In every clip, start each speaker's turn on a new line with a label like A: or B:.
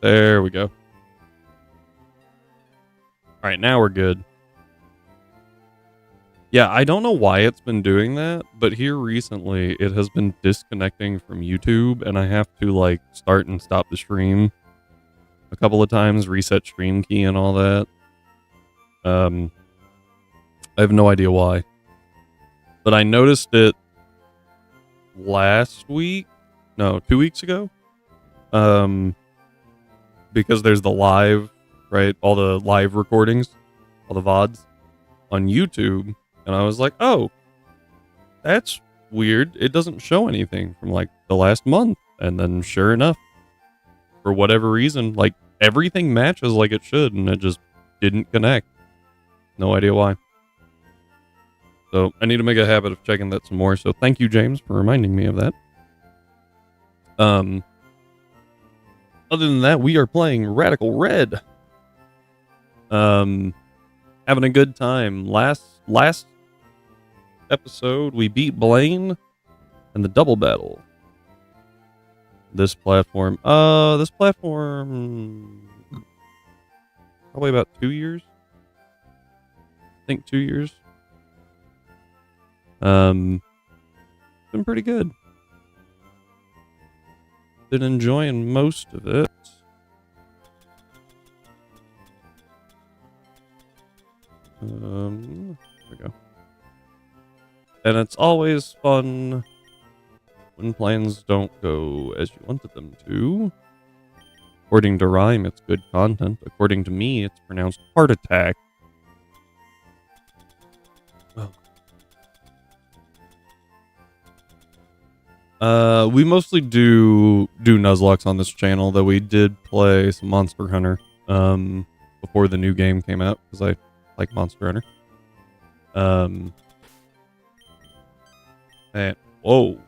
A: There we go. All right, now we're good. Yeah, I don't know why it's been doing that, but here recently it has been disconnecting from YouTube, and I have to like start and stop the stream a couple of times, reset stream key and all that. I have no idea why, but I noticed it last week. No, 2 weeks ago. Because there's the live, right? All the live recordings, all the VODs on YouTube. And I was like, oh, that's weird. It doesn't show anything from like the last month. And then sure enough, for whatever reason, like everything matches like it should. And it just didn't connect. No idea why. So I need to make a habit of checking that some more. So thank you, James, for reminding me of that. Other than that, we are playing Radical Red. Having a good time. Last episode, we beat Blaine in the double battle. This platform, probably about 2 years. I think 2 years. Been pretty good. Been enjoying most of it. There we go. And it's always fun when plans don't go as you wanted them to. According to Rhyme, it's good content. According to me, it's pronounced heart attack. We mostly do Nuzlocke on this channel, though we did play some Monster Hunter before the new game came out, because I like Monster Hunter. And whoa,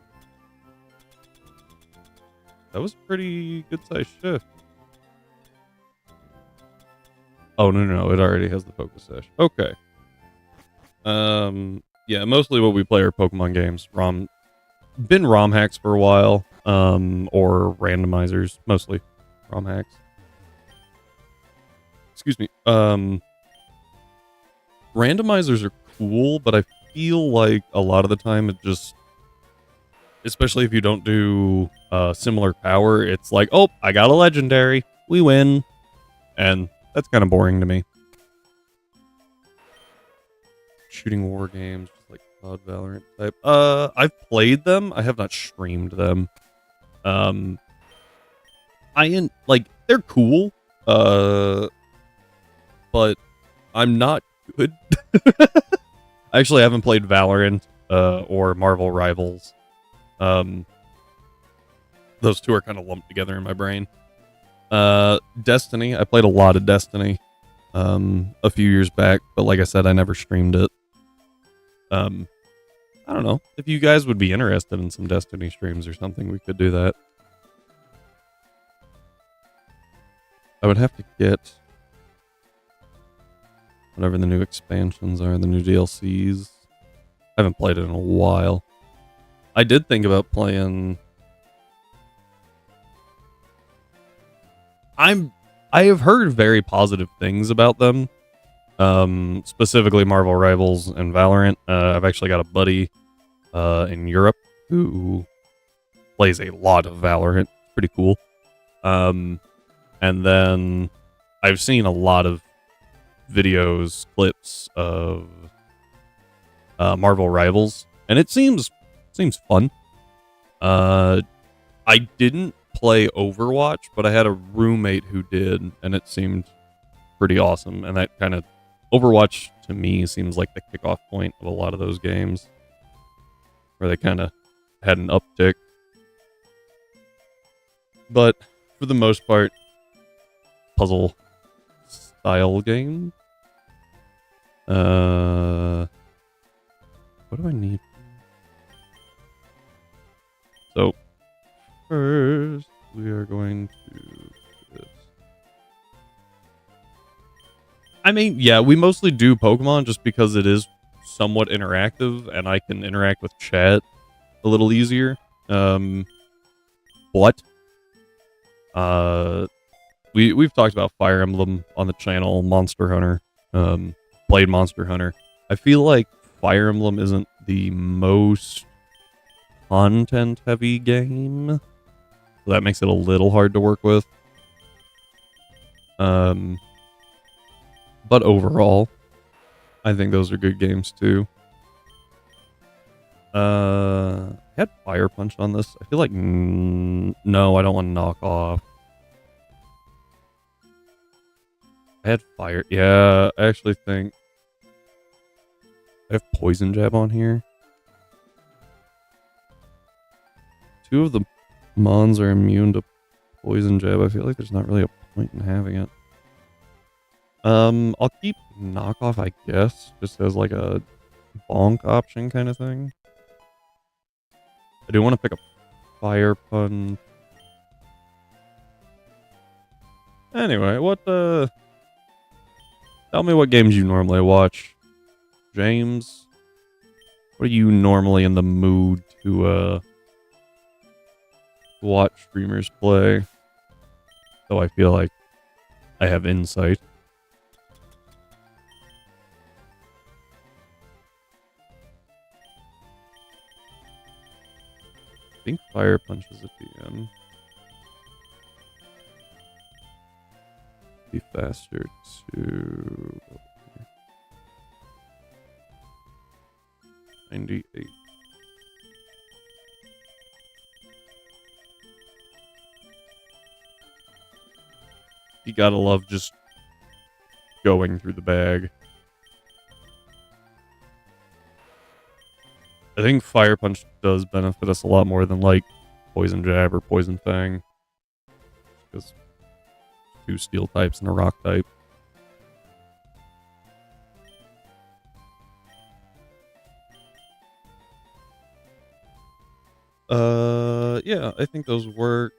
A: that was a pretty good sized shift. Oh no, it already has the focus sash. Okay. Yeah, mostly what we play are Pokemon games. Been ROM hacks for a while, or randomizers, mostly ROM hacks. Excuse me. Randomizers are cool, but I feel like a lot of the time it just, especially if you don't do similar power, it's like, oh, I got a legendary, we win, and that's kind of boring to me. Shooting war games, just like COD, Valorant type. I've played them. I have not streamed them. Like they're cool. But I'm not good. I actually haven't played Valorant or Marvel Rivals. Those two are kind of lumped together in my brain. Destiny. I played a lot of Destiny a few years back, but like I said, I never streamed it. I don't know. If you guys would be interested in some Destiny streams or something, we could do that. I would have to get whatever the new expansions are, the new DLCs. I haven't played it in a while. I did think about playing... I have heard very positive things about them. Specifically Marvel Rivals and Valorant. I've actually got a buddy in Europe who plays a lot of Valorant. Pretty cool. And then I've seen a lot of videos, clips of Marvel Rivals, and it seems fun. I didn't play Overwatch, but I had a roommate who did, and it seemed pretty awesome. And that kind of Overwatch to me seems like the kickoff point of a lot of those games, where they kind of had an uptick. But for the most part, puzzle style game. What do I need? So first we are going to do this. I mean, yeah, we mostly do Pokemon just because it is somewhat interactive and I can interact with chat a little easier. But we've talked about Fire Emblem on the channel, Monster Hunter, played Monster Hunter. I feel like Fire Emblem isn't the most content heavy game, so that makes it a little hard to work with. But overall, I think those are good games too. I had Fire Punch on this. I feel like no, I don't want to knock off. I had Fire. Yeah, I actually think I have Poison Jab on here. Two of the Mons are immune to Poison Jab. I feel like there's not really a point in having it. I'll keep Knockoff, I guess, just as like a bonk option kind of thing. I do want to pick up Fire Punch. Anyway, tell me what games you normally watch, James. What are you normally in the mood to watch streamers play? So I feel like I have insight. I think Fire Punch is at the end. Be faster to 98. You gotta love just going through the bag. I think Fire Punch does benefit us a lot more than like Poison Jab or Poison Fang. Because 2 steel types and a rock type. Yeah, I think those work.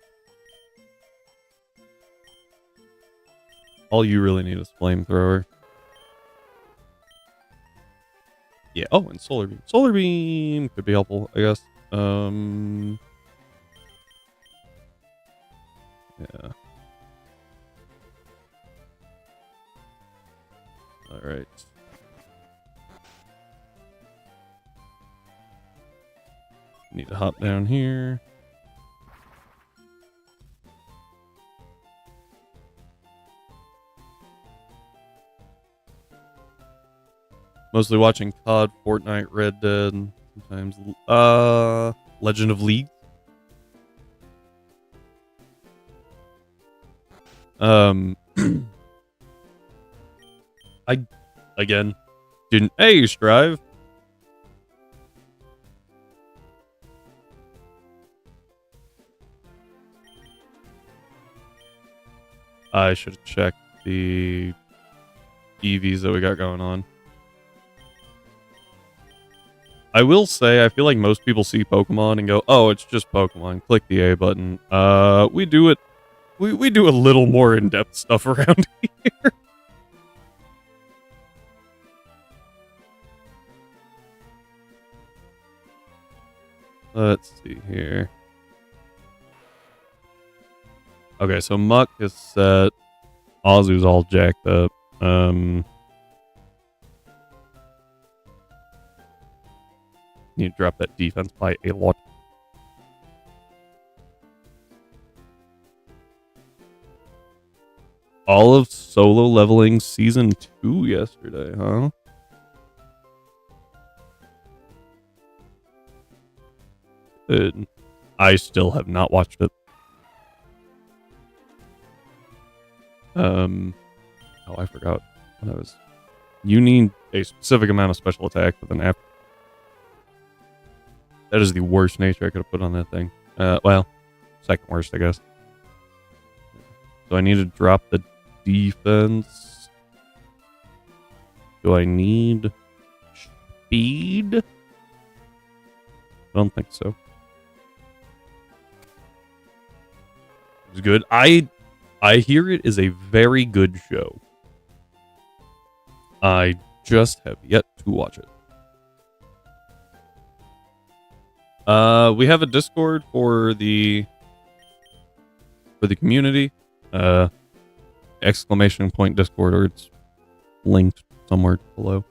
A: All you really need is Flamethrower. Yeah, oh, and Solar Beam. Solar Beam could be helpful, I guess. Yeah. Alright. Need to hop down here. Mostly watching COD, Fortnite, Red Dead, sometimes Legend of League. I again didn't Strive. I should have checked the EVs that we got going on. I will say, I feel like most people see Pokemon and go, "Oh, it's just Pokemon." Click the A button. We do it. We do a little more in-depth stuff around here. Let's see here. Okay, so Muck is set. Azu's all jacked up. Need to drop that defense by a lot. All of solo leveling season 2 yesterday, huh? Good. I still have not watched it. Oh, I forgot what I was. You need a specific amount of special attack with an app. That is the worst nature I could have put on that thing. Well, second worst, I guess. So I need to drop the defense. Do I need speed? I don't think so. It's good. I hear it is a very good show. I just have yet to watch it. We have a Discord for the community. exclamation point Discord, or it's linked somewhere below.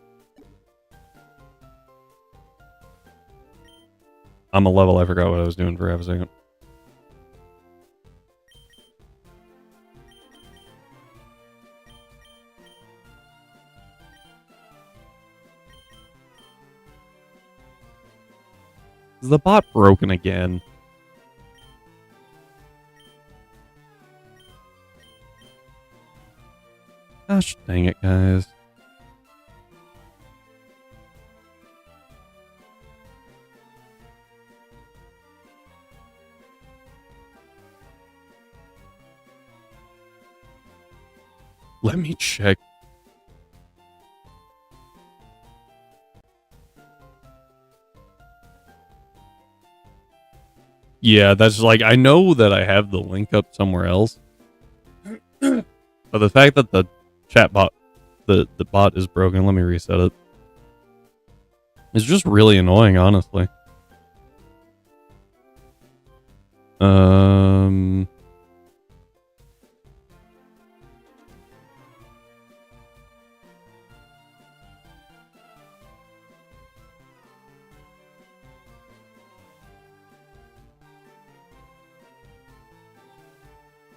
A: I'm a level. I forgot what I was doing for half a second. Is the bot broken again? Gosh dang it, guys. Let me check. Yeah, that's like, I know that I have the link up somewhere else. But the fact that the chat bot, the bot is broken, let me reset it. It's just really annoying, honestly.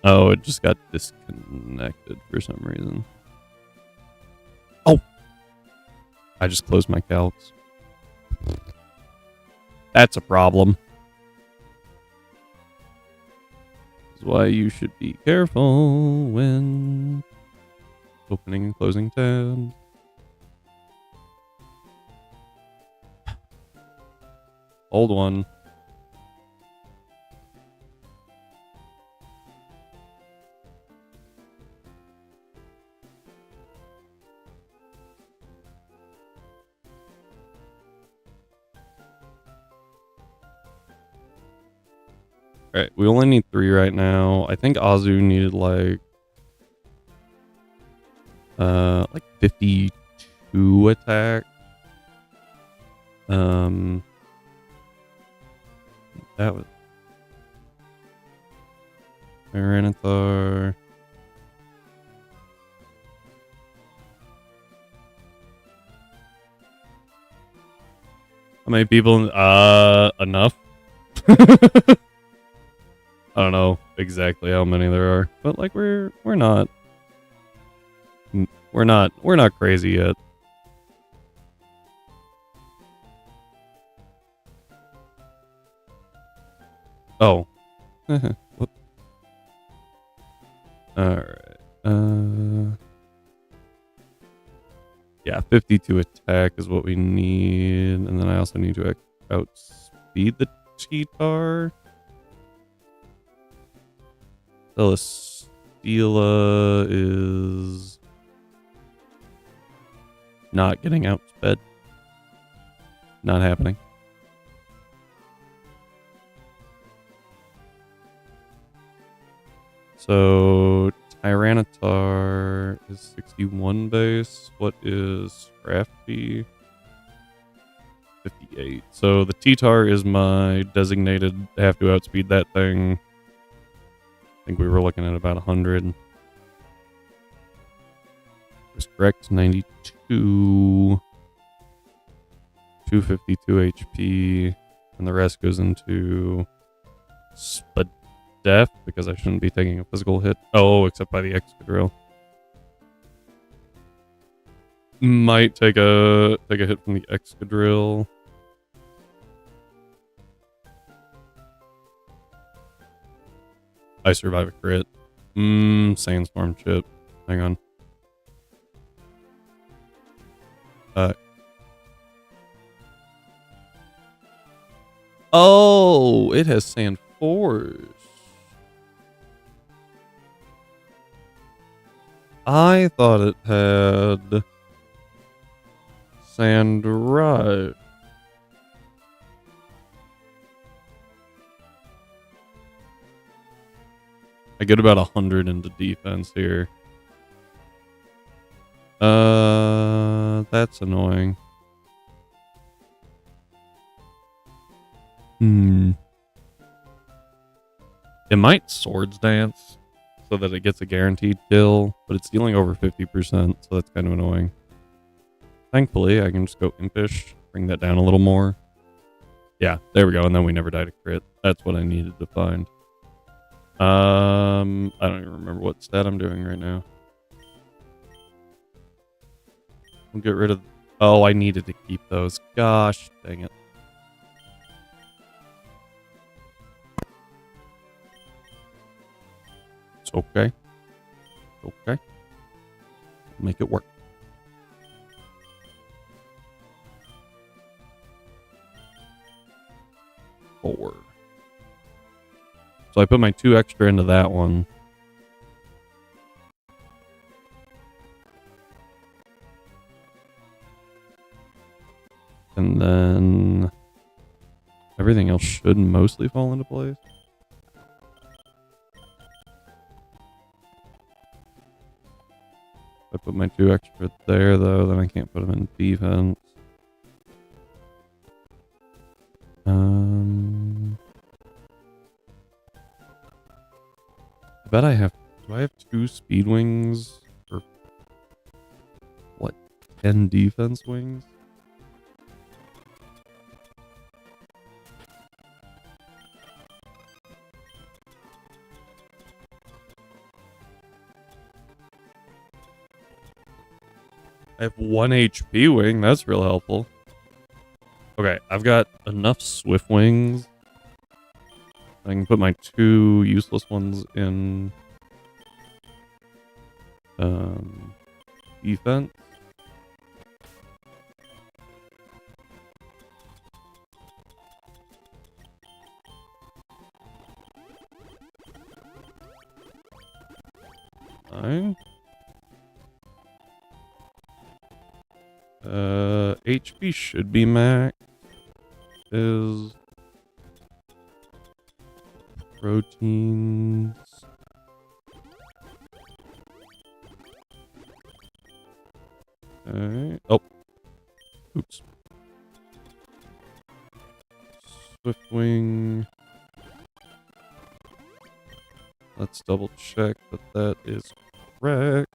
A: Oh, it just got disconnected for some reason. Oh! I just closed my calcs. That's a problem. That's why you should be careful when opening and closing tabs. Hold one. Alright, we only need 3 right now. I think Azu needed like 52 attack. That was Tyranitar. How many people? Enough. I don't know exactly how many there are, but like we're not crazy yet. Oh. Whoop. All right. Yeah, 52 attack is what we need, and then I also need to outspeed the Cheetar. Celesteela is not getting outsped. Not happening. So Tyranitar is 61 base. What is Scrafty? 58. So the T-Tar is my designated. I have to outspeed that thing. I think we were looking at about 100. Was correct. 92. 252 HP. And the rest goes into Spadef because I shouldn't be taking a physical hit. Oh, except by the Excadrill. Might take a hit from the Excadrill. I survive a crit. Sandstorm chip. Hang on. Oh, it has Sand Force. I thought it had Sand Rush. I get about 100 into defense here. That's annoying. It might Swords Dance. so that it gets a guaranteed kill, but it's dealing over 50%, so that's kind of annoying. Thankfully, I can just go impish, bring that down a little more. Yeah, there we go, and then we never died a crit. That's what I needed to find. I don't even remember what stat I'm doing right now. We'll get rid of... Oh, I needed to keep those. Gosh, dang it. It's okay. It's okay. Make it work. Forward. So I put my 2 extra into that one. And then everything else should mostly fall into place. If I put my 2 extra there, though, then I can't put them in defense. I bet I have... Do I have 2 speed wings? Or... What? 10 defense wings? I have 1 HP wing. That's real helpful. Okay, I've got enough swift wings. I can put my 2 useless ones in defense. Fine. HP should be max. Is proteins. Okay. Oh. Oops. Swiftwing. Let's double check that that is correct.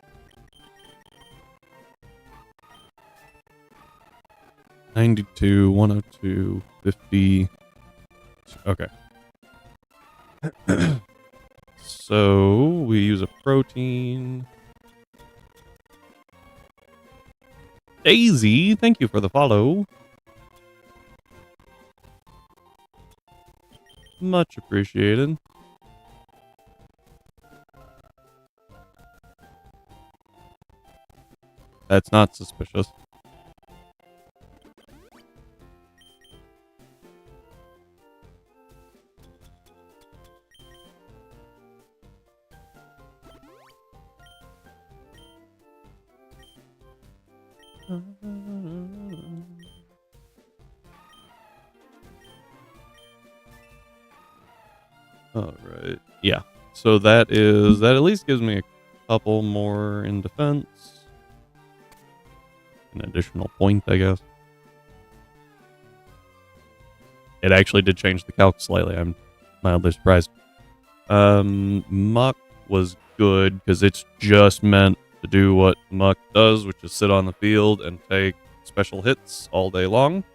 A: 92, 102, 50. Okay. So we use a protein. Daisy, thank you for the follow. Much appreciated. That's not suspicious. All right. Yeah. So that at least gives me a couple more in defense. An additional point, I guess. It actually did change the calc slightly. I'm mildly surprised. Muck was good because it's just meant to do what Muck does, which is sit on the field and take special hits all day long.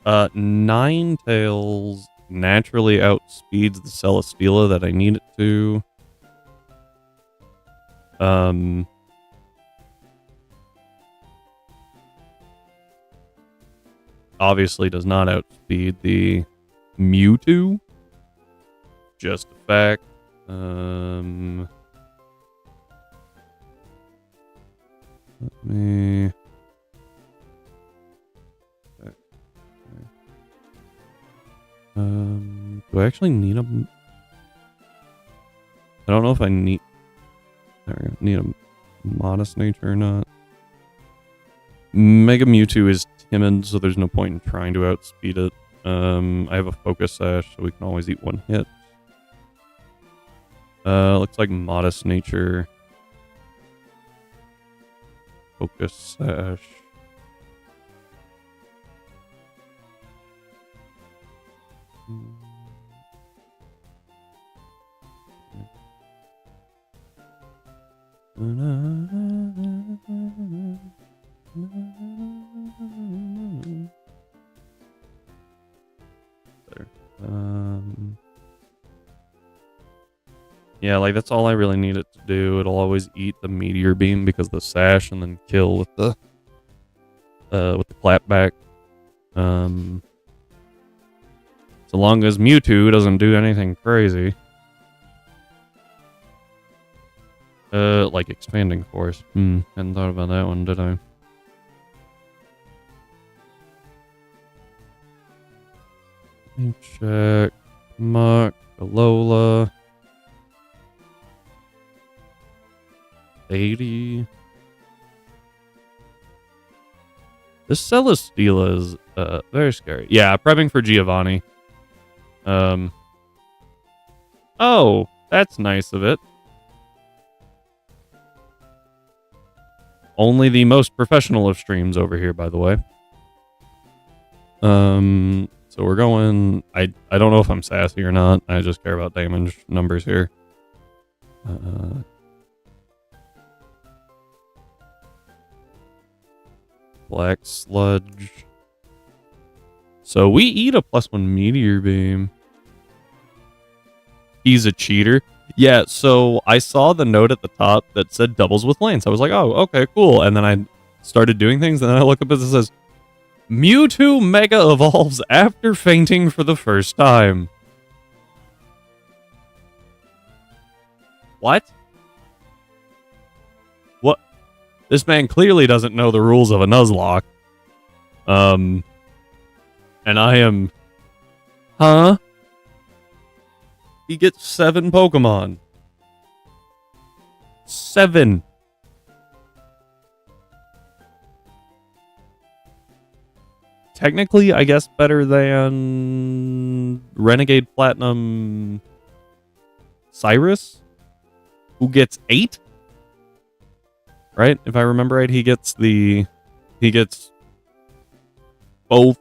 A: Ninetales naturally outspeeds the Celesteela that I need it to. Obviously does not outspeed the Mewtwo. Just a fact. Let me... do I actually need a... I don't know if I need... There we go. Need a modest nature or not. Mega Mewtwo is timid, so there's no point in trying to outspeed it. I have a Focus Sash, so we can always eat 1 hit. Looks like modest nature. Focus Sash. There. Yeah, like that's all I really need it to do. It'll always eat the meteor beam because of the sash, and then kill with the clapback. So long as Mewtwo doesn't do anything crazy. Like expanding force. Hadn't thought about that one, did I? Let me check. Muck, Alola. 80. This Celesteela is very scary. Yeah, prepping for Giovanni. Oh, that's nice of it. Only the most professional of streams over here, by the way. So we're going. I don't know if I'm sassy or not. I just care about damage numbers here. Black Sludge. So we eat a +1 Meteor Beam. He's a cheater. Yeah, so I saw the note at the top that said doubles with Lance. I was like, oh, okay, cool. And then I started doing things, and then I look up and it says, Mewtwo Mega Evolves after fainting for the first time. What? What? This man clearly doesn't know the rules of a Nuzlocke. And I am... Huh? He gets 7 Pokemon. 7. Technically, I guess better than Renegade Platinum Cyrus, who gets 8? Right? If I remember right, he gets both.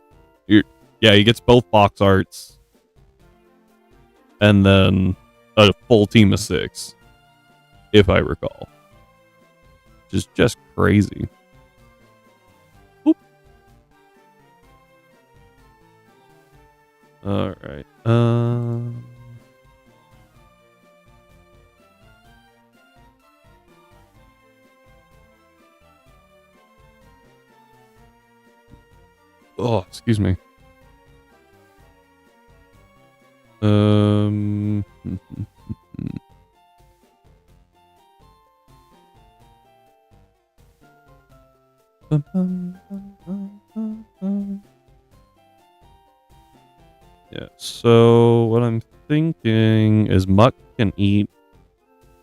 A: Yeah, he gets both box arts. And then a full team of 6, if I recall. Just crazy. Oop. All right. Oh, excuse me. Yeah, so what I'm thinking is Muck can eat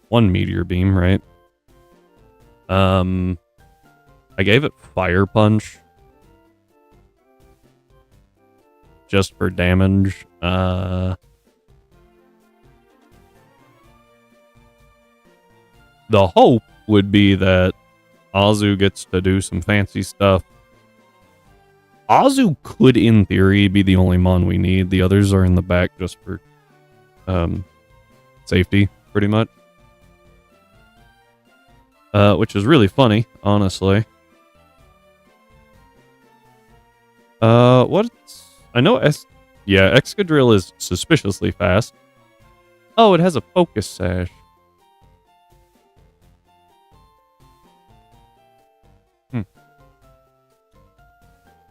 A: 1 Meteor Beam, right? I gave it Fire Punch just for damage. The hope would be that Azu gets to do some fancy stuff. Azu could, in theory, be the only mon we need. The others are in the back just for safety, pretty much. Which is really funny, honestly. What's... I know Excadrill is suspiciously fast. Oh, it has a focus sash.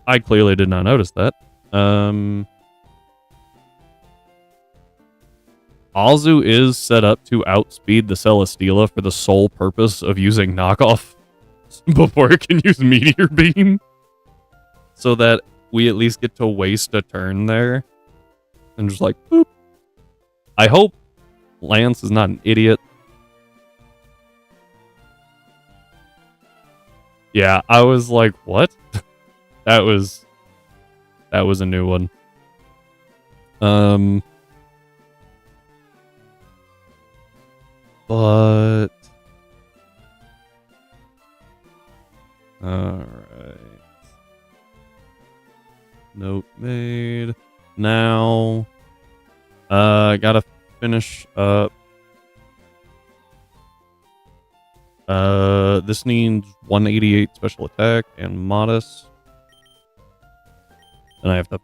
A: I clearly did not notice that. Azu is set up to outspeed the Celesteela for the sole purpose of using knockoff before it can use Meteor Beam. So that we at least get to waste a turn there. And just like, boop. I hope Lance is not an idiot. Yeah, I was like, what? That was a new one. But all right. Note made. Now gotta finish up This needs 188 special attack and modest. And I have to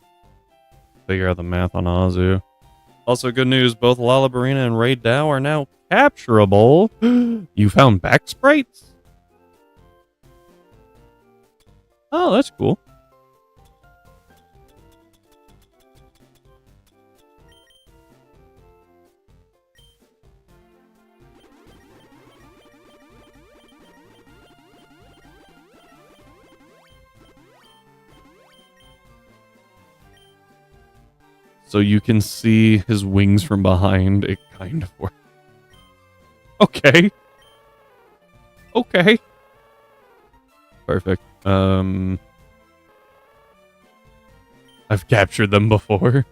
A: figure out the math on Azu. Also, good news, both Lalabarina and Raid Dow are now capturable. You found back sprites? Oh, that's cool. So you can see his wings from behind. It kind of works. Okay. Okay. Perfect. I've captured them before.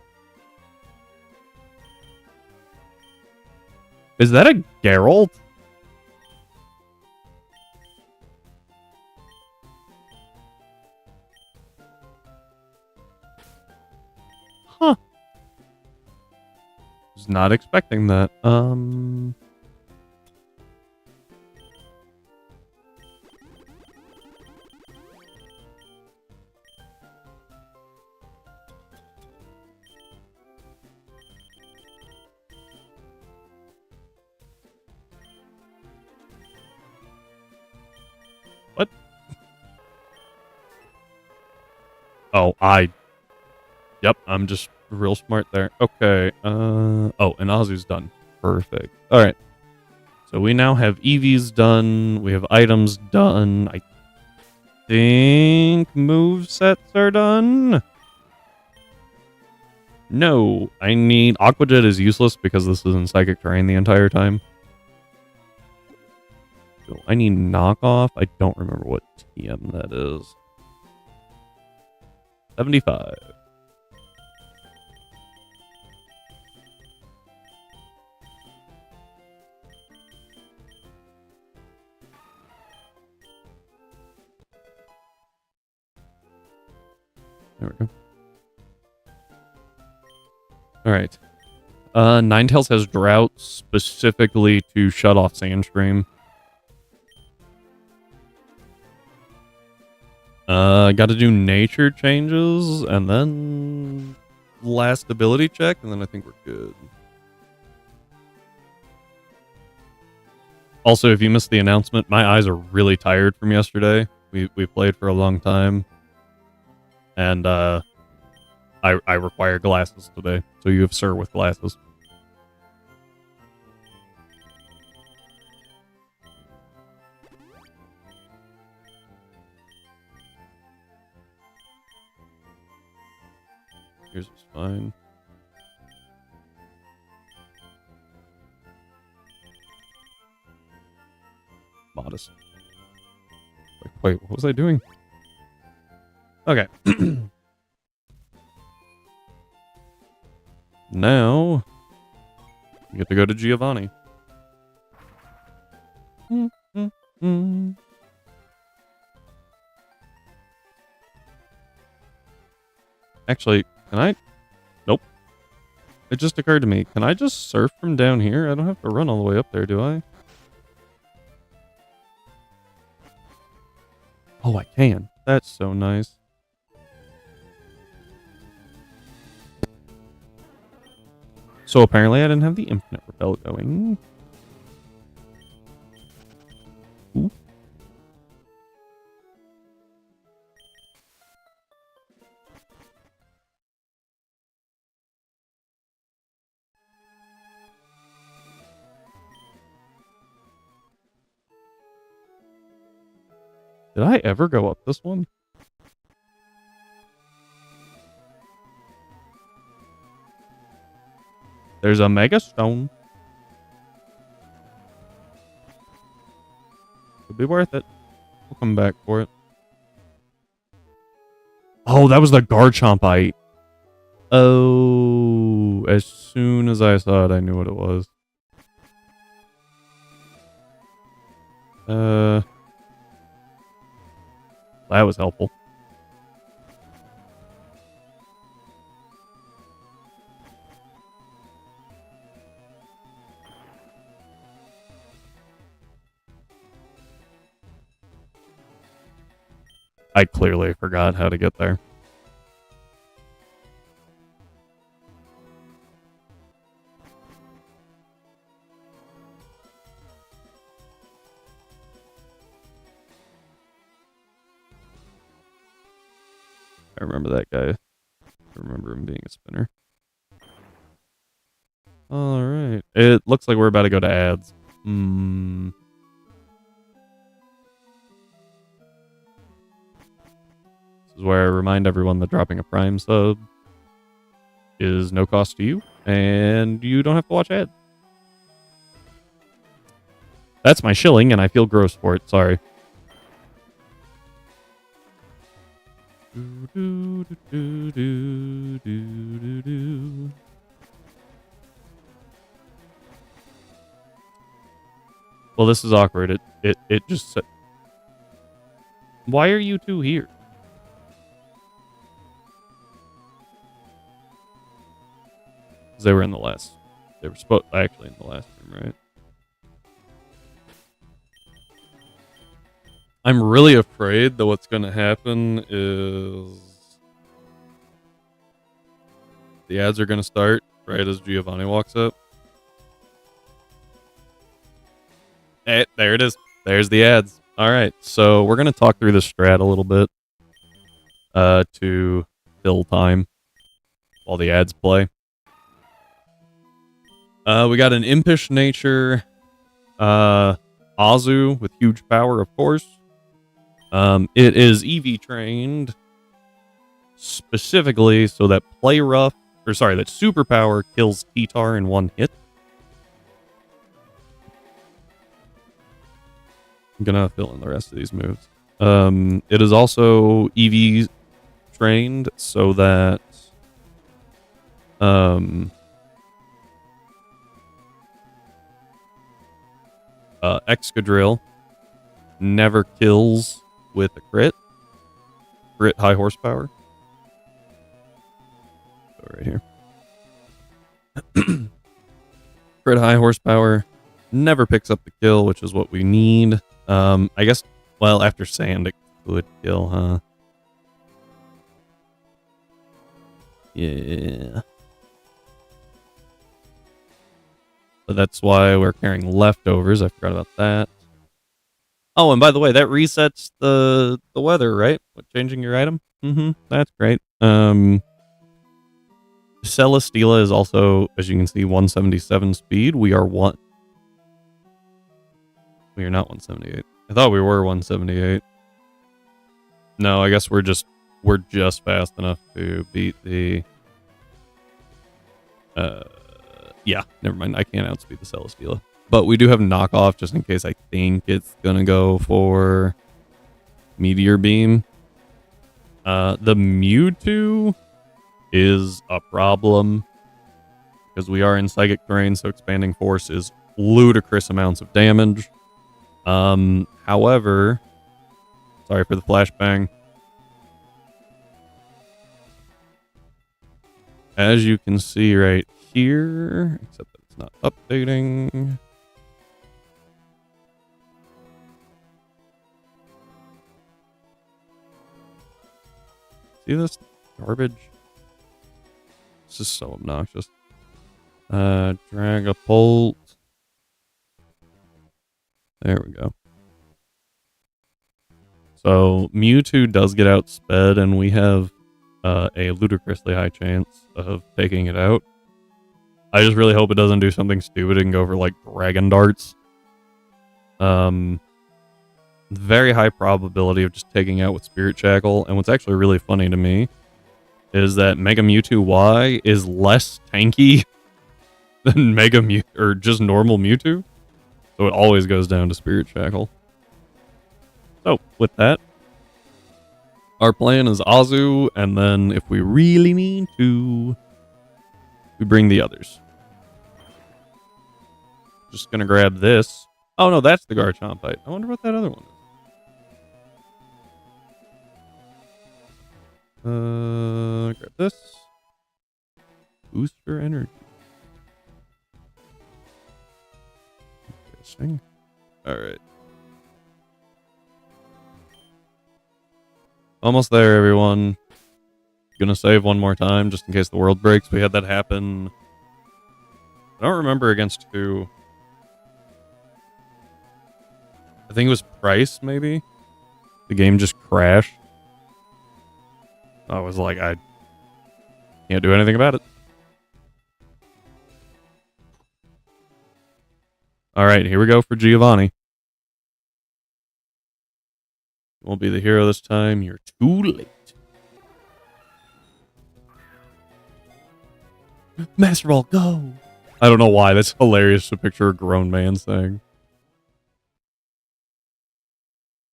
A: Is that a Geralt? Huh. Was not expecting that. What? Oh, Yep, I'm just real smart there. Okay. Oh, and Azu's done. Perfect. All right. So we now have EVs done. We have items done. I think move sets are done. No, I need Aquajet is useless because this is in psychic terrain the entire time. So I need knockoff. I don't remember what TM that is. 75. There we go. All right. Ninetales has drought specifically to shut off Sandstream. Got to do nature changes and then last ability check, and then I think we're good. Also, if you missed the announcement, my eyes are really tired from yesterday. We played for a long time, and I require glasses today. So you have Sir with glasses. Yours is fine. Modest. Wait, what was I doing? Okay. Now, you get to go to Giovanni. Actually, can I? Nope. It just occurred to me. Can I just surf from down here? I don't have to run all the way up there, do I? Oh, I can. That's so nice. So apparently I didn't have the infinite repel going. Ooh. Did I ever go up this one? There's a mega stone. Could be worth it. We'll come back for it. Oh, that was the Garchomp I ate. Oh, as soon as I saw it, I knew what it was. That was helpful. I clearly forgot how to get there. I remember that guy. I remember him being a spinner. All right. It looks like we're about to go to ads. This is where I remind everyone that dropping a Prime sub is no cost to you, and you don't have to watch ads. That's my shilling, and I feel gross for it. Sorry. Well, this is awkward. It just said, why are you two here? Because they were in the last. They were actually in the last room, right? I'm really afraid that what's going to happen is the ads are going to start right as Giovanni walks up. Hey, there it is. There's the ads. All right, so we're going to talk through the strat a little bit to fill time while the ads play. We got an impish nature, Azu with huge power, of course. It is EV trained specifically so that that superpower kills T-Tar in one hit. I'm gonna fill in the rest of these moves. It is also EV trained so that Excadrill never kills with a crit high horsepower. Go right here. Crit high horsepower never picks up the kill, which is what we need. I guess, well, after sand, it could kill, huh? Yeah. But that's why we're carrying leftovers. I forgot about that. Oh, and by the way, that resets the weather, right? With changing your item? That's great. Celesteela is also, as you can see, 177 speed. We are not 178. I thought we were 178. No, I guess we're just fast enough to beat the yeah, never mind. I can't outspeed the Celesteela. But we do have knockoff just in case I think it's gonna go for Meteor Beam. The Mewtwo is a problem because we are in Psychic Terrain, so Expanding Force is ludicrous amounts of damage. However, sorry for the flashbang. As you can see right here, except that it's not updating. See this garbage? This is so obnoxious. Dragapult. There we go. So Mewtwo does get outsped, and we have a ludicrously high chance of taking it out. I just really hope it doesn't do something stupid and go for like Dragon Darts. Very high probability of just taking out with Spirit Shackle. And what's actually really funny to me is that Mega Mewtwo Y is less tanky than Mega Mew or just normal Mewtwo. So it always goes down to Spirit Shackle. So with that, our plan is Azu, and then if we really need to, we bring the others. Just gonna grab this. Oh no, that's the Garchompite. I wonder what that other one is. Grab this. Booster energy. Interesting. Alright. Almost there, everyone. Gonna save one more time just in case the world breaks. We had that happen. I don't remember against who. I think it was Price, maybe? The game just crashed. I was like, I can't do anything about it. Alright, here we go for Giovanni. Won't be the hero this time. You're too late. Master Ball, go! I don't know why. That's hilarious to picture a grown man saying.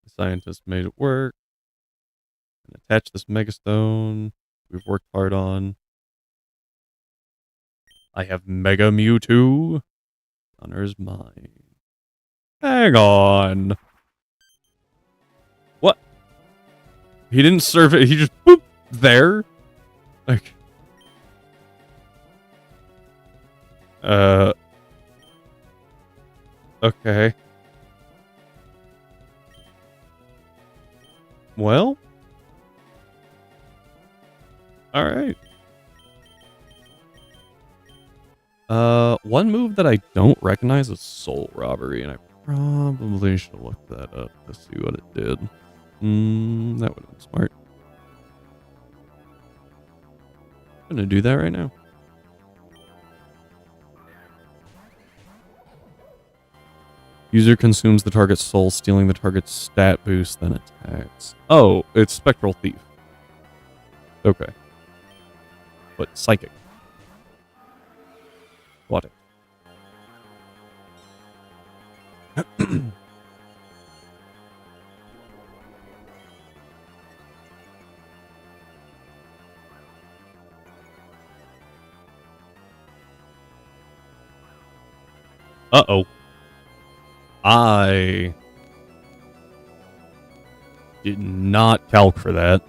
A: The scientist made it work. And attach this Megastone. We've worked hard on. I have Mega Mewtwo. Honor is mine. Hang on. What? He didn't serve it. He just boop there. Like. Okay. Well. All right. One move that I don't recognize is Soul Robbery, and I probably should look that up to see what it did. That would have been smart. I'm gonna do that right now. User consumes the target's soul, stealing the target's stat boost, then attacks. Oh, it's Spectral Thief. Okay. But Psychic. What? Uh-oh. I did not calc for that.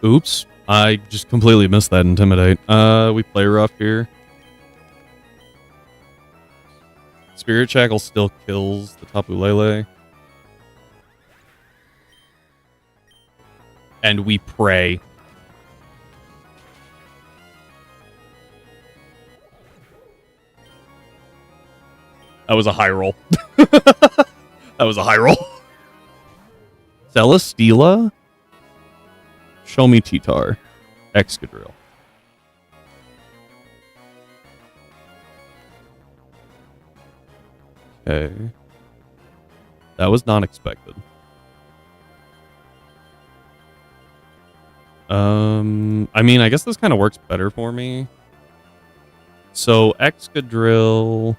A: Oops. I just completely missed that Intimidate. We play rough here. Spirit Shackle still kills the Tapu Lele. And we pray. That was a high roll. That was a high roll. Celesteela? Show me Titar. Excadrill. Okay. That was not expected. I mean, I guess this kind of works better for me. So, Excadrill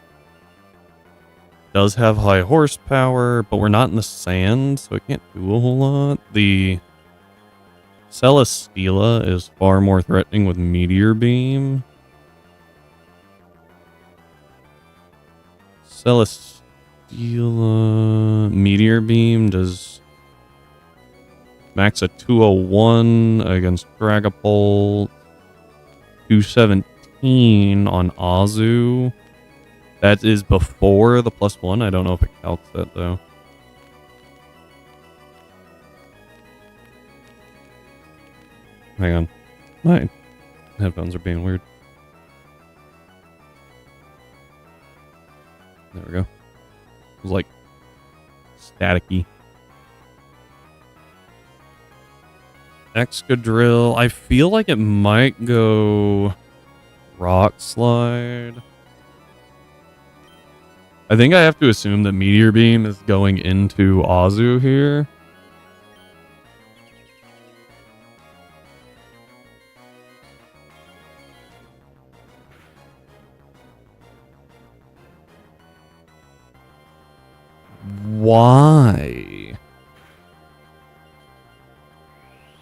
A: does have high horsepower, but we're not in the sand, so it can't do a whole lot. The Celesteela is far more threatening with Meteor Beam. Celesteela... Meteor Beam does... max at 201 against Dragapult. 217 on Azu. That is before the +1. I don't know if it calcs that, though. Hang on. My headphones are being weird. There we go. It was like staticky. Excadrill. I feel like it might go Rock Slide. I think I have to assume that Meteor Beam is going into Azu here. Why?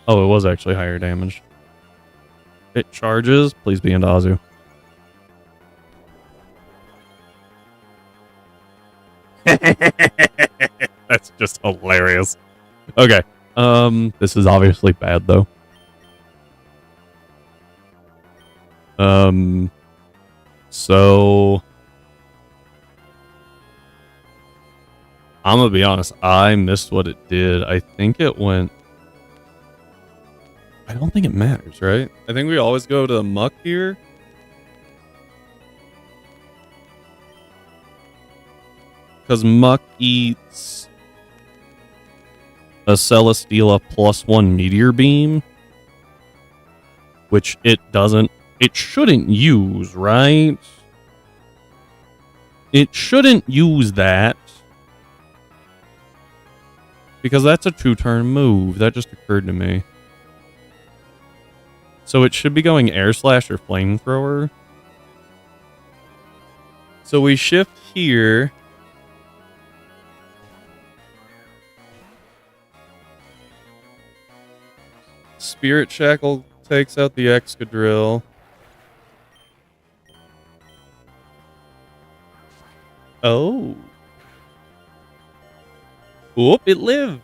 A: Oh, it was actually higher damage. It charges. Please be into Azu. That's just hilarious. Okay. This is obviously bad though. So I'm gonna be honest, I missed what it did. I think it went. I don't think it matters, right? I think we always go to Muck here. Because Muck eats a Celesteela +1 Meteor Beam. Which it doesn't. It shouldn't use, right? It shouldn't use that. Because that's a 2-turn move. That just occurred to me. So it should be going Air Slash or Flamethrower. So we shift here. Spirit Shackle takes out the Excadrill. Oh. Whoop, it lived.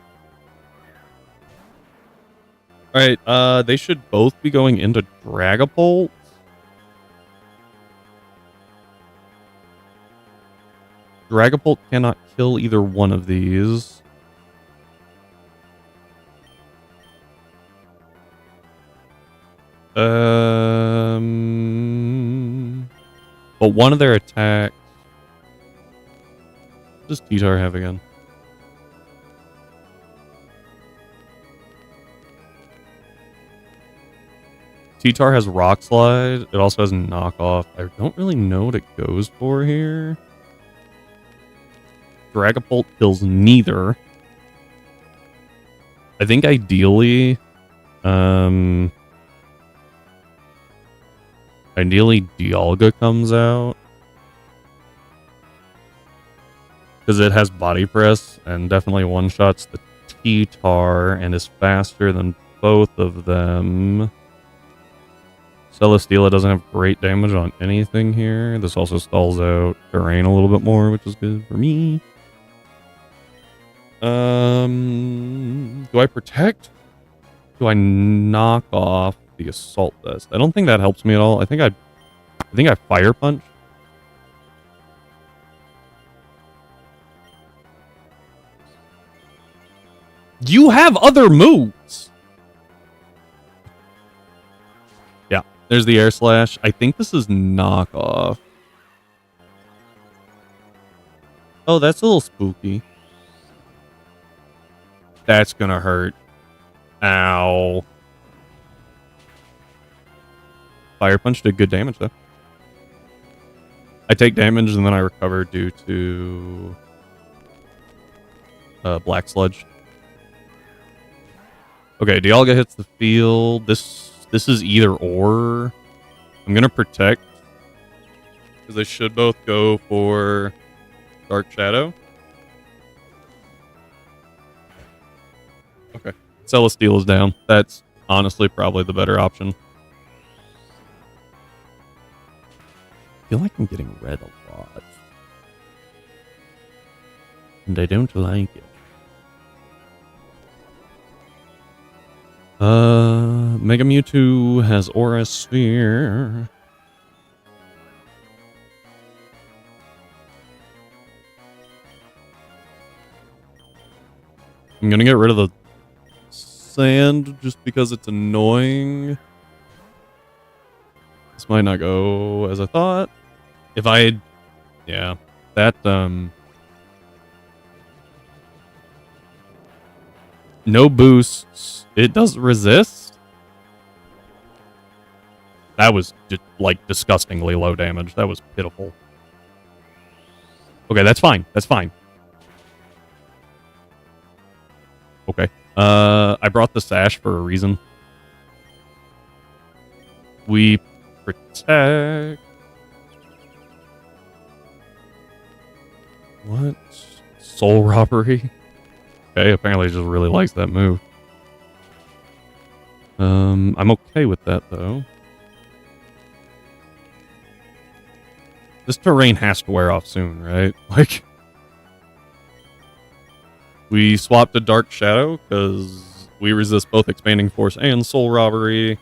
A: Alright, they should both be going into Dragapult. Dragapult cannot kill either one of these. But one of their attacks. What does T-Tar have again? T-Tar has Rock Slide. It also has Knock Off. I don't really know what it goes for here. Dragapult kills neither. I think ideally... Ideally, Dialga comes out. Because it has Body Press and definitely one-shots the T-Tar and is faster than both of them. Celesteela doesn't have great damage on anything here. This also stalls out terrain a little bit more, which is good for me. Do I protect? Do I knock off the Assault Vest? I don't think that helps me at all. I think I Fire Punch. You have other moves. Yeah, there's the Air Slash. I think this is Knock Off. Oh, that's a little spooky. That's gonna hurt. Ow. Fire Punch did good damage, though. I take damage and then I recover due to Black Sludge. Okay, Dialga hits the field. This is either or. I'm gonna protect because they should both go for Dark Shadow. Okay, Celesteela is down. That's honestly probably the better option. I feel like I'm getting red a lot. And I don't like it. Mega Mewtwo has Aura Sphere. I'm gonna get rid of the sand just because it's annoying. This might not go as I thought. If I had... Yeah. That, no boosts. It does resist? That was, like, disgustingly low damage. That was pitiful. Okay, that's fine. That's fine. Okay. I brought the Sash for a reason. We protect... What? Soul Robbery? Okay, apparently he just really likes that move. I'm okay with that, though. This terrain has to wear off soon, right? Like... We swapped to Dark Shadow, because we resist both Expanding Force and Soul Robbery.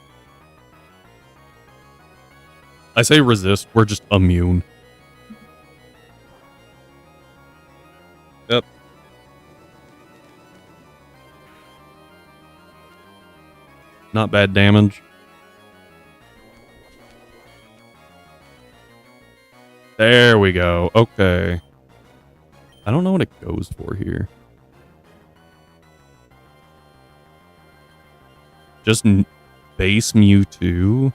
A: I say resist, we're just immune. Yep. Not bad damage. There we go. Okay. I don't know what it goes for here. Just base Mewtwo.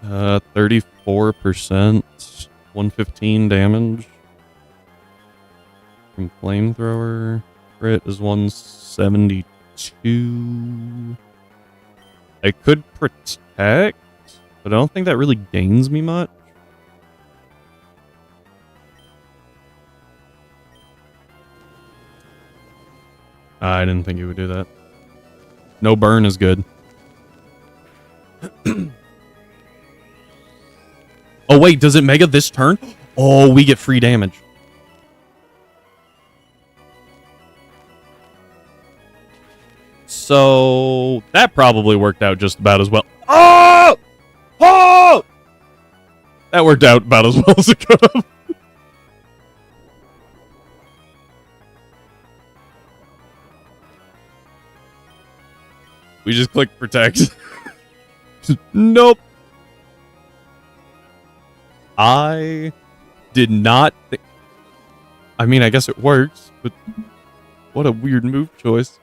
A: 34%. 115 damage. From Flamethrower. Crit is 172. I could protect, but I don't think that really gains me much. I didn't think he would do that. No burn is good. Oh, wait, does it Mega this turn? Oh, we get free damage. So that probably worked out just about as well. Oh! Oh! That worked out about as well as it could have. We just clicked protect. Nope. I did not think... I mean, I guess it works, but what a weird move choice.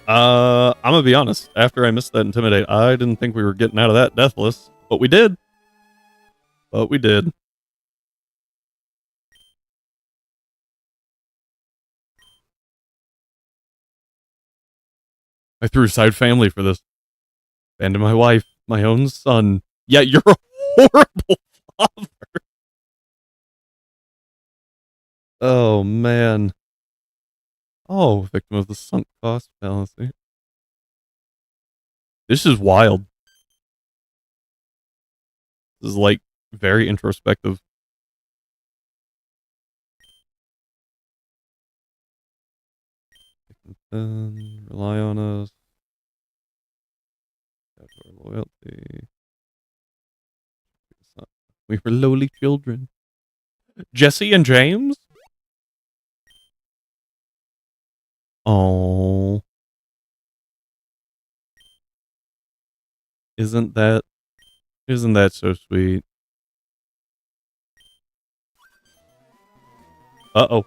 A: I'm gonna be honest. After I missed that Intimidate, I didn't think we were getting out of that deathless, but we did. But we did. I threw aside family for this. Abandoned my wife, my own son. Yeah, you're a horrible father. Oh, man. Oh, victim of the sunk cost fallacy. This is wild. This is, like, very introspective. Rely on us. Our loyalty. We were lowly children. Jesse and James? Oh. Isn't that so sweet? Uh-oh.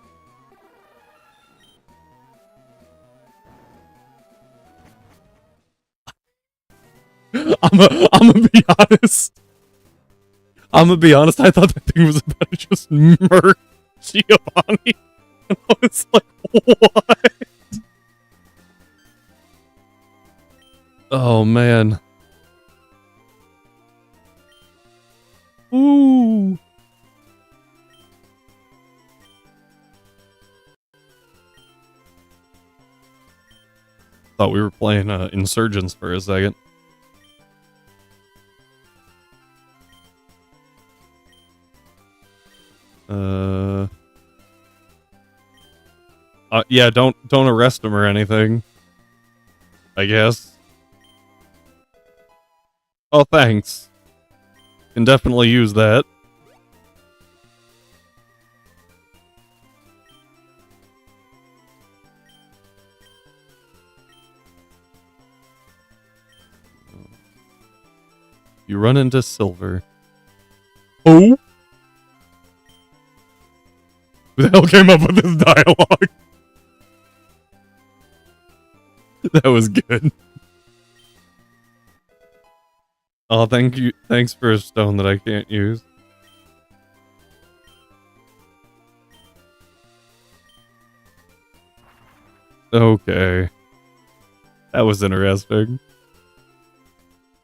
A: I'm gonna be honest. I'm gonna be honest. I thought that thing was about to just murk Giovanni. And I was like, what? Oh, man. Ooh. Thought we were playing Insurgents for a second. Yeah, don't arrest him or anything. I guess. Oh, thanks. Can definitely use that. You run into Silver. Oh? Who the hell came up with this dialogue? That was good. Oh, thank you. Thanks for a stone that I can't use. Okay. That was interesting.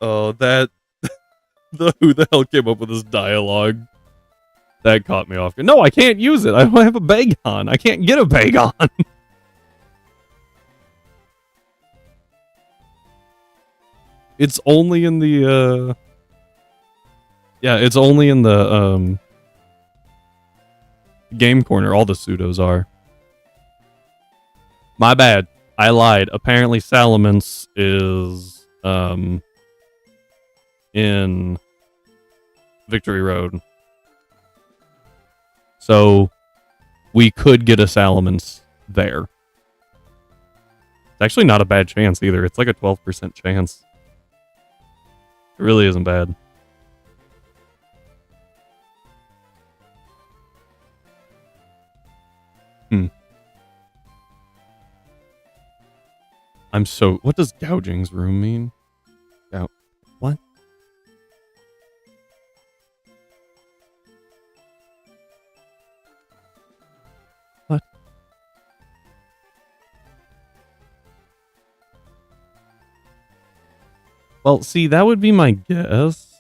A: Oh, that... Who the hell came up with this dialogue? That caught me off guard. No, I can't use it. I don't have a Bagon. I can't get a Bagon. It's only in the, yeah, it's only in the, game corner. All the pseudos are. My bad. I lied. Apparently Salamence is, in Victory Road. So we could get a Salamence there. It's actually not a bad chance either. It's like a 12% chance. It really isn't bad. I'm so... What does Gouging's Room mean? What? What? Well, see, that would be my guess.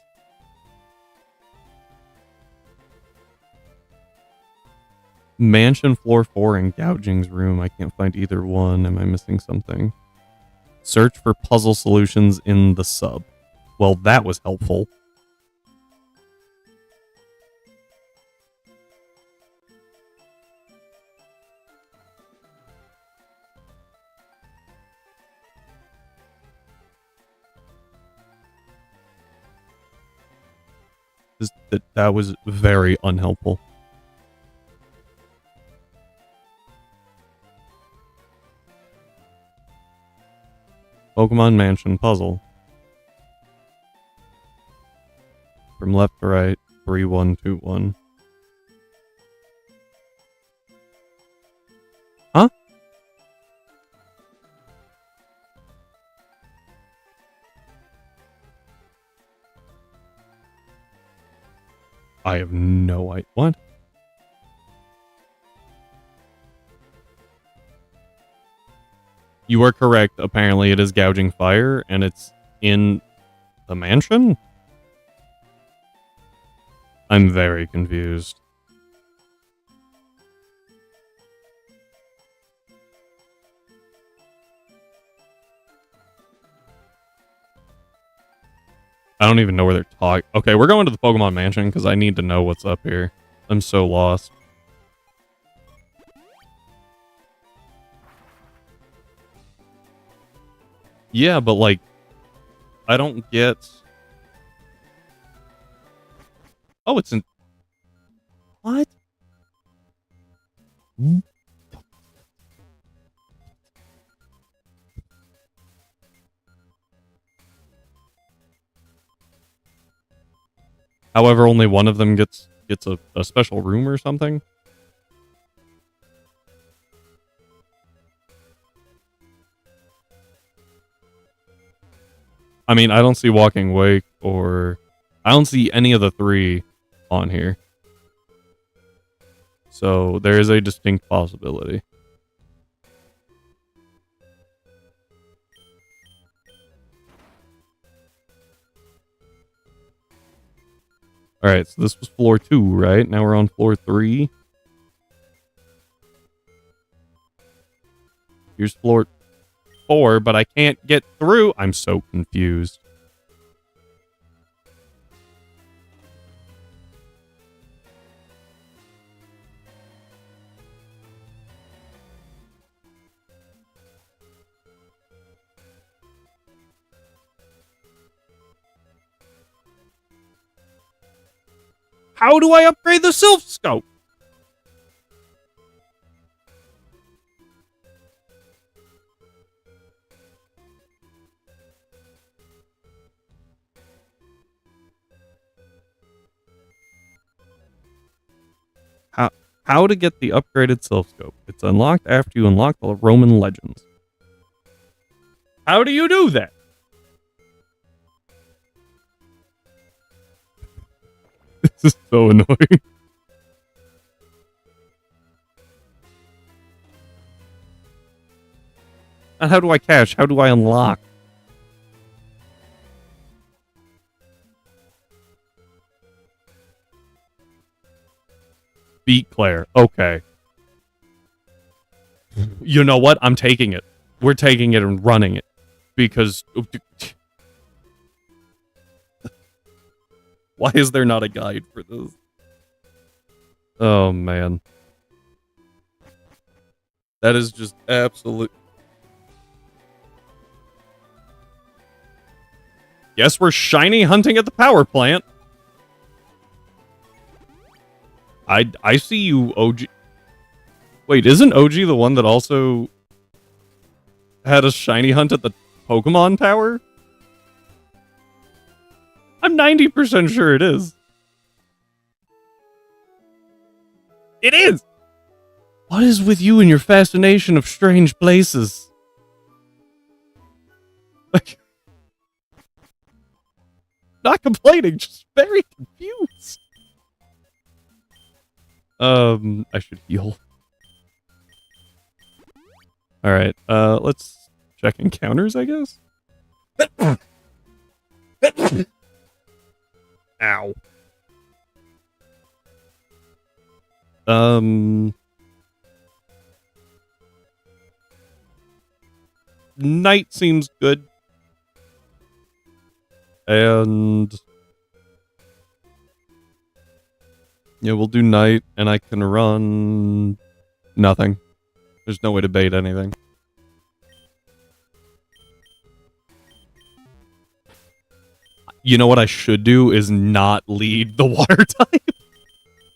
A: Mansion Floor 4 and Gouging's Room. I can't find either one. Am I missing something? Search for puzzle solutions in the sub. Well, that was helpful. That was very unhelpful. Pokemon Mansion puzzle. From left to right, 3121. Huh? I have no idea. What? You are correct. Apparently it is Gouging Fire, and it's in the mansion? I'm very confused. I don't even know where they're talking. Okay, we're going to the Pokemon Mansion because I need to know what's up here. I'm so lost. Yeah, but like, I don't get... Oh, it's in... What? However, only one of them gets a special room or something. I mean, I don't see Walking Wake or... I don't see any of the three on here. So there is a distinct possibility. Alright, so this was floor 2, right? Now we're on floor 3. Here's floor 4, but I can't get through. I'm so confused. How do I upgrade the Silph Scope? How to get the upgraded Silph Scope? It's unlocked after you unlock the Roman Legends. How do you do that? This is so annoying. And how do I cash? How do I unlock? Beat Claire. Okay. You know what? I'm taking it. We're taking it and running it. Because... Why is there not a guide for this? Oh, man. That is just absolute... Guess we're shiny hunting at the power plant. I see you, OG. Wait, isn't OG the one that also had a shiny hunt at the Pokemon Tower? I'm 90% sure it is. It is! What is with you and your fascination of strange places? Like, not complaining, just very confused. I should heal. Alright, let's check encounters, I guess? Ow. Night seems good. And yeah, we'll do night, and I can run nothing. There's no way to bait anything. You know what I should do is not lead the water type.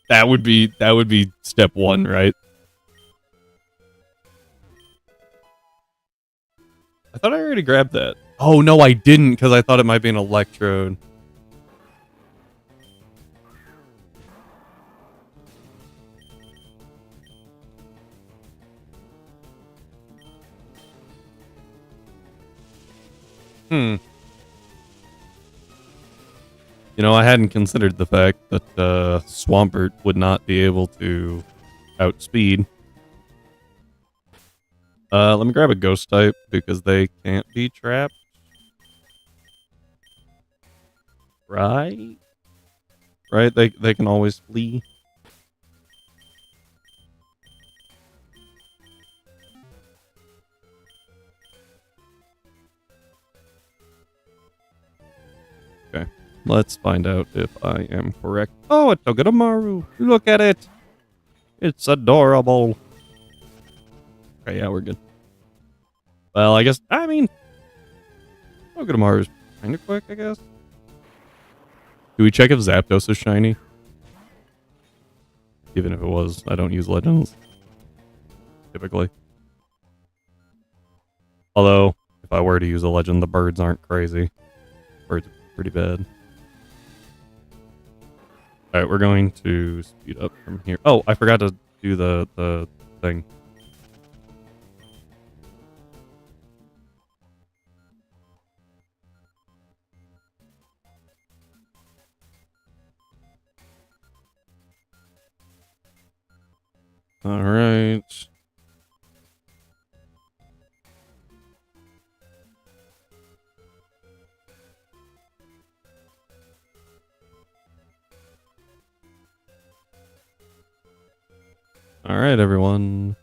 A: That would be step one, right? I thought I already grabbed that. Oh no, I didn't, because I thought it might be an electrode. You know, I hadn't considered the fact that Swampert would not be able to outspeed. Let me grab a ghost type because they can't be trapped. Right? Right? They can always flee. Okay. Let's find out if I am correct. Oh, a Togedemaru. Look at it. It's adorable. Okay, yeah, we're good. Well, I mean, Togedemaru is kind of quick, I guess. Do we check if Zapdos is shiny? Even if it was, I don't use legends. Typically. Although, if I were to use a legend, the birds aren't crazy. Birds are pretty bad. Alright, we're going to speed up from here. Oh, I forgot to do the thing. Alright. Alright, everyone.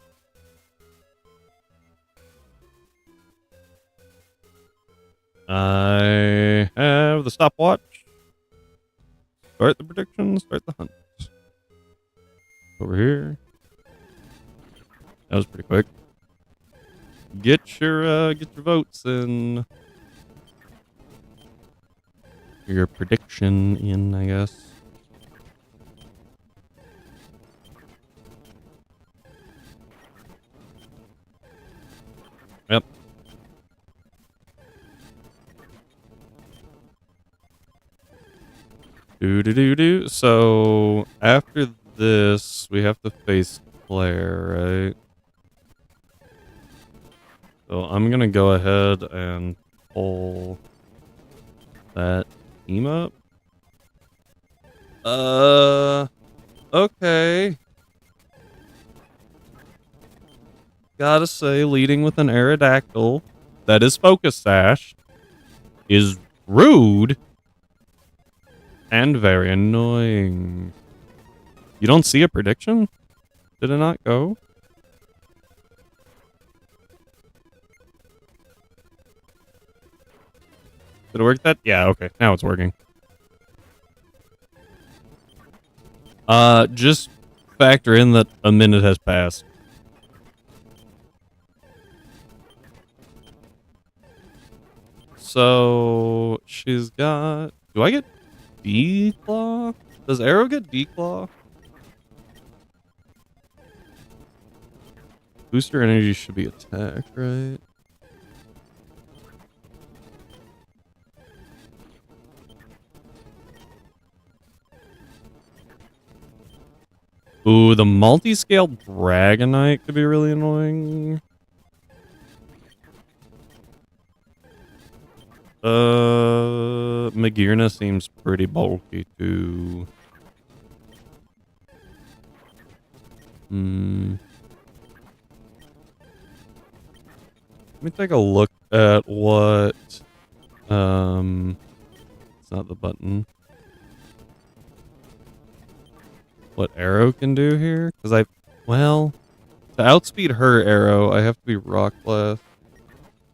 A: I have the stopwatch. Start the prediction, start the hunt. Over here. That was pretty quick. Get your votes in. Your prediction in, I guess. Yep. Do. So after this, we have to face Claire, right? So I'm gonna go ahead and pull that team up. Okay. Gotta say, leading with an Aerodactyl that is Focus Sash is rude and very annoying. You don't see a prediction? Did it not go? Did it work that? Yeah, okay. Now it's working. Just factor in that a minute has passed. So she's got. Do I get declaw? Does Arrow get declaw? Booster energy should be attack, right? Ooh, the multi-scale Dragonite could be really annoying. Magearna seems pretty bulky too. Let me take a look at what it's not the button. What Arrow can do here? Because well, to outspeed her Arrow, I have to be Rock Blast.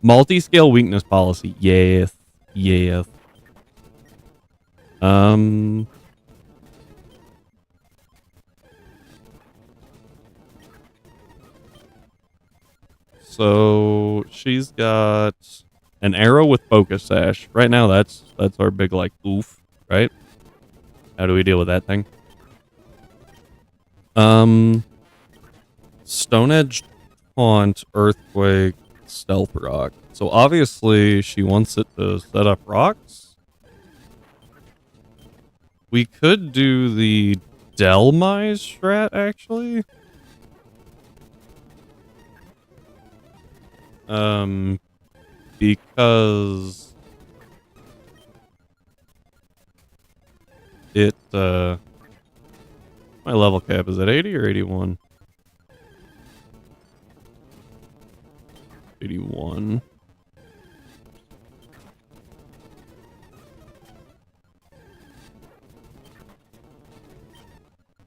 A: Multi-scale weakness policy. Yes. Yes. So she's got an Arrow with Focus Sash. Right now, that's our big like oof, right? How do we deal with that thing? Stone Edge, Taunt, Earthquake, Stealth Rock. So obviously she wants it to set up rocks. We could do the Delmise strat actually. Because it my level cap is at 80 or 81? 81.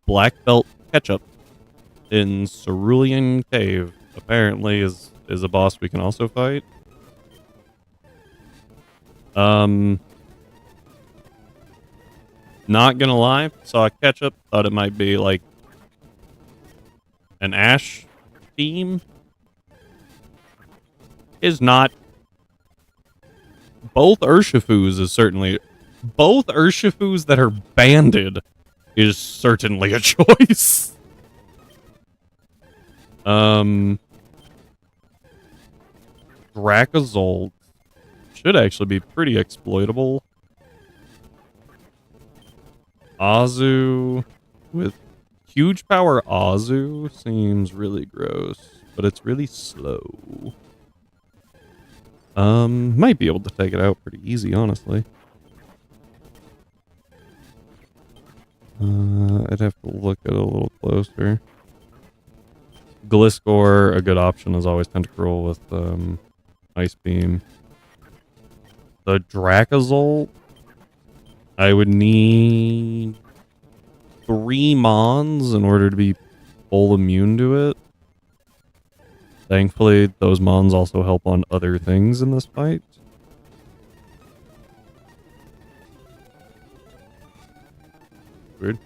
A: Black Belt Ketchup in Cerulean Cave apparently is a boss we can also fight. Not gonna lie, saw Ketchup, thought it might be like an Ash theme. Is not. Both Urshifus is certainly. Both Urshifus that are banded is certainly a choice. Dracozolt should actually be pretty exploitable. Azu with huge power Azu seems really gross, but it's really slow. Might be able to take it out pretty easy, honestly. I'd have to look at it a little closer. Gliscor, a good option is always Tentacruel with Ice Beam. The Dracozolt, I would need 3 Mons in order to be full immune to it. Thankfully, those Mons also help on other things in this fight. Weird.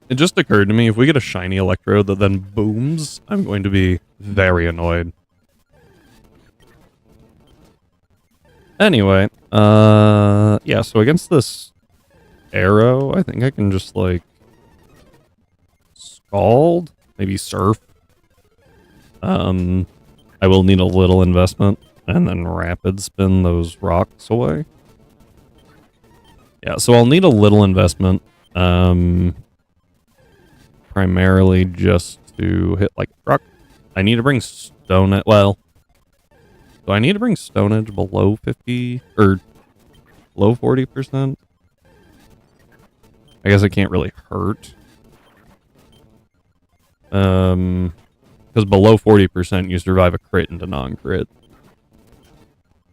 A: It just occurred to me, if we get a shiny Electrode that then booms, I'm going to be very annoyed. Anyway, yeah, so against this Arrow, I think I can just, like, Scald? Maybe Surf? I will need a little investment, and then Rapid Spin those rocks away. Yeah, so I'll need a little investment, primarily just to hit, like, rock. I need to bring Stone Edge, well, do I need to bring Stone Edge below 50, or below 40%? I guess it can't really hurt. Because below 40%, you survive a crit into non-crit.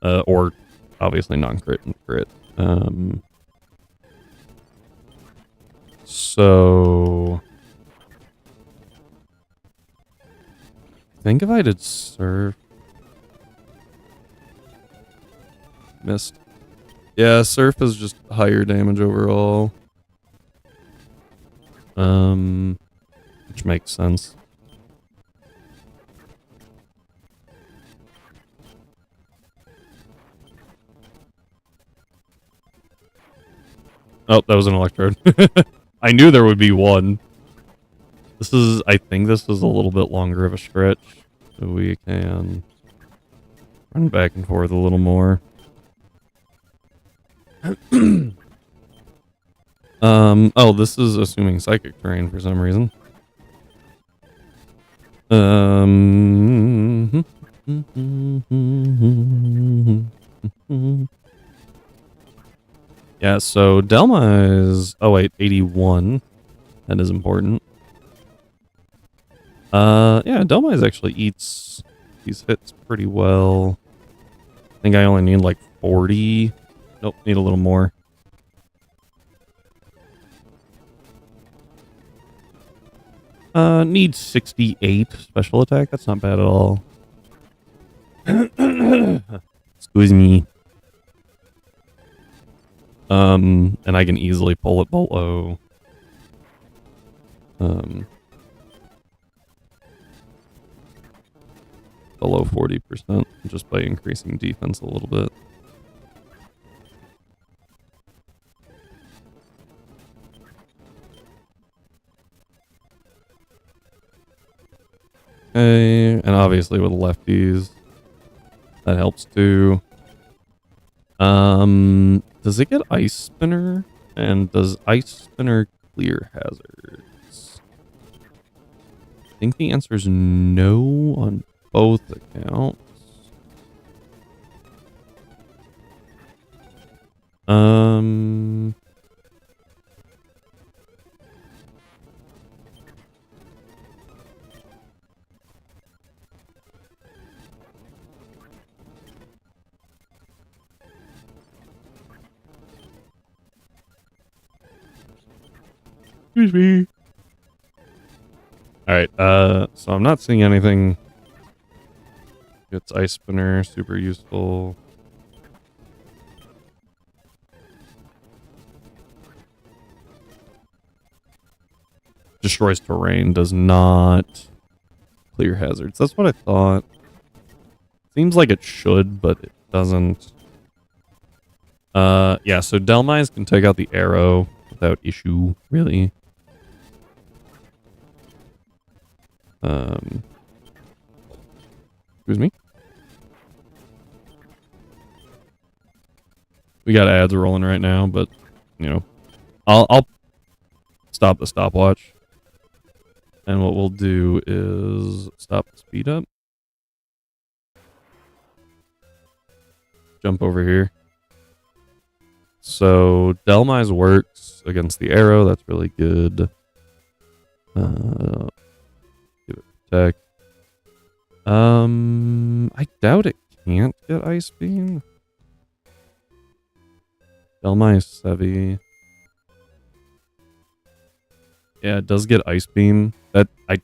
A: Or, obviously, non-crit and crit. So... I think if I did Surf... Missed. Yeah, Surf is just higher damage overall. Which makes sense. Oh, that was an electrode. I knew there would be one. I think this is a little bit longer of a stretch. So we can run back and forth a little more. Oh, this is assuming psychic terrain for some reason. Yeah, so Delma is, oh wait, 81. That is important. Yeah, Delmise actually eats these hits pretty well. I think I only need like 40. Nope, need a little more. Need 68 special attack. That's not bad at all. Excuse me. And I can easily pull it below. Below 40% just by increasing defense a little bit. Okay, and obviously with lefties, that helps too. Does it get Ice Spinner? And does Ice Spinner clear hazards? I think the answer is no on both accounts. Excuse me. Alright, so I'm not seeing anything. It's Ice Spinner, super useful. Destroys terrain, does not clear hazards. That's what I thought. Seems like it should, but it doesn't. Yeah, so Delmise can take out the arrow without issue, really. Excuse me. We got ads rolling right now, but you know, I'll stop the stopwatch, and what we'll do is stop the speed up. Jump over here. So Delmise works against the arrow. That's really good. Give it protect. I doubt it can't get Ice Beam. Delmise Sevi. Yeah, it does get Ice Beam. That I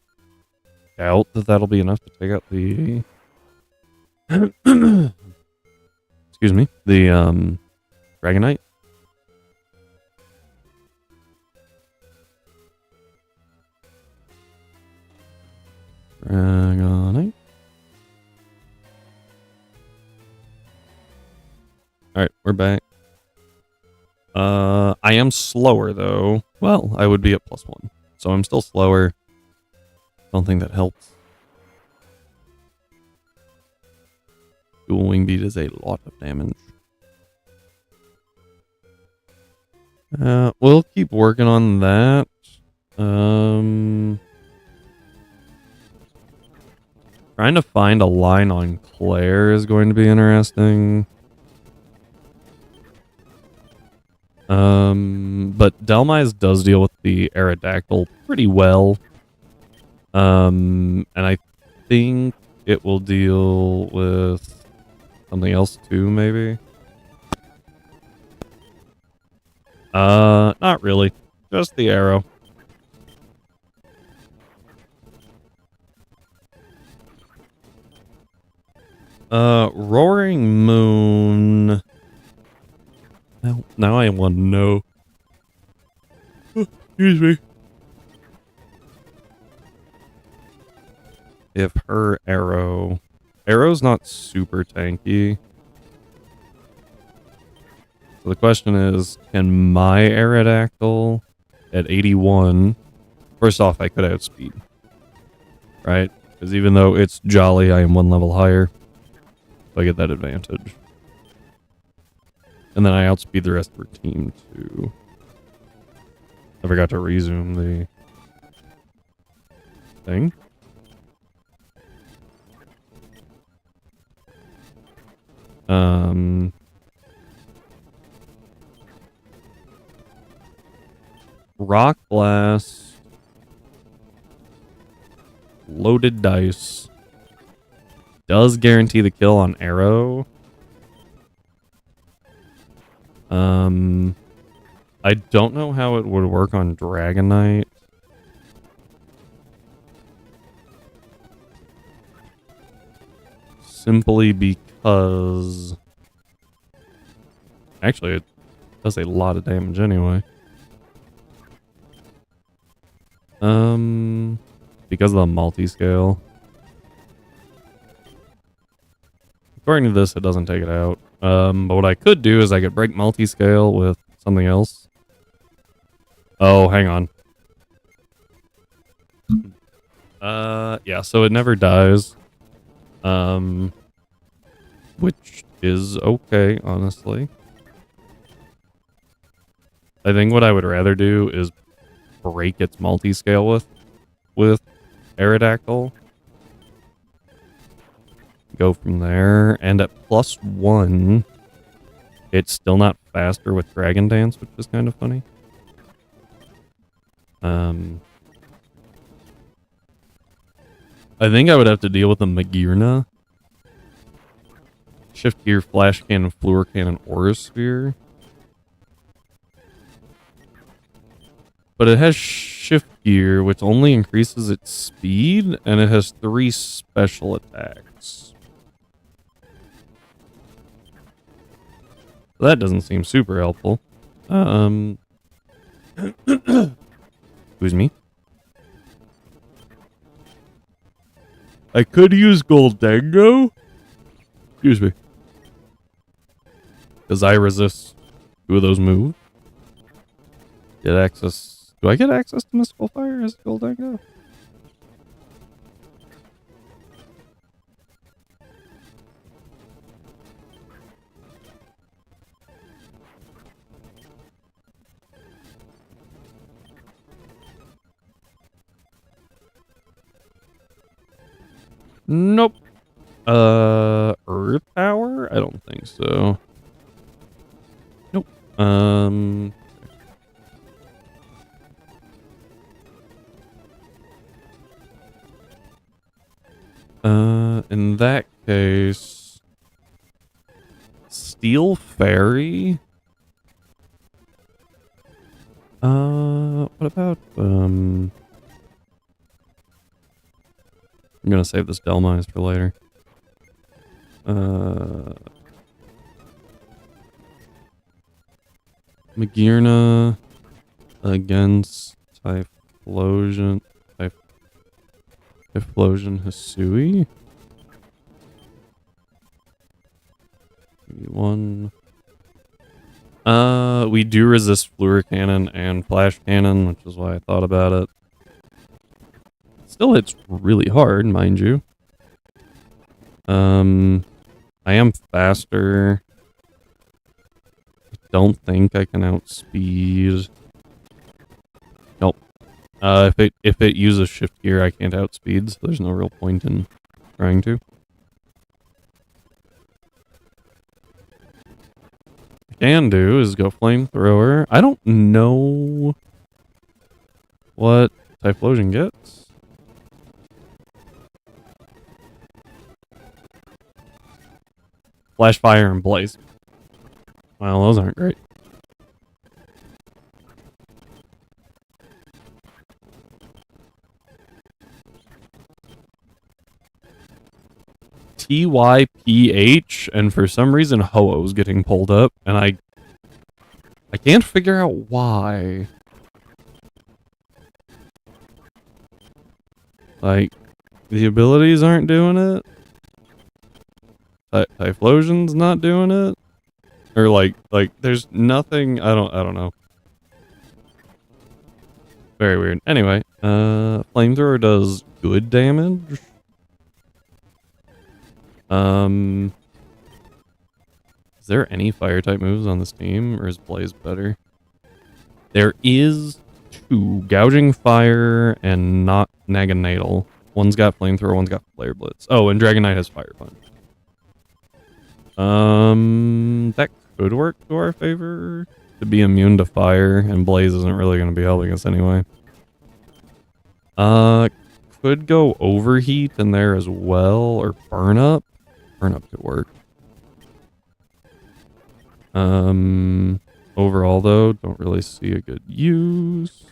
A: doubt that that'll be enough to take out the excuse me, the Dragonite. Dragonite. Alright, we're back. I am slower though. Well, I would be at +1. So I'm still slower. Don't think that helps. Dual Wing Beat is a lot of damage. We'll keep working on that. Trying to find a line on Claire is going to be interesting. But Delmise does deal with the Aerodactyl pretty well. And I think it will deal with something else too, maybe. Not really. Just the arrow. Roaring Moon. Now I want to know. Excuse me. If her arrow's not super tanky. So the question is, can my Aerodactyl at 81... First off, I could outspeed. Right? Because even though it's jolly, I am 1 level higher. So I get that advantage. And then I outspeed the rest of her team, too. I forgot to resume the thing. Rock Blast. Loaded dice. Does guarantee the kill on arrow. I don't know how it would work on Dragonite. Simply because... Actually, it does a lot of damage anyway. Because of the multi-scale. According to this, it doesn't take it out. But what I could do is I could break multi-scale with something else. Oh, hang on. Yeah, so it never dies. Which is okay, honestly. I think what I would rather do is break its multi-scale with Aerodactyl. Go from there, and at +1, it's still not faster with Dragon Dance, which is kind of funny. I think I would have to deal with a Magearna. Shift Gear, Flash Cannon, Fluor Cannon, Aura Sphere. But it has Shift Gear, which only increases its speed, and it has 3 special attacks. That doesn't seem super helpful. Excuse me. I could use Goldango. Excuse me. Because I resist 2 of those moves. Get access. Do I get access to Mystical Fire as Goldango? Nope. Earth Power? I don't think so. Nope. In that case, Steel Fairy? What about, I'm gonna save this Delmise for later. Magearna against Typhlosion Hisui. 1. We do resist Fluor Cannon and Flash Cannon, which is why I thought about it. Still hits really hard, mind you. I am faster. I don't think I can outspeed. Nope. If it uses Shift Gear, I can't outspeed, so there's no real point in trying to. What I can do is go Flamethrower. I don't know what Typhlosion gets. Flash Fire and Blaze. Well, those aren't great. TYPH, and for some reason Ho-Oh's getting pulled up, and I can't figure out why. Like, the abilities aren't doing it. Typhlosion's not doing it. Or like there's nothing. I don't know. Very weird. Anyway, flamethrower does good damage. Is there any fire type moves on this team, or is Blaze better? There is two: gouging fire and not Naganadal. One's got flamethrower, one's got flare blitz. Oh, and Dragon Knight has fire punch. That could work to our favor. To be immune to fire, and Blaze isn't really going to be helping us anyway. Could go overheat in there as well, or burn up. Burn up could work. Overall though, don't really see a good use.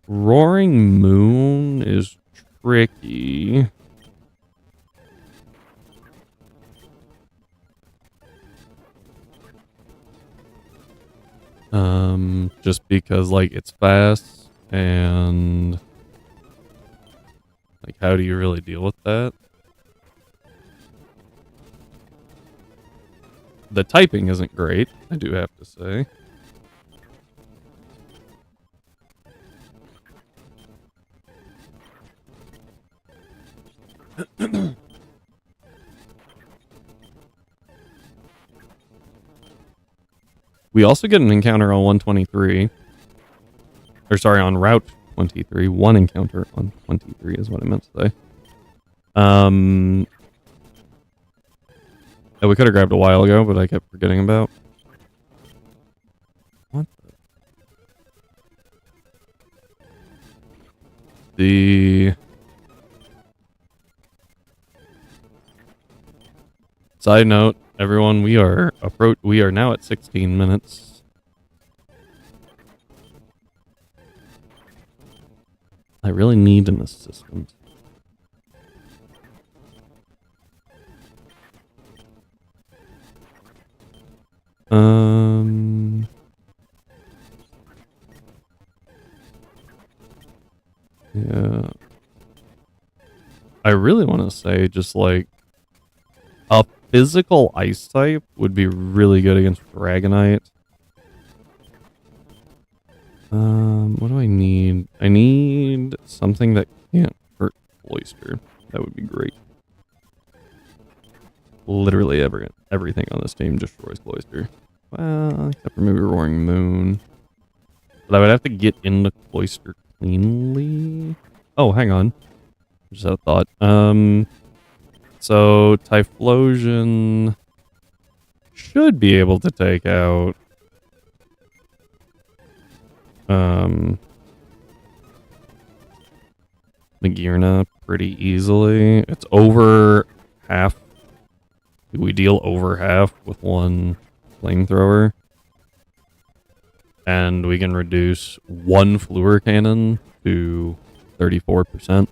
A: Roaring Moon is tricky. Just because like it's fast and like how do you really deal with that? The typing isn't great, I do have to say. We also get an encounter on 123. Or sorry, on Route 23. One encounter on 23 is what I meant to say. That we could have grabbed a while ago, but I kept forgetting about. What the... Side note, everyone, we are now at 16 minutes. I really need an assistant. Yeah. I really want to say just like a physical ice type would be really good against Dragonite. What do I need? I need something that can't hurt Cloyster. That would be great. Literally everything on this team destroys Cloyster. Well, except for maybe Roaring Moon. But I would have to get into Cloyster cleanly. Oh, hang on. Just had a thought. So Typhlosion should be able to take out Magearna pretty easily. It's over half. We deal over half with one flamethrower. And we can reduce one Fluor Cannon to 34%.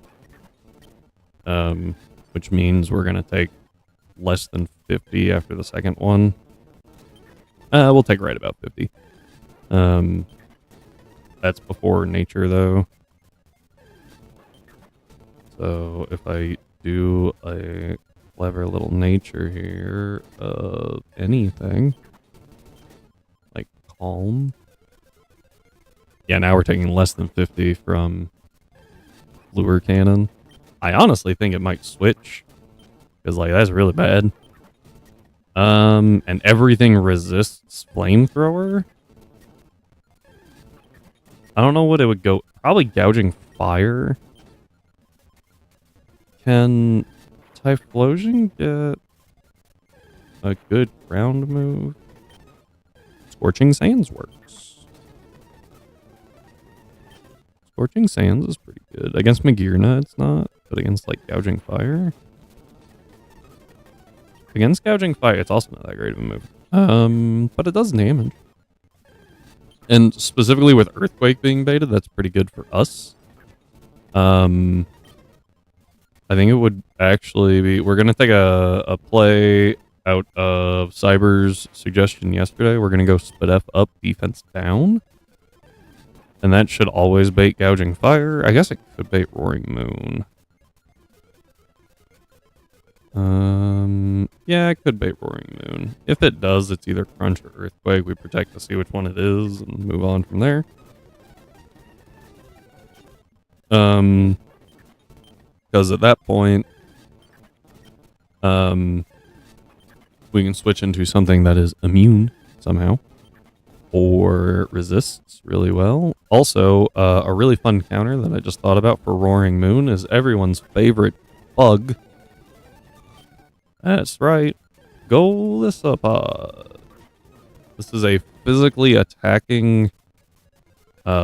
A: Which means we're going to take less than 50 after the second one. We'll take right about 50. That's before nature, though. So if I do a clever little nature here of anything, like calm. Yeah, now we're taking less than 50 from Fluor Cannon. I honestly think it might switch. Because, like, that's really bad. And everything resists flamethrower. I don't know what it would go. Probably gouging fire. Can Typhlosion get a good ground move? Scorching Sands works. Scorching Sands is pretty good. Against Magearna, it's not. But against, like, gouging fire? Against gouging fire, it's also not that great of a move. But it does damage. And specifically with Earthquake being baited, that's pretty good for us. I think it would actually be... We're going to take a play out of Cyber's suggestion yesterday. We're going to go Spidef up, defense down. And that should always bait gouging fire. I guess it could bait Roaring Moon. Yeah, it could bait Roaring Moon. If it does, it's either Crunch or Earthquake. We protect to see which one it is and move on from there. Because at that point, we can switch into something that is immune somehow or resists really well. Also, a really fun counter that I just thought about for Roaring Moon is everyone's favorite bug. That's right, Golisopod. This is a physically attacking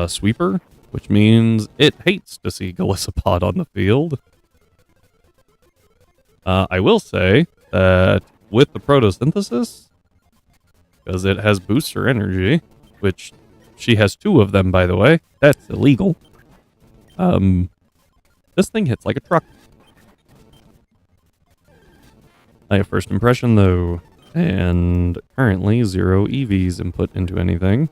A: sweeper, which means it hates to see Golisopod on the field. I will say that with the photosynthesis, because it has booster energy, which she has 2 of them, by the way. That's illegal. This thing hits like a truck. I have first impression, though, and currently 0 EVs input into anything.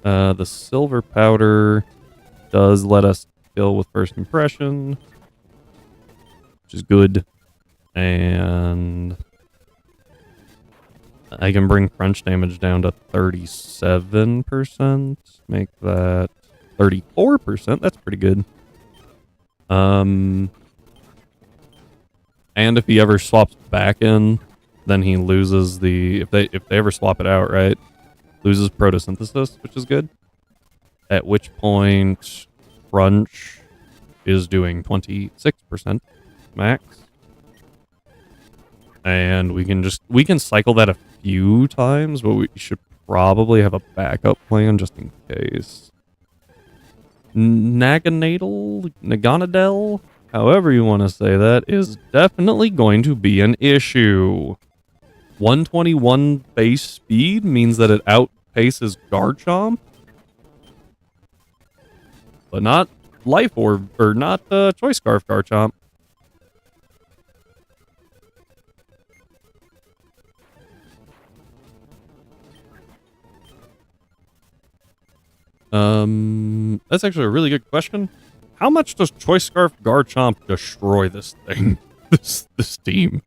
A: The silver powder does let us kill with first impression, which is good. And I can bring crunch damage down to 37%. Make that 34%. That's pretty good. And if he ever swaps back in, then he loses the if they ever swap it out, right? Loses photosynthesis, which is good. At which point crunch is doing 26% max. And we can cycle that a few times, but we should probably have a backup plan just in case. Naganadel, however you want to say that, is definitely going to be an issue. 121 base speed means that it outpaces Garchomp, but not Life Orb, or not Choice Scarf Garchomp. That's actually a really good question. How much does Choice Scarf Garchomp destroy this thing? this team?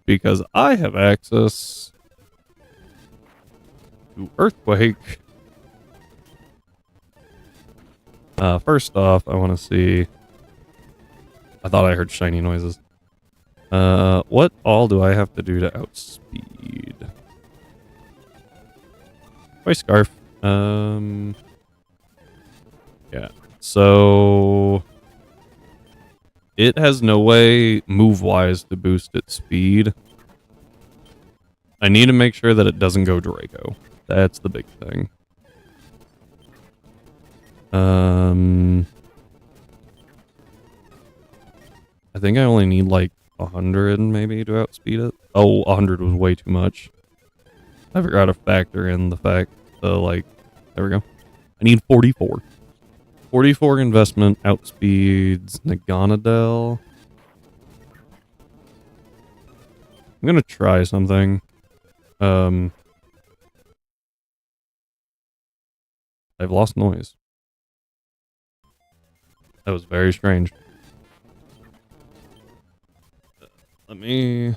A: Because I have access to Earthquake. First off, I want to see. I thought I heard shiny noises. What all do I have to do to outspeed? Choice Scarf. Yeah. So it has no way move-wise to boost its speed. I need to make sure that it doesn't go Draco. That's the big thing. I think I only need like 100 maybe to outspeed it. Oh, 100 was way too much. I forgot to factor in the fact like, there we go. I need 44. 44 investment outspeeds Naganadel. I'm gonna try something. I've lost noise. That was very strange. Let me...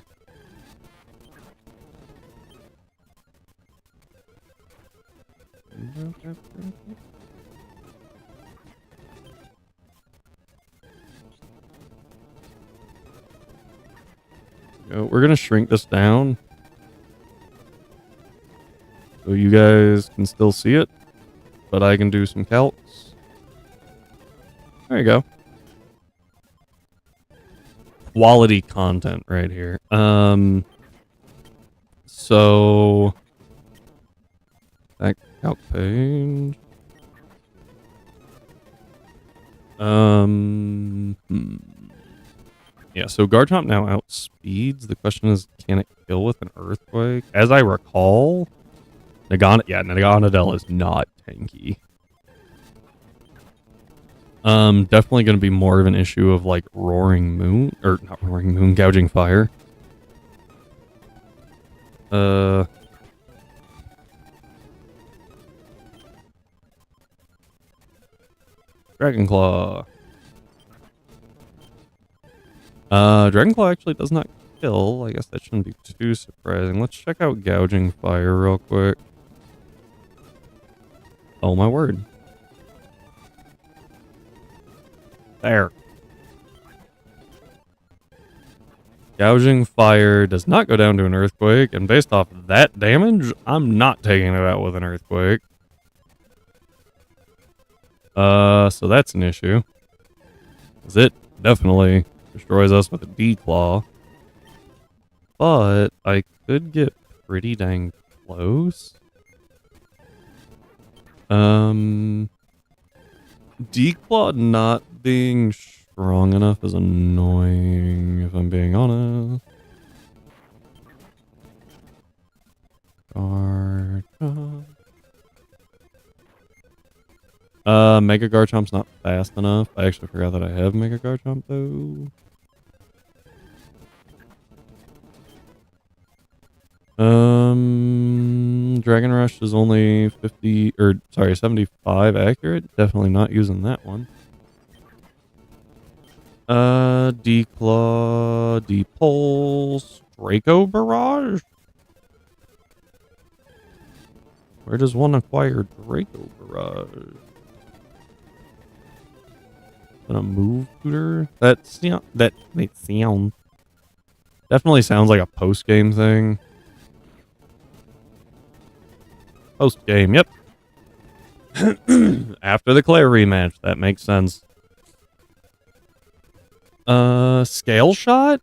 A: We're gonna shrink this down so you guys can still see it, but I can do some calcs. There you go. Quality content right here. So that calc page. Yeah, so Garchomp now outspeeds. The question is, can it kill with an Earthquake? As I recall, Naganadel is not tanky. Definitely going to be more of an issue of like Roaring Moon, or not Roaring Moon, Gouging Fire. Dragon Claw. Dragon Claw actually does not kill. I guess that shouldn't be too surprising. Let's check out Gouging Fire real quick. Oh my word. There. Gouging Fire does not go down to an Earthquake, and based off of that damage, I'm not taking it out with an Earthquake. So that's an issue. 'Cause it definitely destroys us with a D-Claw. But I could get pretty dang close. D-Claw not being strong enough is annoying, if I'm being honest. Mega Garchomp's not fast enough. I actually forgot that I have Mega Garchomp though. Dragon Rush is only 75 accurate. Definitely not using that one. D-Claw, D-Pulse, Draco Barrage? Where does one acquire Draco Barrage? Gonna move tutor? That sound definitely sounds like a post-game thing. Post-game, yep. After the Claire rematch, that makes sense. Scale Shot?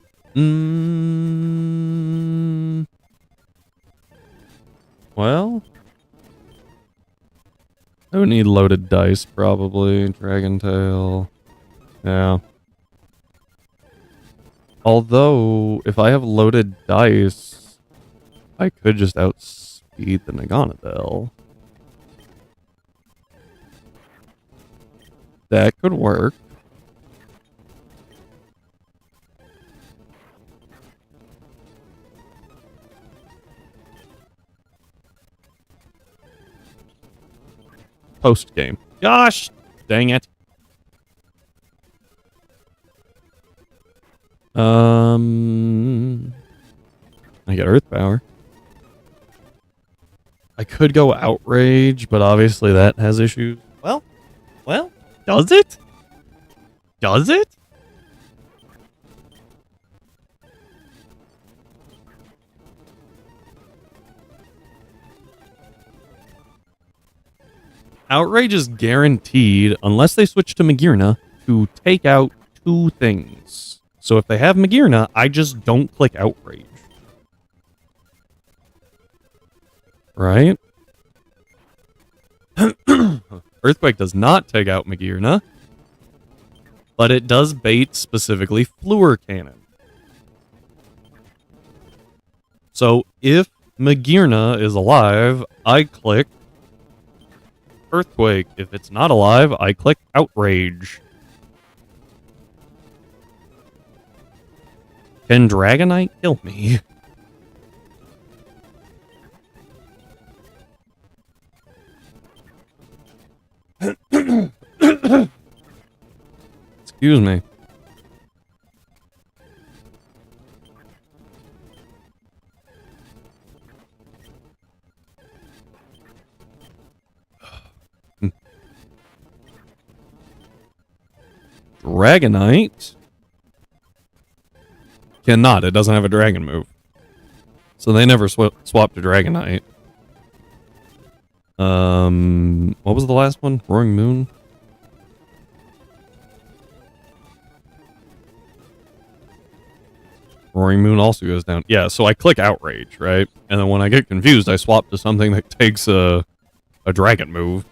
A: Well, I would need loaded dice, probably. Dragon Tail. Yeah. Although, if I have loaded dice, I could just outspeed the Naganadel. That could work. Post game. Gosh, dang it. I get Earth Power. I could go Outrage, but obviously that has issues. Well, does it? Does it? Outrage is guaranteed, unless they switch to Magearna, to take out 2 things. So if they have Magearna, I just don't click Outrage. Right? Earthquake does not take out Magearna, but it does bait specifically Fluor Cannon. So if Magearna is alive, I click Earthquake. If it's not alive, I click Outrage. Can Dragonite kill me? Excuse me. Dragonite cannot. It doesn't have a dragon move. So they never swapped to Dragonite. What was the last one? Roaring Moon? Roaring Moon also goes down. Yeah, so I click Outrage, right? And then when I get confused, I swap to something that takes a dragon move.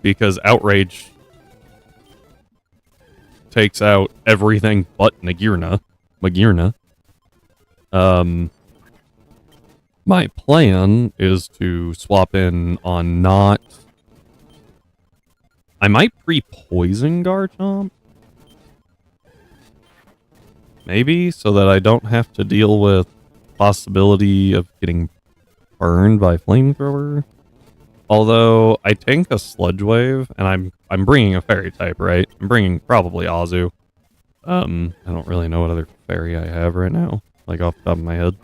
A: Because Outrage takes out everything but Magearna. My plan is to swap in on not... I might pre-poison Garchomp. Maybe, so that I don't have to deal with possibility of getting burned by Flamethrower. Although I tank a Sludge Wave, and I'm bringing a Fairy type, right? I'm bringing probably Azu. I don't really know what other Fairy I have right now, like off the top of my head.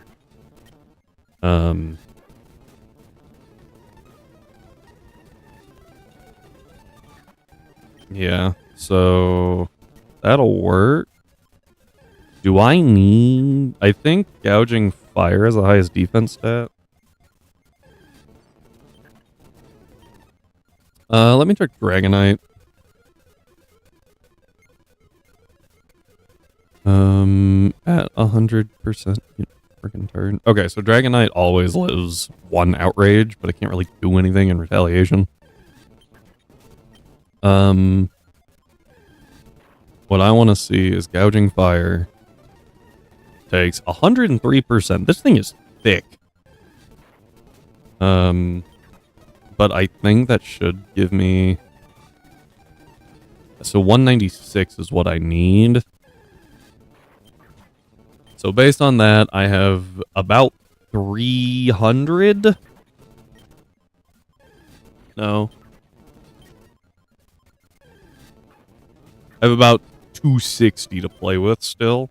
A: Yeah, so that'll work. Do I need... I think Gouging Fire is the highest defense stat. Let me check Dragonite. At 100%. Freaking turn. Okay, so Dragonite always lives one Outrage, but it can't really do anything in retaliation. What I want to see is Gouging Fire takes 103%. This thing is thick. But I think that should give me... So 196 is what I need. So based on that, I have about 300? No. I have about 260 to play with still.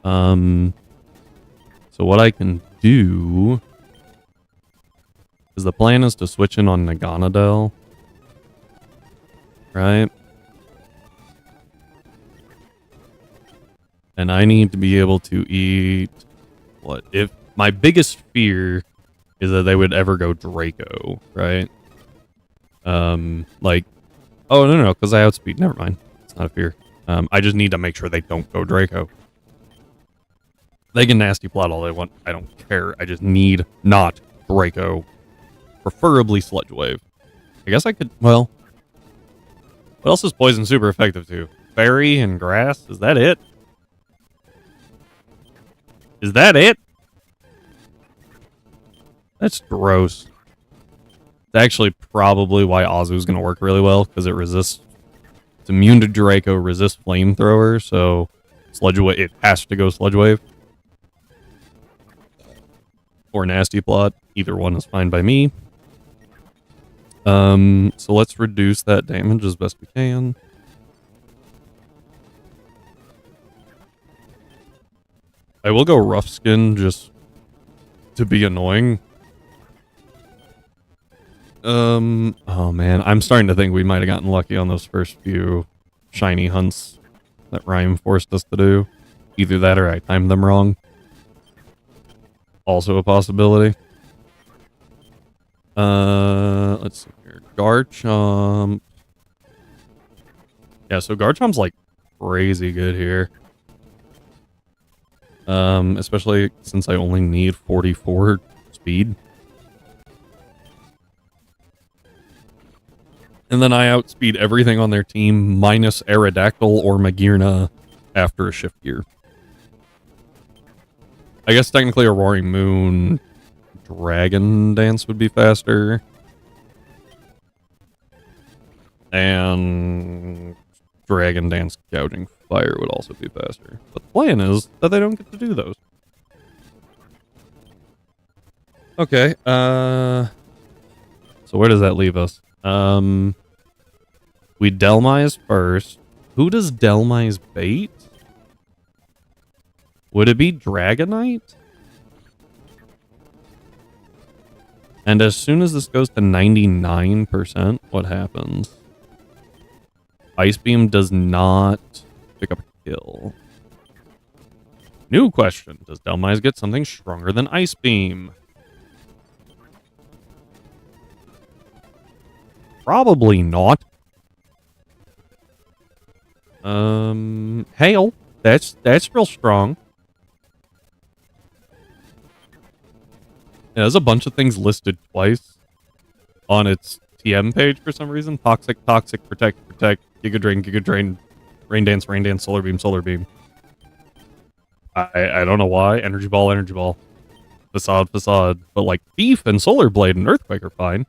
A: So what I can do is the plan is to switch in on Naganadel. Right? And I need to be able to eat... What? If my biggest fear is that they would ever go Draco, right? Like... Oh, no, because I outspeed. Never mind. It's not a fear. I just need to make sure they don't go Draco. They can nasty plot all they want. I don't care. I just need not Draco. Preferably Sludge Wave. I guess I could... Well... What else is Poison super effective to? Fairy and Grass? Is that it? Is that it? That's gross. It's actually probably why Azu is going to work really well, because it resists... It's immune to Draco, resists Flamethrower, so... Sludge Wave... It has to go Sludge Wave. Or Nasty Plot. Either one is fine by me. So let's reduce that damage as best we can. I will go Rough Skin just to be annoying. Oh man, I'm starting to think we might have gotten lucky on those first few shiny hunts that Rhyme forced us to do. Either that or I timed them wrong. Also a possibility. Let's see here. Garchomp. Yeah, so Garchomp's like crazy good here. Especially since I only need 44 speed. And then I outspeed everything on their team minus Aerodactyl or Magearna after a shift gear. I guess technically a Roaring Moon Dragon Dance would be faster. And Dragon Dance Gouging Fire would also be faster. But the plan is that they don't get to do those. Okay, so where does that leave us? We Delmise first. Who does Delmise bait? Would it be Dragonite? And as soon as this goes to 99%, what happens? Ice Beam does not pick up a kill. New question. Does Delmise get something stronger than Ice Beam? Probably not. Hail. That's real strong. It has a bunch of things listed twice on its TM page for some reason. Toxic, Toxic, Protect, Giga Drain, Rain Dance, Solar Beam. I don't know why. Energy Ball. Facade. But like Beef and Solar Blade and Earthquake are fine.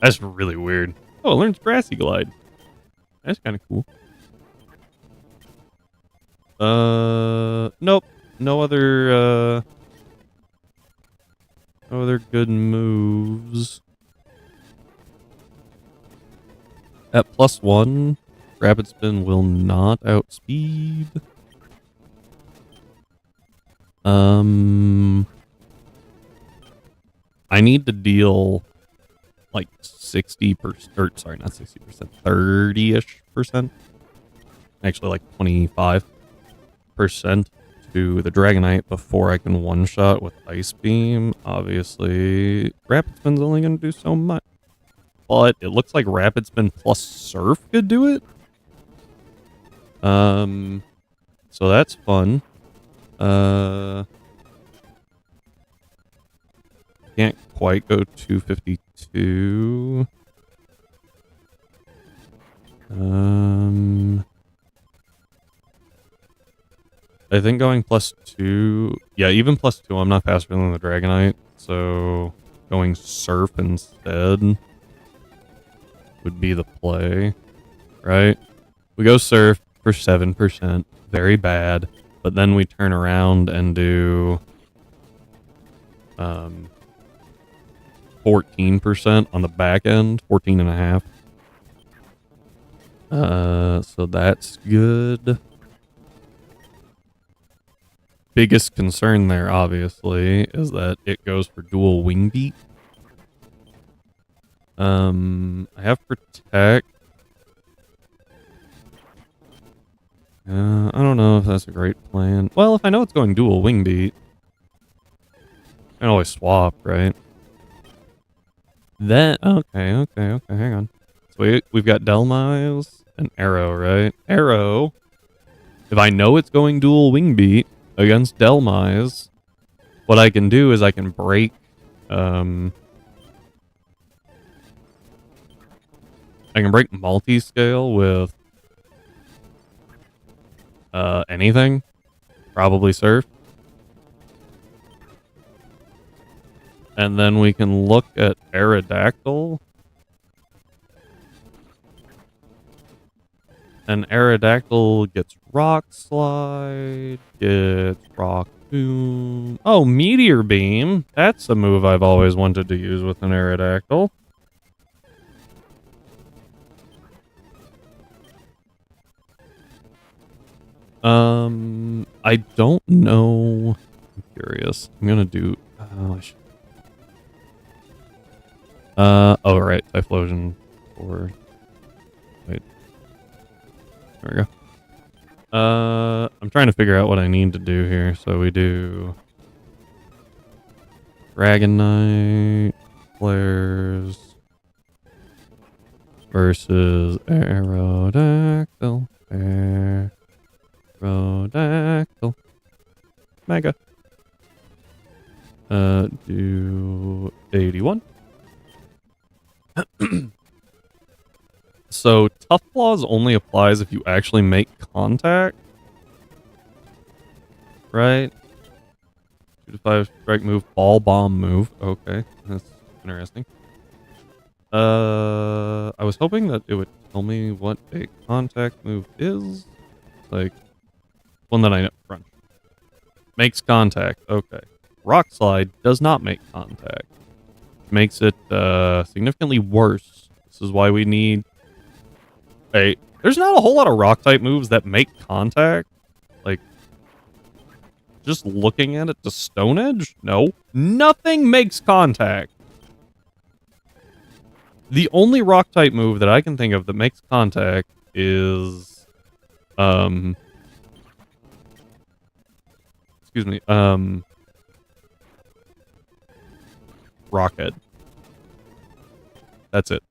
A: That's really weird. Oh, it learns Grassy Glide. That's kind of cool. Nope. No other, Oh, they're good moves. At +1, Rapid Spin will not outspeed. I need to deal like 60%, or sorry, not 60%, 30-ish%. Actually, like 25% to the Dragonite before I can one-shot with Ice Beam. Obviously, Rapid Spin's only going to do so much. But it looks like Rapid Spin plus Surf could do it. So that's fun. Can't quite go 252. I think going +2. Yeah, even +2, I'm not faster than the Dragonite. So going Surf instead would be the play, right? We go Surf for 7%. Very bad. But then we turn around and do 14% on the back end, 14.5. So that's good. Biggest concern there, obviously, is that it goes for dual wing beat. I have Protect. I don't know if that's a great plan. Well, if I know it's going dual wing beat, I can always swap, right? Then, okay, hang on. So we've got Delmize and Arrow, right? Arrow, if I know it's going dual wing beat against Delmize, what I can do is I can break, I can break multi-scale with anything, probably Surf. And then we can look at Aerodactyl. And Aerodactyl gets Rock Slide, gets Rock Boom. Oh, Meteor Beam. That's a move I've always wanted to use with an Aerodactyl. I don't know. I'm curious. I'm gonna do. Oh, oh right, Typhlosion for. Wait. There we go. I'm trying to figure out what I need to do here. So we do Dragonite, Flares versus Aerodactyl. Aerodactyl. Mega. Do 81. So Tough Claws only applies if you actually make contact. Right? 2 to 5 strike move, ball bomb move. Okay, that's interesting. I was hoping that it would tell me what a contact move is. Like, one that I know. Run. Makes contact. Okay. Rock Slide does not make contact. Makes it significantly worse. This is why we need a... There's not a whole lot of rock type moves that make contact. Like, just looking at it to Stone Edge? No. Nothing makes contact. The only rock type move that I can think of that makes contact is... excuse me. Rockhead. That's it.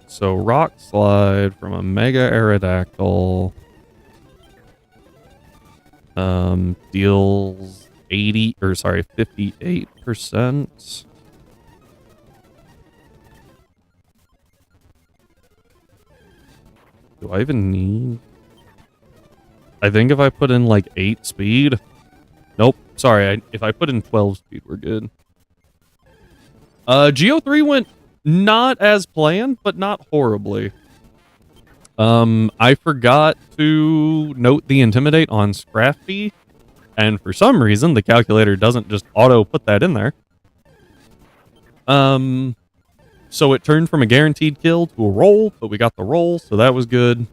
A: So Rock Slide from a Mega Aerodactyl deals 58%. Do I even need... I think if I put in like 8 speed... Nope. Sorry, if I put in 12 speed, we're good. Geo 3 went not as planned, but not horribly. I forgot to note the Intimidate on Scrafty, and for some reason, the calculator doesn't just auto put that in there. So it turned from a guaranteed kill to a roll, but we got the roll, so that was good.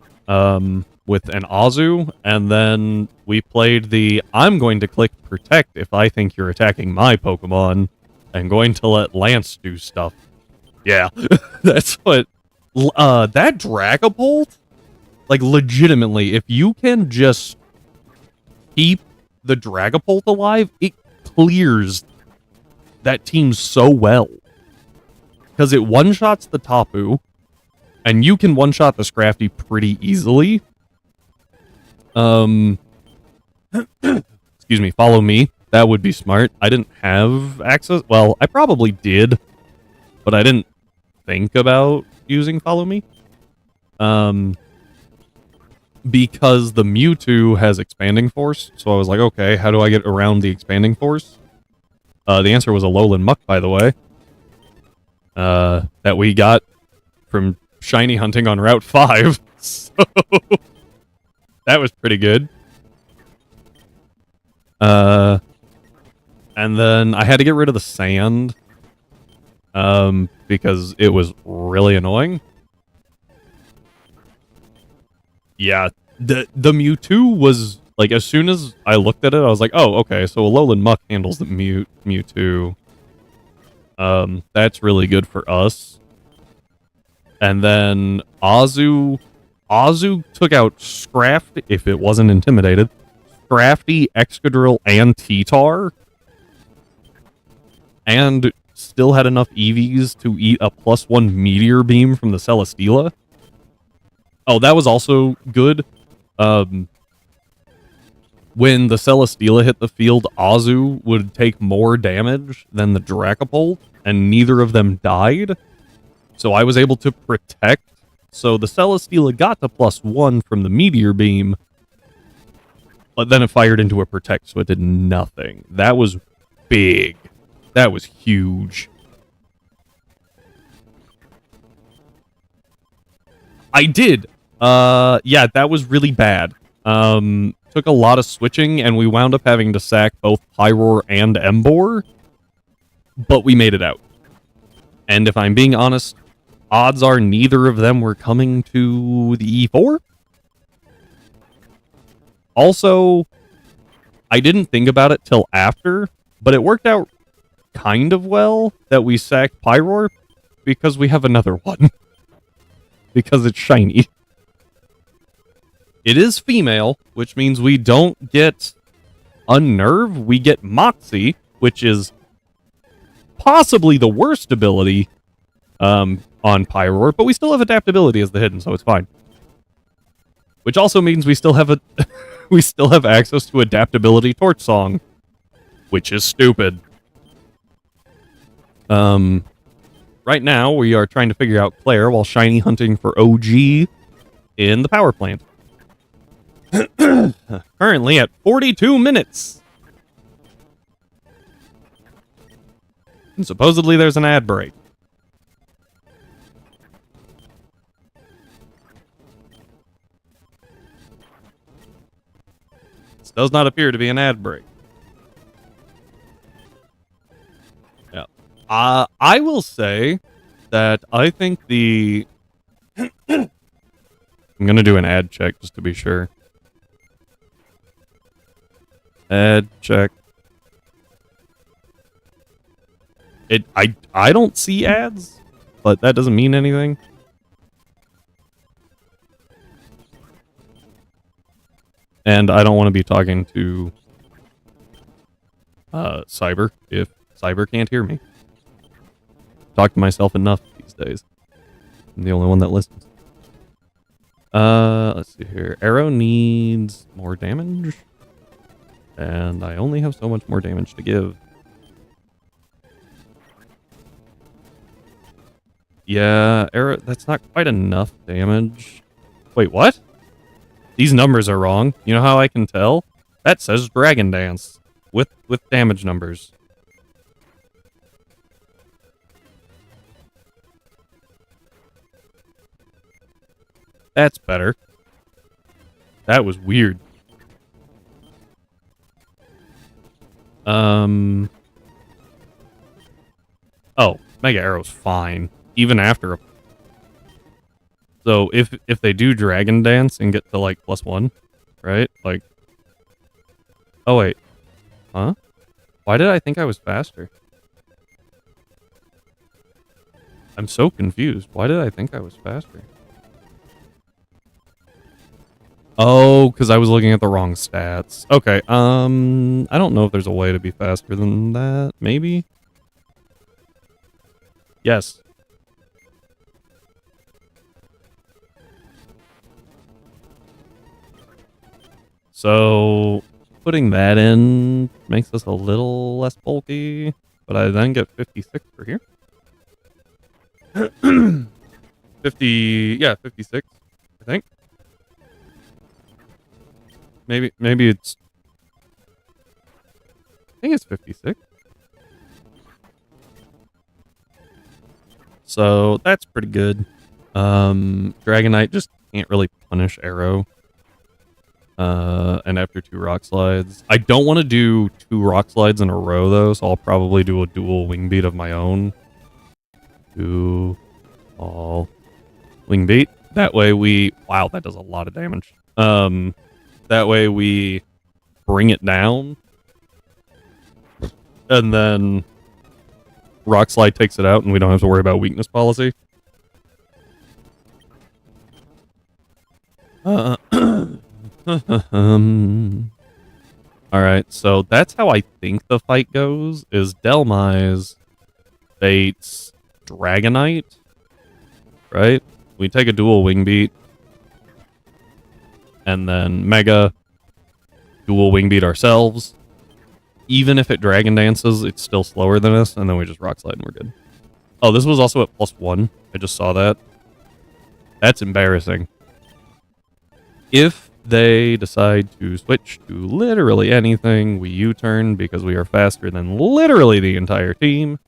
A: With an Azu, and then we played the I'm going to click protect if I think you're attacking my Pokemon, and going to let Lance do stuff. Yeah, that's what. That Dragapult, like legitimately, if you can just keep the Dragapult alive, it clears that team so well. Because it one-shots the Tapu, and you can one-shot the Scrafty pretty easily. Excuse me, follow me. That would be smart. I didn't have access. Well, I probably did, but I didn't think about using follow me. Because the Mewtwo has expanding force, so I was like, okay, how do I get around the expanding force? The answer was a Alolan Muck, by the way. That we got from shiny hunting on Route 5. So that was pretty good. And then I had to get rid of the sand. Because it was really annoying. Yeah, the Mewtwo was, like, as soon as I looked at it, I was like, oh, okay, so Alolan Muck handles the Mewtwo. That's really good for us. And then Azu took out Scrafty, if it wasn't intimidated, Scrafty, Excadrill, and T-Tar. And still had enough EVs to eat a +1 Meteor Beam from the Celesteela. Oh, that was also good. When the Celesteela hit the field, Azu would take more damage than the Dragapult, and neither of them died. So I was able to protect. So the Celesteela got to +1 from the Meteor Beam, but then it fired into a protect, so it did nothing. That was big. That was huge. I did. Yeah, that was really bad. Took a lot of switching, and we wound up having to sack both Pyroar and Emboar, but we made it out. And if I'm being honest, odds are neither of them were coming to the E4. Also, I didn't think about it till after, but it worked out kind of well that we sacked Pyroar because we have another one. Because it's shiny. It is female, which means we don't get Unnerve. We get Moxie, which is possibly the worst ability on Pyroar, but we still have adaptability as the hidden, so it's fine. Which also means we still have we still have access to adaptability Torch Song, which is stupid. Right now, we are trying to figure out Claire while shiny hunting for OG in the power plant. Currently at 42 minutes. And supposedly there's an ad break. This does not appear to be an ad break. Yeah. I will say that I think the... I'm going to do an ad check just to be sure. Ad check. I don't see ads, but that doesn't mean anything. And I don't want to be talking to Cyber if Cyber can't hear me. Talk to myself enough these days. I'm the only one that listens. Let's see here. Arrow needs more damage. And I only have so much more damage to give. Yeah, Arrow, that's not quite enough damage. Wait, what? These numbers are wrong. You know how I can tell? That says Dragon Dance with damage numbers. That's better. That was weird. Oh, Mega Arrow's fine. Even after a... So, if they do Dragon Dance and get to, like, +1, right? Like... Oh, wait. Huh? Why did I think I was faster? I'm so confused. Why did I think I was faster? Oh, because I was looking at the wrong stats. Okay, I don't know if there's a way to be faster than that. Maybe? Yes. So, putting that in makes us a little less bulky, but I then get 56 for here. 50, yeah, 56, I think. Maybe it's... I think it's 56. So, that's pretty good. Dragonite just can't really punish Arrow. And after 2 rock slides. I don't want to do 2 rock slides in a row, though, so I'll probably do a dual wing beat of my own. 2 all wing beat. That way we... Wow, that does a lot of damage. That way we bring it down. And then rock slide takes it out, and we don't have to worry about weakness policy. Alright, so that's how I think the fight goes, is Delmise baits Dragonite, right? We take a dual wing beat, and then Mega, dual wing beat ourselves. Even if it Dragon Dances, it's still slower than us, and then we just rock slide and we're good. Oh, this was also at +1. I just saw that. That's embarrassing. If they decide to switch to literally anything, we U-turn because we are faster than literally the entire team.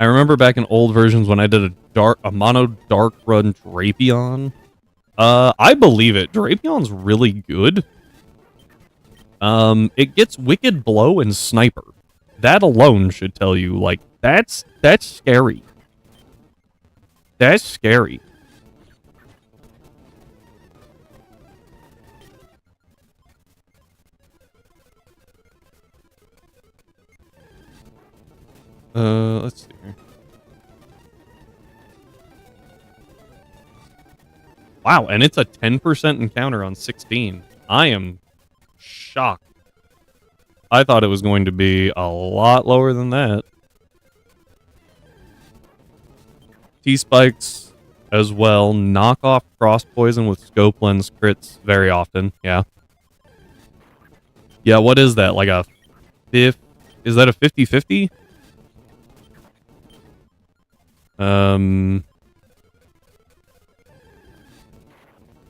A: I remember back in old versions when I did a mono dark run Drapion. I believe it. Drapion's really good. It gets Wicked Blow and Sniper. That alone should tell you, like, that's scary. That's scary. Let's see here. Wow, and it's a 10% encounter on 16. I am shocked. I thought it was going to be a lot lower than that. T-Spikes as well. Knock off cross poison with scope lens crits very often. Yeah. Yeah, what is that? Like a is that a 50-50?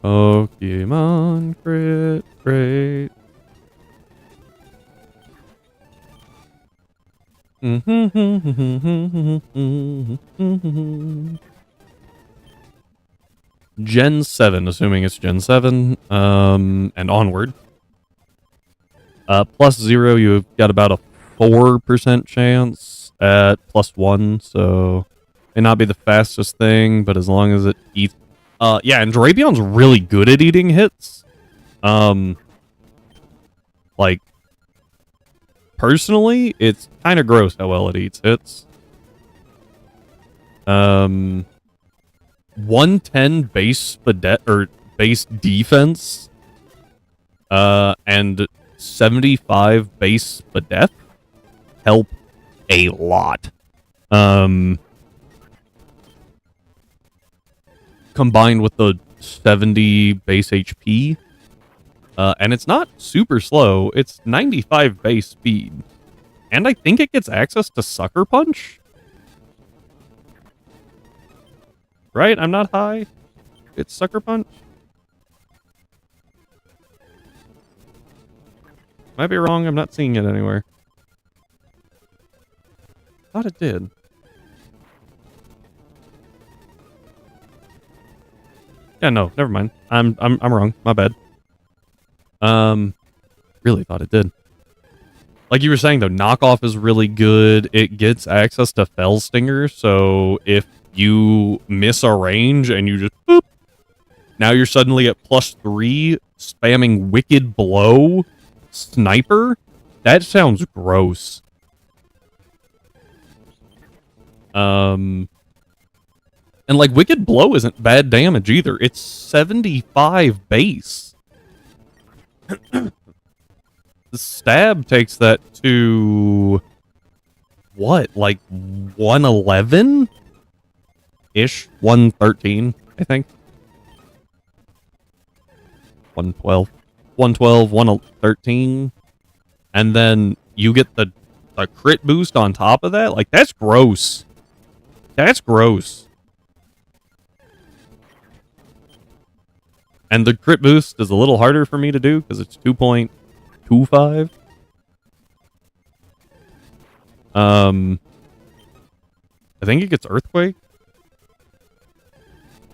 A: Pokemon crit rate. Gen 7, assuming it's Gen 7, and onward. +0, you've got about a 4% chance at +1, so may not be the fastest thing, but as long as it eats... yeah, and Drapion's really good at eating hits. Like, personally, it's kind of gross how well it eats hits. 110 base base defense, and 75 base Spadef help a lot. Combined with the 70 base HP. And it's not super slow. It's 95 base speed. And I think it gets access to Sucker Punch. Right? I'm not high. It's Sucker Punch. Might be wrong. I'm not seeing it anywhere. Thought it did. Yeah, no, never mind. I'm wrong. My bad. Really thought it did. Like you were saying though, knockoff is really good. It gets access to Fell Stinger, so if you miss a range and you just boop, now you're suddenly at +3 spamming Wicked Blow Sniper. That sounds gross. And like Wicked Blow isn't bad damage either. It's 75 base. The stab takes that to what? Like 111 ish, 113, I think. 112, 112, 113, and then you get the crit boost on top of that. Like that's gross. That's gross. And the crit boost is a little harder for me to do because it's 2.25. I think it gets Earthquake.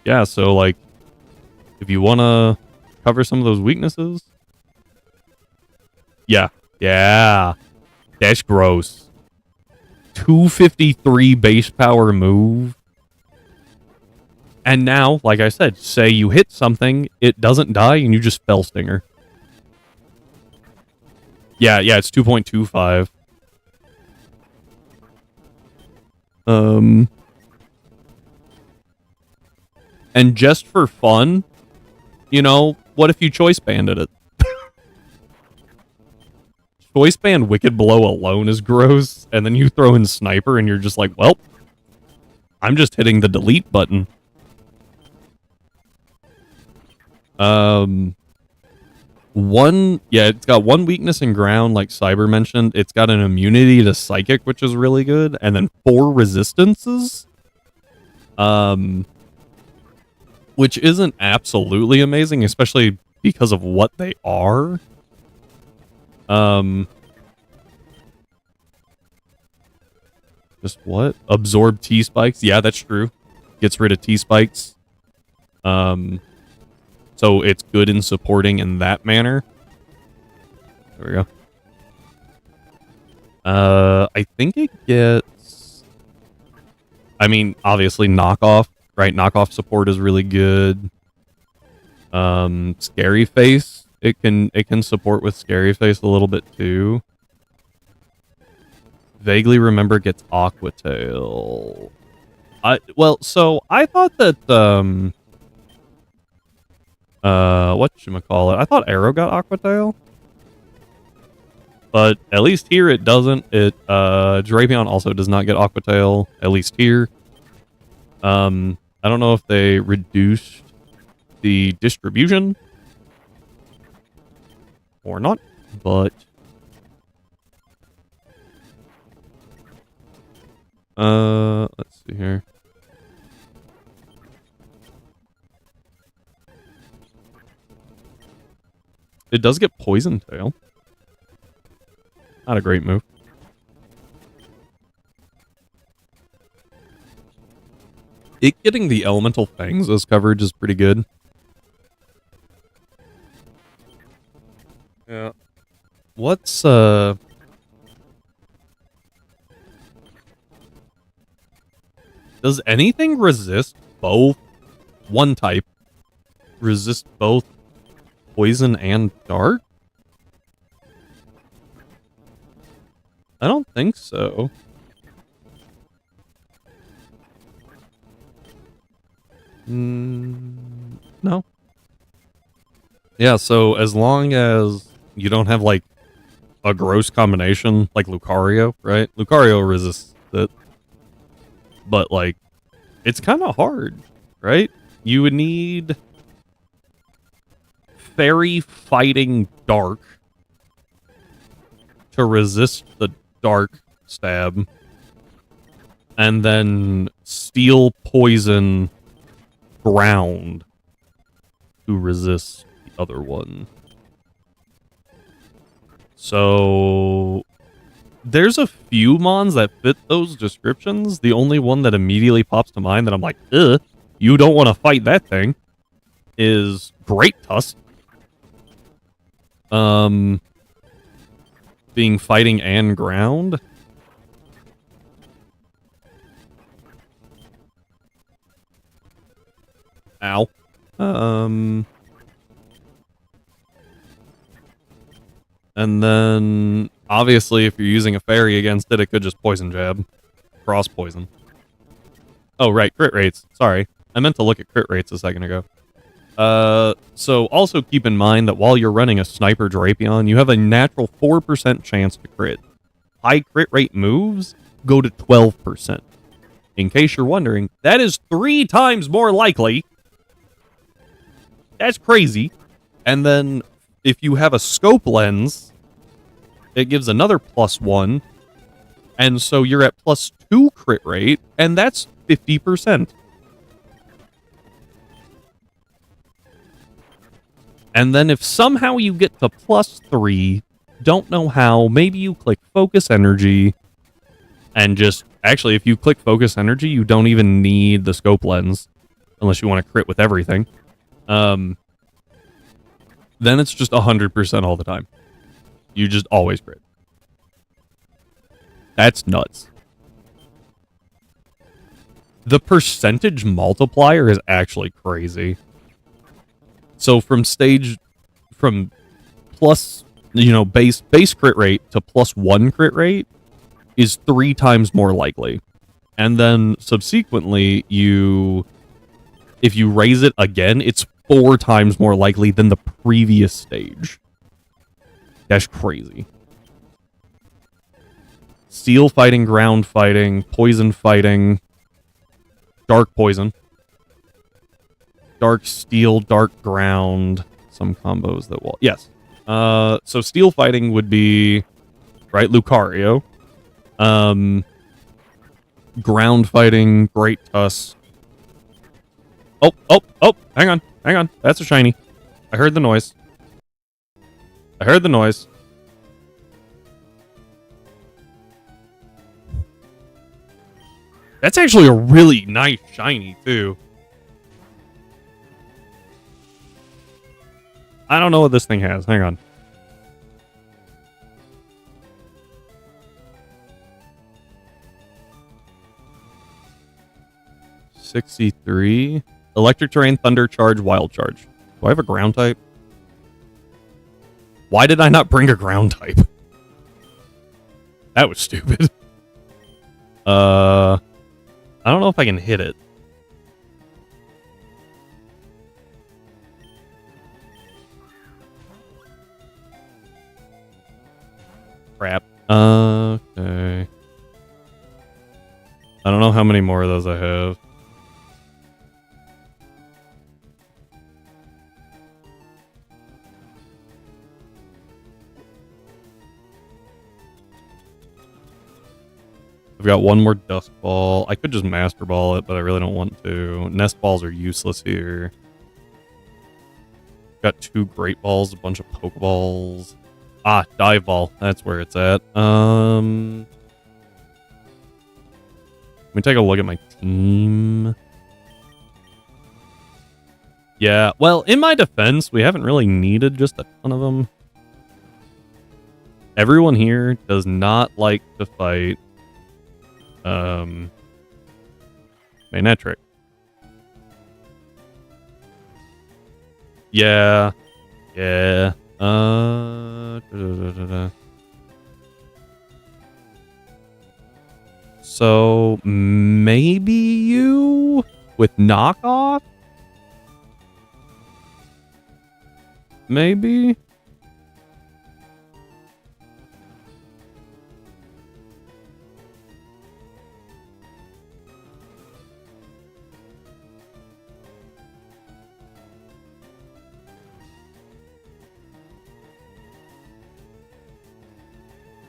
A: Yeah, so like, if you want to cover some of those weaknesses. Yeah. Yeah. That's gross. 253 base power move. And now, like I said, say you hit something, it doesn't die, and you just Fell Stinger. Yeah, it's 2.25. And just for fun, you know, what if you choice banded it? Choice band Wicked Blow alone is gross, and then you throw in Sniper, and you're just like, well, I'm just hitting the delete button. It's got one weakness in ground, like Cyber mentioned. It's got an immunity to Psychic, which is really good, and then 4 resistances. Which isn't absolutely amazing, especially because of what they are. Just what? Absorb T-Spikes? Yeah, that's true. Gets rid of T-Spikes. So it's good in supporting in that manner. There we go. I think it gets... I mean, obviously knockoff, right? Knockoff support is really good. Scary Face. It can support with Scary Face a little bit too. Vaguely Remember gets Aqua Tail. So I thought that whatchamacallit? I thought Arrow got Aqua Tail. But at least here it doesn't. Drapion also does not get Aqua Tail, at least here. I don't know if they reduced the distribution or not, but let's see here. It does get Poison Tail. Not a great move. It getting the Elemental Fangs as coverage is pretty good. Yeah. What's does anything resist both one type? Resist both poison and dark? I don't think so. No. Yeah, so as long as you don't have like a gross combination like Lucario, right? Lucario resists it. But like it's kind of hard, right? You would need Fairy fighting Dark to resist the Dark stab. And then Steel Poison Ground to resist the other one. So there's a few mons that fit those descriptions. The only one that immediately pops to mind that I'm like, ugh, you don't want to fight that thing, is Great Tusk. Being fighting and ground. Ow. And then, obviously, if you're using a fairy against it, it could just poison jab. Cross poison. Oh, right, crit rates. Sorry. I meant to look at crit rates a second ago. So also keep in mind that while you're running a Sniper Drapion, you have a natural 4% chance to crit. High crit rate moves go to 12%. In case you're wondering, that is 3 times more likely. That's crazy. And then if you have a scope lens, it gives another +1. And so you're at +2 crit rate, and that's 50%. And then if somehow you get to +3, don't know how, maybe you click Focus Energy, and just, actually, if you click Focus Energy, you don't even need the scope lens, unless you want to crit with everything. Then it's just 100% all the time. You just always crit. That's nuts. The percentage multiplier is actually crazy. So from plus, base crit rate to +1 crit rate is 3 times more likely. And then subsequently, if you raise it again, it's 4 times more likely than the previous stage. That's crazy. Steel fighting, ground fighting, poison fighting, dark poison, dark steel, dark ground. Some combos that will... Yes. So steel fighting would be, right, Lucario. Ground fighting, Great Tusk. Oh, hang on. That's a shiny. I heard the noise. That's actually a really nice shiny, too. I don't know what this thing has. Hang on. $63. Electric Terrain, Thunder Charge, Wild Charge. Do I have a ground type? Why did I not bring a ground type? That was stupid. I don't know if I can hit it. Crap. Okay. I don't know how many more of those I have. I've got one more Dust Ball. I could just Master Ball it, but I really don't want to. Nest Balls are useless here. Got 2 Great Balls, a bunch of Pokeballs. Ah, Dive Ball. That's where it's at. Let me take a look at my team. Yeah, well, in my defense, we haven't really needed just a ton of them. Everyone here does not like to fight Manectric. Yeah. So maybe you with knockoff? Maybe.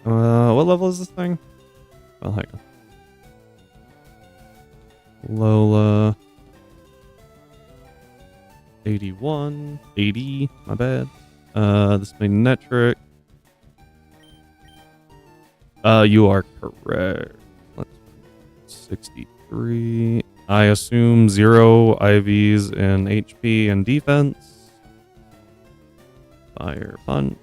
A: What level is this thing? Oh, hang on. Lola. 81. 80. My bad. This Manectric. You are correct. Let's 63. I assume 0 IVs in HP and defense. Fire punch.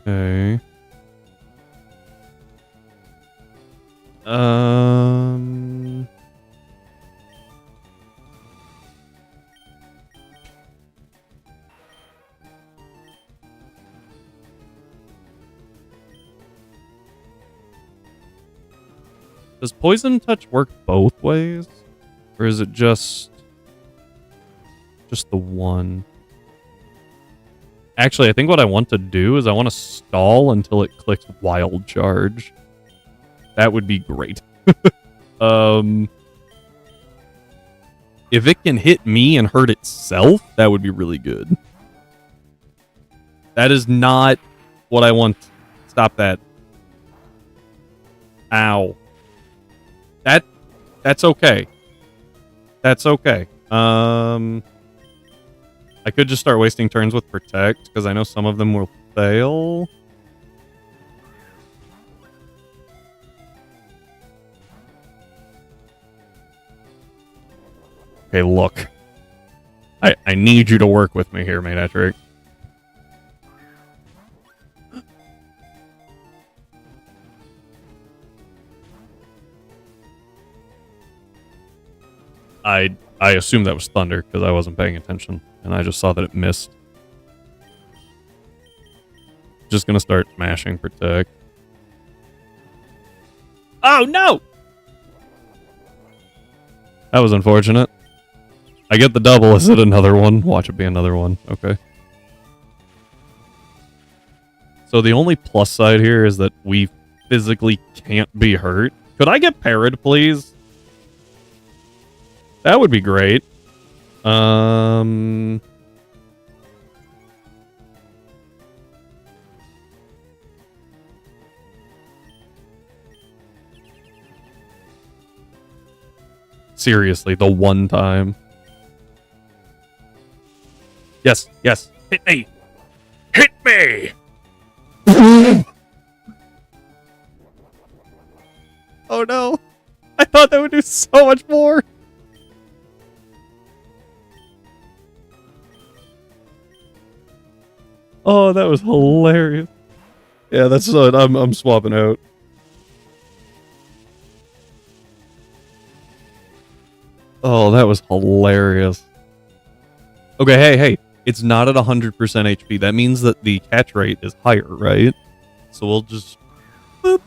A: Okay. Does poison touch work both ways? Or is it just the one? Actually, I think what I want to do is I want to stall until it clicks wild charge. That would be great. If it can hit me and hurt itself, that would be really good. That is not what I want. Stop that. Ow. That's okay. That's okay. I could just start wasting turns with protect because I know some of them will fail. Okay, look. I need you to work with me here, Manetric. I assumed that was thunder because I wasn't paying attention and I just saw that it missed. Just gonna start smashing protect. Oh no! That was unfortunate. I get the double. Is it another one? Watch it be another one. Okay. So the only plus side here is that we physically can't be hurt. Could I get parried, please? That would be great. Seriously, the one time. Yes, yes. Hit me! Hit me! Oh no. I thought that would do so much more. Oh, that was hilarious. Yeah, that's I'm swapping out. Oh, that was hilarious. Okay, hey. It's not at 100% HP. That means that the catch rate is higher, right? So we'll just... Boop.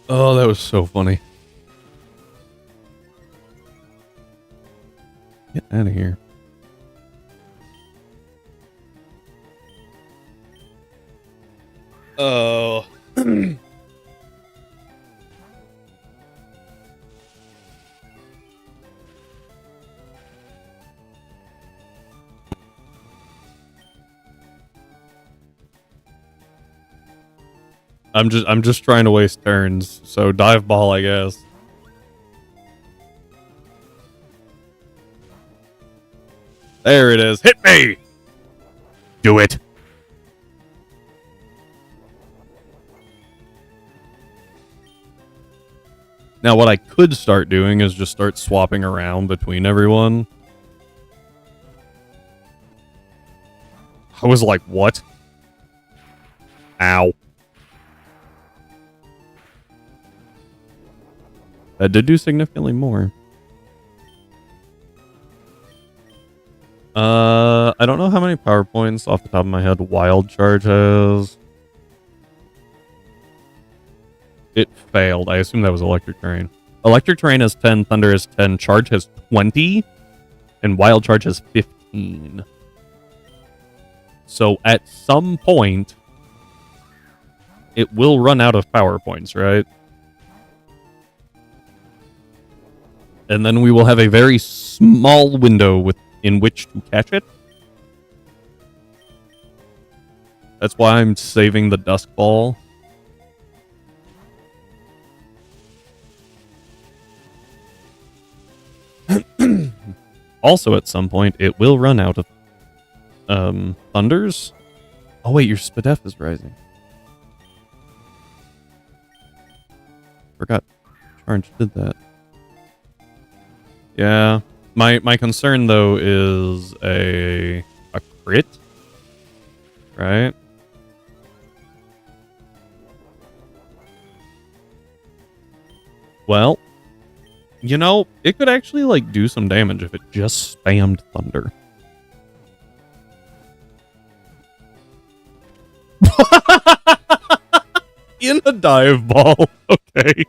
A: Oh, that was so funny. Get out of here. Oh. I'm just trying to waste turns, so dive ball, I guess. There it is. Hit me! Do it. Now, what I could start doing is just start swapping around between everyone. I was like, what? Ow. That did do significantly more. I don't know how many power points off the top of my head Wild Charge has. It failed. I assume that was Electric Terrain. Electric Terrain has 10, Thunder has 10, Charge has 20, and Wild Charge has 15. So at some point, it will run out of power points, right? And then we will have a very small window in which to catch it. That's why I'm saving the Dusk Ball. Also, at some point, it will run out of thunders. Oh wait, your SPDEF is rising. Forgot Charge did that. Yeah. My concern though is a crit. Right? Well, you know, it could actually like do some damage if it just spammed thunder. In a dive ball. Okay.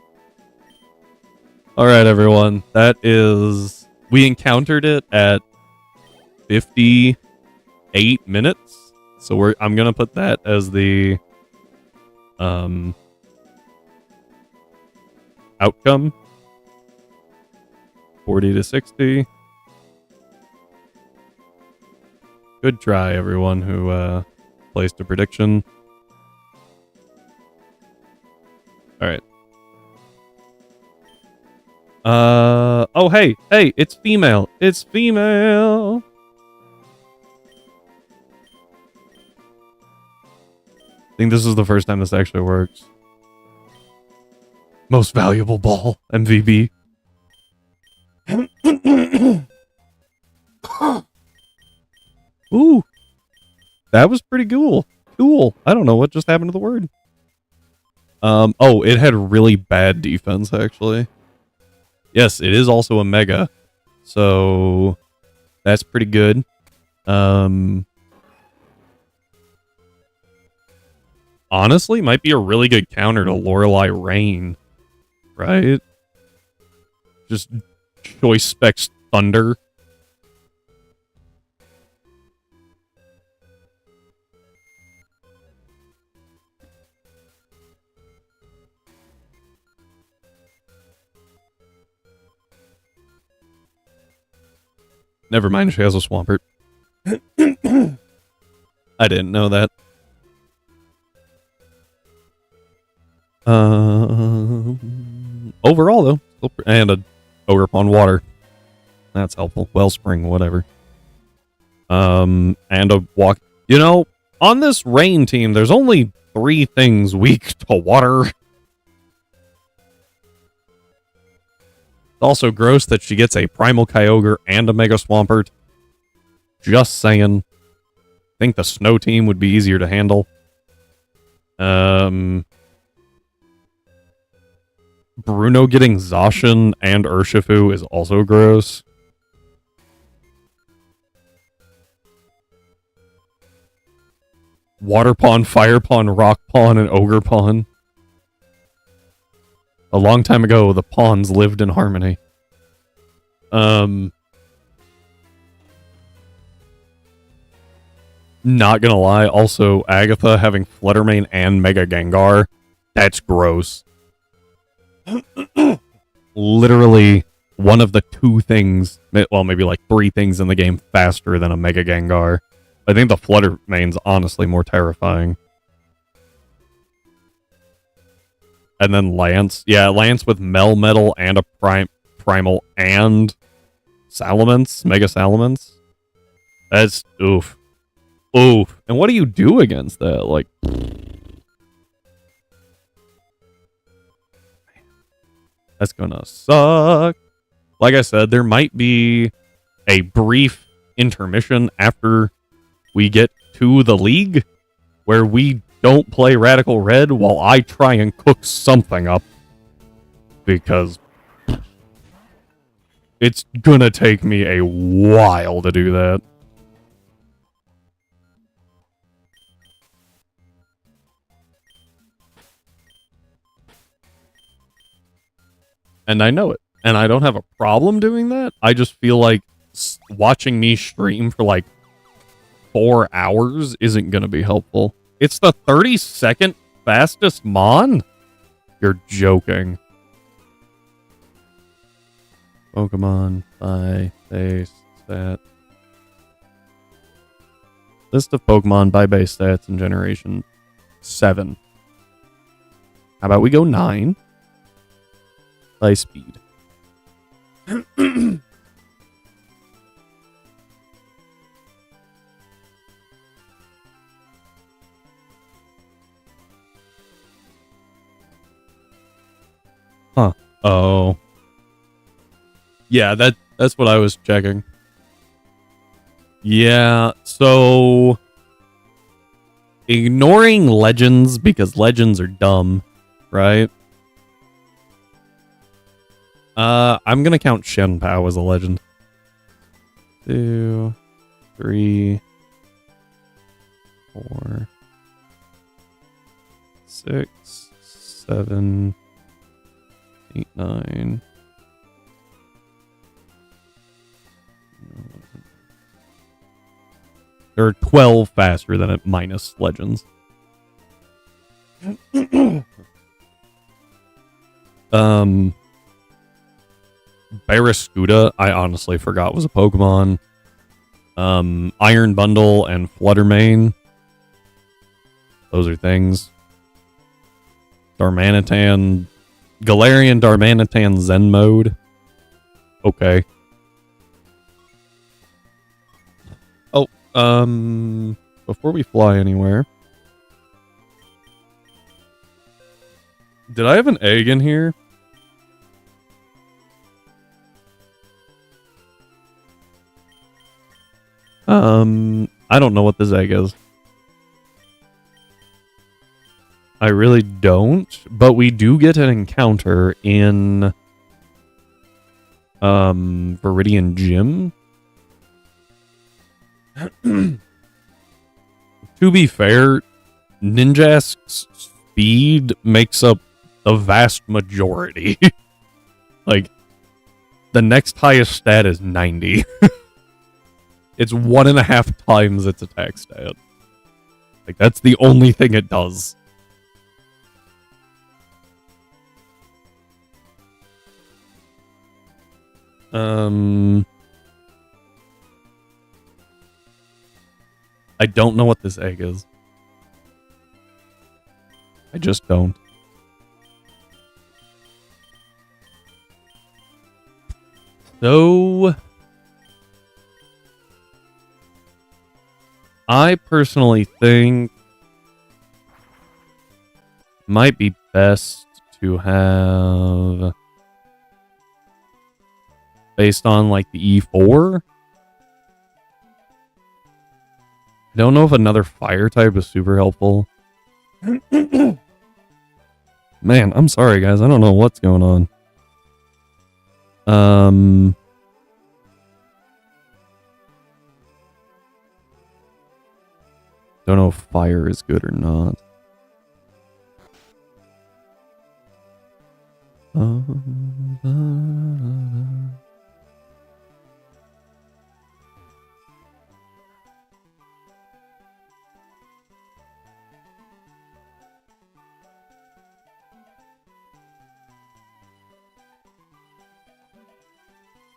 A: All right, everyone. That is... We encountered it at 58 minutes. So I'm going to put that as the outcome. 40 to 60. Good try, everyone who placed a prediction. All right. Oh, hey, it's female. It's female. I think this is the first time this actually works. Most valuable ball, MVB. Ooh. That was pretty cool. Cool. I don't know what just happened to the word. Oh, it had really bad defense, actually. Yes, it is also a mega. So, that's pretty good. Honestly, might be a really good counter to Lorelei Rain. Right? Just choice specs thunder. Never mind, she has a Swampert. I didn't know that. Overall, though, and a Ogre Pond water. That's helpful. Wellspring, whatever. And a walk. You know, on this rain team, there's only 3 things weak to water. It's also gross that she gets a Primal Kyogre and a Mega Swampert. Just saying. I think the snow team would be easier to handle. Bruno getting Zacian and Urshifu is also gross. Water Pond, Fire Pond, Rock Pond, and Ogre Pond. A long time ago, the pawns lived in harmony. Not gonna lie, also, Agatha having Fluttermane and Mega Gengar, that's gross. Literally one of the 2 things, well, maybe like 3 things in the game faster than a Mega Gengar. I think the Fluttermane's honestly more terrifying. And then Lance. Yeah, Lance with Melmetal and a Primal and Salamence, Mega Salamence. That's oof. Oof. And what do you do against that? Like, that's gonna suck. Like I said, there might be a brief intermission after we get to the league where we don't play Radical Red while I try and cook something up. Because it's gonna take me a while to do that. And I know it. And I don't have a problem doing that. I just feel like watching me stream for like 4 hours isn't going to be helpful. It's the 32nd fastest Mon? You're joking. Pokemon by base stat. List of Pokemon by base stats in Generation 7. How about we go 9? By speed. Huh. Oh. Yeah, that's what I was checking. Yeah, so ignoring legends because legends are dumb, right? I'm gonna count Shen Pao as a legend. 2, 3, 4, 6, 7, 8, 9. There are 12 faster than it minus legends. Barraskewda, I honestly forgot was a Pokemon. Iron Bundle and Fluttermane. Those are things. Darmanitan. Galarian Darmanitan Zen Mode. Okay. Oh, before we fly anywhere. Did I have an egg in here? I don't know what this egg is. I really don't, but we do get an encounter in Viridian Gym. To be fair, Ninjask's speed makes up the vast majority. Like, the next highest stat is 90. It's 1.5 times its attack stat. Like, that's the only thing it does. I don't know what this egg is. I just don't. So, I personally think might be best to have based on like the E4. I don't know if another fire type is super helpful. Man, I'm sorry guys, I don't know what's going on. Don't know if fire is good or not.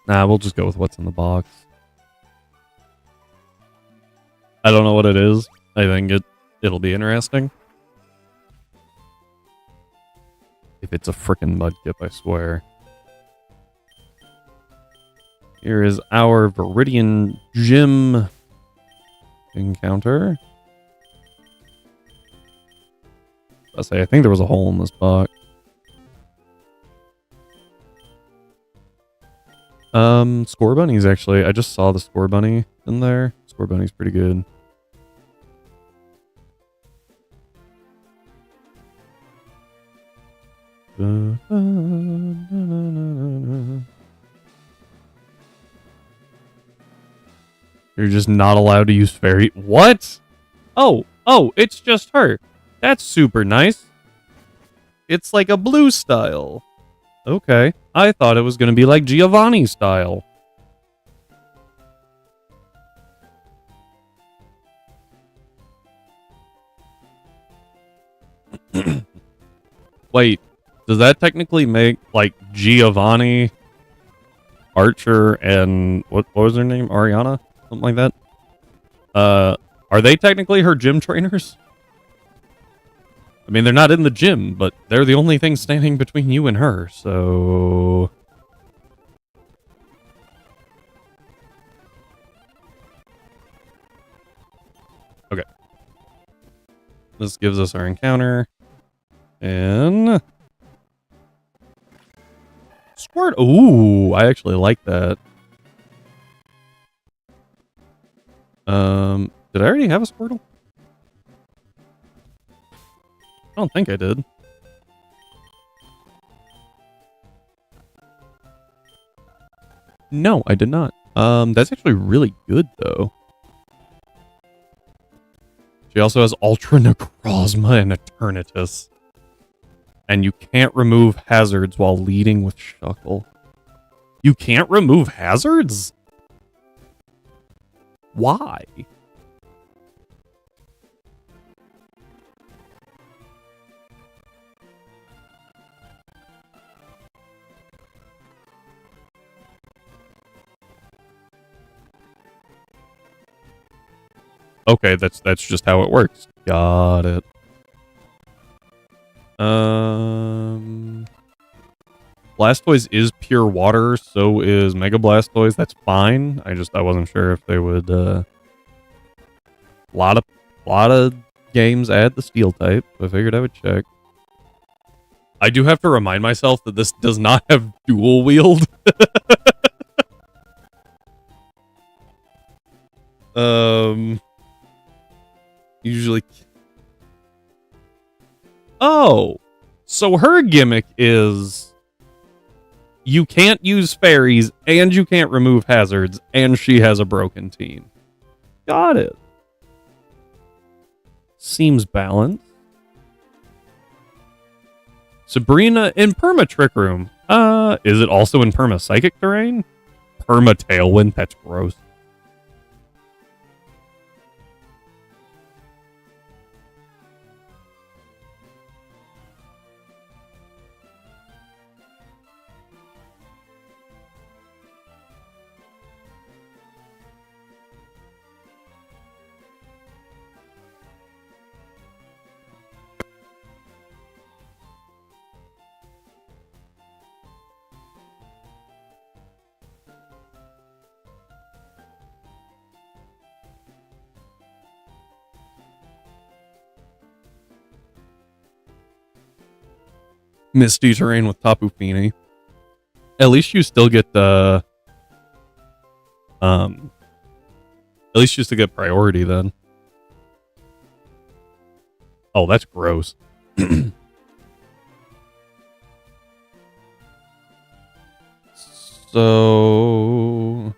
A: Nah, we'll just go with what's in the box. I don't know what it is. I think it'll be interesting. If it's a frickin' Mudkip, I swear. Here is our Viridian Gym encounter. I think there was a hole in this box. Score Bunnies actually. I just saw the Score Bunny in there. Score Bunny's pretty good. You're just not allowed to use fairy. What? Oh, it's just her. That's super nice. It's like a blue style. Okay. I thought it was going to be like Giovanni style. Wait, does that technically make like Giovanni, Archer, and what was her name? Ariana? Something like that? Are they technically her gym trainers? I mean, they're not in the gym, but they're the only thing standing between you and her, so... Okay. This gives us our encounter. And... Squirt. Ooh, I actually like that. Did I already have a Squirtle? I don't think I did. No, I did not. That's actually really good, though. She also has Ultra Necrozma and Eternatus. And you can't remove hazards while leading with Shuckle. You can't remove hazards? Why? Okay, that's just how it works. Got it. Blastoise is pure water, so is Mega Blastoise. That's fine. I wasn't sure if they would lot of games add the steel type. So I figured I would check. I do have to remind myself that this does not have dual wield. Usually. Oh, so her gimmick is you can't use fairies and you can't remove hazards, and she has a broken team. Got it. Seems balanced. Sabrina in Perma Trick Room. Is it also in Perma Psychic Terrain? Perma Tailwind? That's gross. Misty Terrain with Tapu Fini. At least you still get the at least you still get priority then. Oh, that's gross. So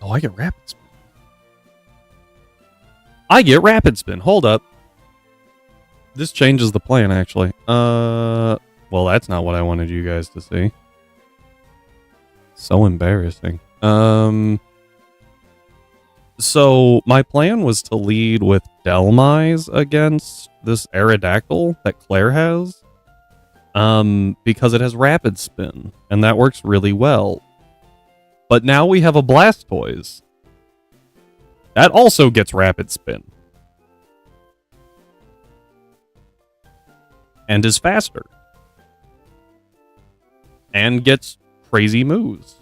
A: oh, I get Rapid Spin. I get Rapid Spin. Hold up. This changes the plan, actually. Well, that's not what I wanted you guys to see. So embarrassing. So my plan was to lead with Delmise against this Aerodactyl that Claire has. Because it has Rapid Spin, and that works really well. But now we have a Blastoise. That also gets Rapid Spin. And is faster. And gets crazy moves.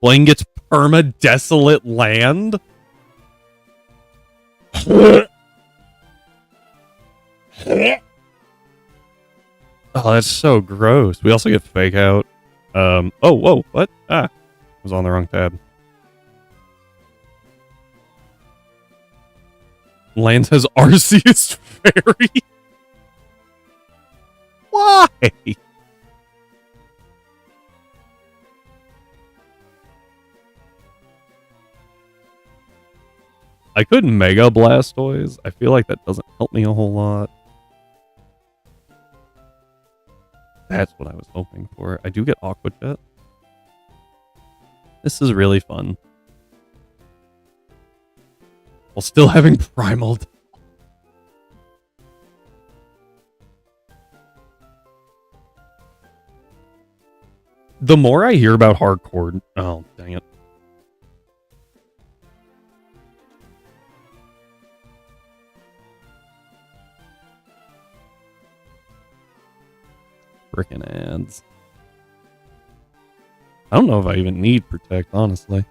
A: Blaine gets Perma Desolate Land. Oh, that's so gross. We also get Fake Out. Oh, whoa, what? Ah, I was on the wrong tab. Land has Arceus Fairy. Why? I could Mega Blastoise. I feel like that doesn't help me a whole lot. That's what I was hoping for. I do get Aqua Jet. This is really fun. While still having Primal. The more I hear about hardcore... Oh, dang it. Frickin' ads. I don't know if I even need Protect, honestly.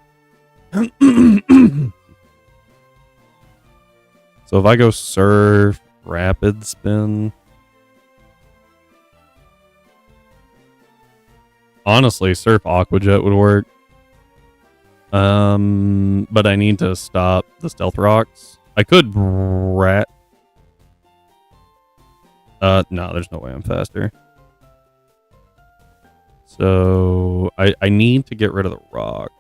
A: So if I go Surf, Rapid Spin... Honestly, Surf Aqua Jet would work. But I need to stop the Stealth Rocks. I could rat... no, there's no way I'm faster. So, I need to get rid of the rocks.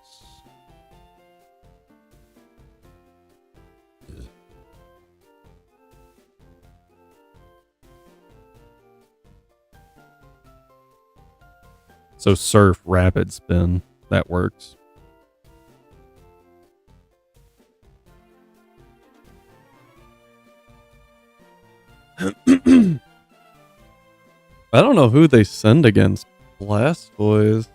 A: So Surf, Rapid Spin. That works. I don't know who they send against Blastoise.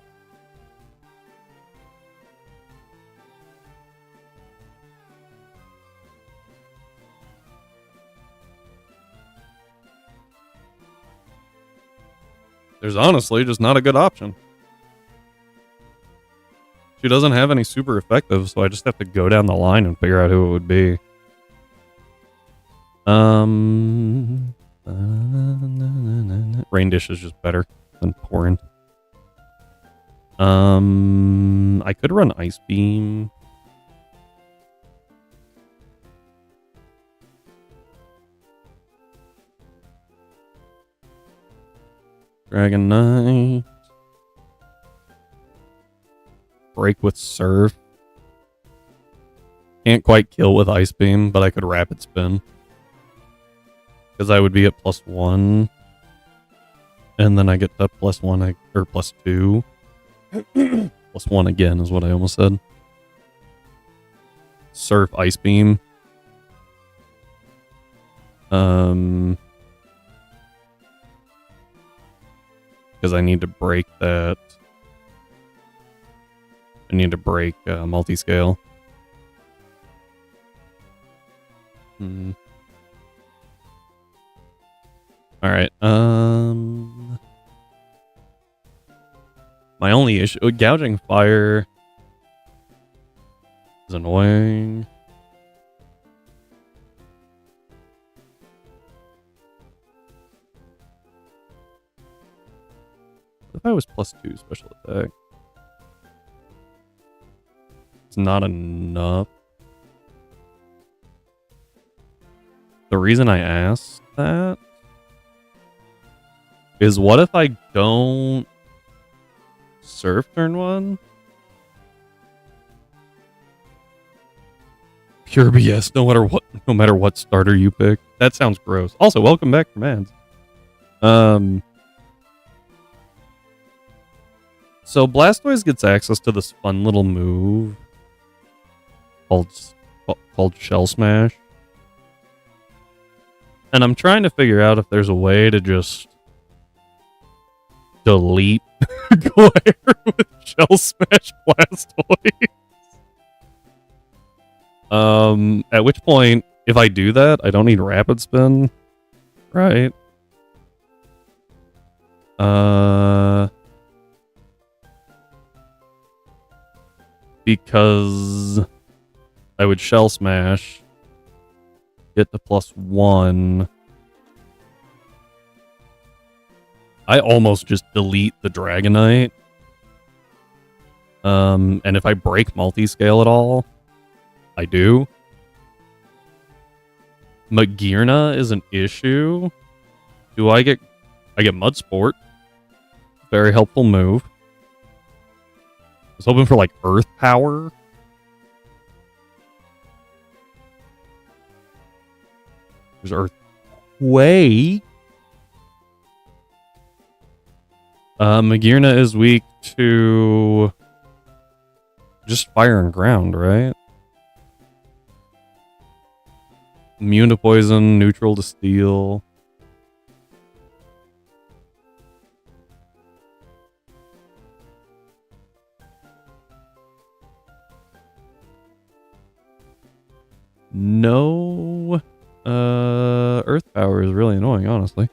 A: There's honestly just not a good option. She doesn't have any super effective, so I just have to go down the line and figure out who it would be. Rain Dish is just better than Pouring. I could run Ice Beam. Dragonite. Break with Surf. Can't quite kill with Ice Beam, but I could Rapid Spin. Because I would be at +1. And then I get to +1, or +2. +1 again is what I almost said. Surf Ice Beam. Because I need to break that. I need to break multi-scale. Alright, my only issue... Gouging Fire is annoying. What if I was +2 special attack? It's not enough. The reason I asked that is what if I don't Surf turn 1? Pure BS, no matter what starter you pick. That sounds gross. Also, welcome back from ads. So Blastoise gets access to this fun little move called Shell Smash. And I'm trying to figure out if there's a way to just delete Glare with Shell Smash Blastoise. At which point, if I do that, I don't need Rapid Spin, right? Because I would Shell Smash, get to +1. I almost just delete the Dragonite. And if I break multi-scale at all, I do. Magearna is an issue. I get Mud Sport. Very helpful move. I was hoping for like Earth Power. There's Earthquake. Magearna is weak to just Fire and Ground, right? Immune to Poison, neutral to Steel. No. Earth Power is really annoying, honestly.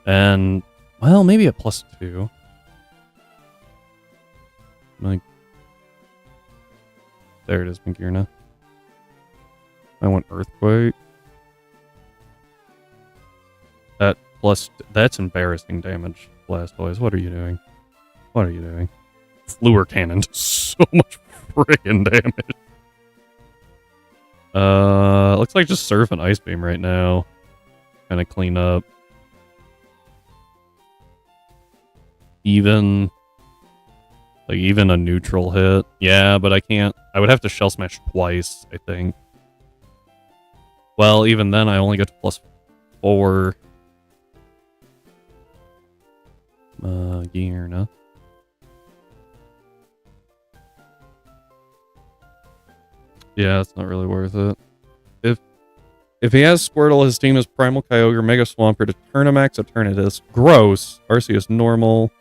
A: And, well, maybe a +2. Like, there it is, Magearna. I want Earthquake. That plus, that's embarrassing damage, Blastoise. What are you doing? What are you doing? Fluor Cannon. So much friggin' damage. Looks like just Surf and Ice Beam right now. Kind of clean up. Even a neutral hit. Yeah, but I can't. I would have to Shell Smash twice, I think. Well, even then, I only get to +4. Gearna. Yeah, it's not really worth it. If he has Squirtle, his team is Primal Kyogre, Mega Swampert, Eternamax, Eternatus, Gross, Arceus Normal,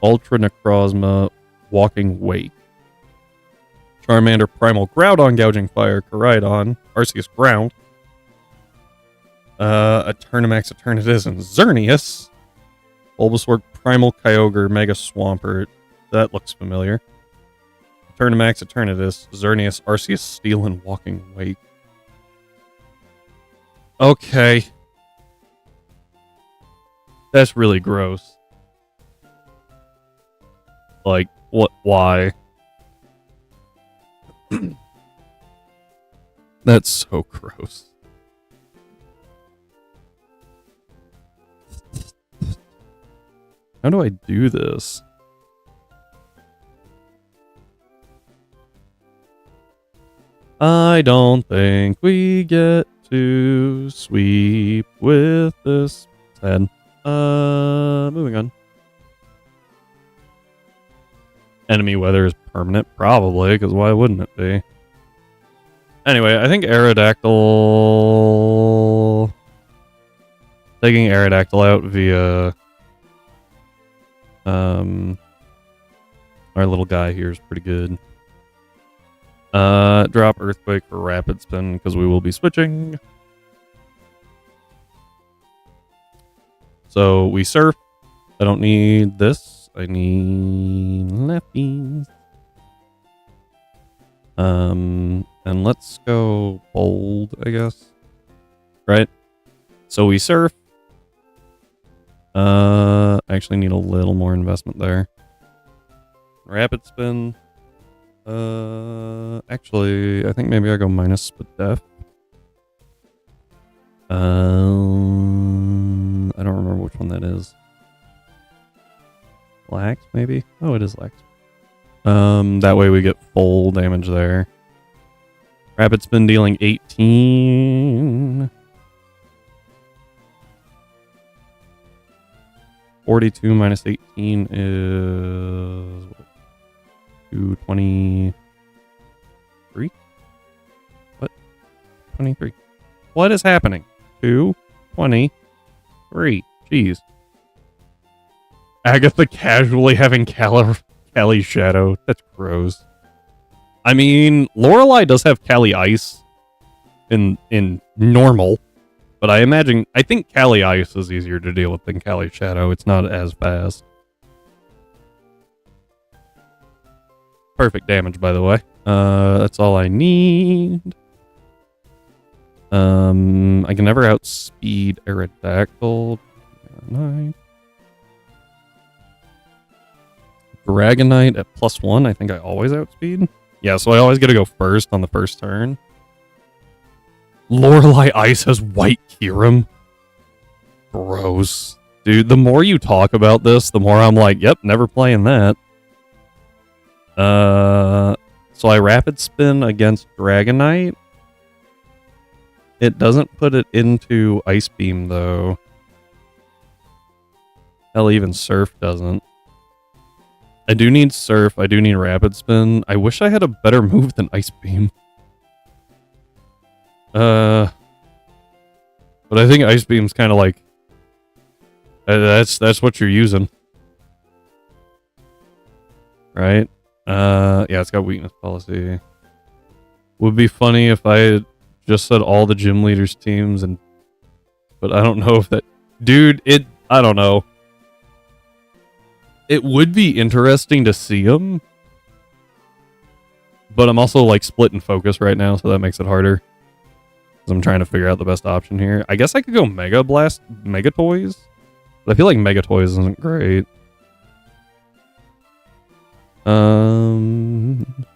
A: Ultra Necrozma, Walking Wake, Charmander, Primal Groudon, Gouging Fire, Koraidon, Arceus Ground, Eternamax, Eternatus, and Xerneas, Bulbasaur, Primal Kyogre, Mega Swampert. That looks familiar. Eternamax, Eternatus, Xerneas, Arceus, Steel, and Walking Wake. Okay. That's really gross. Like, what? Why? That's so gross. How do I do this? I don't think we get to sweep with this. Sad. Moving on. Enemy weather is permanent, probably, because why wouldn't it be? Anyway, I think Aerodactyl... Taking Aerodactyl out via... our little guy here is pretty good. Drop Earthquake for Rapid Spin, because we will be switching. So, we Surf. I don't need this. I need lefties. And let's go bold, I guess. Right? So we Surf. I actually need a little more investment there. Rapid Spin. Actually, I think maybe I go minus Spadef. I don't remember which one that is. Lax, maybe? Oh, it is Lax. That way we get full damage there. Rapid Spin dealing 18. 42 minus 18 is... 223? What? 23. What is happening? 223. Jeez. Agatha casually having Cali Shadow. That's gross. I mean, Lorelei does have Cali Ice in normal, but I think Cali Ice is easier to deal with than Cali Shadow. It's not as fast. Perfect damage, by the way. That's all I need. I can never outspeed Aerodactyl. Nine. Dragonite at +1. I think I always outspeed. Yeah, so I always get to go first on the first turn. Lorelei Ice has White Kyurem. Gross. Dude, the more you talk about this, the more I'm like, yep, never playing that. So I Rapid Spin against Dragonite. It doesn't put it into Ice Beam, though. Hell, even Surf doesn't. I do need Surf. I do need Rapid Spin. I wish I had a better move than Ice Beam. But I think Ice Beam's kind of like... That's what you're using. Right? Yeah, it's got weakness policy. Would be funny if I had just said all the gym leaders' teams, but I don't know if that... Dude, I don't know. It would be interesting to see them, But I'm also like split in focus right now, so that makes it harder. Because I'm trying to figure out the best option here. I guess I could go Mega Blast, Mega Toys. But I feel like Mega Toys isn't great.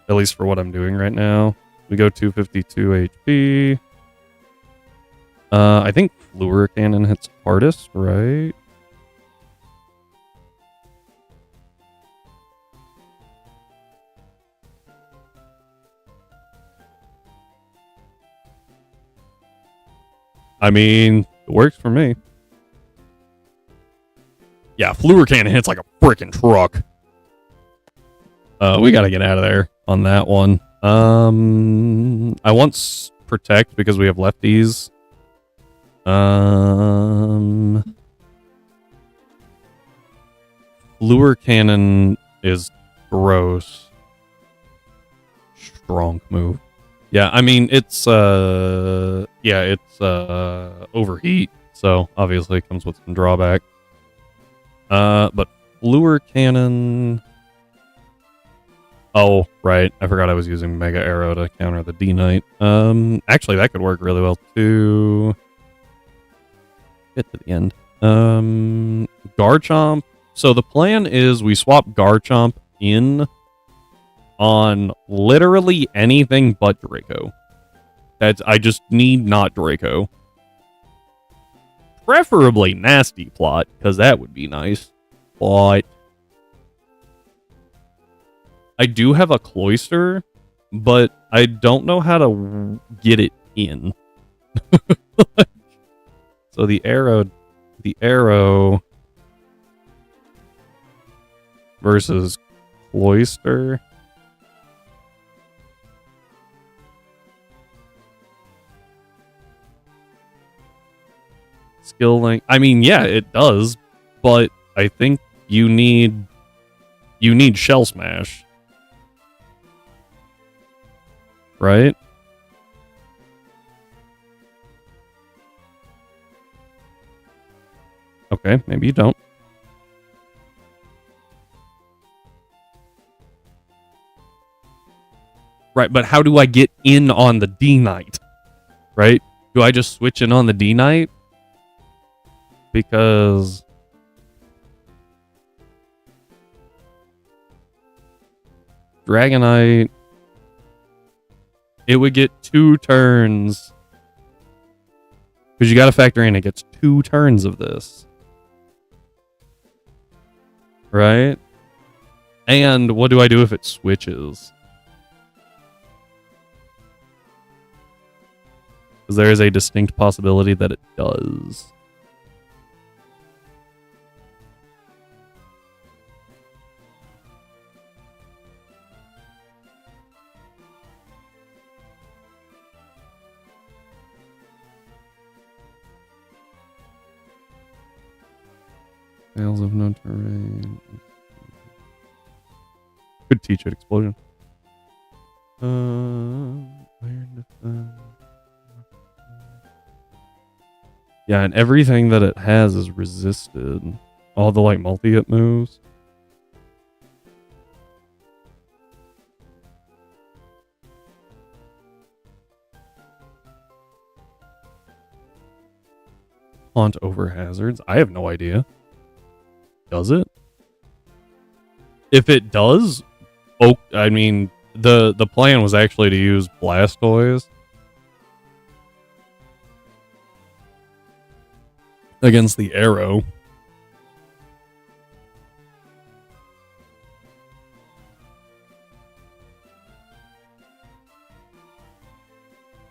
A: At least for what I'm doing right now. We go 252 HP. I think Fluor Cannon hits hardest, right? I mean, it works for me. Yeah, Fluor Cannon hits like a freaking truck. We gotta get out of there on that one. I want Protect because we have lefties. Fluor Cannon is gross. Strong move. Yeah, I mean it's overheat, so obviously it comes with some drawback. But Fluor Cannon. Oh, right. I forgot I was using Mega Arrow to counter the D-Knight. Actually, that could work really well, too. Get to the end. Garchomp. So the plan is we swap Garchomp in on literally anything but Draco. I just need not Draco. Preferably Nasty Plot, because that would be nice. But I do have a Cloyster, but I don't know how to get it in. So the arrow versus Cloyster. Skill link. I mean, yeah, it does, but I think you need Shell Smash. Right? Okay, maybe you don't. Right, but how do I get in on the D-Knight? Right? Do I just switch in on the D-Knight? Because Dragonite, it would get 2 turns. Because you got to factor in it gets 2 turns of this. Right? And what do I do if it switches? Because there is a distinct possibility that it does. Fails of no terrain. Could teach it explosion. Iron defense. Yeah, and everything that it has is resisted. All the like multi-hit moves. Haunt over hazards. I have no idea. Does it? If it does, I mean, the plan was actually to use Blastoise against the arrow.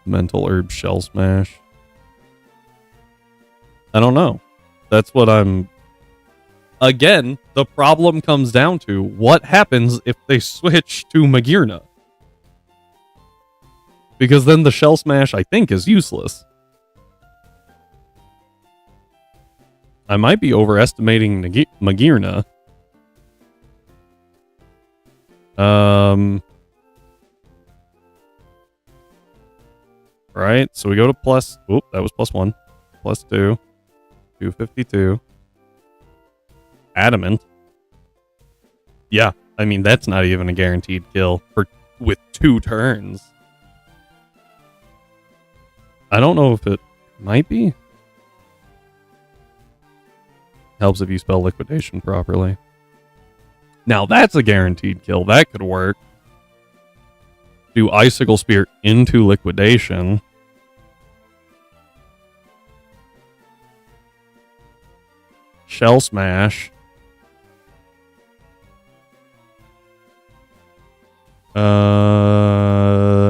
A: Mental Herb Shell Smash. I don't know. That's what I'm... Again, the problem comes down to what happens if they switch to Magearna. Because then the Shell Smash, I think, is useless. I might be overestimating Magearna. Right, so we go to plus... Oop, that was +1. +2. 252. Adamant. Yeah, I mean, that's not even a guaranteed kill. with 2 turns. I don't know if it might be. Helps if you spell liquidation properly. Now that's a guaranteed kill. That could work. Do Icicle Spear into liquidation. Shell Smash.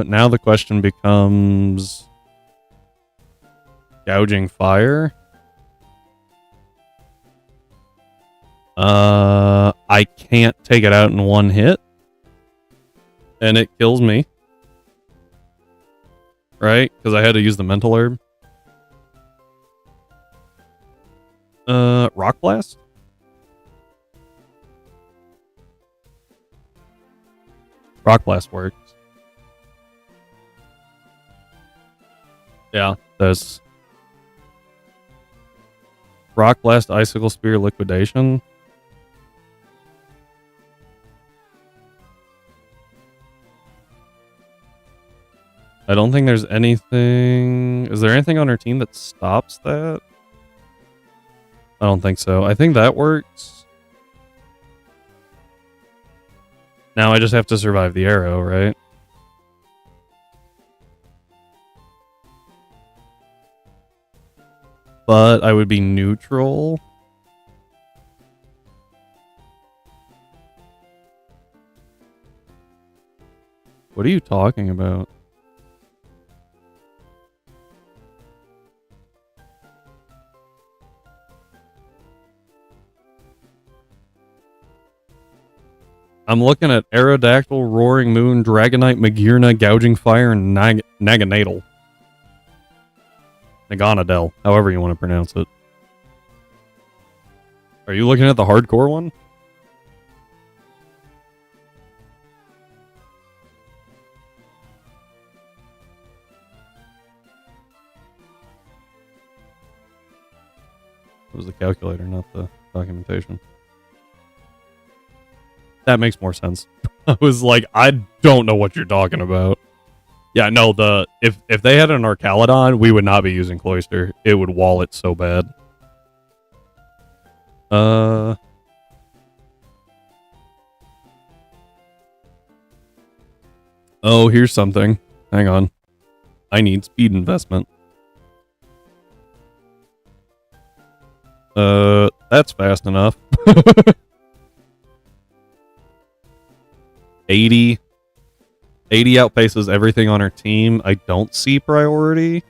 A: Now the question becomes Gouging Fire. I can't take it out in 1 hit. And it kills me. Right? Because I had to use the Mental Herb. Rock Blast? Rock Blast works. Yeah, does. Rock Blast, Icicle Spear, Liquidation. I don't think there's anything... Is there anything on our team that stops that? I don't think so. I think that works. Now I just have to survive the arrow, right? But I would be neutral. What are you talking about? I'm looking at Aerodactyl, Roaring Moon, Dragonite, Magearna, Gouging Fire, and Naganadel. Naganadel, however you want to pronounce it. Are you looking at the hardcore one? It was the calculator, not the documentation. That makes more sense. I was like, I don't know what you're talking about. Yeah, no, if they had an Arcalodon, we would not be using Cloyster. It would wall it so bad. Oh, here's something. Hang on. I need speed investment. That's fast enough. 80 outpaces everything on our team. I don't see priority.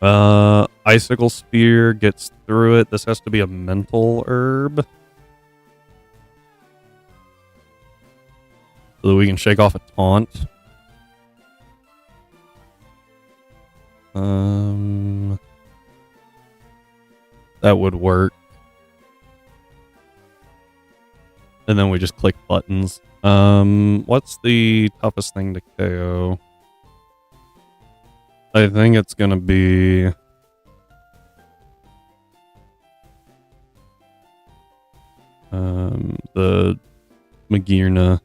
A: Icicle Spear gets through it. This has to be a Mental Herb. So that we can shake off a taunt. That would work. And then we just click buttons. What's the toughest thing to KO? I think it's gonna be... the Magearna.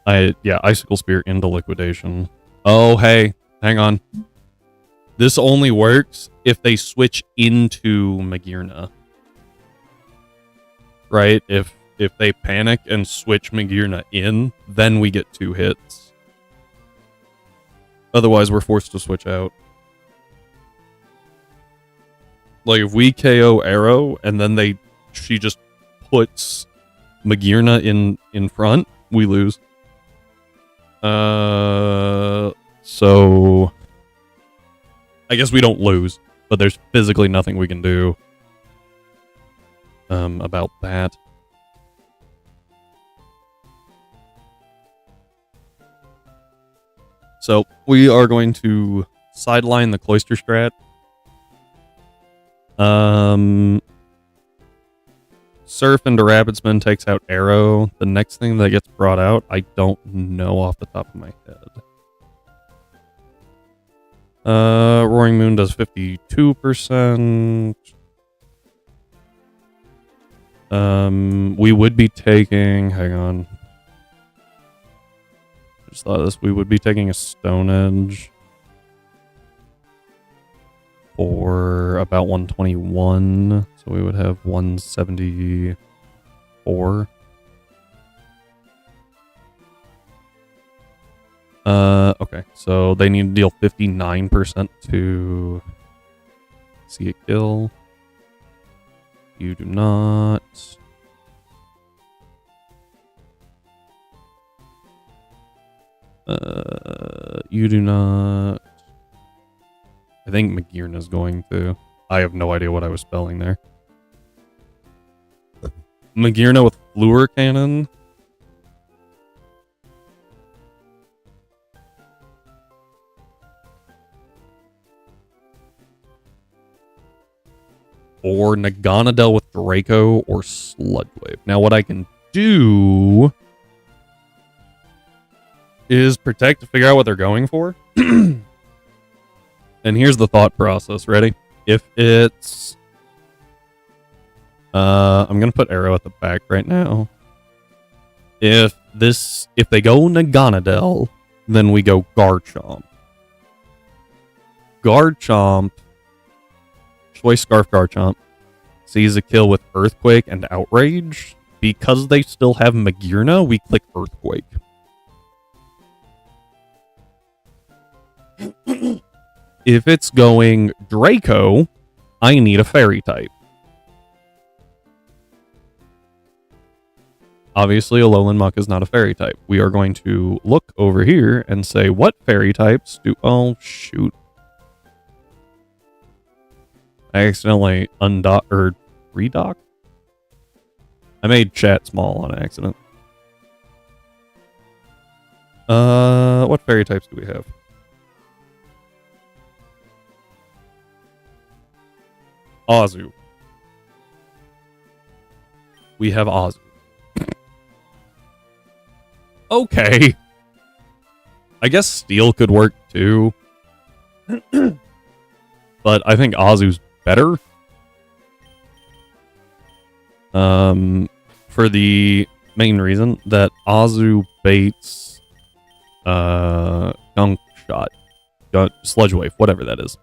A: Icicle Spear into liquidation. Oh, hey, hang on. This only works if they switch into Magearna. Right? If they panic and switch Magearna in, then we get 2 hits. Otherwise, we're forced to switch out. Like, if we KO Arrow, and then she just puts Magearna in front, we lose. So... I guess we don't lose, but there's physically nothing we can do about that. So we are going to sideline the Cloyster strat. Surf into Rapidsman takes out Arrow. The next thing that gets brought out, I don't know off the top of my head. Roaring Moon does 52%. We would be taking, hang on. Just thought of this. We would be taking a Stone Edge for about 121. So we would have 174. Okay. So they need to deal 59% to see a kill. You do not. You do not. I think Magirna's going to. I have no idea what I was spelling there. Magirna with Fluor Cannon. Or Naganadel with Draco or Sludge Wave. Now what I can do is protect to figure out what they're going for. And here's the thought process. Ready? If it's... I'm going to put Arrow at the back right now. If they go Naganadel, then we go Garchomp. Garchomp, Choice Scarf Garchomp, sees a kill with Earthquake and Outrage. Because they still have Magirna, we click Earthquake. If it's going Draco, I need a Fairy type. Obviously, Alolan Muck is not a Fairy type. We are going to look over here and say, what Fairy types do... Oh, shoot. I accidentally redock? I made chat small on accident. What Fairy types do we have? Azu. We have Azu. Okay. I guess Steel could work too. But I think Azu's better. For the main reason that Azu baits Gunk Shot. Sludge Wave, whatever that is.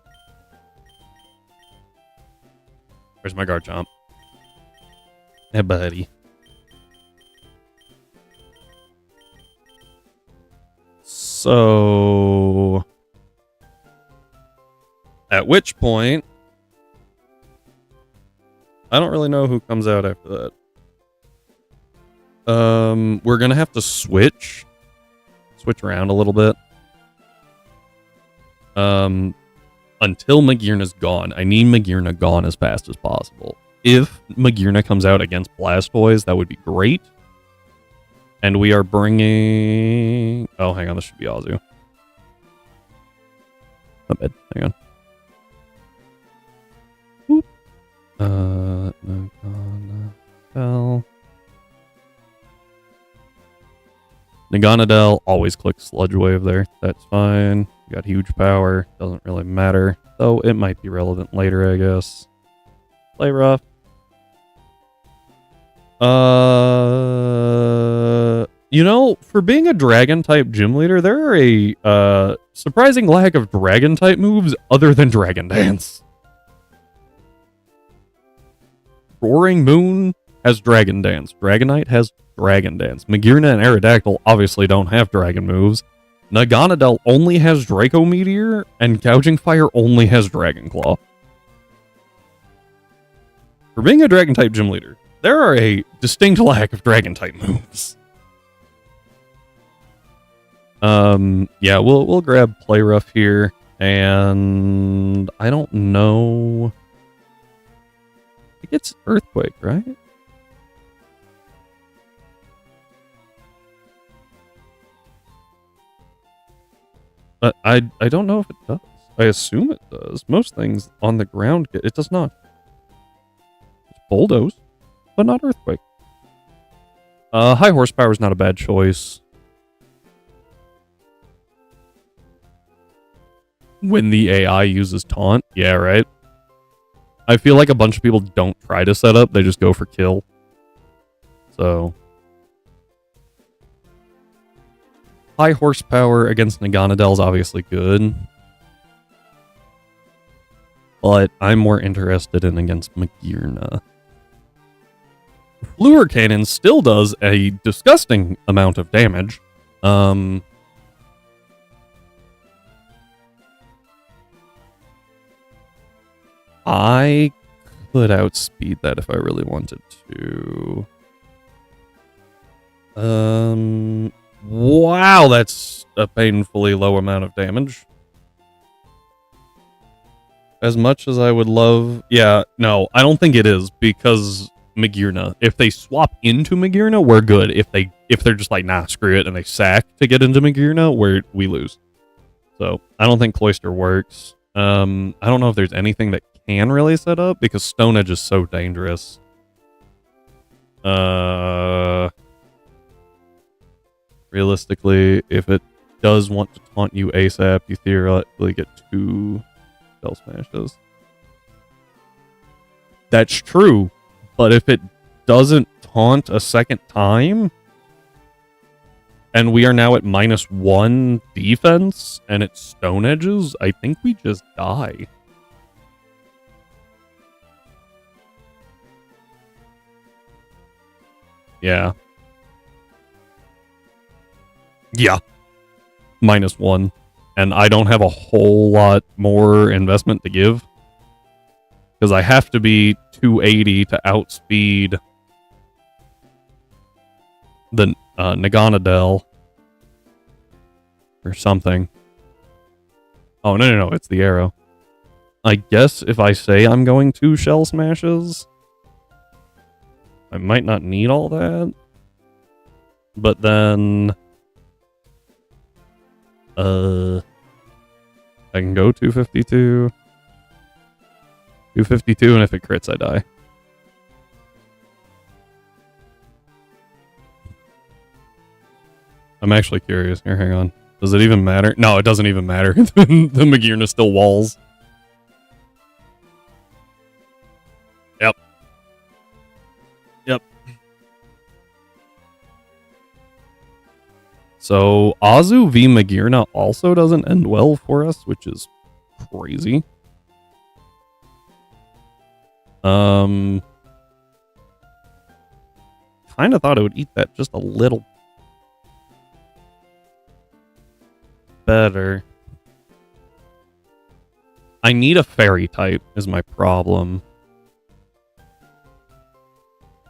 A: Where's my Garchomp? Hey, buddy. So... At which point... I don't really know who comes out after that. We're gonna have to switch around a little bit. Until Magirna's gone. I need Magirna gone as fast as possible. If Magirna comes out against Blastoise, that would be great. And we are bringing... Oh, hang on. This should be Azu. My bad. Hang on. Whoop. Naganadel. Naganadel, always click Sludge Wave there. That's fine. You got huge power. Doesn't really matter. Though it might be relevant later, I guess. Play rough. You know, for being a Dragon-type gym leader, there are a surprising lack of Dragon-type moves other than Dragon Dance. Roaring Moon has Dragon Dance. Dragonite has Dragon Dance. Magirna and Aerodactyl obviously don't have Dragon moves. Naganadel only has Draco Meteor, and Gouging Fire only has Dragon Claw. For being a Dragon-type gym leader, there are a distinct lack of Dragon-type moves. Yeah, we'll grab Play Rough here, and I don't know. I think it's Earthquake, right? But I don't know if it does. I assume it does. Most things on the ground, it does not. It's Bulldoze, but not Earthquake. High Horsepower is not a bad choice. when the AI uses taunt. Yeah, right. I feel like a bunch of people don't try to set up, they just go for kill. So high horsepower against Naganadel is obviously good. But I'm more interested in against Magearna. Fluor Cannon still does a disgusting amount of damage. I could outspeed that if I really wanted to. Wow, that's a painfully low amount of damage. As much as I would love... Yeah, no, I don't think it is, because Magearna. If they swap into Magearna, we're good. If they're just like, nah, screw it, and they sack to get into Magearna, we lose. So, I don't think Cloister works. I don't know if there's anything that can really set up, because Stone Edge is so dangerous. Realistically, if it does want to taunt you ASAP, you theoretically get 2 Shell Smashes. That's true, but if it doesn't taunt a second time, and we are now at -1 defense, and it's Stone Edges, I think we just die. Yeah. Yeah. -1. And I don't have a whole lot more investment to give. Because I have to be 280 to outspeed the Naganadel. Or something. Oh, no, it's the arrow. I guess if I say I'm going 2 Shell Smashes, I might not need all that. But then... I can go 252. 252, and if it crits, I die. I'm actually curious. Here, hang on. Does it even matter? No, it doesn't even matter. The Magearna still walls. Yep. So, Azu v Magearna also doesn't end well for us, which is crazy. Kind of thought it would eat that just a little better. I need a fairy type is my problem.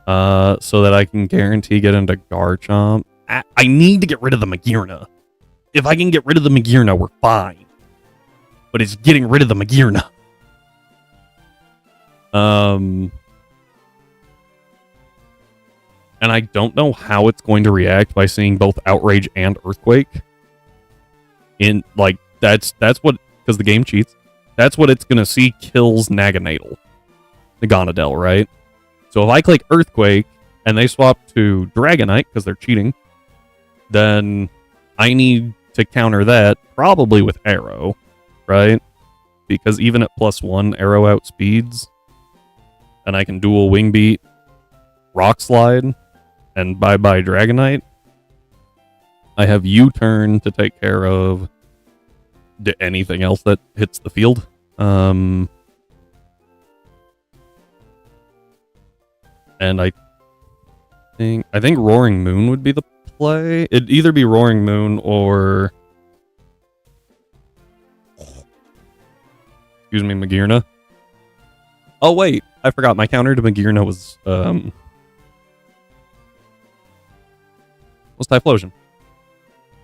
A: So that I can guarantee get into Garchomp. I need to get rid of the Magearna. If I can get rid of the Magearna, we're fine. But it's getting rid of the Magearna. And I don't know how it's going to react by seeing both Outrage and Earthquake. In, like, that's what, because the game cheats, that's what it's going to see kills Naganadel. Naganadel, right? So if I click Earthquake, and they swap to Dragonite, because they're cheating, then I need to counter that, probably with Arrow, right? Because even at +1, Arrow outspeeds, and I can dual Wing Beat, Rock Slide, and bye-bye Dragonite. I have U-Turn to take care of anything else that hits the field. And I think Roaring Moon would be the play. It'd either be Roaring Moon or... Excuse me, Magearna. Oh, wait. I forgot. My counter to Magearna was Typhlosion.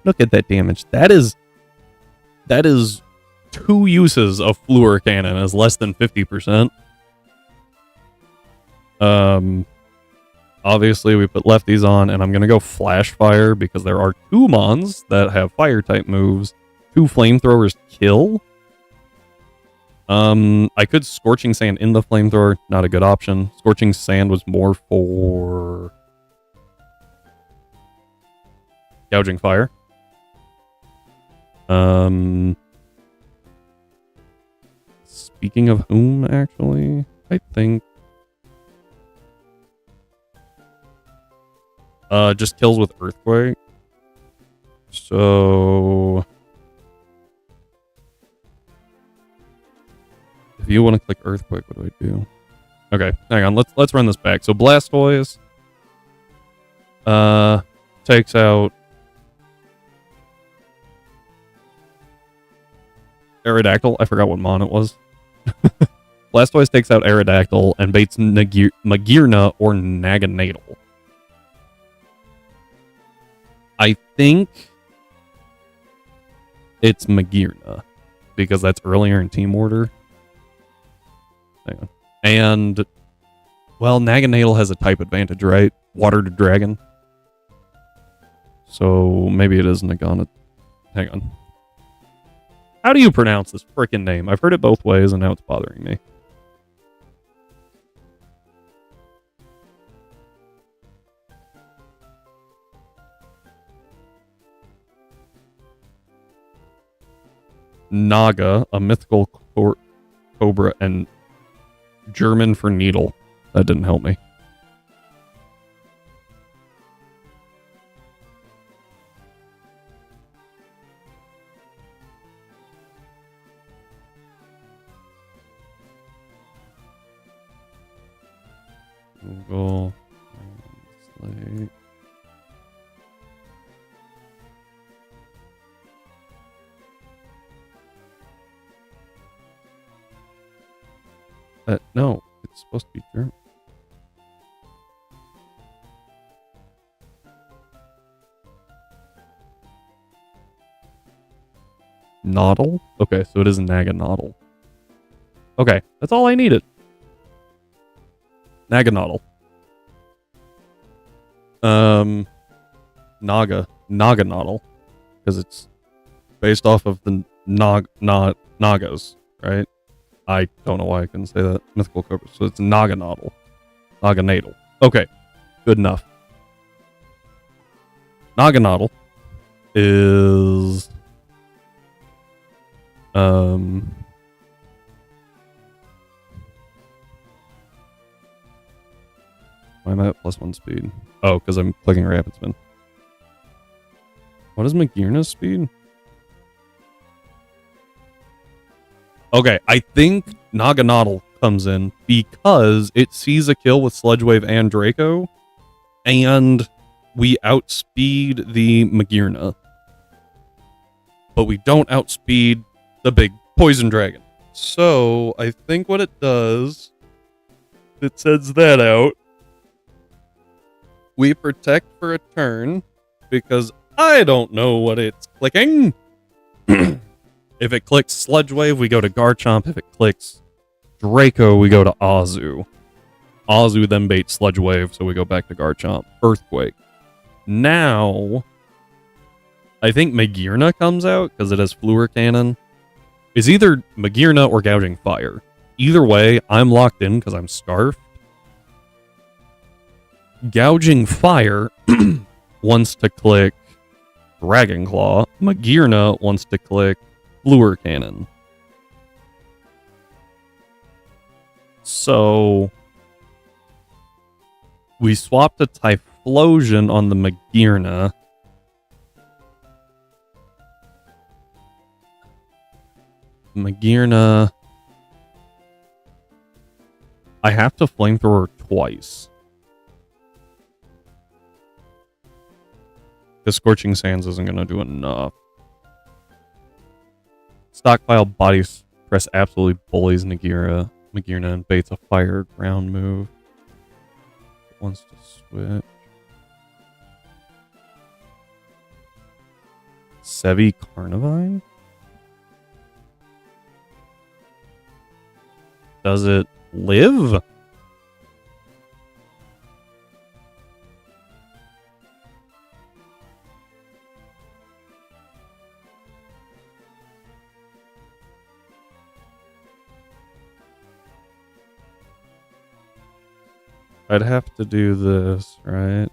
A: Look at that damage. That is 2 uses of Fluor Cannon as less than 50%. Obviously, we put lefties on, and I'm going to go Flash Fire because there are 2 Mons that have Fire-type moves. 2 Flamethrowers kill. I could Scorching Sand in the Flamethrower. Not a good option. Scorching Sand was more for... Gouging Fire. Speaking of whom, actually, I think just kills with Earthquake. So if you want to click Earthquake, what do I do? Okay, hang on. Let's run this back. So Blastoise takes out Aerodactyl. I forgot what mon it was. Blastoise takes out Aerodactyl and baits Magearna or Naganadel. I think it's Magearna because that's earlier in team order. Hang on. And, well, Naganadel has a type advantage, right? Water to Dragon. So maybe it is Nagana. Hang on. How do you pronounce this freaking name? I've heard it both ways and now it's bothering me. Naga, a mythical cobra, and German for needle. That didn't help me. Google Translate. No, it's supposed to be German. Noddle? Okay, so it is Naganadel. Okay, that's all I needed. Naganadel. Naganadel. Because it's based off of the Nagas, right? I don't know why I couldn't say that. Mythical Cobra. So it's Naganadel. Naganadel. Okay, good enough. Naganadel is why am I at +1 speed? Oh, because I'm clicking Rapid Spin. What is Magearna's speed? Okay, I think Naganadel comes in because it sees a kill with Sludge Wave and Draco, and we outspeed the Magearna. But we don't outspeed the big Poison Dragon. So, I think what it does, it sends that out. We protect for a turn, because I don't know what it's clicking. If it clicks Sludge Wave, we go to Garchomp. If it clicks Draco, we go to Azu. Azu then baits Sludge Wave, so we go back to Garchomp. Earthquake. Now, I think Magearna comes out, because it has Fluor Cannon. It's either Magearna or Gouging Fire. Either way, I'm locked in, because I'm Scarfed. Gouging Fire wants to click Dragon Claw. Magearna wants to click Fluor Cannon. So we swapped a Typhlosion on the Magearna. Magearna. I have to Flamethrower twice. Because Scorching Sands isn't going to do enough. Stockpile Body Press absolutely bullies Magearna and baits a Fire Ground move. It wants to switch. Sevi Carnivine? Does it live? I'd have to do this, right?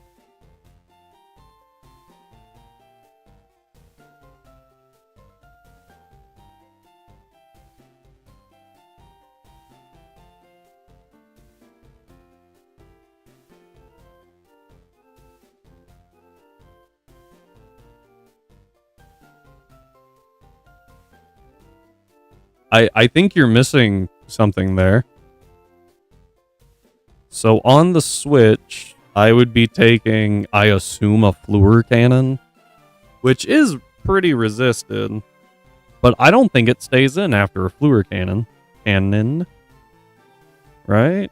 A: I think you're missing something there. So on the Switch, I would be taking, I assume, a Fluor Cannon, which is pretty resisted, but I don't think it stays in after a Fluor Cannon. Right?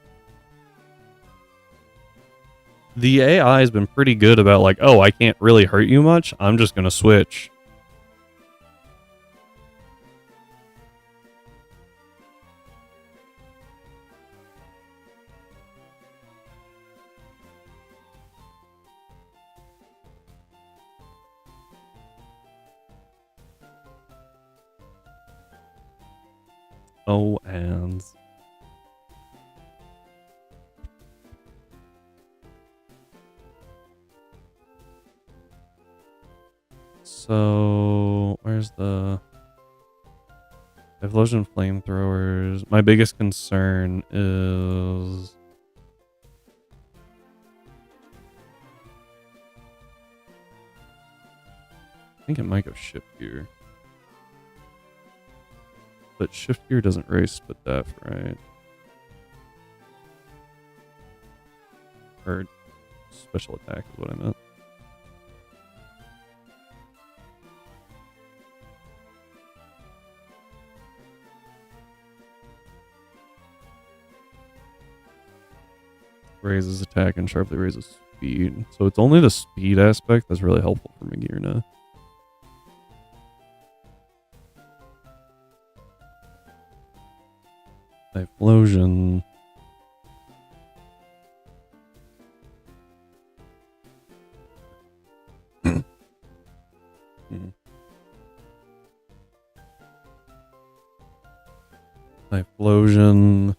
A: The AI has been pretty good about like, oh, I can't really hurt you much. I'm just going to switch. Oh, and so where's the Evolution flamethrowers? My biggest concern is I think it might go shift gear. But shift gear doesn't raise split def, right? Or special attack is what I meant. Raises attack and sharply raises speed. So it's only the speed aspect that's really helpful for Magirna. Typhlosion. Typhlosion.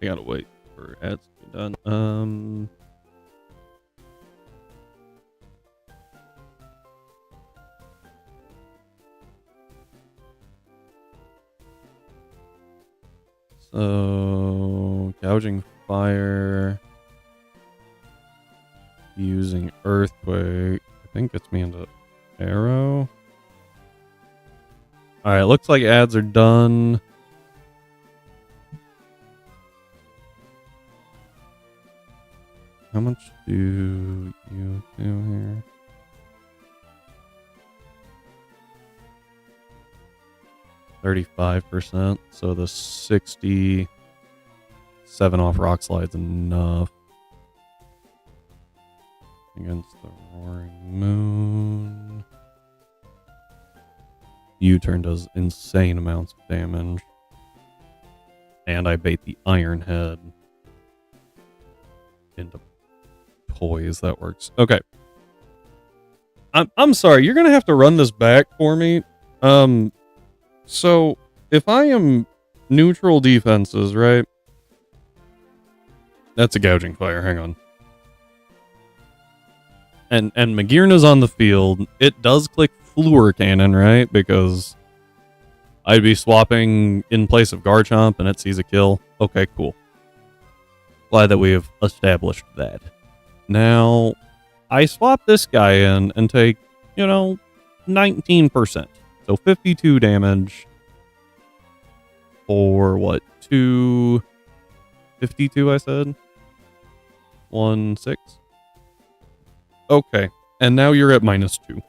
A: I gotta wait for ads to be done. So gouging fire, using earthquake. I think gets me into arrow. All right, looks like ads are done. How much do you do here? %. So the 67 off rock slide's enough. Against the roaring moon. U-turn does insane amounts of damage. And I bait the iron head into poise. That works. Okay. I'm sorry, you're gonna have to run this back for me. So if I am neutral defenses, right? That's a gouging fire, hang on. And Magirna's on the field. It does click Fluor Cannon, right? Because I'd be swapping in place of Garchomp and it sees a kill. Okay, cool. Glad that we have established that. Now, I swap this guy in and take, 19%. So 52 damage for what? 252, I said? 1-6. Okay. And now you're at -2.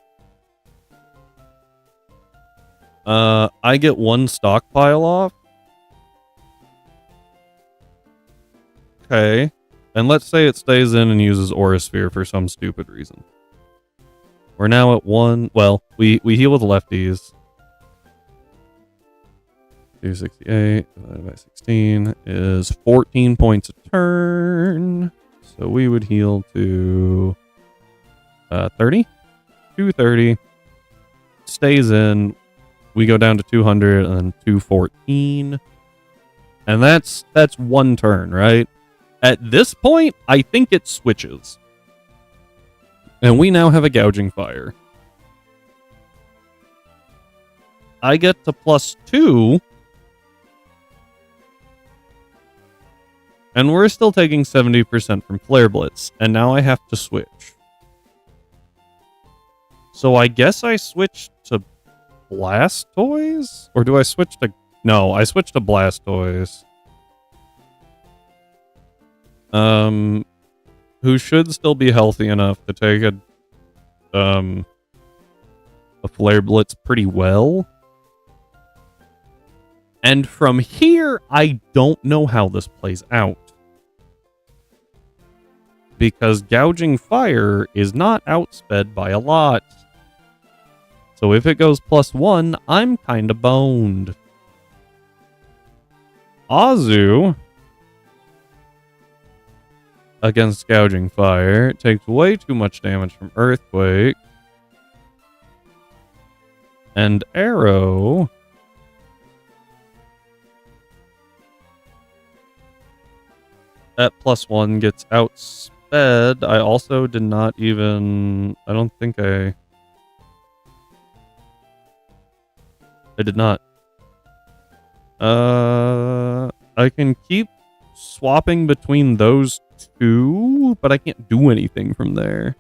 A: I get 1 stockpile off. Okay. And let's say it stays in and uses Aura Sphere for some stupid reason. We're now at 1. Well, we heal with lefties. 268 divided by 16 is 14 points a turn. So we would heal to 30. 230. Stays in. We go down to 200 and then 214. And that's one turn, right? At this point, I think it switches. And we now have a gouging fire. I get to +2. And we're still taking 70% from Flare Blitz. And now I have to switch. So I guess I switch to Blastoise? Or do I switch to... No, I switch to Blastoise. Who should still be healthy enough to take a Flare Blitz pretty well. And from here, I don't know how this plays out. Because Gouging Fire is not outsped by a lot. So if it goes +1, I'm kinda boned. Azu against Gouging Fire takes way too much damage from Earthquake. And Arrow at +1 gets outsped. I also did not even... I don't think I did not. I can keep swapping between those two, but I can't do anything from there.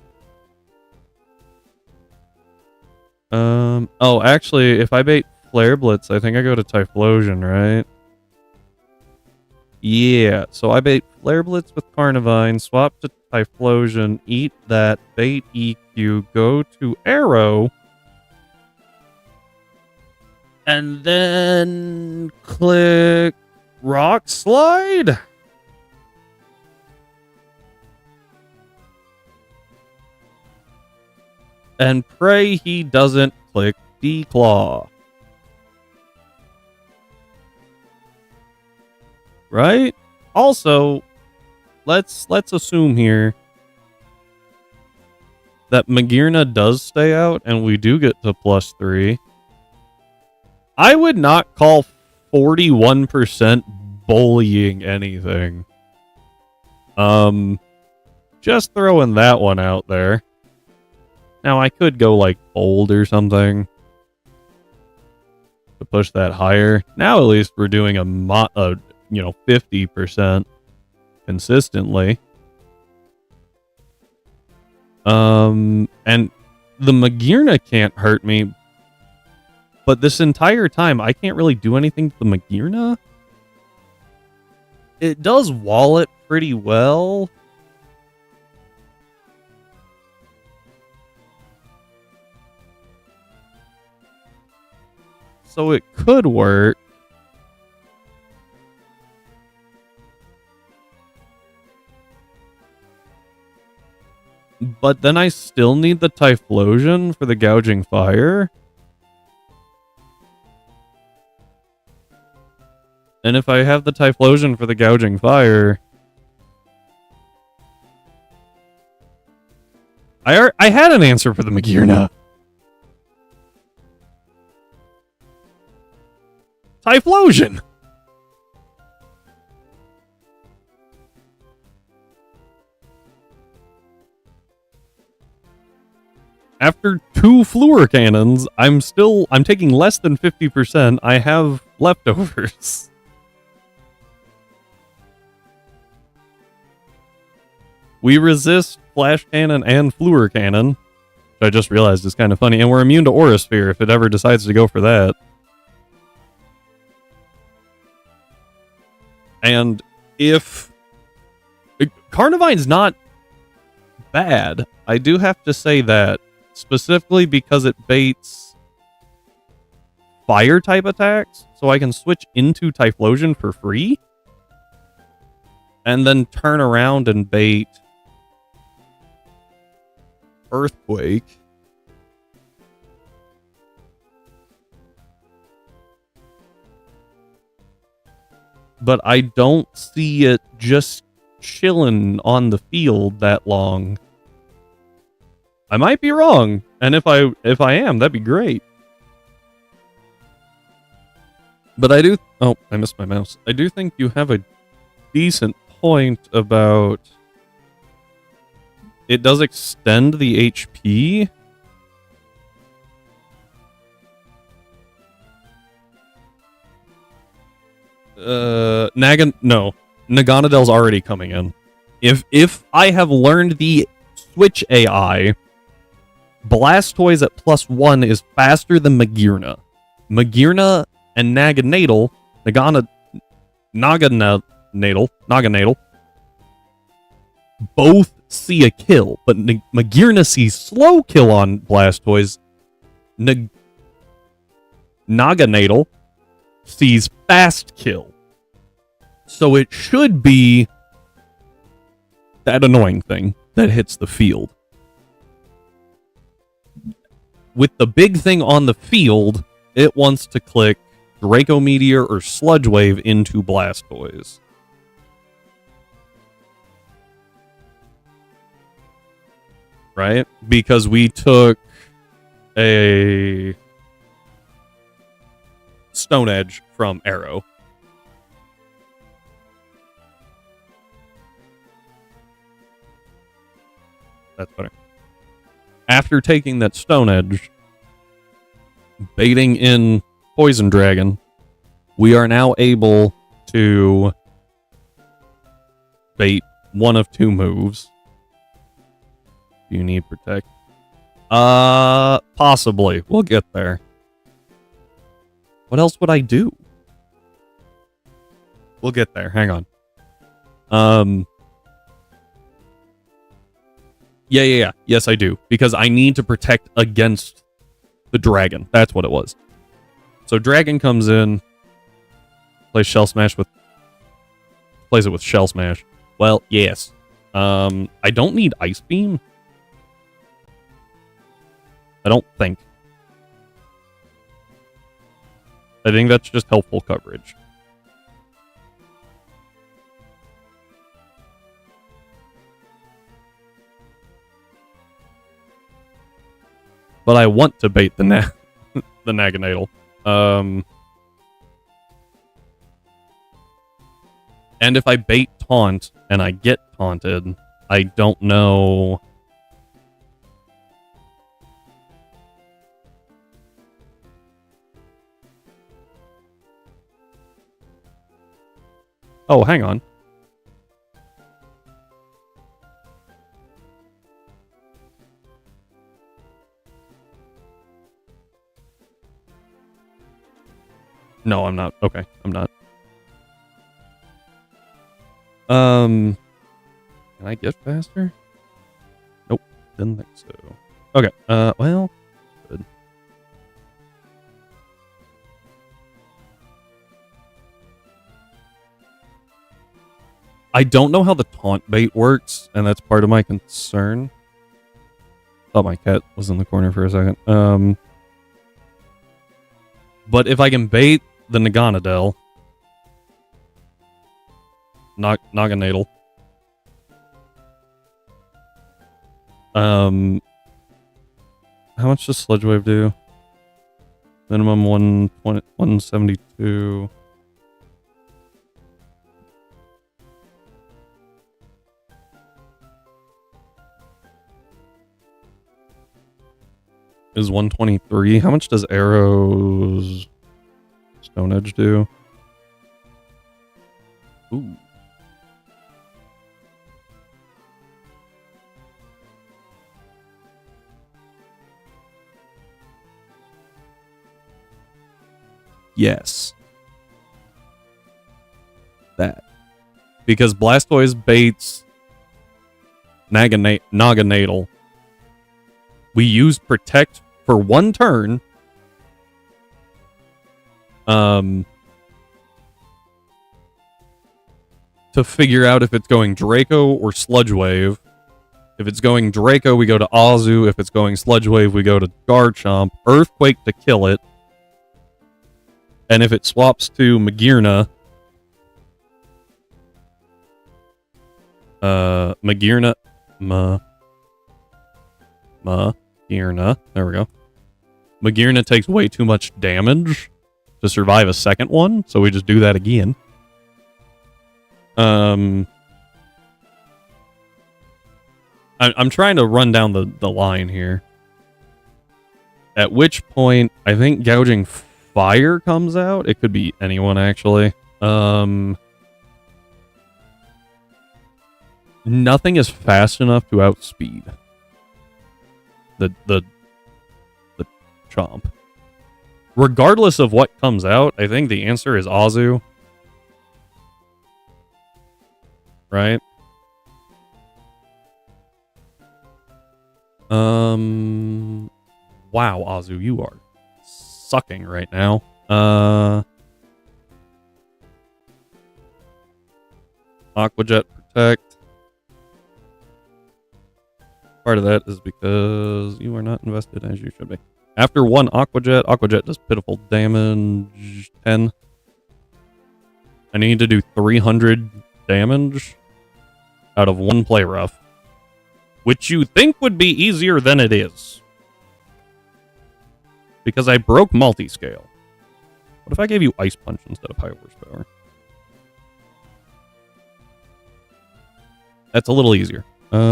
A: Oh, actually, if I bait Flare Blitz, I think I go to Typhlosion, right? Yeah, so I bait Flare Blitz with Carnivine, swap to Typhlosion, eat that, bait EQ, go to Arrow, and then click Rock Slide. And pray he doesn't click Declaw. Right? Also, let's assume here that Magearna does stay out and we do get to +3. I would not call 41% bullying anything. Just throwing that one out there. Now, I could go, like, Bold or something to push that higher. Now, at least, we're doing a 50% consistently. And the Magearna can't hurt me, but this entire time, I can't really do anything to the Magearna. It does wall it pretty well. So it could work. But then I still need the Typhlosion for the Gouging Fire. And if I have the Typhlosion for the Gouging Fire... I had an answer for the Magearna. Typhlosion! After 2 Fluor Cannons, I'm taking less than 50%. I have leftovers. We resist Flash Cannon and Fluor Cannon, which I just realized is kind of funny, and we're immune to Aura Sphere if it ever decides to go for that. And if... Carnivine's not bad. I do have to say that. Specifically because it baits fire-type attacks, so I can switch into Typhlosion for free. And then turn around and bait Earthquake. but I don't see it just chilling on the field that long. I might be wrong, and if I am, that'd be great. But I do... Oh, I missed my mouse. I do think you have a decent point about... It does extend the HP. No. Naganadell's already coming in. If I have learned the Switch AI, Blastoise at +1 is faster than Magearna. Magearna and Naganadel, Naganadel, both see a kill, but Magearna sees slow kill on Blastoise. Naganadel sees fast kill. So it should be that annoying thing that hits the field. With the big thing on the field, it wants to click Draco Meteor or Sludge Wave into Blastoise. Right? Because we took a Stone Edge from Arrow. That's better. After taking that Stone Edge, baiting in Poison Dragon, we are now able to bait one of two moves. Do you need Protect? Possibly. We'll get there. What else would I do? We'll get there. Hang on. Yeah. Yes, I do. Because I need to protect against the dragon. That's what it was. So dragon comes in, plays Shell Smash with... Plays it with Shell Smash. Well, yes. I don't need Ice Beam. I don't think. I think that's just helpful coverage. But I want to bait the the Naganadel. And if I bait Taunt and I get taunted, I don't know. Oh, hang on. No, I'm not. Okay, I'm not. Can I get faster? Nope, didn't think so. Okay, well, good. I don't know how the taunt bait works, and that's part of my concern. Thought my cat was in the corner for a second. But if I can bait the Naganadel, Naganadel, how much does Sludge Wave do? Minimum 120, 172. Is 123. How much does Arrow's Stone Edge do? Ooh. Yes. That. Because Blastoise baits Naganadel. We use Protect for one turn. To figure out if it's going Draco or Sludge Wave. If it's going Draco, we go to Azu. If it's going Sludge Wave, we go to Garchomp. Earthquake to kill it. And if it swaps to Magearna, Magirna. Magirna. There we go. Magirna takes way too much damage to survive a second one, so we just do that again. I'm trying to run down the line here. At which point, I think Gouging Fire comes out. It could be anyone, actually. Nothing is fast enough to outspeed the Chomp. Regardless of what comes out, I think the answer is Azu. Right? Wow, Azu, you are sucking right now. Aqua Jet Protect. Part of that is because you are not invested as you should be. After one Aqua Jet does pitiful damage 10. I need to do 300 damage out of one play rough, which you think would be easier than it is. Because I broke multi-scale. What if I gave you Ice Punch instead of High Horsepower? That's a little easier. Go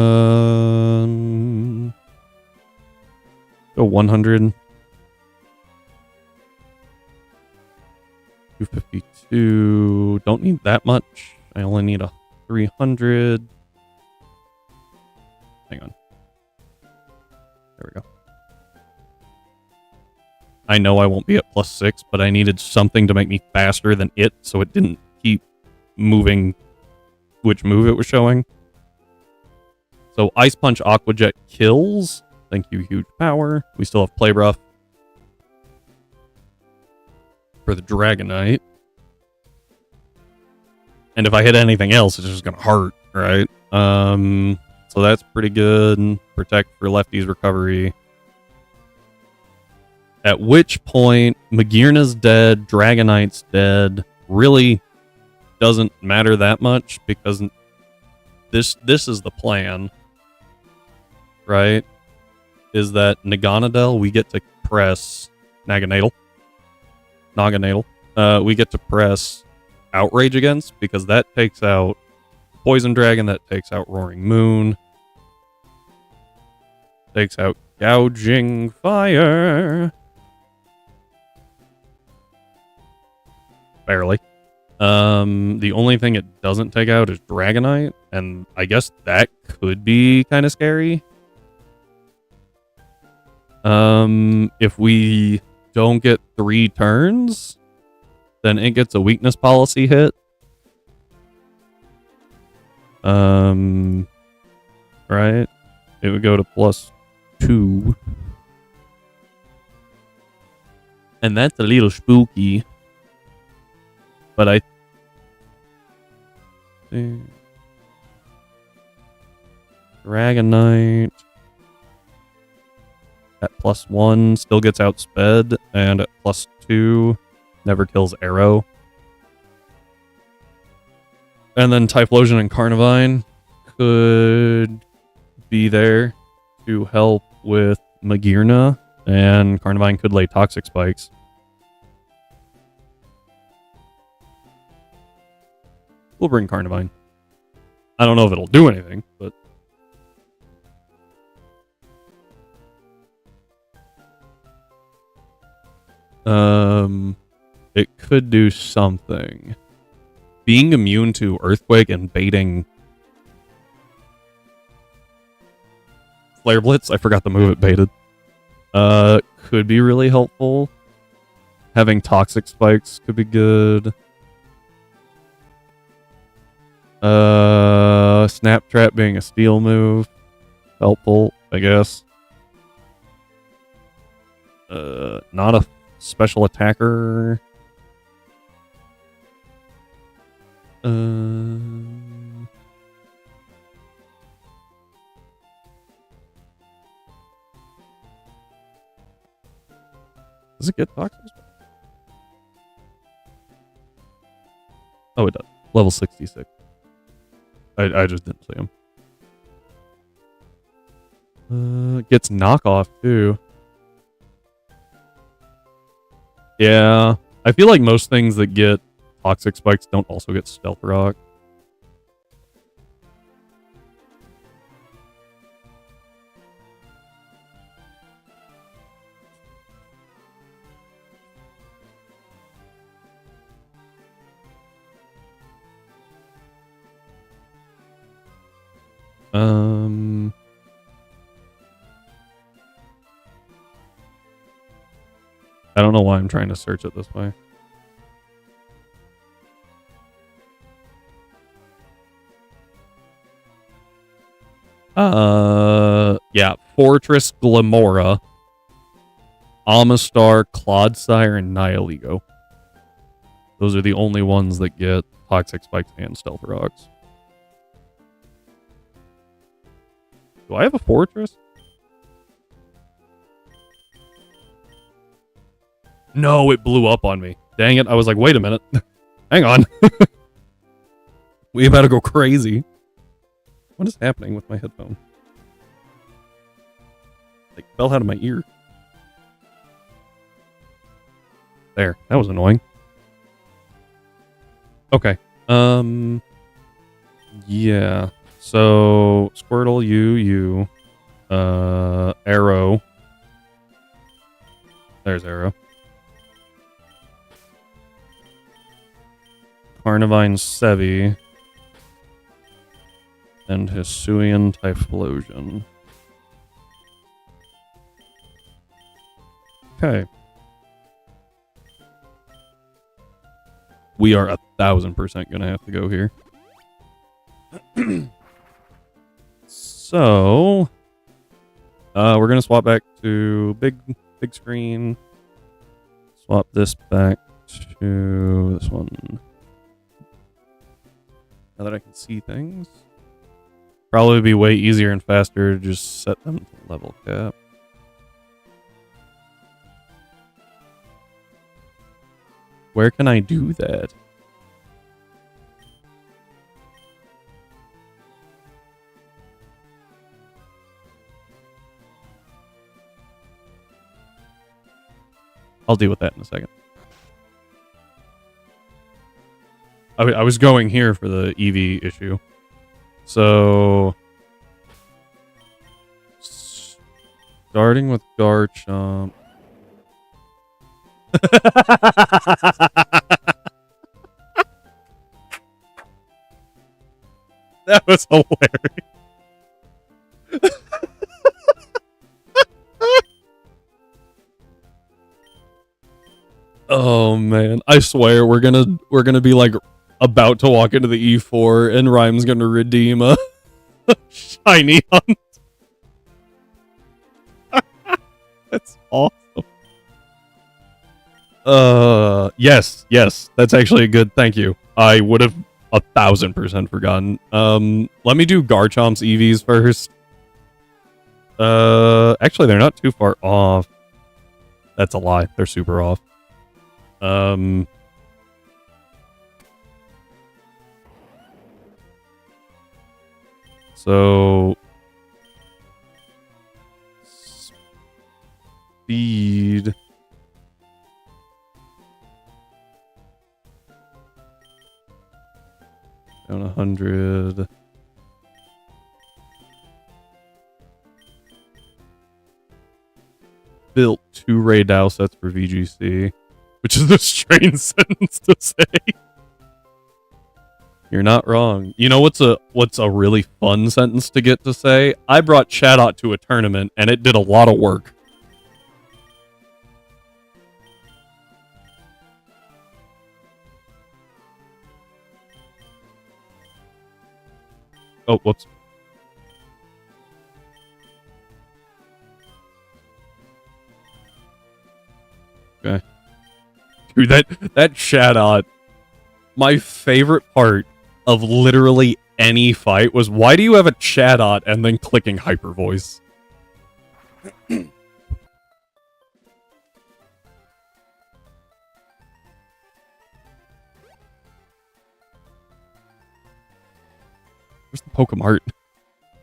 A: 100. 252. Don't need that much. I only need a 300. Hang on. There we go. I know I won't be at +6, but I needed something to make me faster than it, so it didn't keep moving which move it was showing. So Ice Punch Aqua Jet kills. Thank you, huge power. We still have Play Rough for the Dragonite. And if I hit anything else, it's just going to hurt, right? So that's pretty good. Protect for Lefty's recovery. At which point, Magirna's dead, Dragonite's dead. Really doesn't matter that much because this is the plan, right? Is that Naganadel, we get to press Naganadel. We get to press Outrage against because that takes out Poison Dragon, that takes out Roaring Moon, takes out Gouging Fire. Barely. The only thing it doesn't take out is Dragonite, and I guess that could be kind of scary. If we don't get 3 turns, then it gets a weakness policy hit. Right? It would go to +2. And that's a little spooky. But I think Dragonite at +1 still gets outsped, and at +2 never kills Arrow. And then Typhlosion and Carnivine could be there to help with Magirna, and Carnivine could lay Toxic Spikes. We'll bring Carnivine. I don't know if it'll do anything, but it could do something. Being immune to Earthquake and baiting Flare Blitz, I forgot the move it baited, could be really helpful. Having Toxic Spikes could be good. Snap Trap being a steel move. Helpful, I guess. Not a special attacker. Does it get Toxic? Oh, it does. Level 66. I just didn't see him. Gets knockoff too. Yeah, I feel like most things that get toxic spikes don't also get stealth rock. I don't know why I'm trying to search it this way. Yeah, Fortress, Glamora, Amistar, Clodsire, and Nihilego. Those are the only ones that get toxic spikes and stealth rocks. Do I have a fortress? No, it blew up on me. Dang it. I was like, wait a minute. Hang on. We about to go crazy. What is happening with my headphone? Like, fell out of my ear. There. That was annoying. Okay. Yeah. So, Squirtle, you. Arrow. There's Arrow. Carnivine, Sevi. And Hisuian Typhlosion. Okay. We are 1,000% gonna have to go here. So, we're gonna swap back to big screen. Swap this back to this one. Now that I can see things, probably be way easier and faster to just set them to level cap. Where can I do that? I'll deal with that in a second. I was going here for the EV issue. So, starting with Garchomp. That was hilarious. Oh man, I swear we're gonna be like about to walk into the E4 and Rhyme's gonna redeem a shiny hunt. That's awesome. Yes, that's actually a good. Thank you. I would have 1,000% forgotten. Let me do Garchomp's EVs first. Actually, they're not too far off. That's a lie. They're super off. So speed. Down 100. Built 2 Ray Dow sets for VGC, which is a strange sentence to say. You're not wrong. You know what's a really fun sentence to get to say? I brought Chatot to a tournament and it did a lot of work. Oh, whoops. Okay. Dude, that Chatot, my favorite part of literally any fight was, why do you have a Chatot and then clicking Hyper Voice? Where's the Pokemart?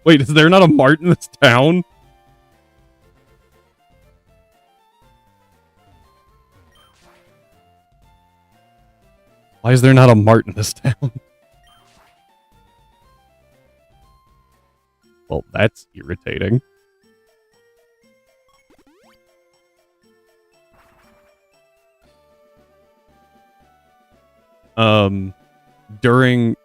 A: Wait, is there not a mart in this town? Why is there not a mart in this town? Well, that's irritating. During...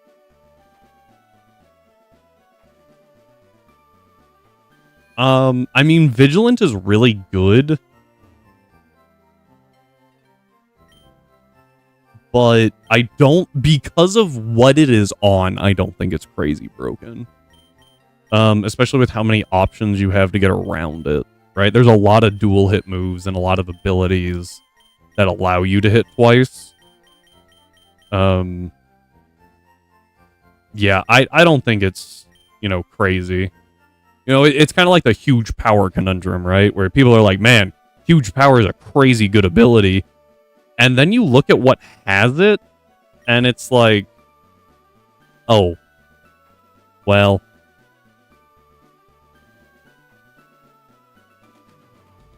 A: I mean, Vigilant is really good. But I don't, because of what it is on, I don't think it's crazy broken. Especially with how many options you have to get around it, right? There's a lot of dual hit moves and a lot of abilities that allow you to hit twice. Yeah, I don't think it's, you know, crazy. You know, it's kind of like the huge power conundrum, right? Where people are like, man, huge power is a crazy good ability. And then you look at what has it, and it's like, oh, well.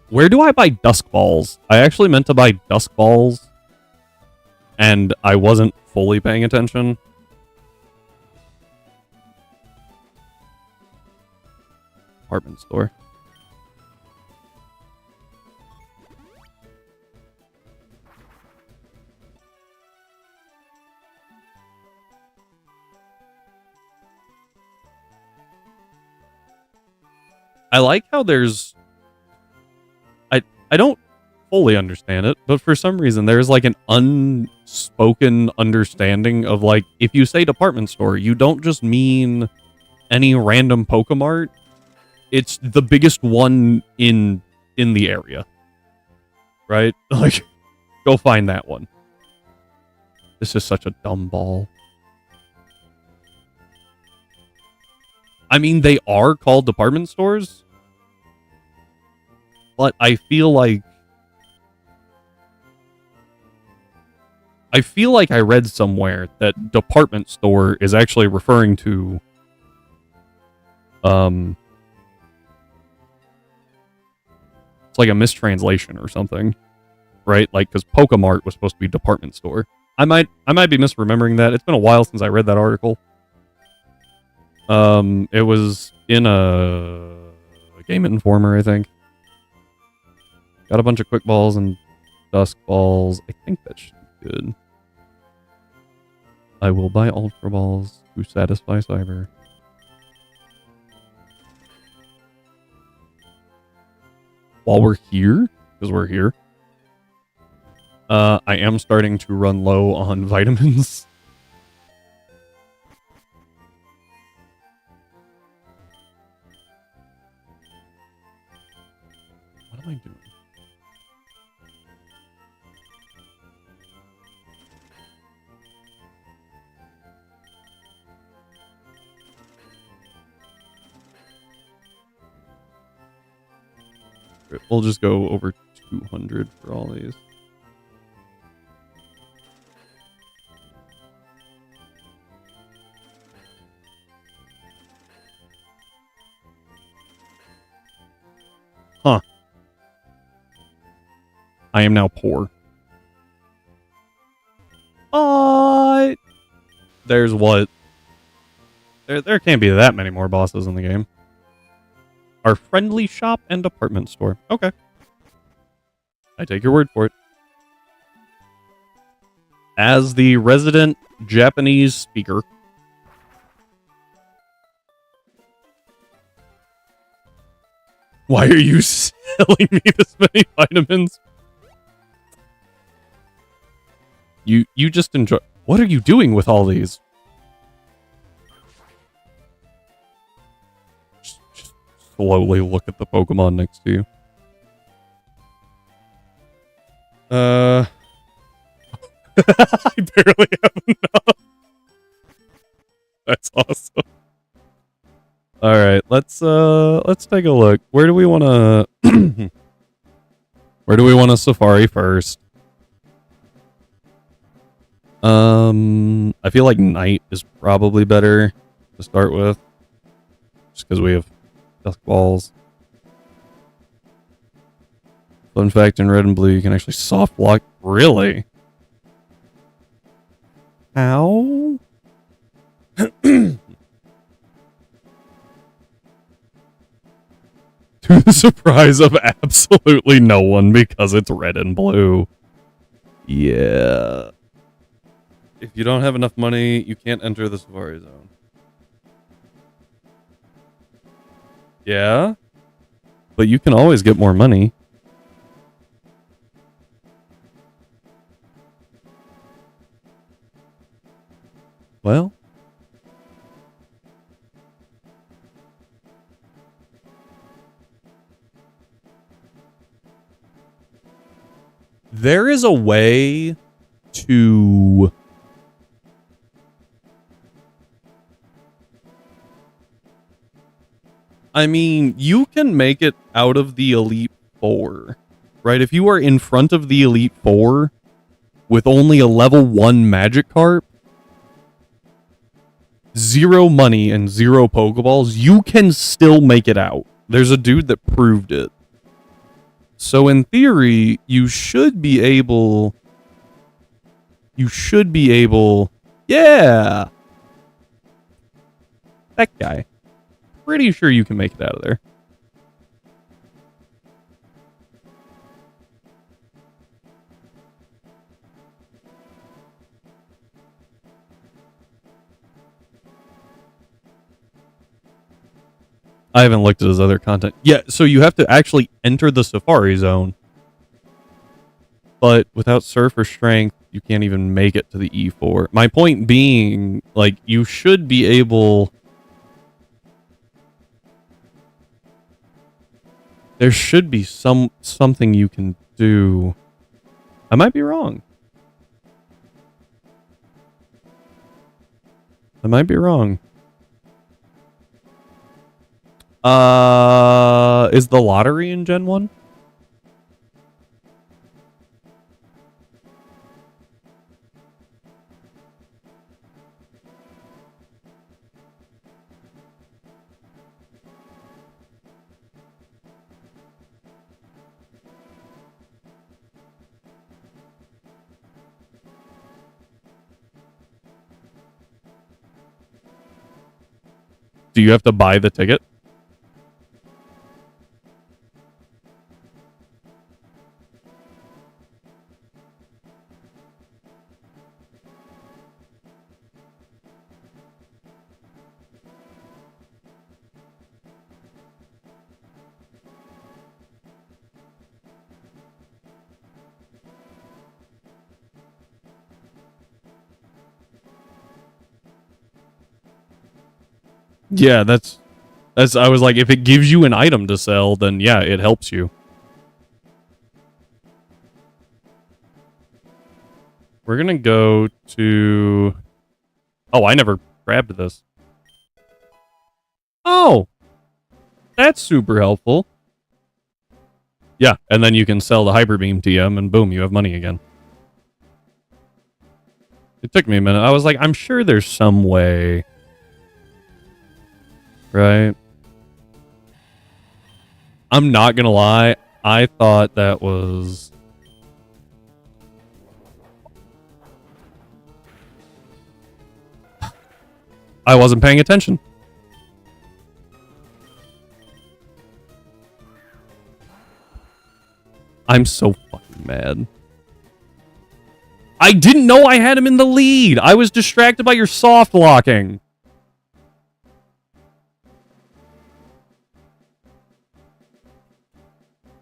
A: Where do I buy Dusk Balls? I actually meant to buy Dusk Balls, and I wasn't fully paying attention. Department store. I like how there's... I don't fully understand it, but for some reason there's like an unspoken understanding of like, if you say department store, you don't just mean any random Pokemart. It's the biggest one in the area. Right? Like, go find that one. This is such a dumb ball. I mean, they are called department stores, but I feel like I read somewhere that department store is actually referring to it's like a mistranslation or something, right? Like, because Pokemart was supposed to be department store. I might be misremembering that. It's been a while since I read that article. It was in a Game Informer, I think. Got a bunch of quick balls and dusk balls. I think that should be good. I will buy ultra balls to satisfy Cyber. While we're here, because we're here, I am starting to run low on vitamins. What am I doing? We'll just go over 200 for all these. Huh. I am now poor. There's what? There can't be that many more bosses in the game. Our friendly shop and department store. Okay. I take your word for it. As the resident Japanese speaker. Why are you selling me this many vitamins? You just enjoy... What are you doing with all these? Just slowly look at the Pokemon next to you. I barely have enough. That's awesome. All right, let's take a look. Where do we want to Where do we want to safari first? I feel like night is probably better. to start with. Just because we have dusk balls. Fun fact, in red and blue, you can actually soft lock. Really? How? To the surprise of absolutely no one, because it's red and blue. Yeah. If you don't have enough money, you can't enter the Safari Zone. Yeah? But you can always get more money. Well. There is a way to... I mean, you can make it out of the Elite Four, right? If you are in front of the Elite Four with only a level 1 Magikarp, 0 money and 0 Pokeballs, you can still make it out. There's a dude that proved it. So in theory, you should be able... Yeah! That guy. Pretty sure you can make it out of there. I haven't looked at his other content. Yeah, so you have to actually enter the Safari Zone. But without Surf or Strength, you can't even make it to the E4. My point being, like, you should be able... There should be something you can do. I might be wrong. I might be wrong. Is the lottery in Gen 1? Do you have to buy the ticket? Yeah, that's I was like, if it gives you an item to sell, then yeah, it helps you. We're gonna go to... Oh, I never grabbed this. Oh! That's super helpful. Yeah, and then you can sell the Hyper Beam TM, and boom, you have money again. It took me a minute. I was like, I'm sure there's some way. Right? I'm not gonna lie. I thought that was... I wasn't paying attention. I'm so fucking mad. I didn't know I had him in the lead. I was distracted by your soft locking.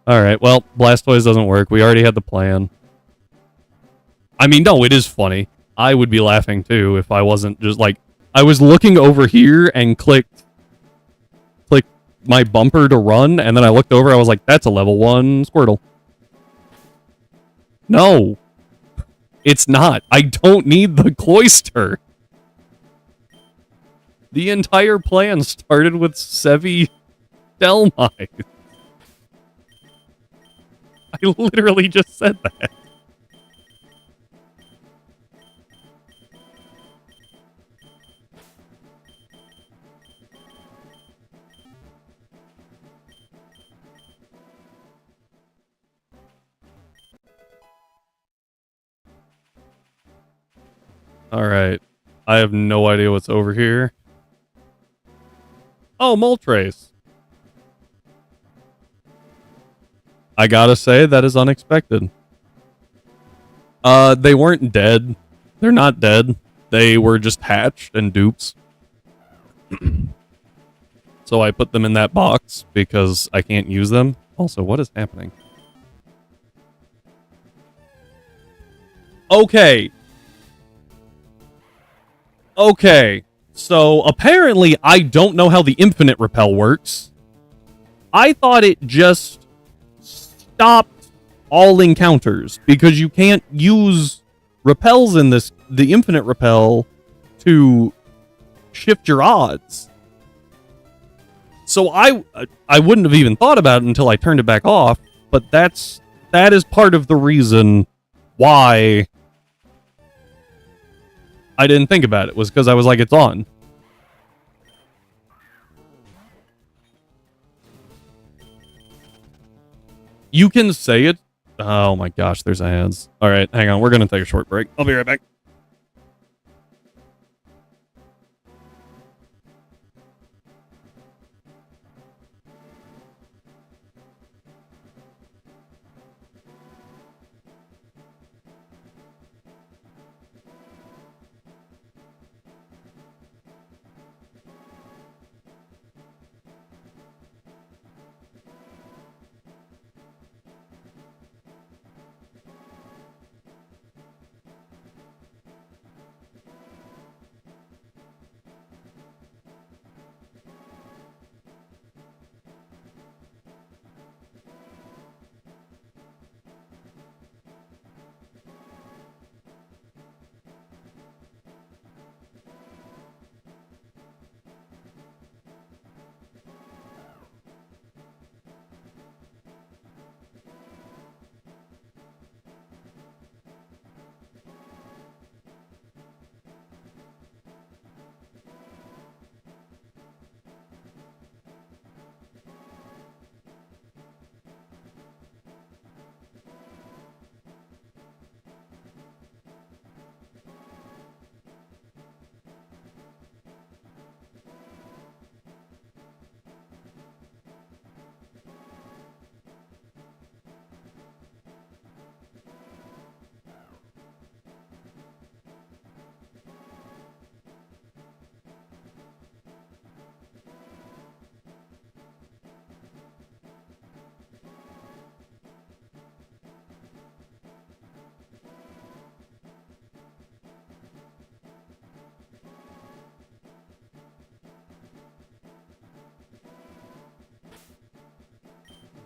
A: Alright, well, Blastoise doesn't work. We already had the plan. I mean, no, it is funny. I would be laughing too if I wasn't just like... I was looking over here and clicked my bumper to run, and then I looked over, I was like, that's a level 1 Squirtle. No. It's not. I don't need the Cloyster. The entire plan started with Sevi Delmite. I literally just said that. Alright. I have no idea what's over here. Oh, Moltres. I gotta say, that is unexpected. They weren't dead. They're not dead. They were just hatched and dupes. So I put them in that box because I can't use them. Also, what is happening? Okay. Okay. So apparently I don't know how the infinite repel works. I thought it just stopped all encounters because you can't use repels in this, the infinite repel, to shift your odds. So I wouldn't have even thought about it until I turned it back off, but that is part of the reason why I didn't think about it, was because I was like, it's on. You can say it. Oh my gosh, there's ads. All right, hang on. We're going to take a short break. I'll be right back.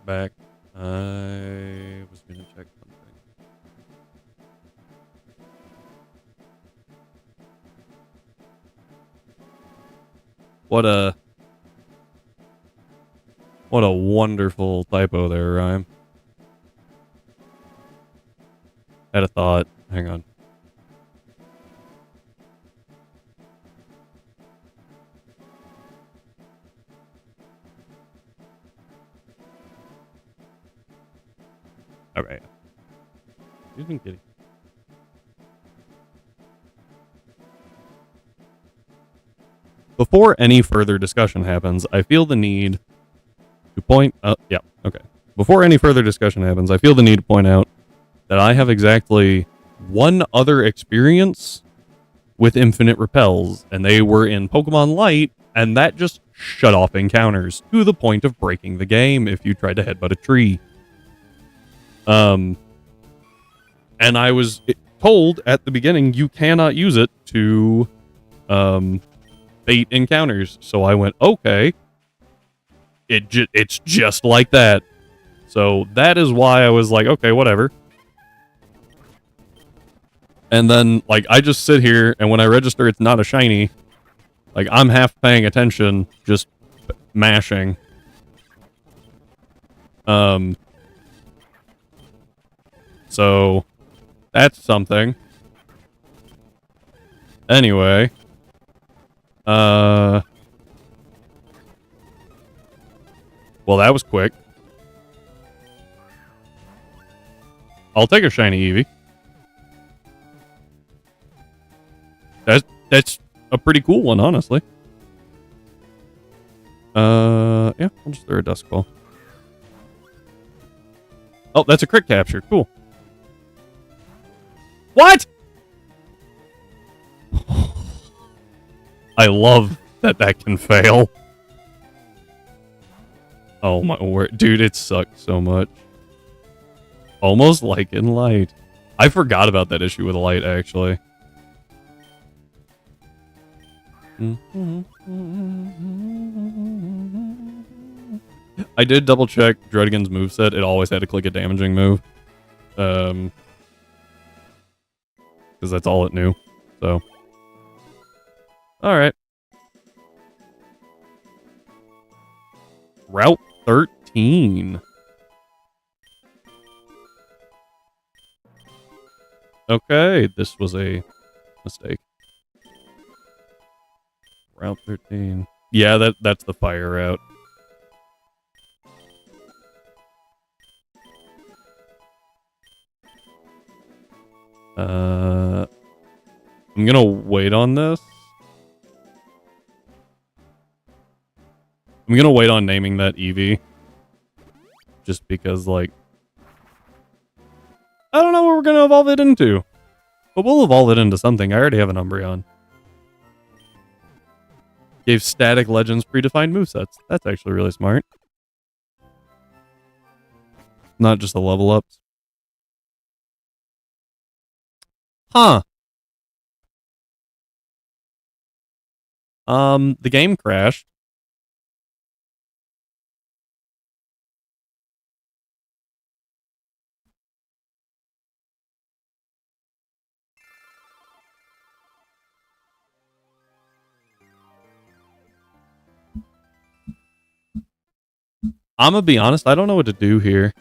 A: Back. I was going to check something. What a wonderful typo there, Rhyme. Had a thought. Hang on. All right. Excuse me, kitty. Before any further discussion happens, I feel the need to point out... Yeah, okay. Before any further discussion happens, I feel the need to point out that I have exactly one other experience with infinite repels, and they were in Pokemon Light, and that just shut off encounters to the point of breaking the game if you tried to headbutt a tree. And I was told at the beginning you cannot use it to bait encounters. So I went, okay. It's just like that. So that is why I was like, okay, whatever. And then, like, I just sit here, and when I register it's not a shiny, like, I'm half paying attention, just mashing. So that's something. Anyway. Well, that was quick. I'll take a shiny Eevee. That's a pretty cool one, honestly. Yeah, I'll just throw a dusk ball. Oh, that's a crit capture. Cool. What? I love that can fail. Oh my word. Dude, it sucked so much. Almost like in light. I forgot about that issue with light, actually. I did double check Druddigan's moveset. It always had to click a damaging move. Because that's all it knew. So. Alright. Route 13. Okay, this was a mistake. Route 13. Yeah, that's the fire route. I'm gonna wait on this. I'm gonna wait on naming that Eevee. Just because, like... I don't know what we're gonna evolve it into. But we'll evolve it into something. I already have an Umbreon. Gave Static Legends predefined movesets. That's actually really smart. Not just the level ups. Huh. The game crashed. I'm gonna be honest, I don't know what to do here.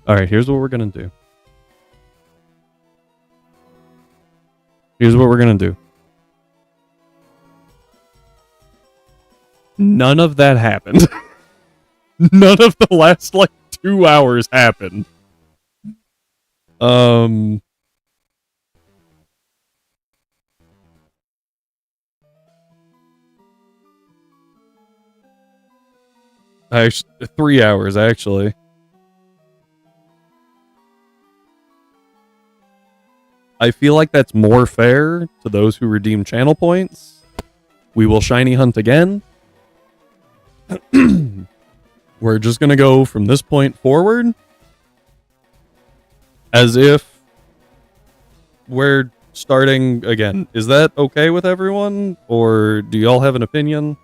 A: Alright, here's what we're gonna do. Here's what we're gonna do. None of that happened. None of the last, like, 2 hours happened. Actually, 3 hours, actually. I feel like that's more fair to those who redeem channel points. We will shiny hunt again. We're just gonna go from this point forward as if we're starting again. Is that okay with everyone? Or do y'all have an opinion?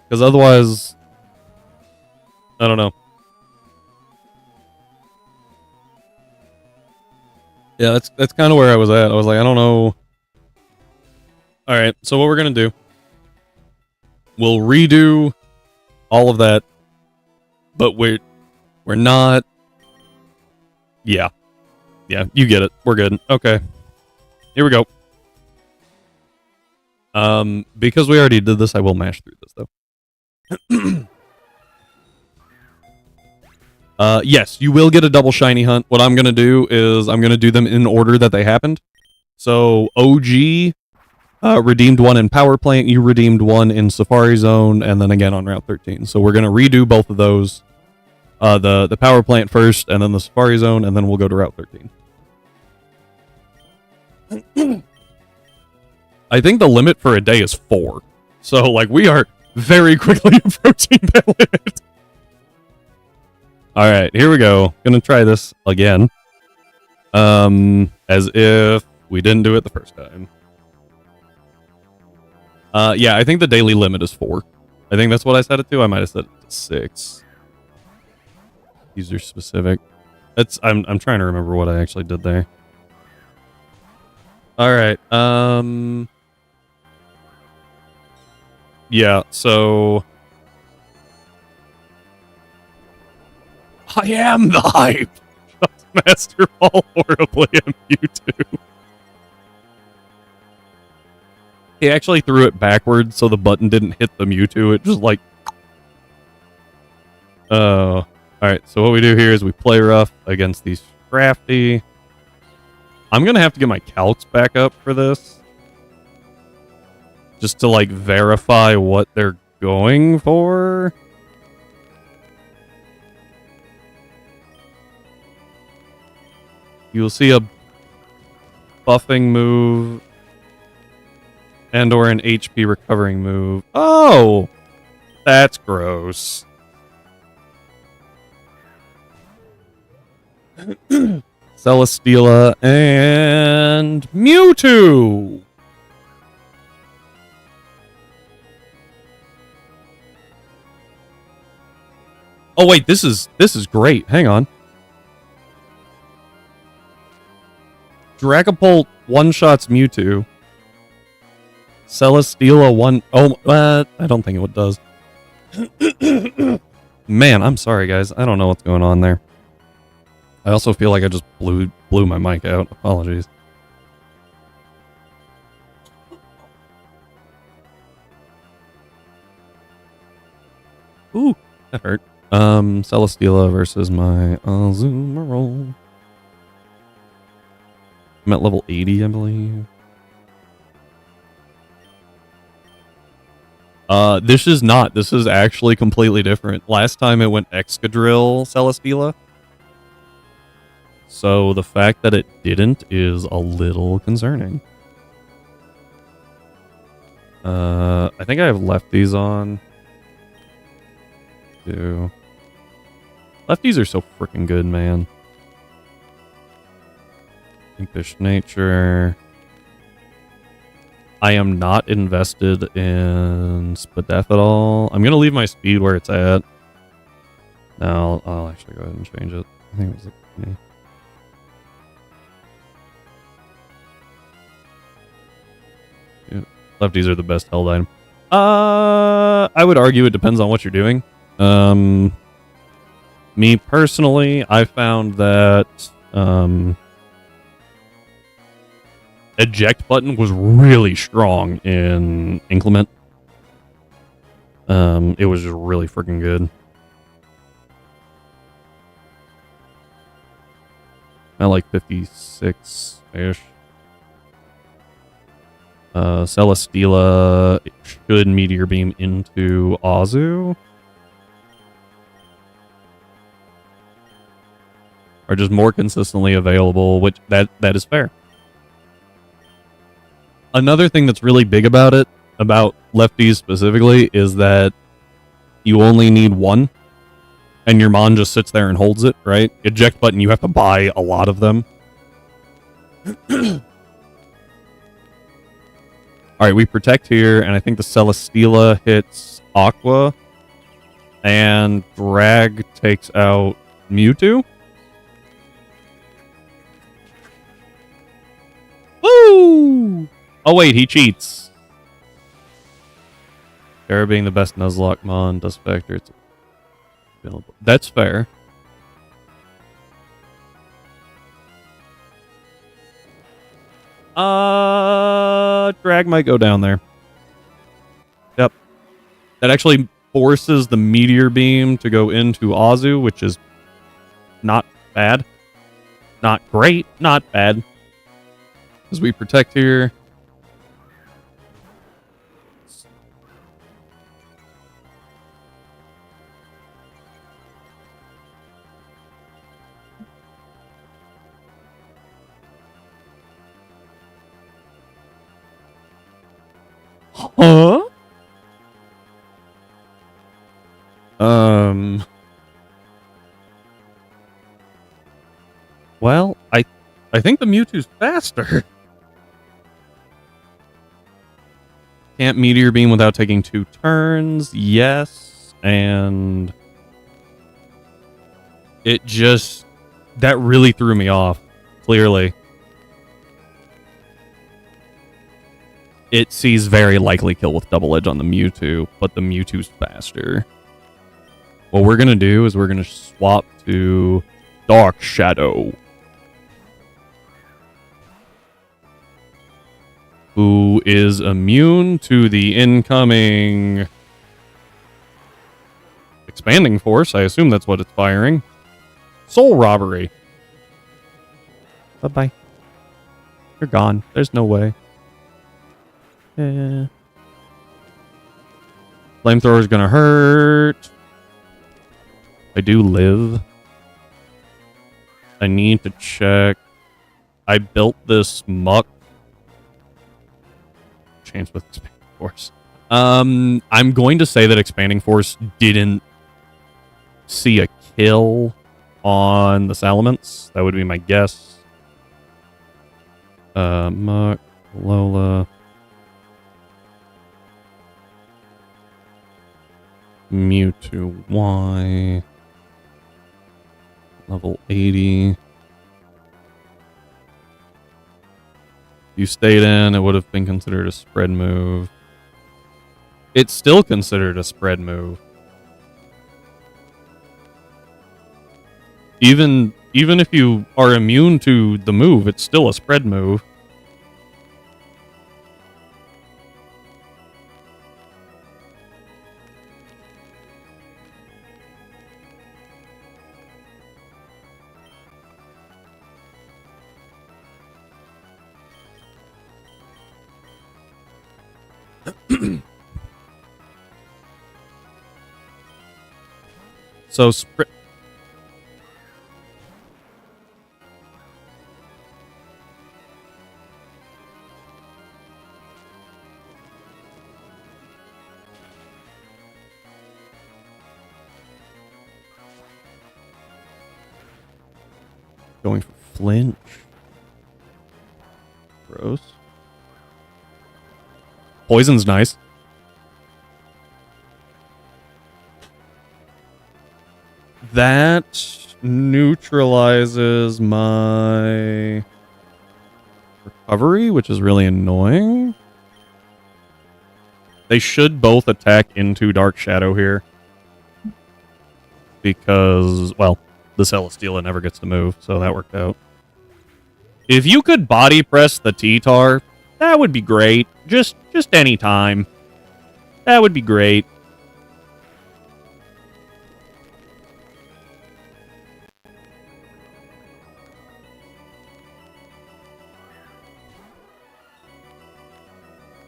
A: Because otherwise, I don't know. Yeah, that's kind of where I was at. I was like, I don't know. All right, so what we're gonna do? We'll redo all of that, but we're not. Yeah, you get it. We're good. Okay, here we go. Because we already did this, I will mash through this though. Yes, you will get a double shiny hunt. What I'm going to do is I'm going to do them in order that they happened. So OG redeemed one in Power Plant, you redeemed one in Safari Zone, and then again on Route 13. So we're going to redo both of those. The Power Plant first, and then the Safari Zone, and then we'll go to Route 13. I think the limit for a day is 4. So, like, we are very quickly approaching that limit. Alright, here we go. Gonna try this again. As if we didn't do it the first time. Yeah, I think the daily limit is 4. I think that's what I set it to. I might have set it to 6. User specific. I'm trying to remember what I actually did there. Alright, Yeah, so I am the hype. Master Ball horribly at Mewtwo. He actually threw it backwards so the button didn't hit the Mewtwo. It just like... Alright, so what we do here is we play rough against these Scrafty. I'm gonna have to get my calcs back up for this. Just to, like, verify what they're going for. You'll see a buffing move and or an HP recovering move. Oh! That's gross. Celesteela and Mewtwo! Oh wait, this is great. Hang on. Dragapult one-shots Mewtwo. Celesteela one... Oh, I don't think it does. Man, I'm sorry, guys. I don't know what's going on there. I also feel like I just blew my mic out. Apologies. Ooh, that hurt. Celesteela versus my Azumarill. I'm at level 80, I believe. This is not. This is actually completely different. Last time it went Excadrill Celesteela. So the fact that it didn't is a little concerning. I think I have lefties on. Too. Lefties are so freaking good, man. Impish Nature. I am not invested in Spadef at all. I'm going to leave my speed where it's at. No, I'll actually go ahead and change it. I think it was like me. Lefties are the best held item. I would argue it depends on what you're doing. Me personally, I found that eject button was really strong in Inclement. It was just really freaking good. I like 56-ish. Celesteela should Meteor Beam into Azu. Are just more consistently available, which that is fair. Another thing that's really big about it, about lefties specifically, is that you only need one, and your Mon just sits there and holds it, right? Eject button, you have to buy a lot of them. Alright, we protect here, and I think the Celesteela hits Aqua, and Drag takes out Mewtwo. Woo! Oh wait, he cheats. Terra being the best Nuzlocke Mon does factor. It's available. That's fair. Drag might go down there. Yep. That actually forces the Meteor Beam to go into Azu, which is not bad. Not great, not bad. As we protect here. Huh? Well, I think the Mewtwo's faster. Can't Meteor Beam without taking 2 turns. Yes, and it just that really threw me off. Clearly. it sees very likely kill with double edge on the Mewtwo, but the Mewtwo's faster. What we're going to do is we're going to swap to Dark Shadow, who is immune to the incoming Expanding Force. I assume that's what it's firing. Soul Robbery. Bye-bye. You're gone. There's no way. Yeah. Flamethrower's gonna hurt. I do live. I need to check. I built this muck. Chance with Expanding Force. I'm going to say that Expanding Force didn't see a kill on the Salamence. That would be my guess. Muck, Lola. Mewtwo Y. Level 80. If you stayed in, it would have been considered a spread move. It's still considered a spread move. Even if you are immune to the move, it's still a spread move. So going for flinch. Gross. Poison's nice. That neutralizes my recovery, which is really annoying. They should both attack into Dark Shadow here. Because, well, the Celesteela never gets to move, so that worked out. If you could body press the T-Tar, that would be great. Just any time. That would be great.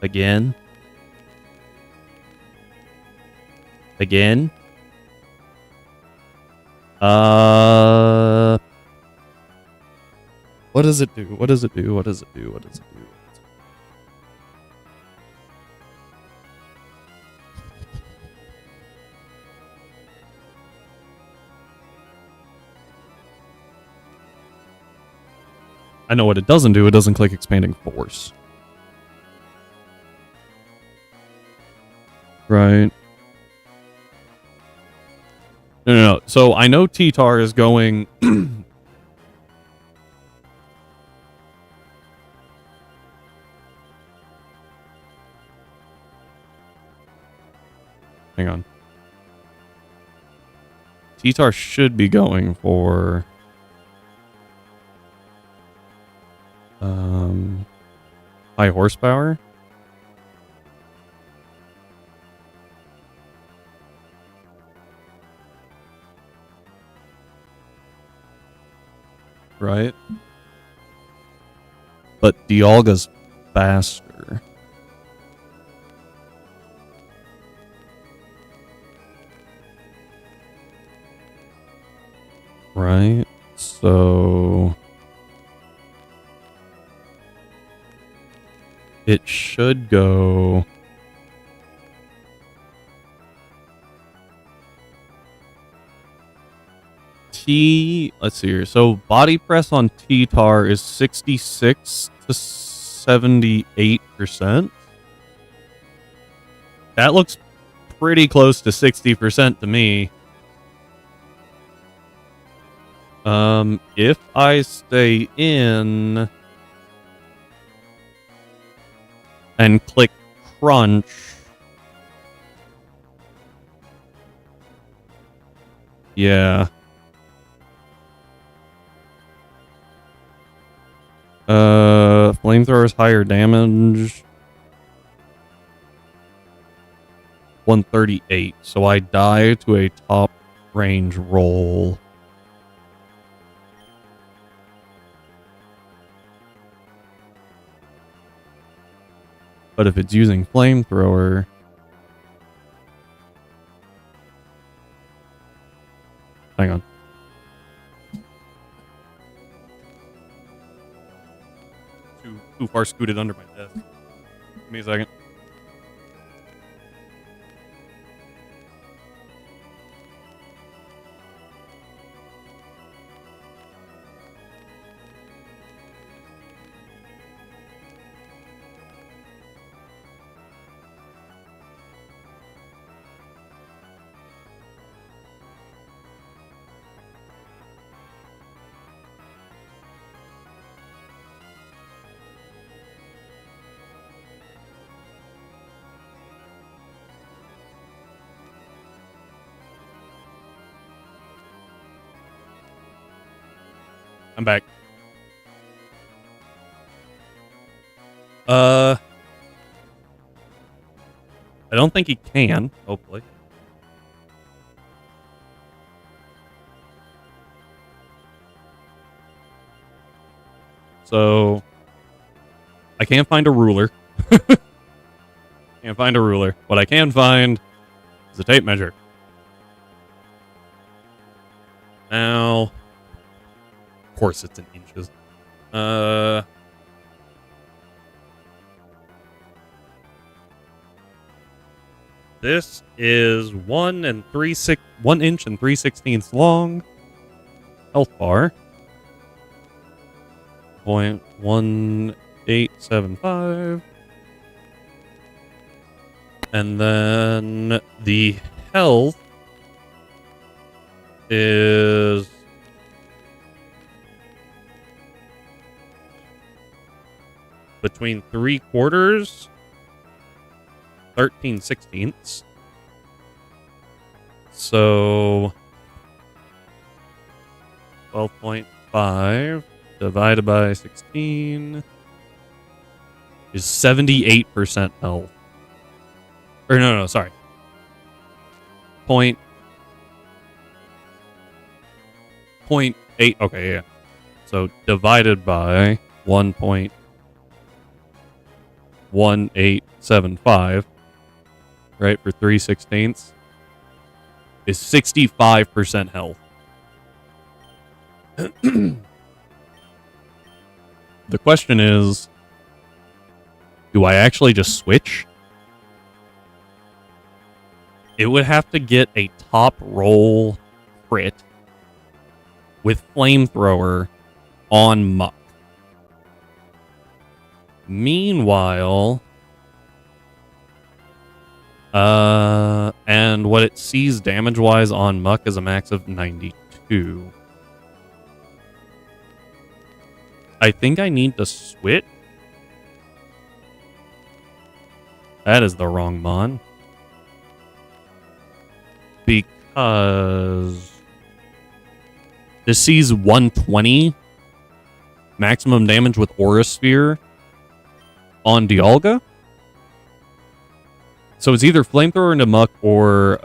A: Again. Again. What does it do? What does it do? What does it do? What does it do? I know what it doesn't do. It doesn't click Expanding Force. Right. No. So I know T-Tar is going... Hang on. T-Tar should be going for... high horsepower. Right? But Dialga's faster. Right? So... it should go... Let's see here. So body press on T-Tar is 66 to 78%. That looks pretty close to 60% to me. If I stay in... and click crunch. Yeah. Flamethrower's higher damage. 138. So I die to a top range roll. But if it's using flamethrower, hang on. Too far scooted under my desk. Give me a second. I'm back. I don't think he can, hopefully. So I can't find a ruler. Can't find a ruler. What I can find is a tape measure. Now, of course it's in inches. This is 1 inch and 3/16 long. Health bar. 0.1875. And then the health is between 3/4, 13/16. So 12.5 divided by 16 is 78% health. Or no, sorry. Point 0.8. Okay, yeah. So divided by 1.1875, right, for 3/16 is 65% health. The question is, do I actually just switch? It would have to get a top roll crit with flamethrower on Muck. Meanwhile, and what it sees damage-wise on Muck is a max of 92. I think I need to switch. That is the wrong mon. Because this sees 120 maximum damage with Aura Sphere on Dialga. So it's either Flamethrower into Muck or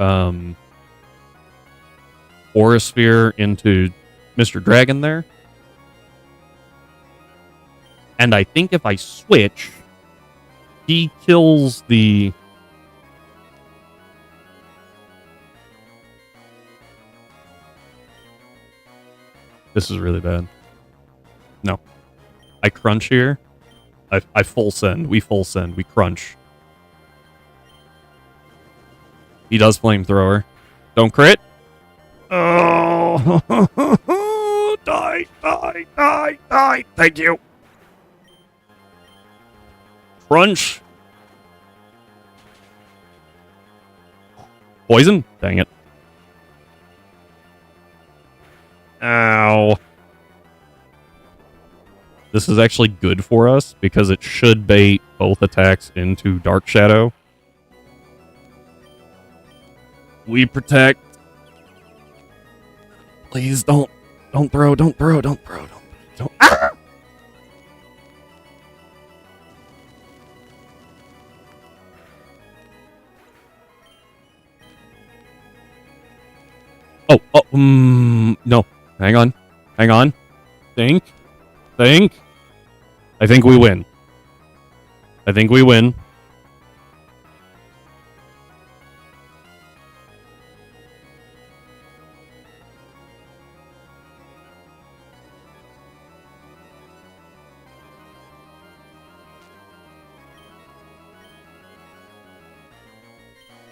A: Aura Sphere into Mr. Dragon there. And I think if I switch, he kills the... This is really bad. No. I crunch here. I full send. We full send. We crunch. He does flamethrower. Don't crit. Oh. Die. Thank you. Crunch. Poison? Dang it. Ow. This is actually good for us because it should bait both attacks into Dark Shadow. We protect. Please don't throw, don't throw, don't throw, don't. Ah! No. Hang on. Think. I think we win.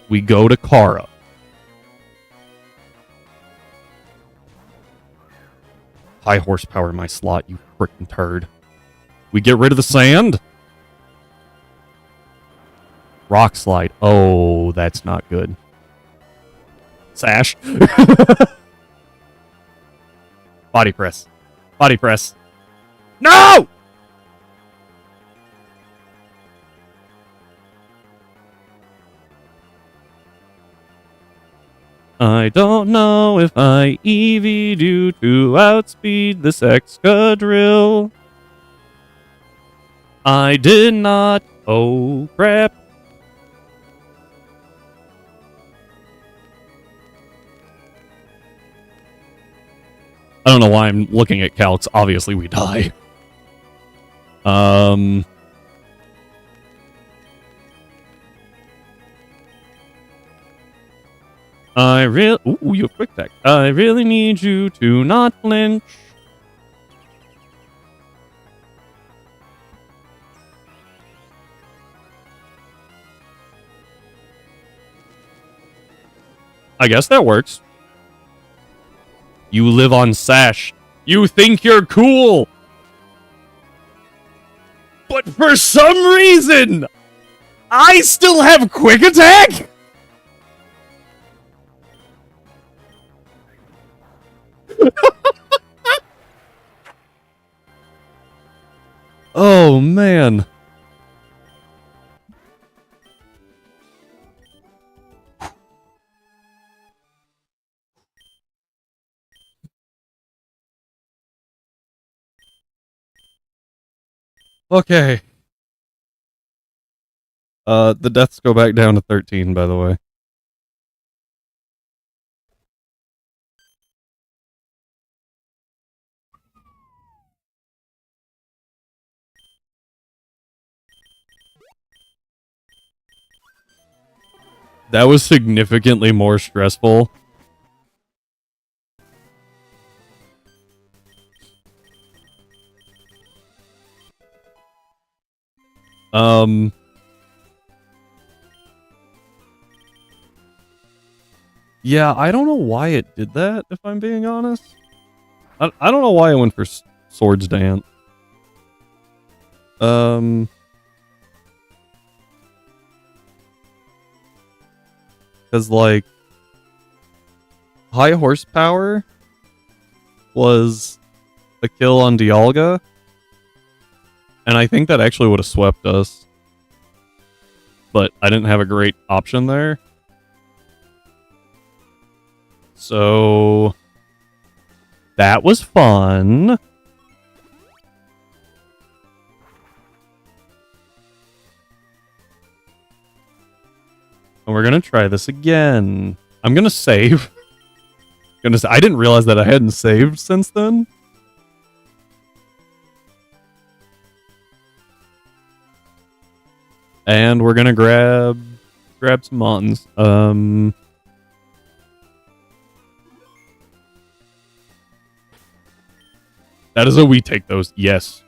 A: We go to Kara. High horsepower in my slot, you frickin' turd. We get rid of the sand. Rock slide. Oh, that's not good. Sash. Body press. No! I don't know if I EV'd you to outspeed this Excadrill. I did not. Oh, crap. I don't know why I'm looking at calcs. Obviously, we die. Ooh, you have quick tech. I really need you to not flinch. I guess that works. You live on Sash. You think you're cool. But for some reason, I still have quick attack? Oh, man. Okay. The deaths go back down to 13, by the way. That was significantly more stressful. Yeah, I don't know why it did that, if I'm being honest. I don't know why I went for Swords Dance. Because, like, high horsepower was a kill on Dialga, and I think that actually would have swept us. But I didn't have a great option there. So that was fun. And we're gonna try this again. I'm gonna save. I didn't realize that I hadn't saved since then. And we're gonna grab some Mons. That is a we take those. Yes.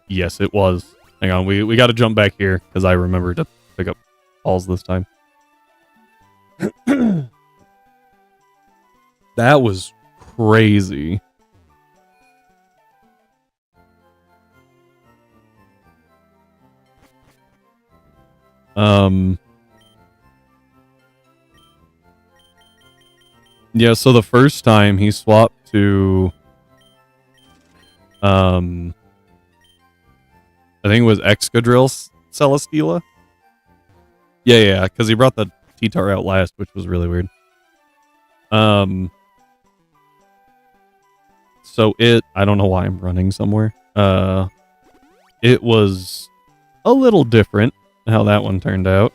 A: Yes, it was. Hang on, we gotta jump back here, because I remember to pick up balls this time. That was crazy. Yeah, so the first time he swapped to I think it was Excadrill Celesteela. Yeah, because he brought the T-Tar out last, which was really weird. So I don't know why I'm running somewhere. It was a little different how that one turned out.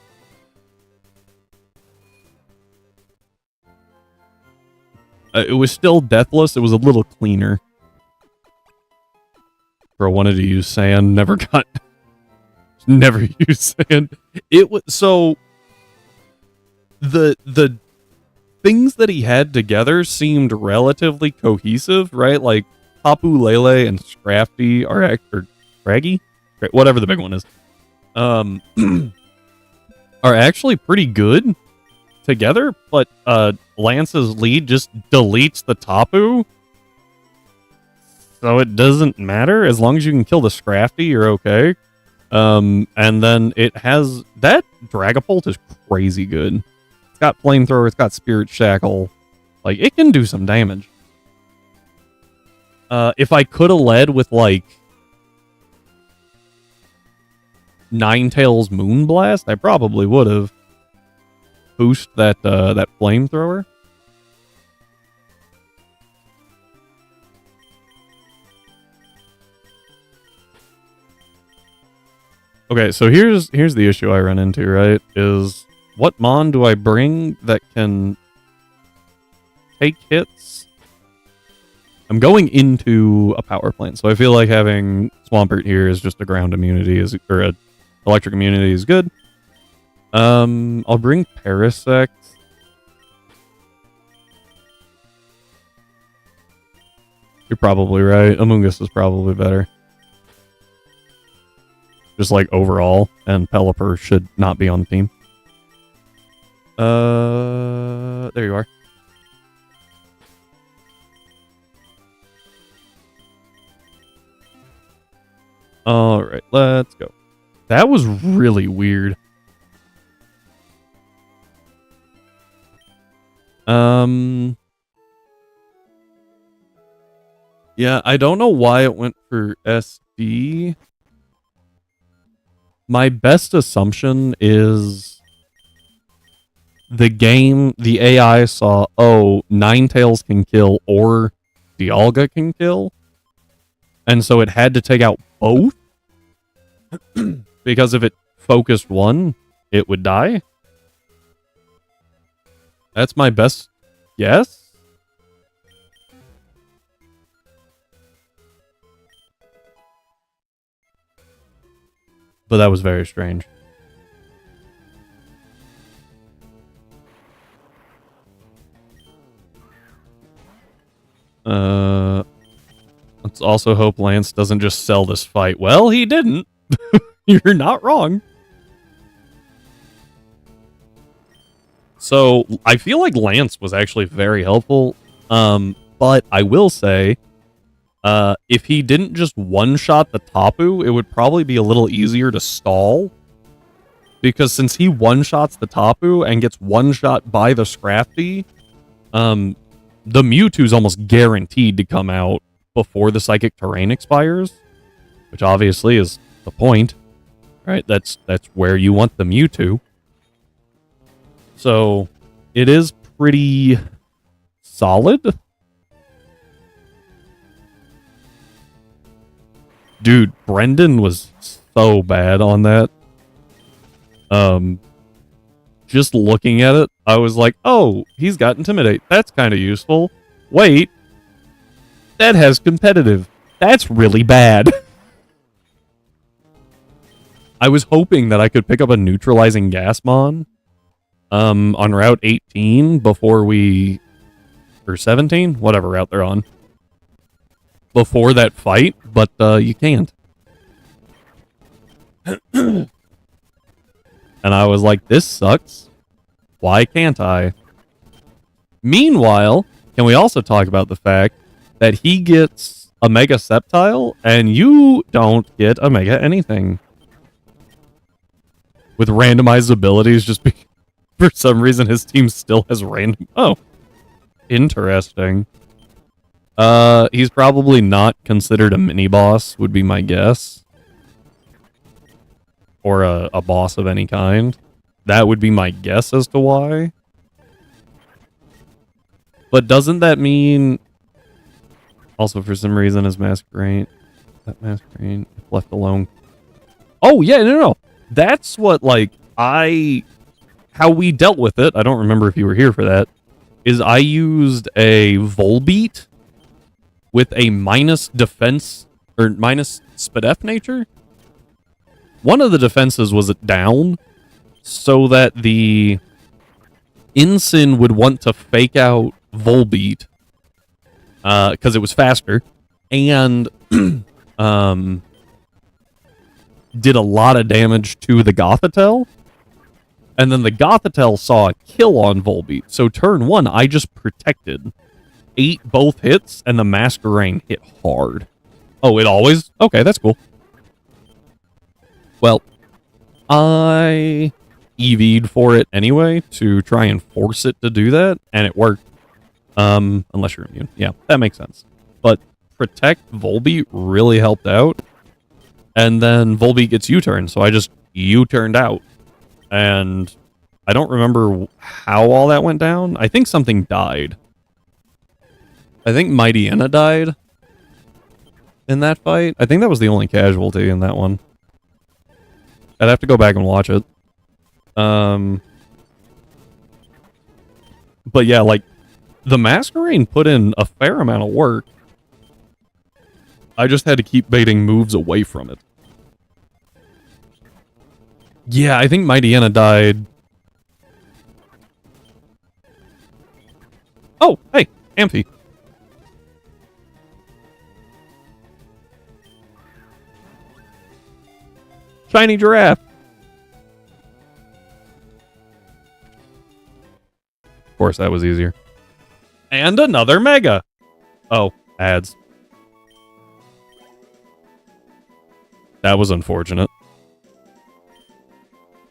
A: It was still deathless. It was a little cleaner. Bro, wanted to use sand, never used sand. It was so the things that he had together seemed relatively cohesive, right? Like Tapu Lele and Scrafty or Craggy, whatever the big one is, are actually pretty good together, but Lance's lead just deletes the Tapu. So it doesn't matter. As long as you can kill the Scrafty, you're okay. And then it has... That Dragapult is crazy good. It's got Flamethrower, it's got Spirit Shackle. Like, it can do some damage. If I could have led with, like, Ninetales Moonblast, I probably would have. Boost that Flamethrower. Okay, so here's the issue I run into, right? Is what Mon do I bring that can take hits? I'm going into a power plant, so I feel like having Swampert here is just a ground immunity, or a electric immunity is good. I'll bring Parasect. You're probably right. Amoonguss is probably better. Just like overall, and Pelipper should not be on the team. There you are. Alright, let's go. That was really weird. Yeah, I don't know why it went for SD. My best assumption is the AI saw, oh, Ninetales can kill or Dialga can kill. And so it had to take out both. Because if it focused one, it would die. That's my best guess. But that was very strange. Let's also hope Lance doesn't just sell this fight. Well, he didn't. You're not wrong. So, I feel like Lance was actually very helpful. But I will say, if he didn't just one-shot the Tapu, it would probably be a little easier to stall. Because since he one-shots the Tapu and gets one-shot by the Scrafty, the Mewtwo's almost guaranteed to come out before the Psychic Terrain expires. Which obviously is the point. Right? That's where you want the Mewtwo. So, it is pretty solid. Dude, Brendan was so bad on that. Just looking at it, I was like, oh, he's got Intimidate. That's kind of useful. Wait. That has Competitive. That's really bad. I was hoping that I could pick up a Neutralizing Gasmon on Route 18 before we... Or 17? Whatever route they're on. Before that fight, but you can't. And I was like, this sucks. Why can't I? Meanwhile, can we also talk about the fact that he gets a Mega Sceptile and you don't get a Mega anything? With randomized abilities, just for some reason his team still has random... Oh. Interesting. He's probably not considered a mini-boss, would be my guess. or a boss of any kind. That would be my guess as to why. But doesn't that mean... Also, for some reason, his Masquerade... That Masquerade, if left alone... Oh, yeah, no. That's what, like, how we dealt with it, I don't remember if you were here for that, is I used a Volbeat with a minus defense, or minus SPDF nature. One of the defenses was down, so that the Ensign would want to fake out Volbeat, because it was faster, and did a lot of damage to the Gothitelle. And then the Gothitelle saw a kill on Volbeat. So turn 1, I just protected. Ate both hits, and the Masquerade hit hard. Oh, it always? Okay, that's cool. Well, I EV'd for it anyway to try and force it to do that, and it worked. Unless you're immune. Yeah, that makes sense. But Protect Volbeat really helped out. And then Volbeat gets U-turn, so I just U-turned out. And I don't remember how all that went down. I think something died. I think Mighty Anna died in that fight. I think that was the only casualty in that one. I'd have to go back and watch it. But yeah, like, the Masquerade put in a fair amount of work. I just had to keep baiting moves away from it. Yeah, I think Mighty Anna died. Oh, hey, Amphi. Shiny giraffe. Of course, that was easier. And another Mega. Oh, ads. That was unfortunate.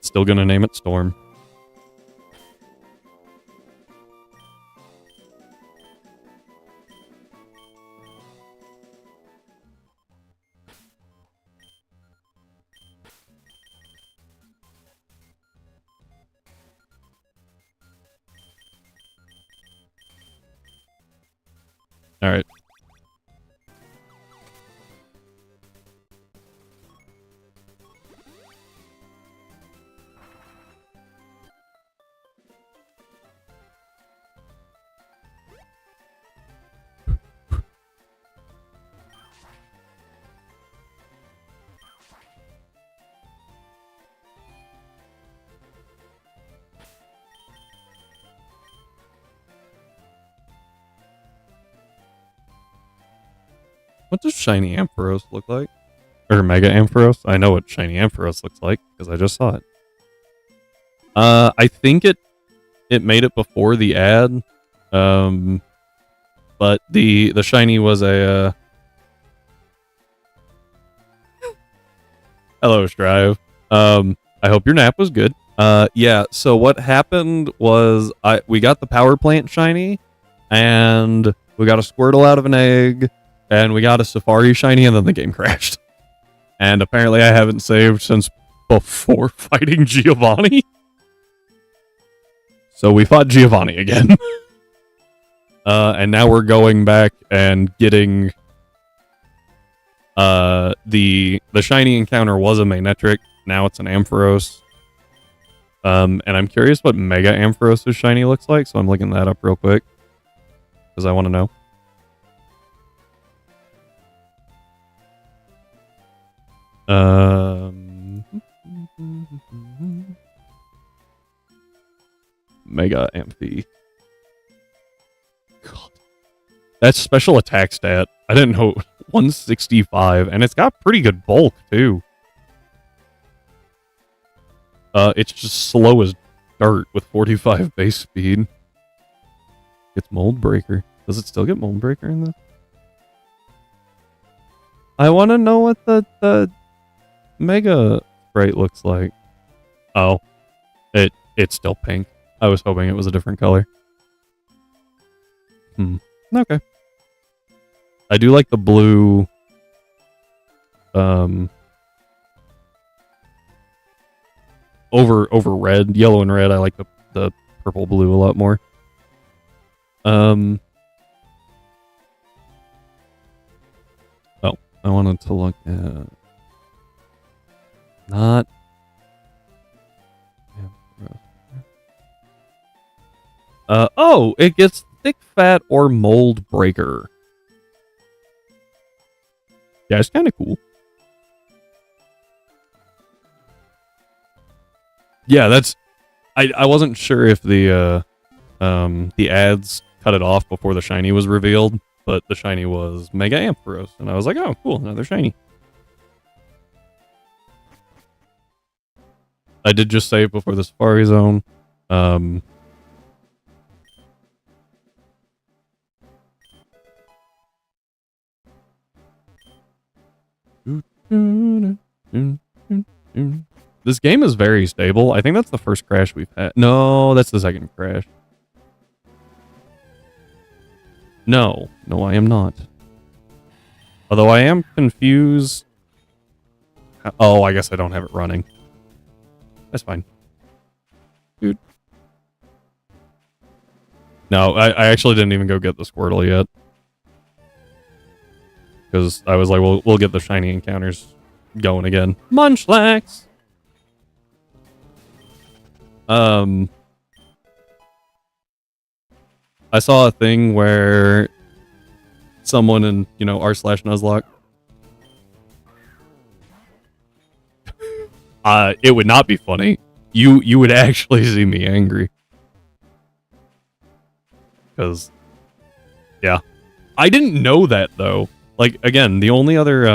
A: Still gonna name it Storm. All right. What does Shiny Ampharos look like? Or Mega Ampharos? I know what Shiny Ampharos looks like, because I just saw it. I think it made it before the ad. But the Shiny was a... Hello, Strive. I hope your nap was good. Yeah, so what happened was we got the Power Plant Shiny, and we got a Squirtle out of an egg, and we got a Safari Shiny, and then the game crashed. And apparently I haven't saved since before fighting Giovanni. So we fought Giovanni again. And now we're going back and getting... the Shiny encounter was a Magnetric. Now it's an Ampharos. And I'm curious what Mega Ampharos' Shiny looks like, so I'm looking that up real quick. Because I want to know. Mega Amphi. God. That's special attack stat. I didn't know. 165, and it's got pretty good bulk, too. It's just slow as dirt with 45 base speed. It's Mold Breaker. Does it still get Mold Breaker in this? I want to know what the Mega Sprite looks like. Oh. It's still pink. I was hoping it was a different color. Okay. I do like the blue... over red, yellow and red. I like the purple blue a lot more. Oh, I wanted to look at not. Oh, it gets thick fat or mold breaker. Yeah, it's kind of cool. Yeah, that's. I wasn't sure if the ads cut it off before the shiny was revealed, but the shiny was Mega Ampharos, and I was like, oh, cool, another shiny. I did just save before the Safari Zone. This game is very stable. I think that's the first crash we've had. No, that's the second crash. No, I am not. Although I am confused. Oh, I guess I don't have it running. That's fine. Dude. No, I actually didn't even go get the Squirtle yet. Because I was like, we'll get the shiny encounters going again. Munchlax! I saw a thing where someone in, r/Nuzlocke. It would not be funny. You would actually see me angry. Because, yeah. I didn't know that, though. Like, again, the only other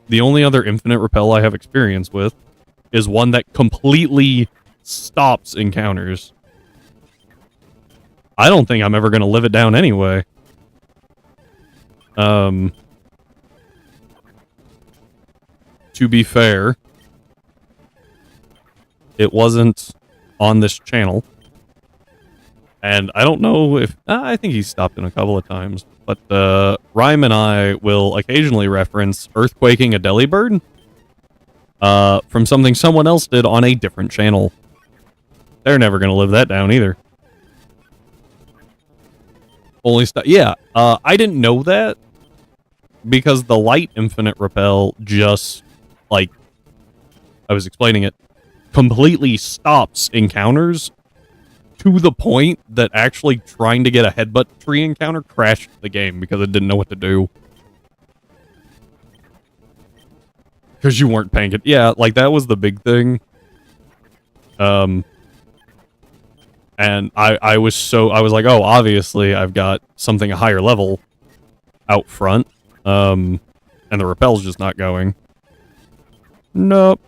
A: infinite repel I have experience with is one that completely stops encounters. I don't think I'm ever going to live it down anyway. To be fair, it wasn't on this channel. And I don't know if... I think he's stopped in a couple of times. But Rhyme and I will occasionally reference earthquaking a Delibird from something someone else did on a different channel. They're never going to live that down either. Yeah, I didn't know that because the light infinite repel just, like, I was explaining it, completely stops encounters to the point that actually trying to get a headbutt tree encounter crashed the game because it didn't know what to do. Because you weren't paying it. Yeah, like, that was the big thing. And I was like, oh, obviously I've got something a higher level out front. And the repel's just not going. Nope.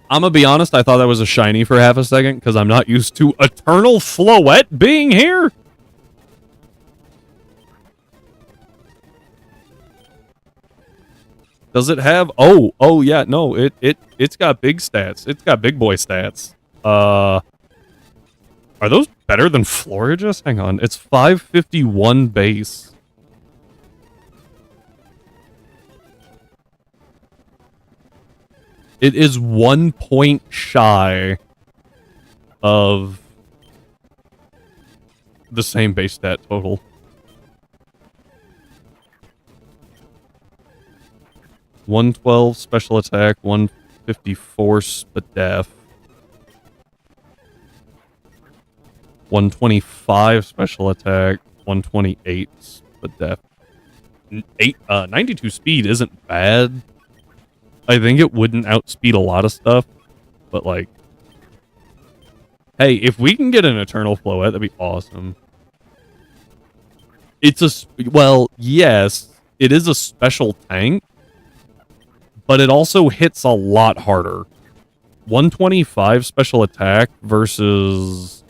A: I'm gonna be honest, I thought that was a shiny for half a second, because I'm not used to Eternal Floette being here. Does it have... Oh, yeah, no, it's got big stats. It's got big boy stats. Are those better than Florigis? Hang on, it's 551 base. It is 1 point shy of the same base stat total. $112 special attack, 154 spadef, 125 special attack, 128 spadef. 92 speed isn't bad. I think it wouldn't outspeed a lot of stuff, but, like, hey, if we can get an Eternal Floette, that'd be awesome. Well, yes, it is a special tank, but it also hits a lot harder. 125 special attack versus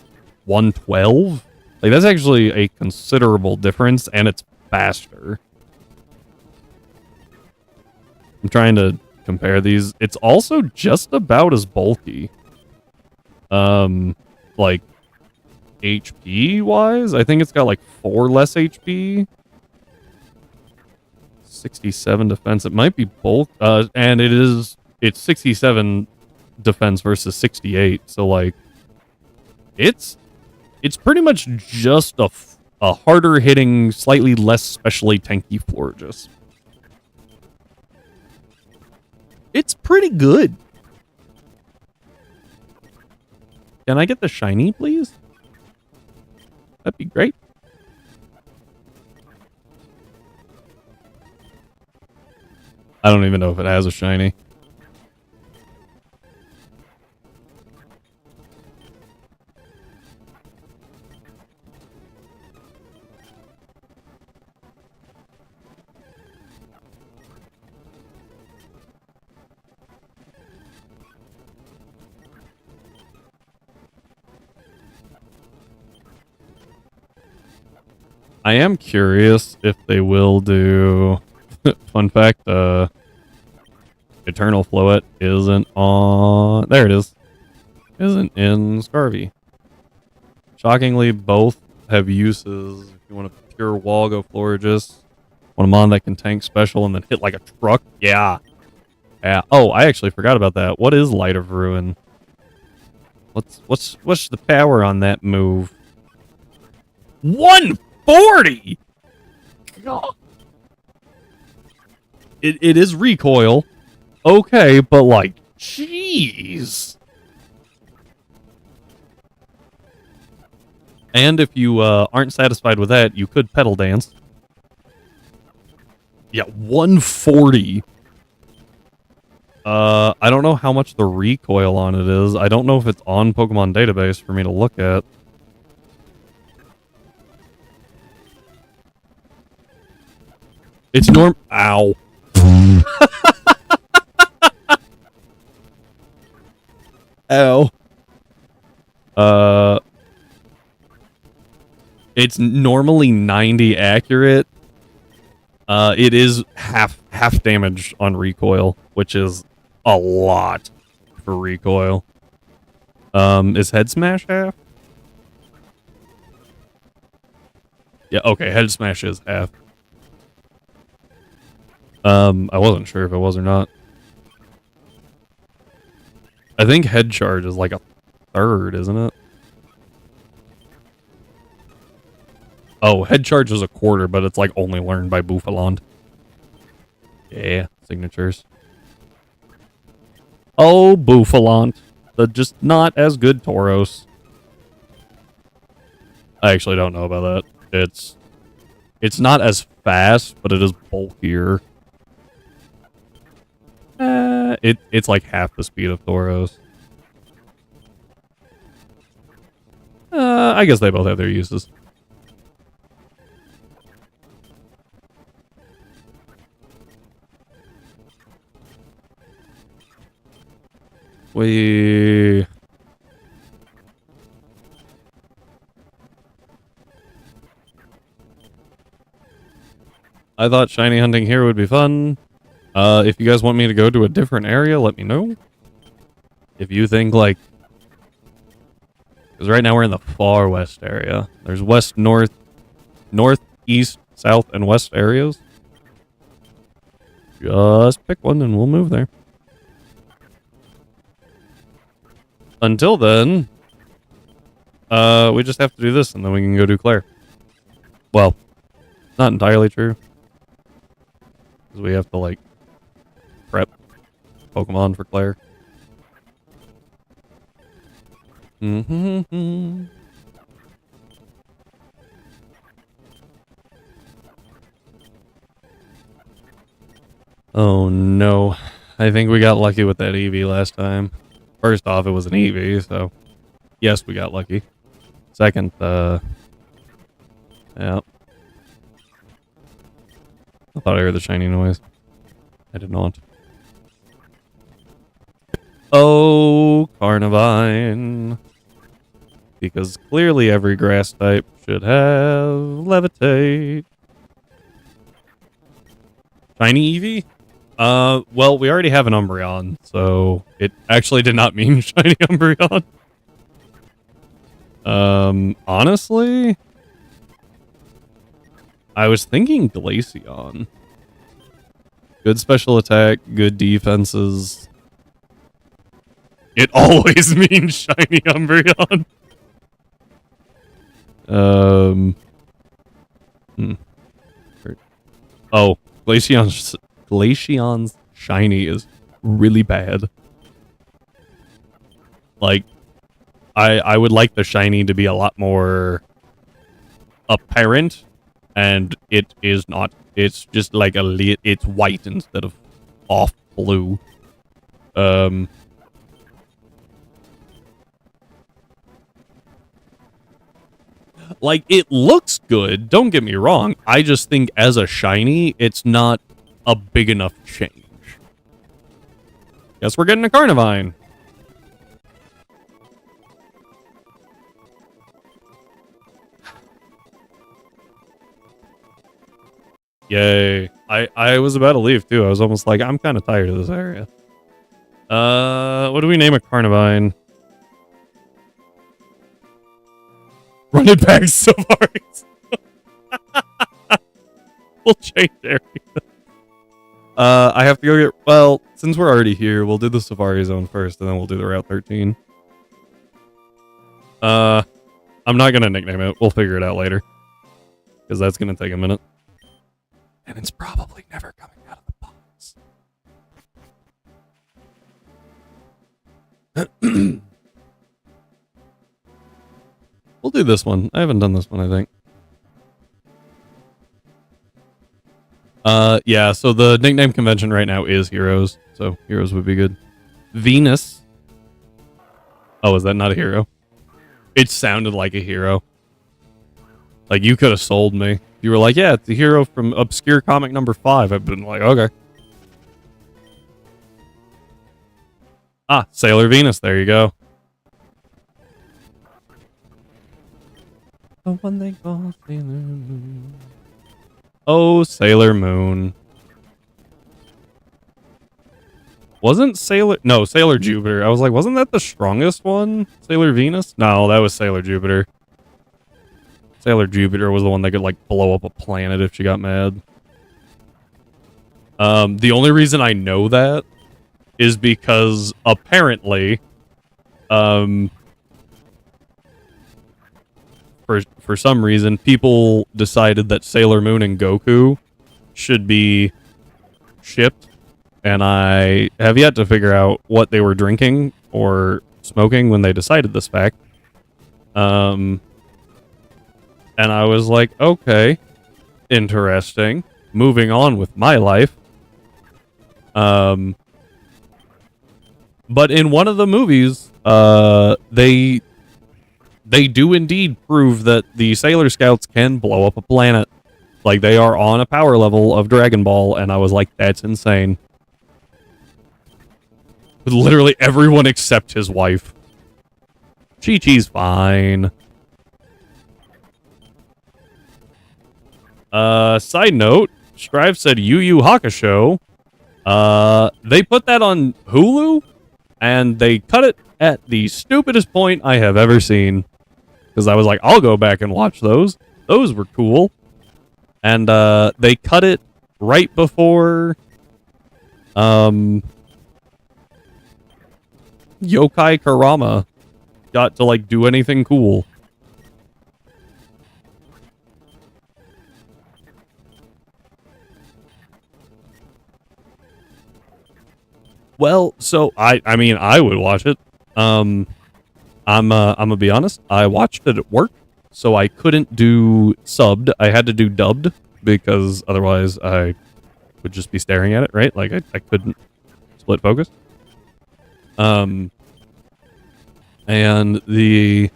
A: 112? Like, that's actually a considerable difference, and it's faster. I'm trying to compare these. It's also just about as bulky. Like, HP wise, I think it's got like 4 less HP. 67 defense. It might be both. And it's 67 defense versus 68. So like, it's pretty much just a harder hitting, slightly less specially tanky Florges. It's pretty good. Can I get the shiny, please? That'd be great. I don't even know if it has a shiny. I am curious if they will do... Fun fact, Eternal Floet isn't on... There it is. Isn't in Scarvy. Shockingly, both have uses. If you want a pure Walgo Florges, want a mon that can tank special and then hit like a truck. Yeah. Yeah. Oh, I actually forgot about that. What is Light of Ruin? What's the power on that move? 140! God. It is recoil. Okay, but like, jeez. And if you aren't satisfied with that, you could pedal dance. Yeah, 140. I don't know how much the recoil on it is. I don't know if it's on Pokemon Database for me to look at. It's Ow. Ow. It's normally 90 accurate. It is half damage on recoil, which is a lot for recoil. Is Head Smash half? Yeah, okay, Head Smash is half. I wasn't sure if it was or not. I think Head Charge is like a third, isn't it? Oh, Head Charge is a quarter, but it's like only learned by Bouffalant. Yeah, signatures. Oh, Bouffalant. The just not as good Tauros. I actually don't know about that. It's not as fast, but it is bulkier. It's like half the speed of Tauros. I guess they both have their uses. I thought shiny hunting here would be fun. If you guys want me to go to a different area, let me know. If you think, like... Because right now we're in the far west area. There's west, north, east, south, and west areas. Just pick one and we'll move there. Until then, we just have to do this and then we can go do Claire. Well, not entirely true. Because we have to, like, prep Pokemon for Claire. Oh no. I think we got lucky with that Eevee last time. First off, it was an Eevee, so yes, we got lucky. Second, yeah. I thought I heard the shiny noise. I did not. Oh, Carnivine. Because clearly every grass type should have Levitate. Shiny Eevee? Well, we already have an Umbreon, so it actually did not mean shiny Umbreon. Honestly, I was thinking Glaceon. Good special attack, good defenses. It always means shiny Umbreon. Oh, Glaceon's shiny is really bad. Like, I would like the shiny to be a lot more apparent, and it is not. It's just like it's white instead of off blue. Like, it looks good, don't get me wrong. I just think as a shiny, it's not a big enough change. Guess we're getting a Carnivine. Yay. I was about to leave, too. I was almost like, I'm kind of tired of this area. What do we name a Carnivine? Run it back, Safaris. We'll change area. I have to go get... Well, since we're already here, we'll do the Safari Zone first, and then we'll do the Route 13. I'm not going to nickname it. We'll figure it out later. Because that's going to take a minute. And it's probably never coming out of the box. We'll do this one. I haven't done this one, I think. Yeah, so the nickname convention right now is Heroes. So Heroes would be good. Venus. Oh, is that not a hero? It sounded like a hero. Like, you could have sold me. You were like, yeah, it's a hero from obscure comic number 5. I've been like, okay. Ah, Sailor Venus. There you go. The one they call Sailor Moon. Oh, Sailor Moon. Wasn't Sailor... No, Sailor Jupiter. I was like, wasn't that the strongest one? Sailor Venus? No, that was Sailor Jupiter. Sailor Jupiter was the one that could, like, blow up a planet if she got mad. The only reason I know that is because, apparently, for some reason, people decided that Sailor Moon and Goku should be shipped, and I have yet to figure out what they were drinking or smoking when they decided this fact. And I was like, okay, interesting. Moving on with my life. But in one of the movies, they do indeed prove that the Sailor Scouts can blow up a planet. Like, they are on a power level of Dragon Ball, and I was like, that's insane. With literally everyone except his wife. Chi-Chi's fine. Side note, Strive said Yu Yu Hakusho. They put that on Hulu, and they cut it at the stupidest point I have ever seen. Because I was like, I'll go back and watch those. Those were cool. And, they cut it right before, Yokai Kurama got to, like, do anything cool. Well, so I mean, I would watch it. I'm gonna be honest. I watched it at work, so I couldn't do subbed. I had to do dubbed because otherwise I would just be staring at it, right? Like I couldn't split focus. And the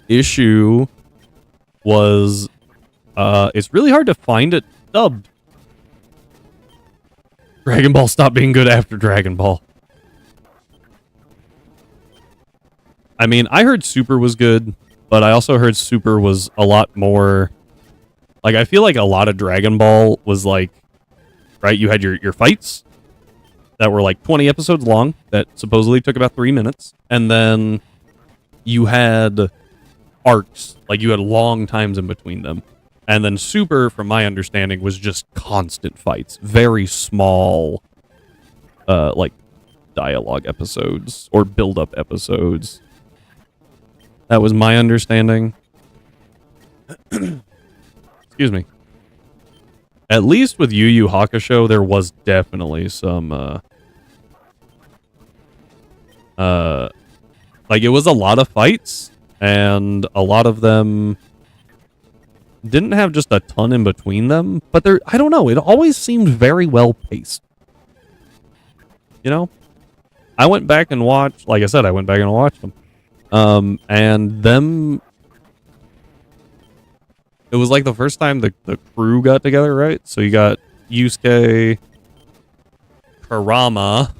A: issue was, it's really hard to find it dubbed. Dragon Ball stopped being good after Dragon Ball. I mean, I heard Super was good, but I also heard Super was a lot more... Like, I feel like a lot of Dragon Ball was like... Right, you had your fights that were like 20 episodes long that supposedly took about 3 minutes. And then you had arcs. Like, you had long times in between them. And then Super, from my understanding, was just constant fights. Very small, like, dialogue episodes or build-up episodes. That was my understanding. Excuse me. At least with Yu Yu Hakusho, there was definitely some, like, it was a lot of fights, and a lot of them didn't have just a ton in between them, but I don't know, it always seemed very well paced. You know? I went back and watched, like I said, I went back and watched them. And them, it was like the first time the crew got together, right? So you got Yusuke, Karama,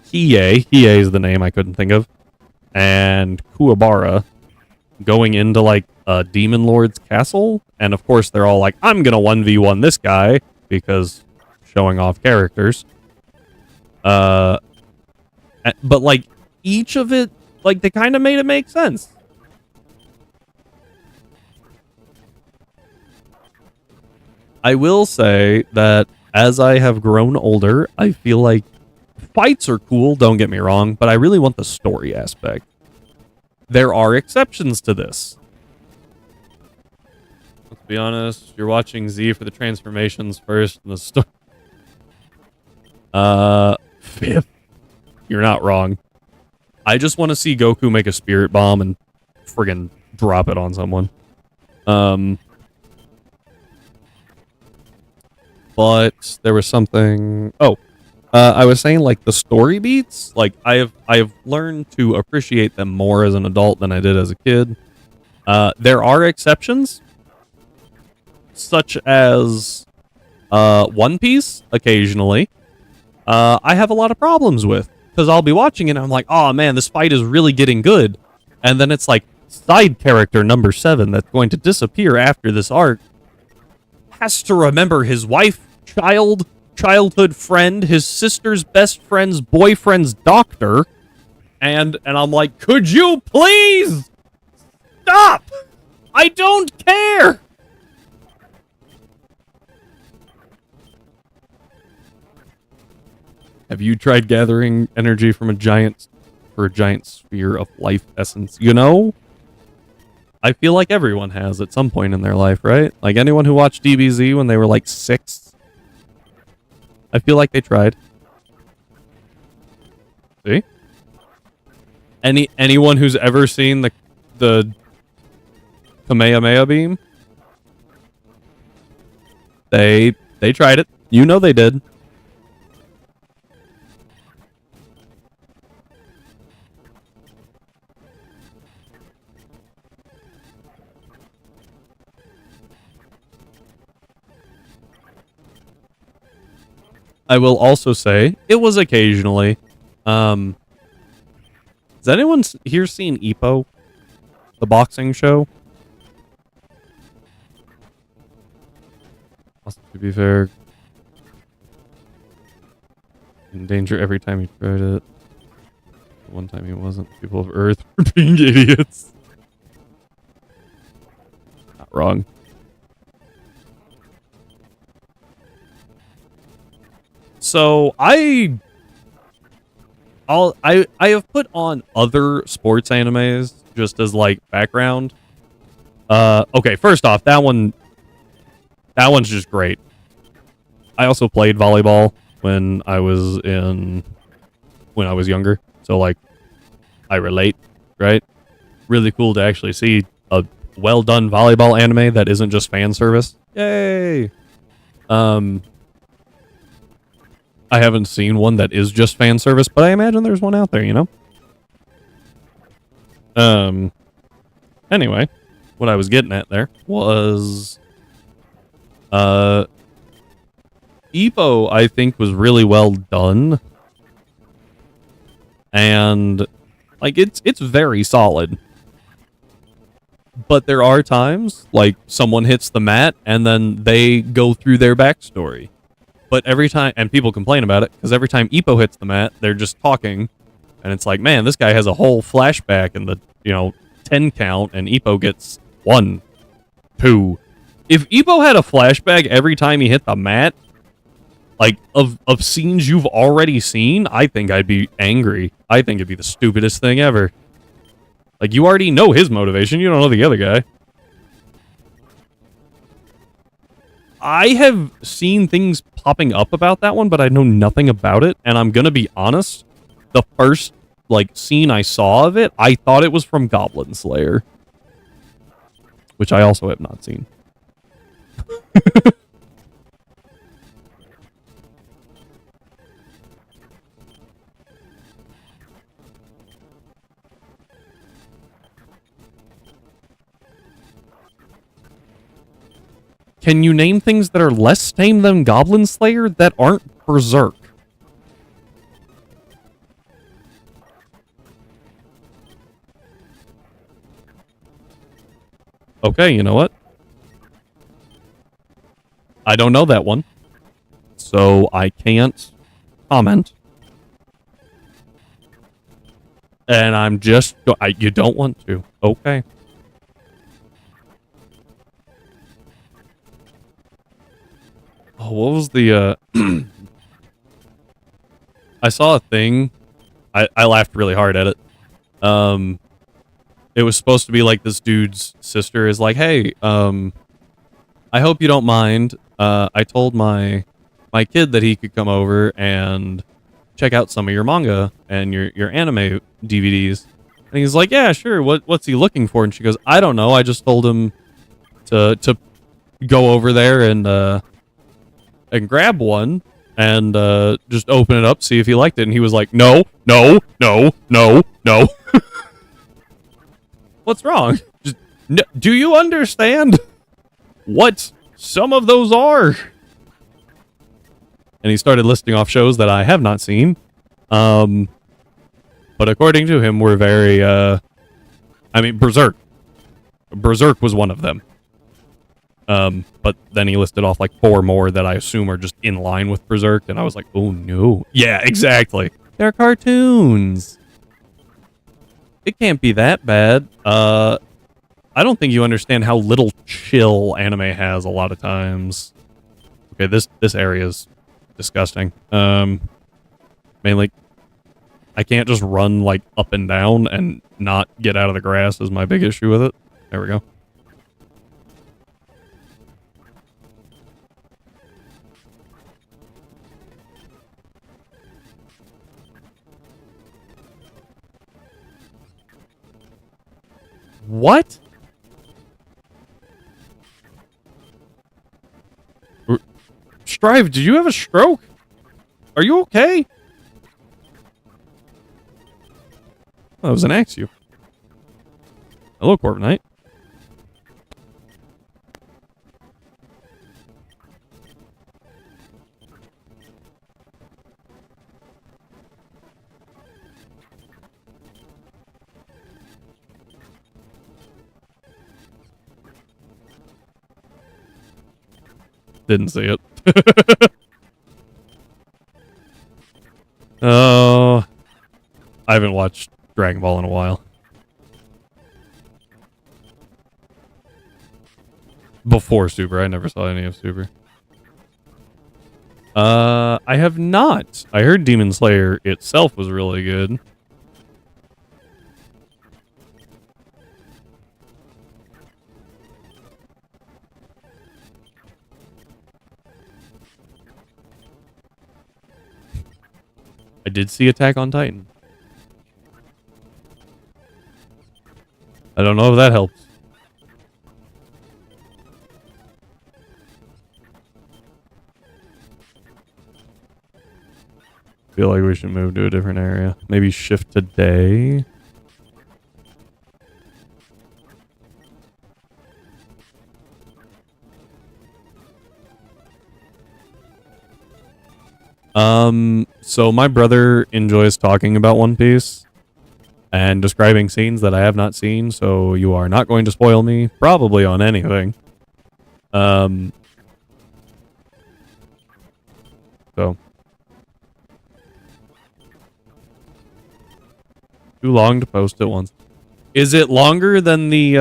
A: Hiei is the name I couldn't think of, and Kuwabara going into like a Demon Lord's castle. And of course they're all like, I'm gonna 1v1 this guy, because showing off characters. But like each of it, like they kind of made it make sense. I will say that as I have grown older, I feel like fights are cool, don't get me wrong, but I really want the story aspect. There are exceptions to this. Let's be honest, you're watching Z for the transformations first and the story. Fifth. You're not wrong. I just want to see Goku make a spirit bomb and friggin' drop it on someone. But there was something... Oh, I was saying, like, the story beats, like, I have learned to appreciate them more as an adult than I did as a kid. There are exceptions, such as One Piece, occasionally. I have a lot of problems with, because I'll be watching it and I'm like, oh man, this fight is really getting good. And then it's like, side character number 7 that's going to disappear after this arc has to remember his wife, childhood friend, his sister's best friend's boyfriend's doctor. And I'm like, could you please stop? I don't care. Have you tried gathering energy from a giant sphere of life essence? You know? I feel like everyone has at some point in their life, right? Like anyone who watched DBZ when they were like 6. I feel like they tried. See? Anyone who's ever seen the Kamehameha beam? They tried it. You know they did. I will also say, it was occasionally. Has anyone here seen Ippo? The boxing show? To be fair, in danger every time he tried it. One time he wasn't. People of Earth were being idiots. Not wrong. So I have put on other sports animes just as like background. Okay, first off, that one's just great. I also played volleyball when I was younger, so like I relate, right? Really cool to actually see a well done volleyball anime that isn't just fan service. Yay! I haven't seen one that is just fan service, but I imagine there's one out there, you know? Anyway, what I was getting at there was, Ippo, I think, was really well done. And, like, it's very solid. But there are times, like, someone hits the mat, and then they go through their backstory. But every time, and people complain about it, because every time Ippo hits the mat, they're just talking, and it's like, man, this guy has a whole flashback in the, 10 count, and Ippo gets 1. 2. If Ebo had a flashback every time he hit the mat, like, of scenes you've already seen, I think I'd be angry. I think it'd be the stupidest thing ever. Like, you already know his motivation. You don't know the other guy. I have seen things popping up about that one, but I know nothing about it. And I'm gonna be honest, the first, like, scene I saw of it, I thought it was from Goblin Slayer. Which I also have not seen. Can you name things that are less tame than Goblin Slayer that aren't Berserk? Okay, you know what? I don't know that one. So I can't comment. And I'm just... you don't want to. Okay. Oh, what was the... I saw a thing. I laughed really hard at it. It was supposed to be like this dude's sister is like, hey, I hope you don't mind. I told my kid that he could come over and check out some of your manga and your anime DVDs. And he's like, yeah, sure. What's he looking for? And she goes, I don't know. I just told him to go over there and grab one and just open it up, see if he liked it. And he was like, no, no, no, no, no. What's wrong? Just, do you understand what some of those are? And he started listing off shows that I have not seen. But according to him, we're very, I mean, Berserk. Berserk was one of them. But then he listed off like 4 more that I assume are just in line with Berserk. And I was like, oh no. Yeah, exactly. They're cartoons. It can't be that bad. I don't think you understand how little chill anime has a lot of times. Okay, this area is disgusting. Mainly, I can't just run like up and down and not get out of the grass is my big issue with it. There we go. What? Strive, did you have a stroke? Are you okay? Oh, that was an Axew. Hello, Corviknight. Didn't see it. Oh, I haven't watched Dragon Ball in a while. Before Super, I never saw any of Super. I have not. I heard Demon Slayer itself was really good. I did see Attack on Titan. I don't know if that helps. Feel like we should move to a different area. Maybe shift to day. So my brother enjoys talking about One Piece and describing scenes that I have not seen, so you are not going to spoil me, probably on anything. So. Too long to post at once. Is it longer than the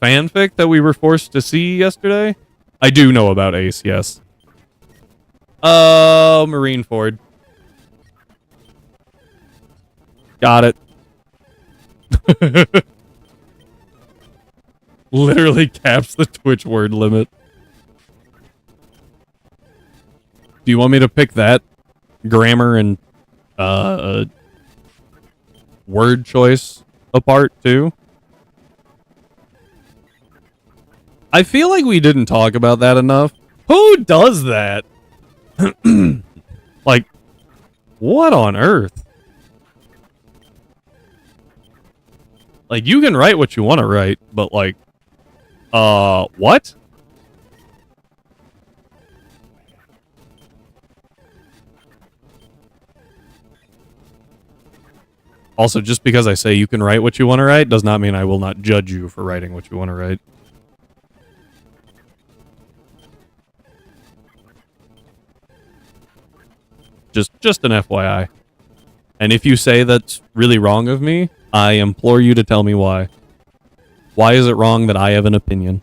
A: fanfic that we were forced to see yesterday? I do know about Ace, yes. Oh, Marineford. Got it. Literally caps the Twitch word limit. Do you want me to pick that grammar and word choice apart too? I feel like we didn't talk about that enough. Who does that? Like, what on earth? Like, you can write what you want to write, but like, what? Also, just because I say you can write what you want to write does not mean I will not judge you for writing what you want to write. Just an FYI. And if you say that's really wrong of me, I implore you to tell me why. Why is it wrong that I have an opinion?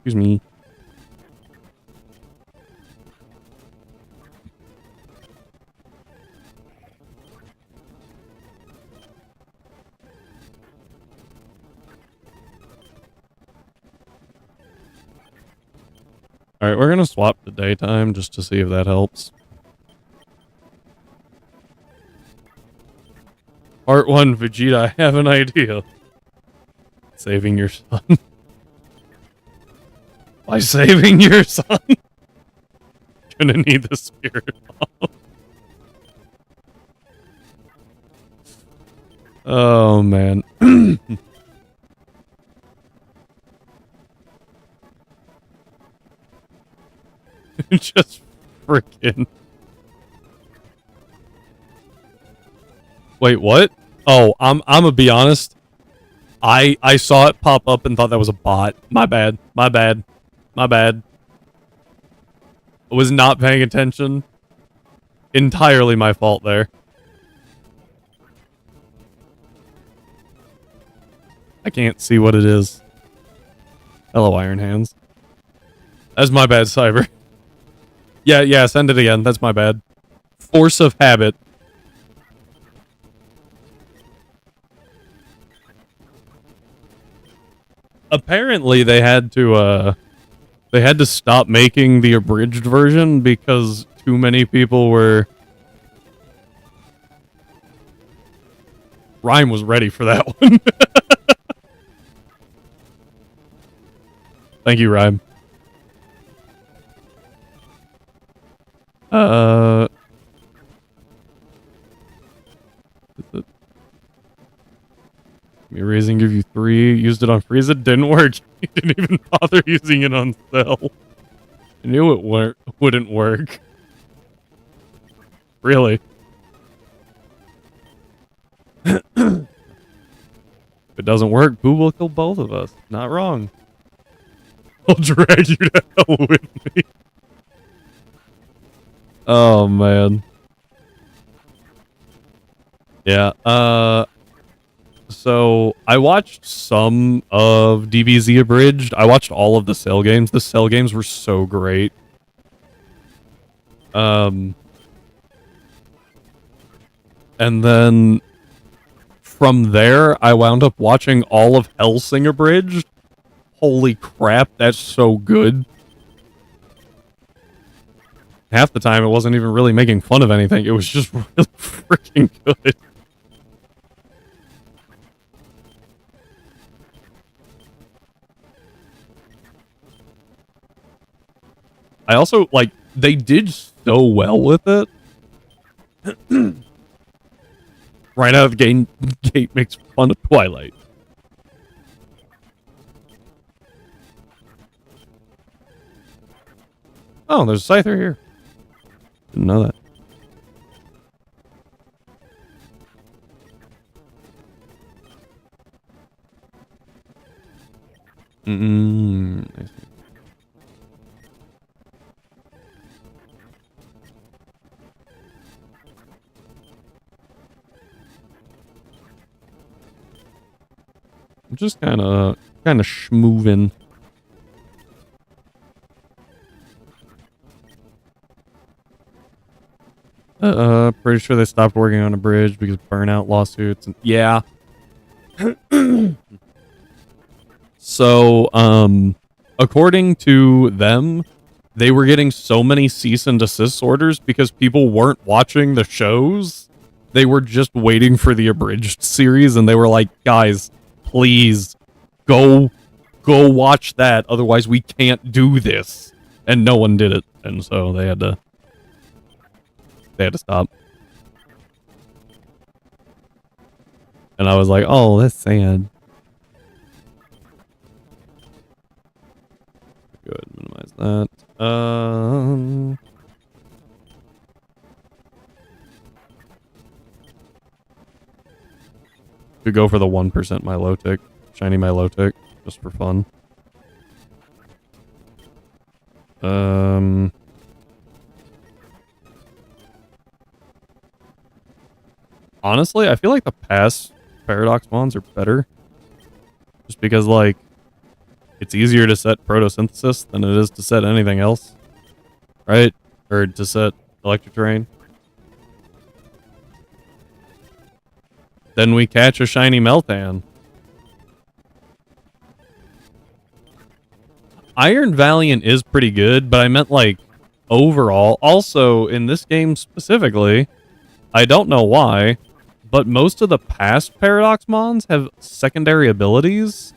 A: Excuse me. Alright, we're gonna swap to daytime just to see if that helps. Part 1, Vegeta, I have an idea. Saving your son. By saving your son. Gonna need the spirit bomb. Oh, man. Just freaking. Wait, what? Oh, I'm gonna be honest. I saw it pop up and thought that was a bot. My bad. My bad. My bad. I was not paying attention. Entirely my fault there. I can't see what it is. Hello, Iron Hands. That's my bad, Cyber. Yeah, send it again. That's my bad. Force of habit. Apparently, they had to stop making the abridged version because too many people were... Rhyme was ready for that one. Thank you, Rhyme. Me raising give you 3. Used it on Frieza. Didn't work. You didn't even bother using it on Cell. I knew it wouldn't work. Really. If it doesn't work, Boo will kill both of us. Not wrong. I'll drag you to hell with me. Oh, man. Yeah, so I watched some of DBZ Abridged. I watched all of the Cell games. The Cell games were so great. And then from there, I wound up watching all of Hellsing Abridged. Holy crap, that's so good. Half the time, it wasn't even really making fun of anything. It was just really freaking good. I also, like, they did so well with it. Right out of the gate makes fun of Twilight. Oh, there's a scyther here. Didn't know that. I see. I'm just kind of schmoovin'. Pretty sure they stopped working on a bridge because of burnout lawsuits. And yeah. So, according to them, they were getting so many cease and desist orders because people weren't watching the shows. They were just waiting for the abridged series, and they were like, guys, please, go watch that. Otherwise, we can't do this. And no one did it. And so they had to stop. And I was like, oh, that's sad. Good, minimize that. Could go for the 1% Milotic, shiny Milotic, just for fun. Honestly, I feel like the past Paradox Mons are better. Just because, like, it's easier to set photosynthesis than it is to set anything else. Right? Or to set electric terrain. Then we catch a shiny Meltan. Iron Valiant is pretty good, but I meant, like, overall. Also, in this game specifically, I don't know why, but most of the past Paradox Mons have secondary abilities.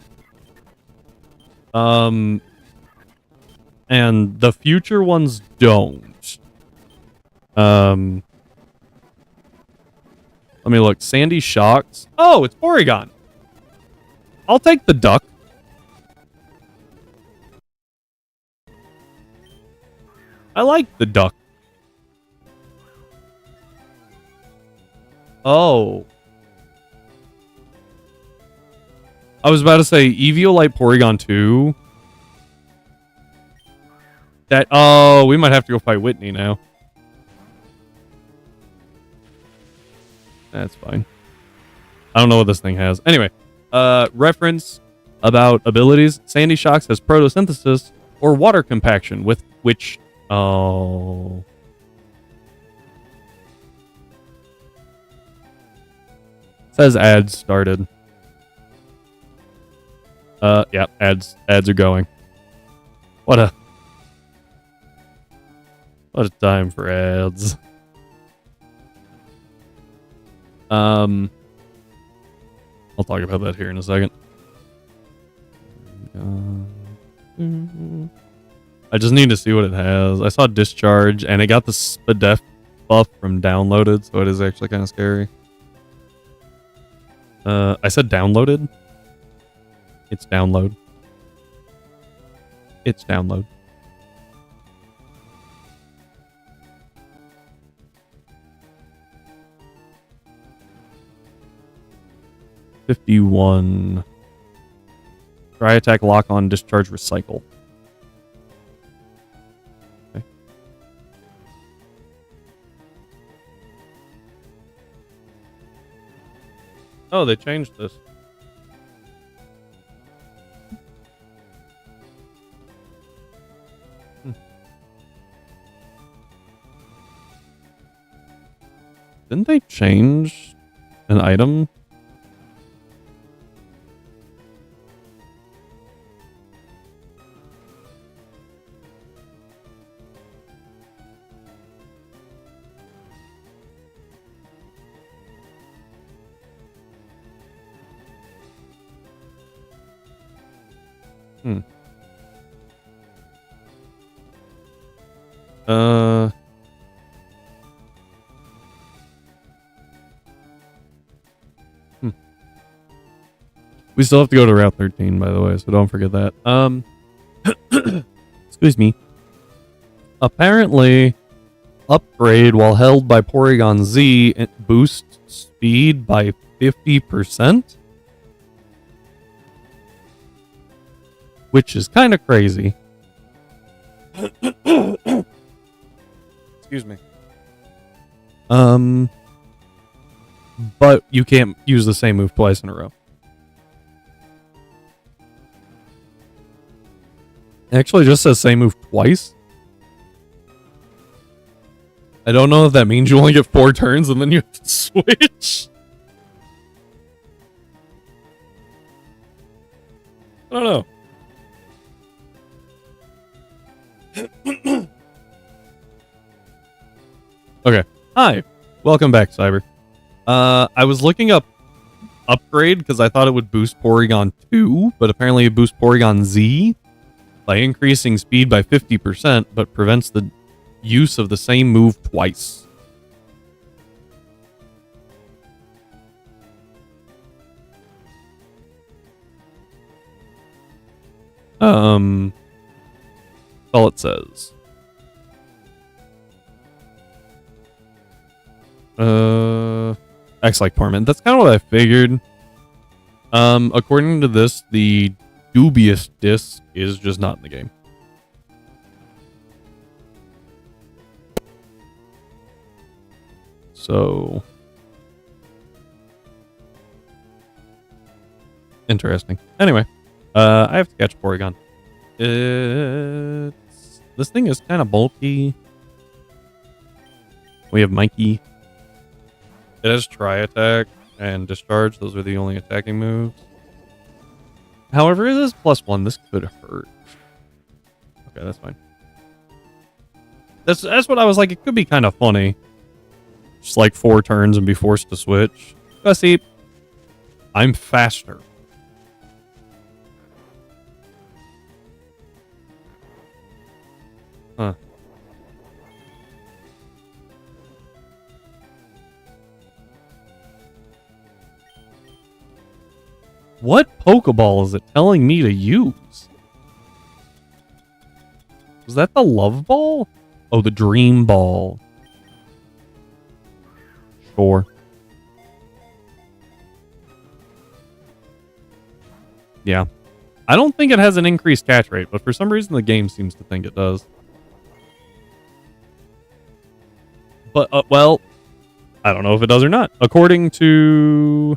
A: And the future ones don't. Let me look. Sandy Shocks. Oh, it's Porygon. I'll take the duck. I like the duck. Oh. I was about to say Eviolite Porygon 2. That, oh, we might have to go fight Whitney now. That's fine. I don't know what this thing has. Anyway, reference about abilities. Sandy Shocks has photosynthesis or water compaction, with which, oh. Says ads started. Yeah, ads are going. What a time for ads. I'll talk about that here in a second. I just need to see what it has. I saw Discharge, and it got the Spadef buff from downloaded, so it is actually kind of scary. I said downloaded. It's download. It's download. $51. Try attack, lock on, discharge, recycle. Okay. Oh, they changed this. Didn't they change an item? We still have to go to Route 13, by the way, so don't forget that. Excuse me. Apparently, upgrade while held by Porygon Z, it boosts speed by 50%, which is kind of crazy. Excuse me. But you can't use the same move twice in a row. It actually just says same move twice. I don't know if that means you only get 4 turns and then you have to switch. I don't know. Okay. Hi. Welcome back, Cyber. I was looking up upgrade because I thought it would boost Porygon 2, but apparently it boosts Porygon Z by increasing speed by 50%, but prevents the use of the same move twice. That's all it says. Acts like Torment. That's kind of what I figured. According to this, the dubious disc is just not in the game. So interesting. Anyway, I have to catch Porygon. This thing is kind of bulky. We have Mikey. It has Tri-Attack and Discharge. Those are the only attacking moves. However, it is +1. This could hurt. Okay, that's fine. That's what I was like. It could be kind of funny. Just like 4 turns and be forced to switch. See, I'm faster. Huh. What Pokeball is it telling me to use? Was that the Love Ball? Oh, the Dream Ball. Sure. Yeah. I don't think it has an increased catch rate, but for some reason the game seems to think it does. But, well, I don't know if it does or not. According to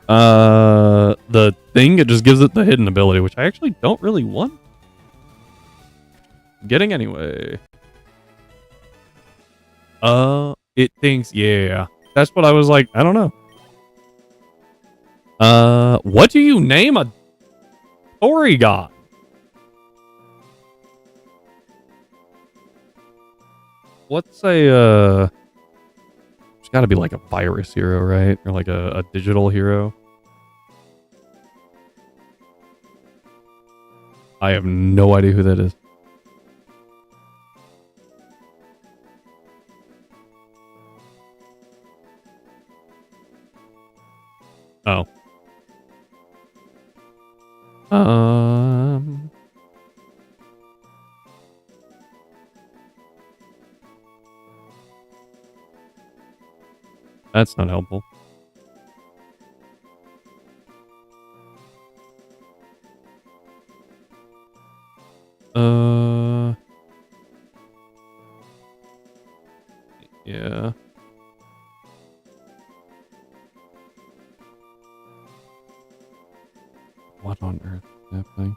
A: the thing, it just gives it the hidden ability, which I actually don't really want. Getting anyway. It thinks, yeah. That's what I was like, I don't know. What do you name a Porygon? What's a, there's gotta be like a virus hero, right? Or like a digital hero. I have no idea who that is. Oh. That's not helpful. Yeah. What on earth is happening?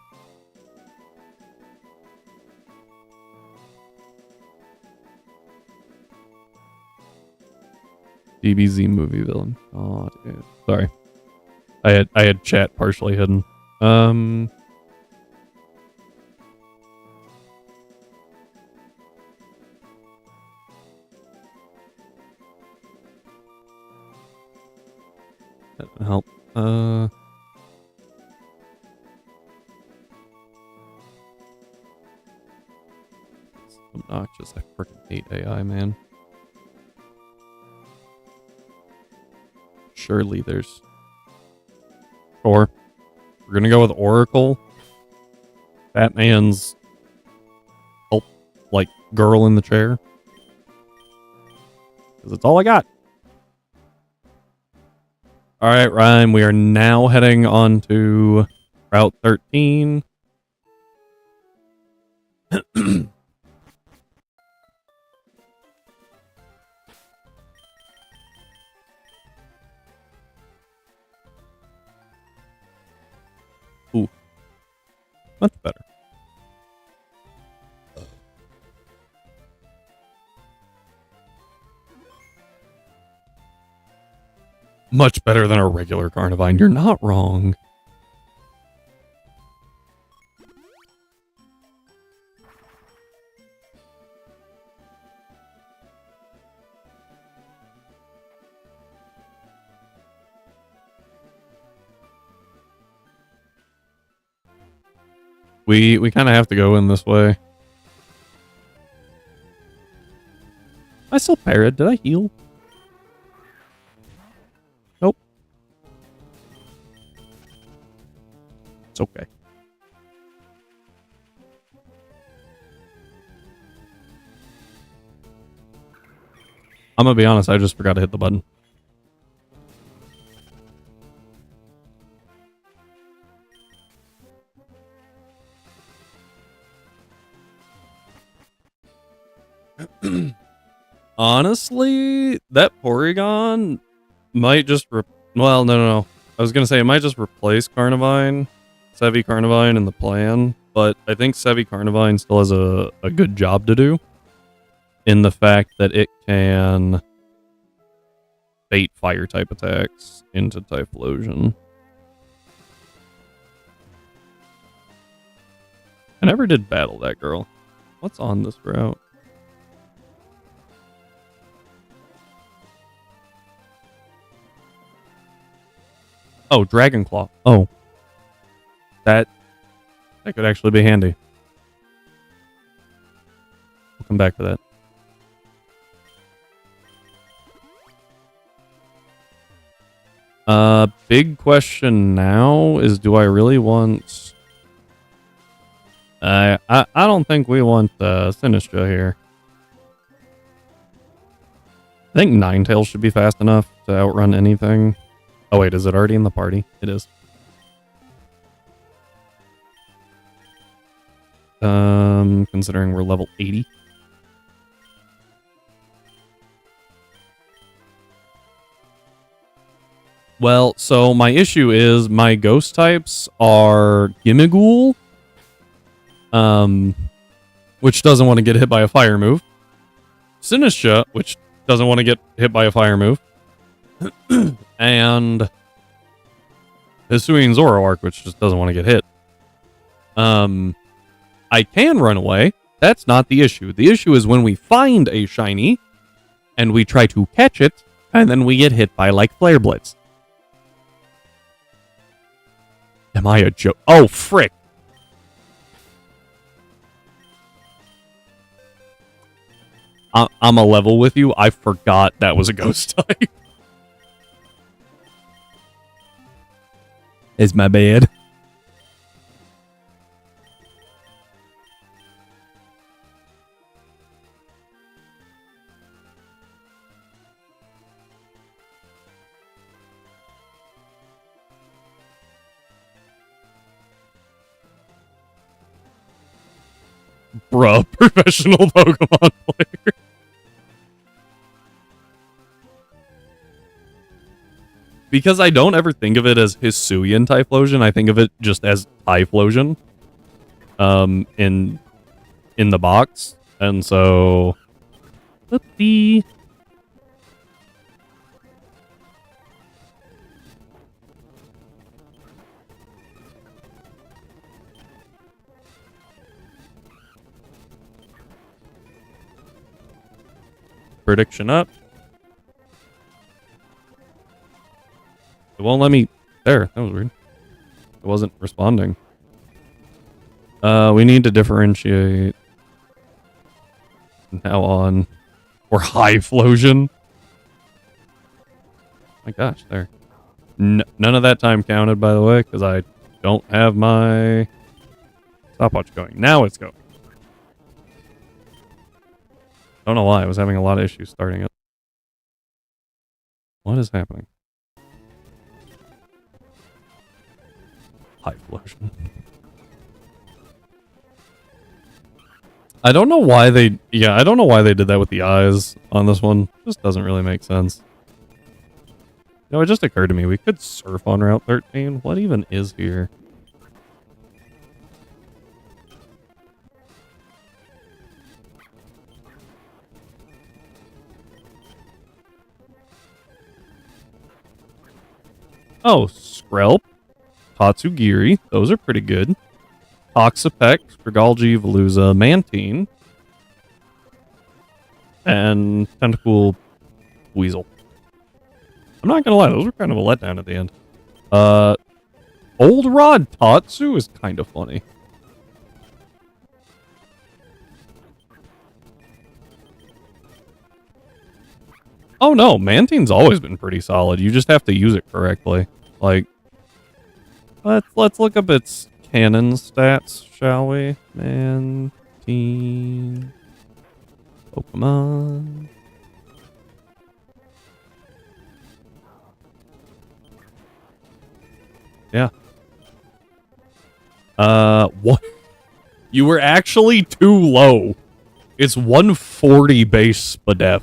A: DBZ movie villain. Oh, dude. Sorry. I had chat partially hidden. That would help. It's obnoxious. I freaking hate AI, man. Surely there's... Sure. We're gonna go with Oracle. Batman's like, girl in the chair. Because that's all I got. All right, Ryan, we are now heading on to Route 13. Ooh. Much better. Much better than a regular Carnivine. You're not wrong. We kind of have to go in this way. I still parried. Did I heal? Nope. It's okay. I'm gonna be honest, I just forgot to hit the button. Honestly, that Porygon might just well, no. I was gonna say it might just replace Carnivine, Sevi Carnivine in the plan, but I think Sevi Carnivine still has a good job to do in the fact that it can bait fire type attacks into Typhlosion. I never did battle that girl. What's on this route? Oh, Dragon Claw. Oh. That could actually be handy. We'll come back to that. Big question now is, do I really want... I don't think we want Sinistcha here. I think Ninetales should be fast enough to outrun anything. Oh wait, is it already in the party? It is. Considering we're level 80. Well, so my issue is my ghost types are Gimmighoul, which doesn't want to get hit by a fire move. Sinistcha, which doesn't want to get hit by a fire move. And Hisuian Zoroark, which just doesn't want to get hit. I can run away. That's not the issue. The issue is when we find a shiny and we try to catch it, and then we get hit by, like, Flare Blitz. Am I a joke? Oh, frick. I'm a level with you. I forgot that was a ghost type. It's my bad. Bruh, professional Pokemon player. Because I don't ever think of it as Hisuian Typhlosion, I think of it just as Typhlosion. In the box. And so... Whoopsie. Prediction up. It won't let me... There, that was weird. It wasn't responding. We need to differentiate. Now on. Or Highflosion. My gosh, there. None of that time counted, by the way, because I don't have my stopwatch going. Now it's going. Don't know why. I was having a lot of issues starting it. What is happening? High flosion. I don't know why they... Yeah, I don't know why they did that with the eyes on this one. Just doesn't really make sense. You know, it just occurred to me. We could surf on Route 13. What even is here? Oh, Skrelp. Tatsugiri. Those are pretty good. Toxapex, Frigalgi, Veluza, Mantine, and Tentacool Weasel. I'm not gonna lie, those were kind of a letdown at the end. Old Rod Tatsu is kind of funny. Oh no, Mantine's always been pretty solid. You just have to use it correctly. Like, let's look up its canon stats, shall we? Mantine. Pokemon. Yeah. What? You were actually too low. It's 140 base Spadef.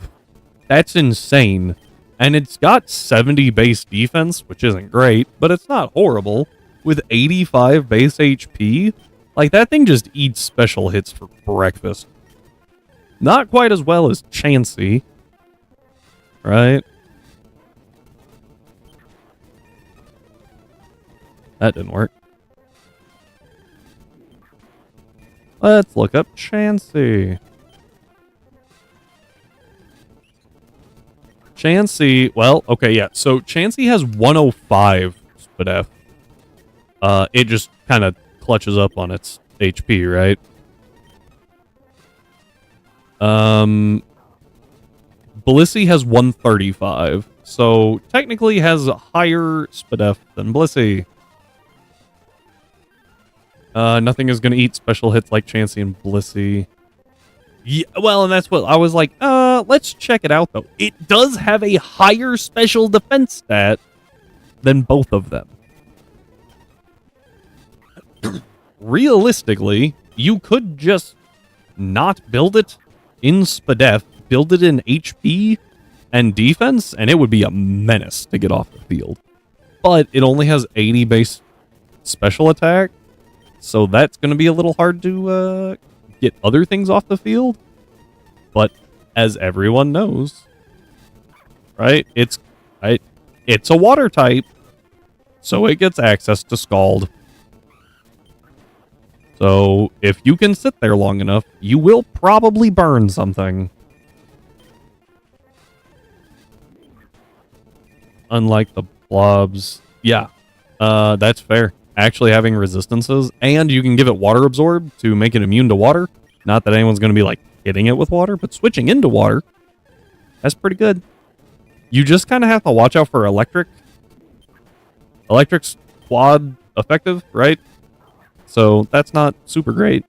A: That's insane. And it's got 70 base defense, which isn't great, but it's not horrible. With 85 base HP, like that thing just eats special hits for breakfast. Not quite as well as Chansey, right? That didn't work. Let's look up Chansey. Chansey, well, okay, yeah. So Chansey has 105 Spadef. It just kind of clutches up on its HP, right? Blissey has 135, so technically has a higher Spadef than Blissey. Nothing is going to eat special hits like Chansey and Blissey. Yeah, well, and that's what I was like, let's check it out, though. It does have a higher special defense stat than both of them. Realistically, you could just not build it in Spadef, build it in HP and defense, and it would be a menace to get off the field. But it only has 80 base special attack, so that's going to be a little hard to get other things off the field. But as everyone knows, right, it's a water type, so it gets access to Scald. So if you can sit there long enough, you will probably burn something. Unlike the blobs. Yeah, that's fair. Actually having resistances, and you can give it water absorb to make it immune to water. Not that anyone's going to be like hitting it with water, but switching into water, that's pretty good. You just kind of have to watch out for electric. Electric's quad effective, right? So that's not super great.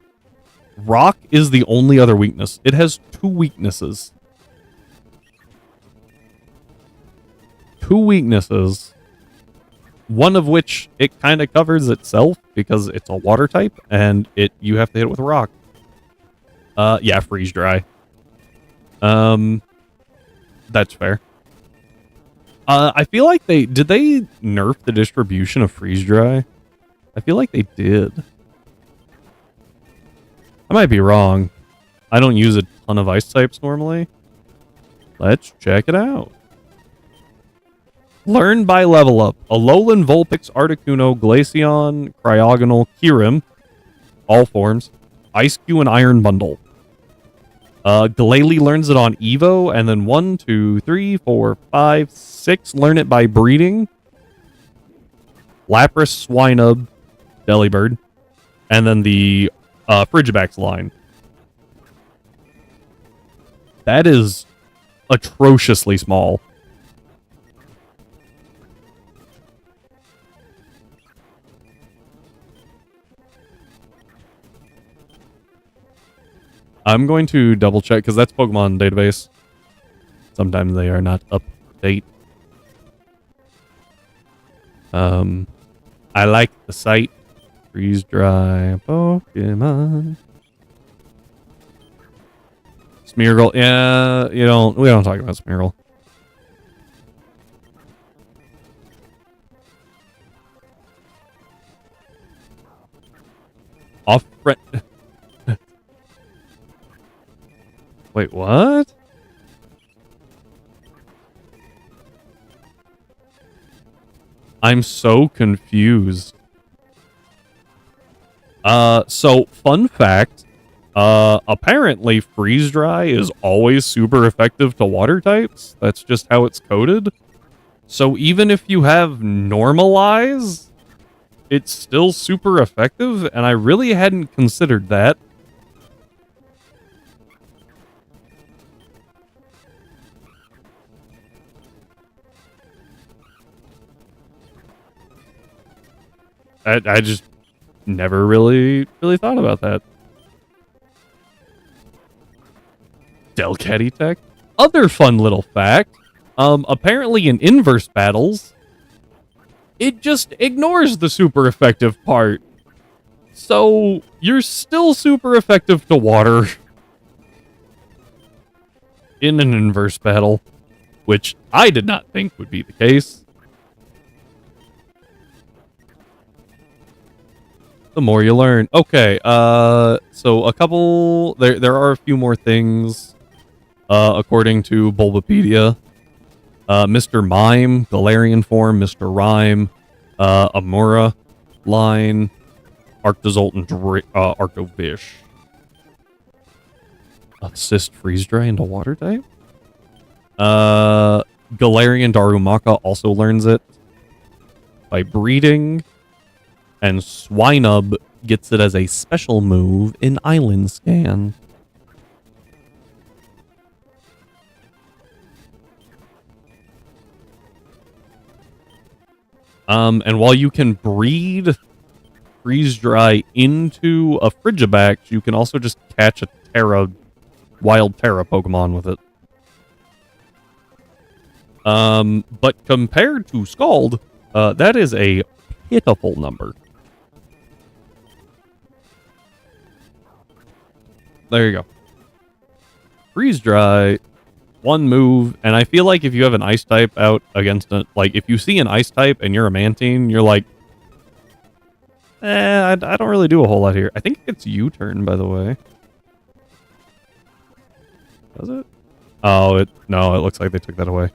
A: Rock is the only other weakness. It has 2 weaknesses. 2 weaknesses. One of which it kind of covers itself because it's a water type and you have to hit it with rock. Yeah, freeze dry. That's fair. I feel like did they nerf the distribution of freeze dry? I feel like they did. I might be wrong. I don't use a ton of ice types normally. Let's check it out. Learn by level up. Alolan, Vulpix, Articuno, Glaceon, Cryogonal, Kyurem, all forms, Ice-Q, and Iron Bundle. Glalie learns it on Evo, and then 1, 2, 3, 4, 5, 6 learn it by breeding. Lapras, Swinub, Delibird, and then the Frigibax line. That is atrociously small. I'm going to double check because that's Pokemon database. Sometimes they are not up to date. I like the site. Freeze dry Pokemon. Smeargle. Yeah, we don't talk about Smeargle. Off friend. Wait, what? I'm so confused. So fun fact, apparently freeze dry is always super effective to water types. That's just how it's coded. So even if you have normalize, it's still super effective, and I really hadn't considered that. I just never really thought about that. Delcatty tech. Other fun little fact. Apparently in inverse battles, it just ignores the super effective part. So you're still super effective to water in an inverse battle, which I did not think would be the case. The more you learn. Okay, so there are a few more things, according to Bulbapedia. Mr. Mime, Galarian form, Mr. Rhyme, Amura line, Arctozolt, and Arctovish. Assist freeze dry into water type? Galarian Darumaka also learns it by breeding. And Swinub gets it as a special move in Island Scan. And while you can breed freeze dry into a Frigibax, you can also just catch a wild Terra Pokemon with it. But compared to Scald, that is a pitiful number. There you go. Freeze dry, one move, and I feel like if you have an ice type out against it, like if you see an ice type and you're a Mantine, you're like, I don't really do a whole lot here. I think it's U-turn, by the way. Does it? Oh, no, it looks like they took that away.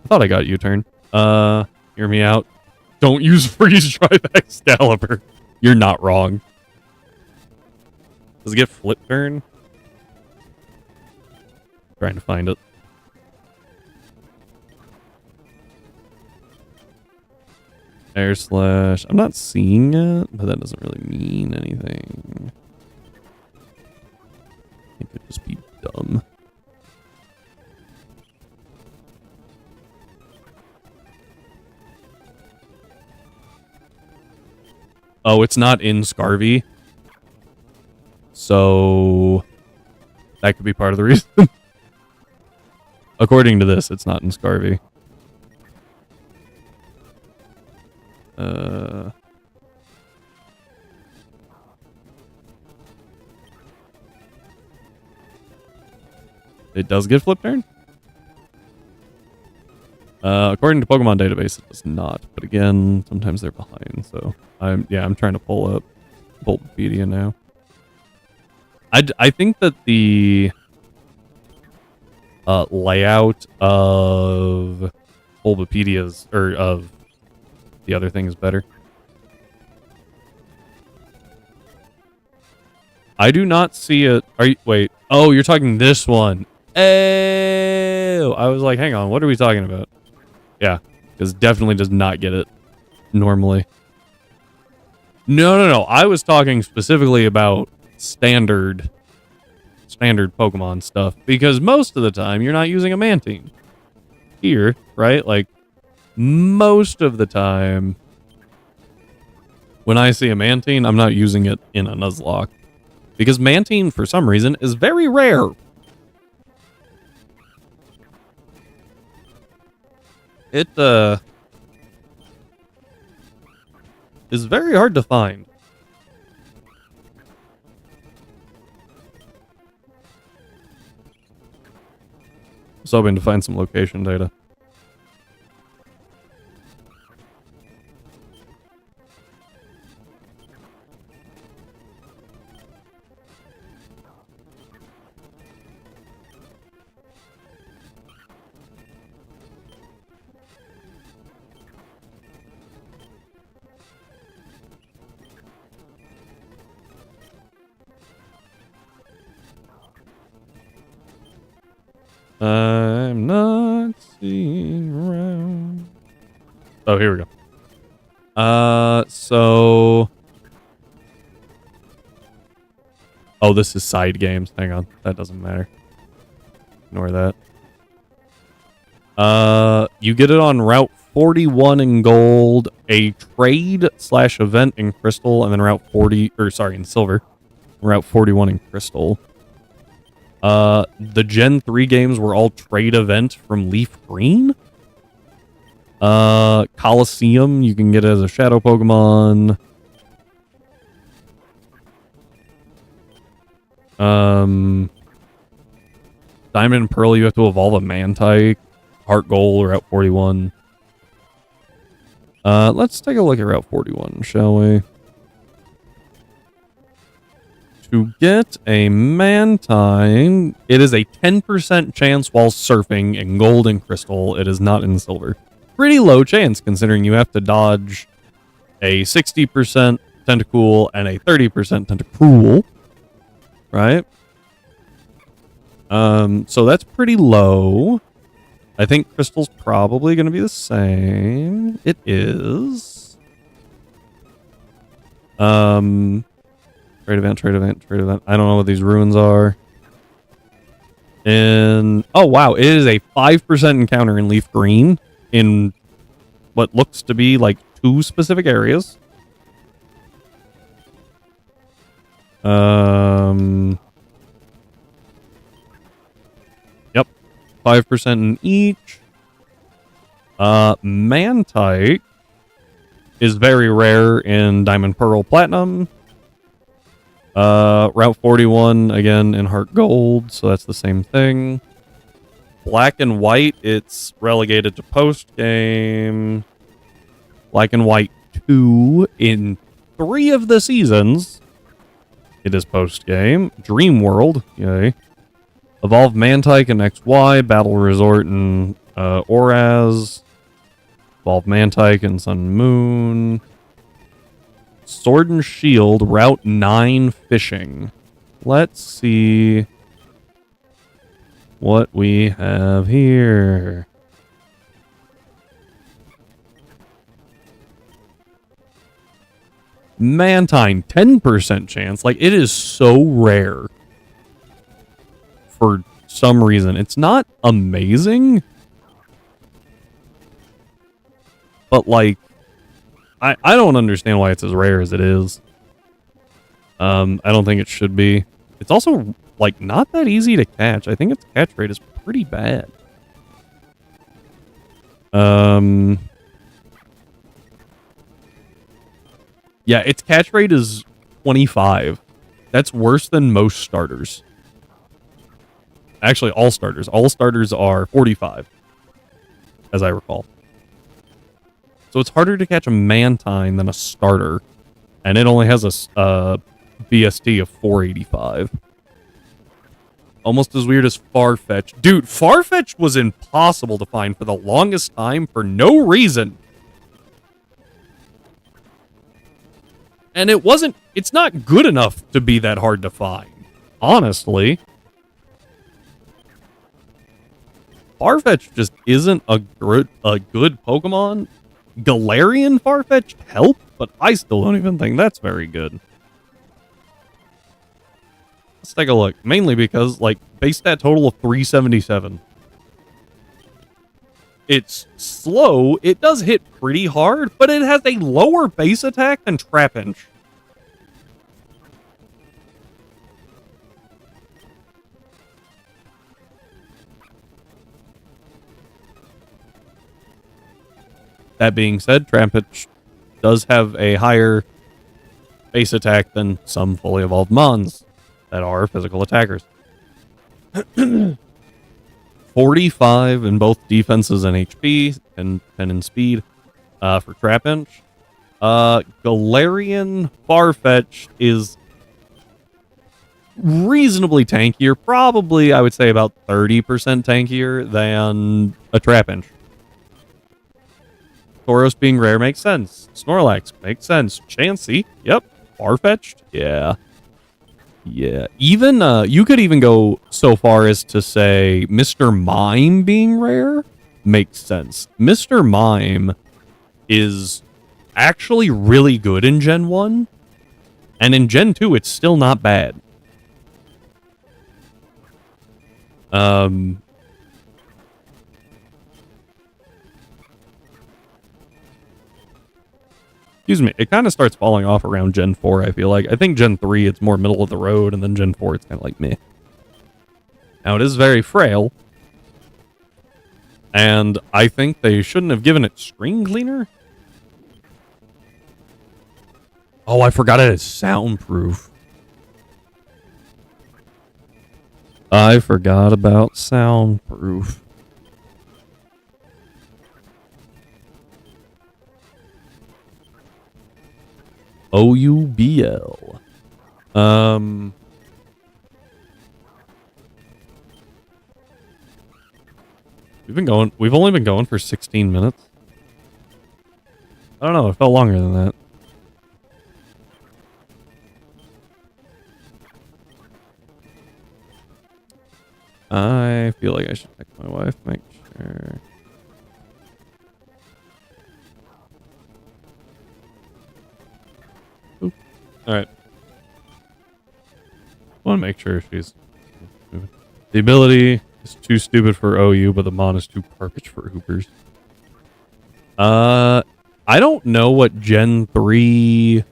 A: I thought I got U-turn. Hear me out. Don't use freeze dry Excalibur. You're not wrong. Does it get flip turn? Trying to find it. Air slash. I'm not seeing it, but that doesn't really mean anything. It could just be dumb. Oh, it's not in Scarvy. So that could be part of the reason. According to this, it's not in Scarvy. It does get flip turn? According to Pokemon database, it does not. But again, sometimes they're behind. So I'm trying to pull up Bulbapedia now. I think that the layout of Bulbapedia's, or of the other thing, is better. I do not see it. Wait. Oh, you're talking this one. Oh, I was like, hang on, what are we talking about? Yeah, because definitely does not get it normally. No. I was talking specifically about standard Pokemon stuff, because most of the time you're not using a Mantine here, right? Like, most of the time when I see a Mantine, I'm not using it in a Nuzlocke. Because Mantine, for some reason, is very rare. It, is very hard to find. I was hoping to find some location data. I'm not seeing around. Oh, here we go. So... Oh, this is side games. Hang on. That doesn't matter. Ignore that. You get it on Route 41 in gold, a trade/event in crystal, and then in silver. Route 41 in crystal. The Gen 3 games were all trade event from Leaf Green. Coliseum, you can get it as a shadow Pokemon. Diamond and Pearl, you have to evolve a Mantike. Heart Gold, Route 41. Let's take a look at Route 41, shall we? To get a Mantine, it is a 10% chance while surfing in gold and crystal. It is not in silver. Pretty low chance considering you have to dodge a 60% Tentacool and a 30% Tentacruel. Right? So that's pretty low. I think crystal's probably going to be the same. It is. Trade event. I don't know what these ruins are. And oh wow, it is a 5% encounter in Leaf Green in what looks to be like 2 specific areas. Yep. 5% in each. Mantike is very rare in Diamond, Pearl, Platinum. Route 41 again in Heart Gold, so that's the same thing. Black and White, it's relegated to post game. Black and White 2 in 3 of the seasons. It is post game. Dream World, yay. Evolve Mantike in XY, Battle Resort in Oraz. Evolve Mantike in Sun and Moon. Sword and Shield, Route 9 fishing. Let's see what we have here. Mantine, 10% chance. Like, it is so rare. For some reason. It's not amazing. But, like, I don't understand why it's as rare as it is. I don't think it should be. It's also, like, not that easy to catch. I think its catch rate is pretty bad. Yeah, its catch rate is 25. That's worse than most starters. Actually, all starters. All starters are 45, as I recall. So it's harder to catch a Mantine than a starter. And it only has a BST of 485. Almost as weird as Farfetch. Dude, Farfetch was impossible to find for the longest time for no reason. And it's not good enough to be that hard to find. Honestly. Farfetch just isn't a good Pokemon. Galarian Farfetch helped, but I still don't even think that's very good. Let's take a look. Mainly because, like, base stat total of 377. It's slow. It does hit pretty hard, but it has a lower base attack than Trapinch. That being said, Trampage does have a higher base attack than some fully evolved Mons that are physical attackers. 45 in both defenses and HP, and 10 in speed for Trapinch. Galarian Farfetch is reasonably tankier. Probably, I would say, about 30% tankier than a Trapinch. Tauros being rare makes sense. Snorlax makes sense. Chansey, yep. Farfetch'd, yeah. Yeah. Even, you could even go so far as to say Mr. Mime being rare makes sense. Mr. Mime is actually really good in Gen 1. And in Gen 2, it's still not bad. Excuse me, it kind of starts falling off around Gen 4, I feel like. I think Gen 3, it's more middle of the road, and then Gen 4, it's kind of like meh. Now, it is very frail. And I think they shouldn't have given it Screen Cleaner. Oh, I forgot it is soundproof. I forgot about soundproof. OUBL. We've only been going for 16 minutes. I don't know, it felt longer than that. I feel like I should text my wife, make sure. Oop. All right. Want to make sure she's moving. The ability is too stupid for OU, but the mon is too perfect for Hoopers. I don't know what Gen 3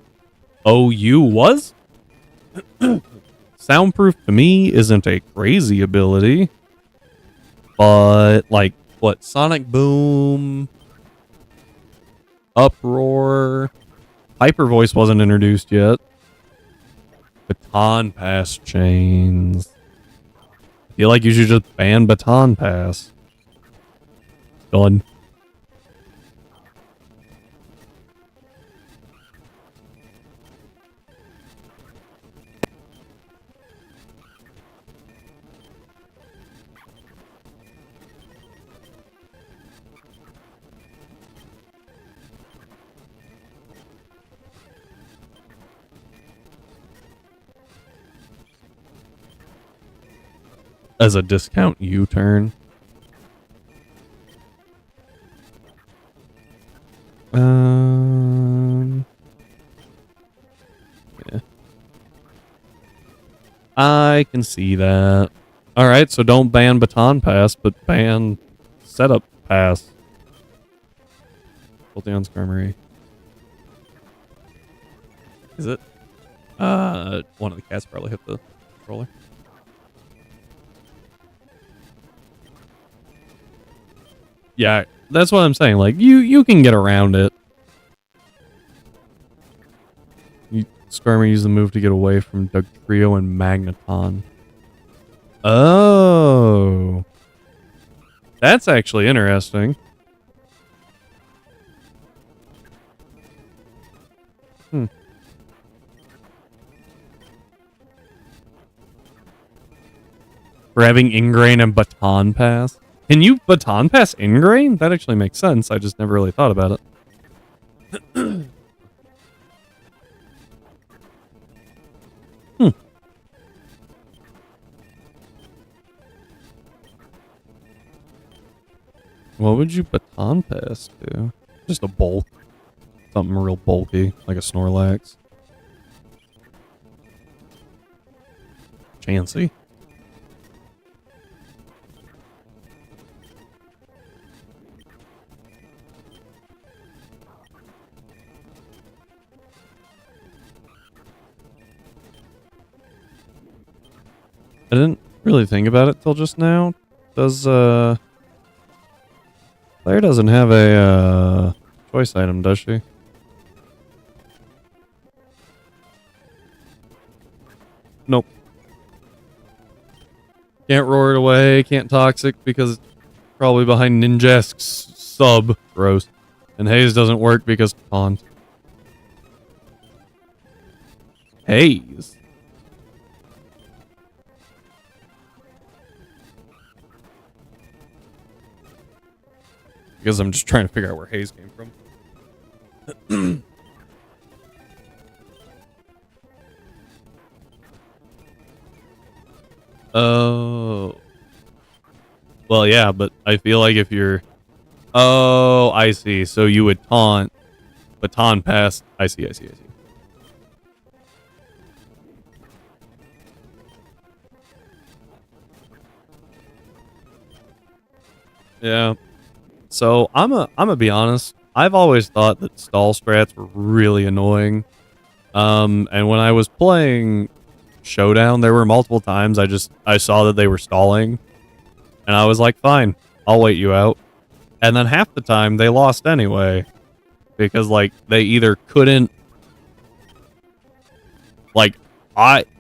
A: OU was. Soundproof to me isn't a crazy ability, but like what Sonic Boom, Uproar, Hyper Voice wasn't introduced yet. Baton Pass chains. I feel like you should just ban Baton Pass. Done. As a discount U-turn. Yeah. I can see that. Alright, so don't ban Baton Pass, but ban Setup Pass. Volteon's Armory. Is it? One of the cats probably hit the controller. Yeah, that's what I'm saying. Like, you can get around it. Skarmory used the move to get away from Dugtrio and Magneton. Oh. That's actually interesting. For having Ingrain and Baton Pass. Can you Baton Pass Ingrain? That actually makes sense. I just never really thought about it. What would you Baton Pass do? Just a bulk. Something real bulky, like a Snorlax. Chansey. I didn't really think about it till just now. Does, Claire doesn't have a, choice item, does she? Nope. Can't roar it away. Can't toxic because it's probably behind Ninjask's sub. Gross. And haze doesn't work because pond. Haze. Because I'm just trying to figure out where haze came from. Oh. Well, yeah, but I feel like if you're... Oh, I see. So you would taunt, but taunt past... I see. Yeah. So I'm a be honest. I've always thought that stall strats were really annoying. And when I was playing Showdown, there were multiple times I saw that they were stalling, and I was like, fine, I'll wait you out. And then half the time they lost anyway, because like they either couldn't, like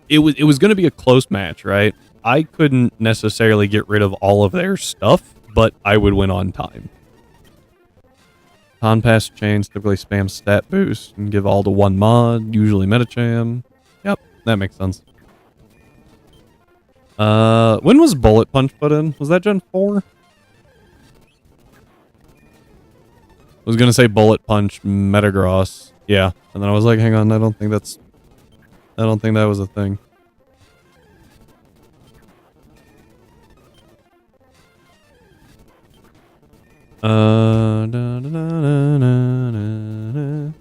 A: it was going to be a close match, right? I couldn't necessarily get rid of all of their stuff, but I would win on time. Pass chains typically spam stat boost and give all to one mod, usually Metacham. Yep, that makes sense. When was Bullet Punch put in? Was that Gen 4? I was gonna say Bullet Punch Metagross. Yeah. And then I was like, hang on, I don't think that was a thing. Da, da, da, da, da, da.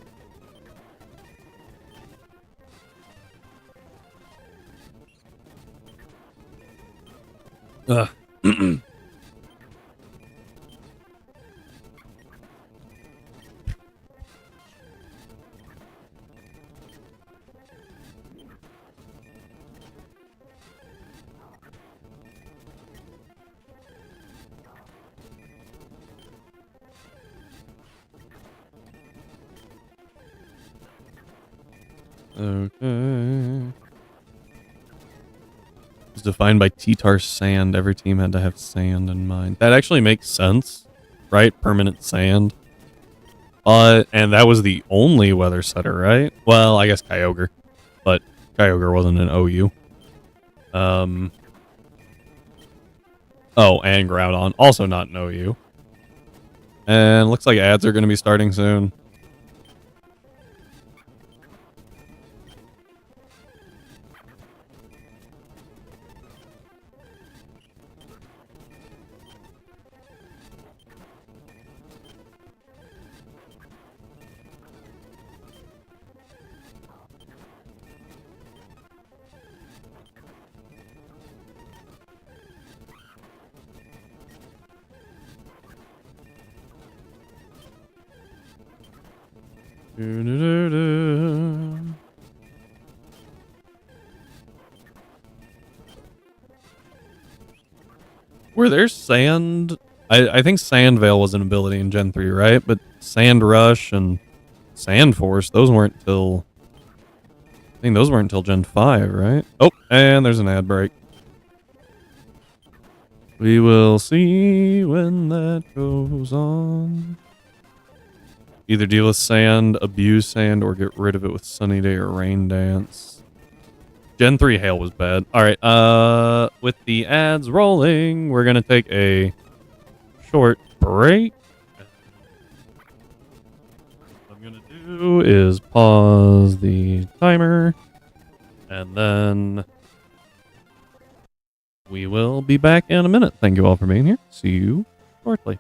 A: Okay. It's defined by T-Tar sand. Every team had to have sand in mind. That actually makes sense, right? Permanent sand. And that was the only weather setter, right? Well, I guess Kyogre, but Kyogre wasn't an OU. Oh, and Groudon, also not an OU. And looks like ads are going to be starting soon. Were there sand? I think Sand Veil was an ability in Gen 3, right? But Sand Rush and Sand Force, those weren't until... I think those weren't until Gen 5, right? Oh, and there's an ad break. We will see when that goes on. Either deal with sand, abuse sand, or get rid of it with Sunny Day or Rain Dance. Gen 3 Hail was bad. Alright, with the ads rolling, we're gonna take a short break. What I'm gonna do is pause the timer, and then we will be back in a minute. Thank you all for being here. See you shortly.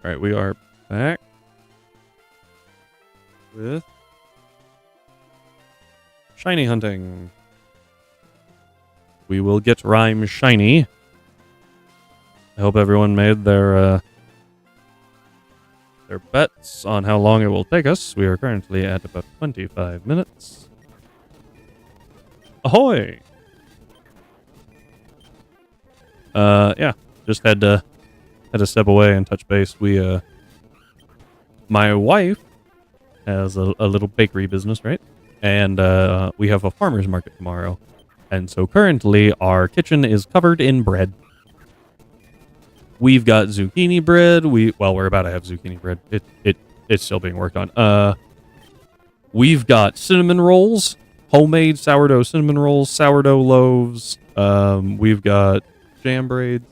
A: All right, we are back with shiny hunting. We will get Rhyme shiny. I hope everyone made their bets on how long it will take us. We are currently at about 25 minutes. Ahoy! Yeah, just had to step away and touch base. My wife has a little bakery business, right? And we have a farmer's market tomorrow. And so currently our kitchen is covered in bread. We've got zucchini bread. We're about to have zucchini bread. It's still being worked on. We've got cinnamon rolls, homemade sourdough cinnamon rolls, sourdough loaves. We've got jam braids.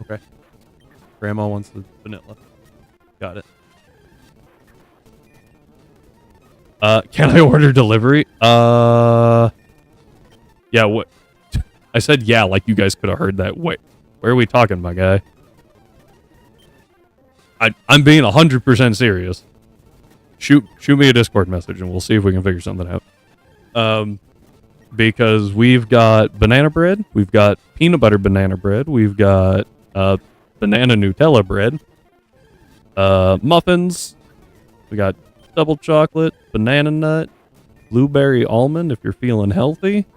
A: Okay. Grandma wants the vanilla. Got it. Can I order delivery? Yeah, what? I said yeah, like you guys could have heard that. Wait, where are we talking, my guy? I'm being 100% serious. Shoot me a Discord message and we'll see if we can figure something out. Because we've got banana bread, we've got peanut butter banana bread, we've got banana Nutella bread, muffins, we got double chocolate, banana nut, blueberry almond if you're feeling healthy.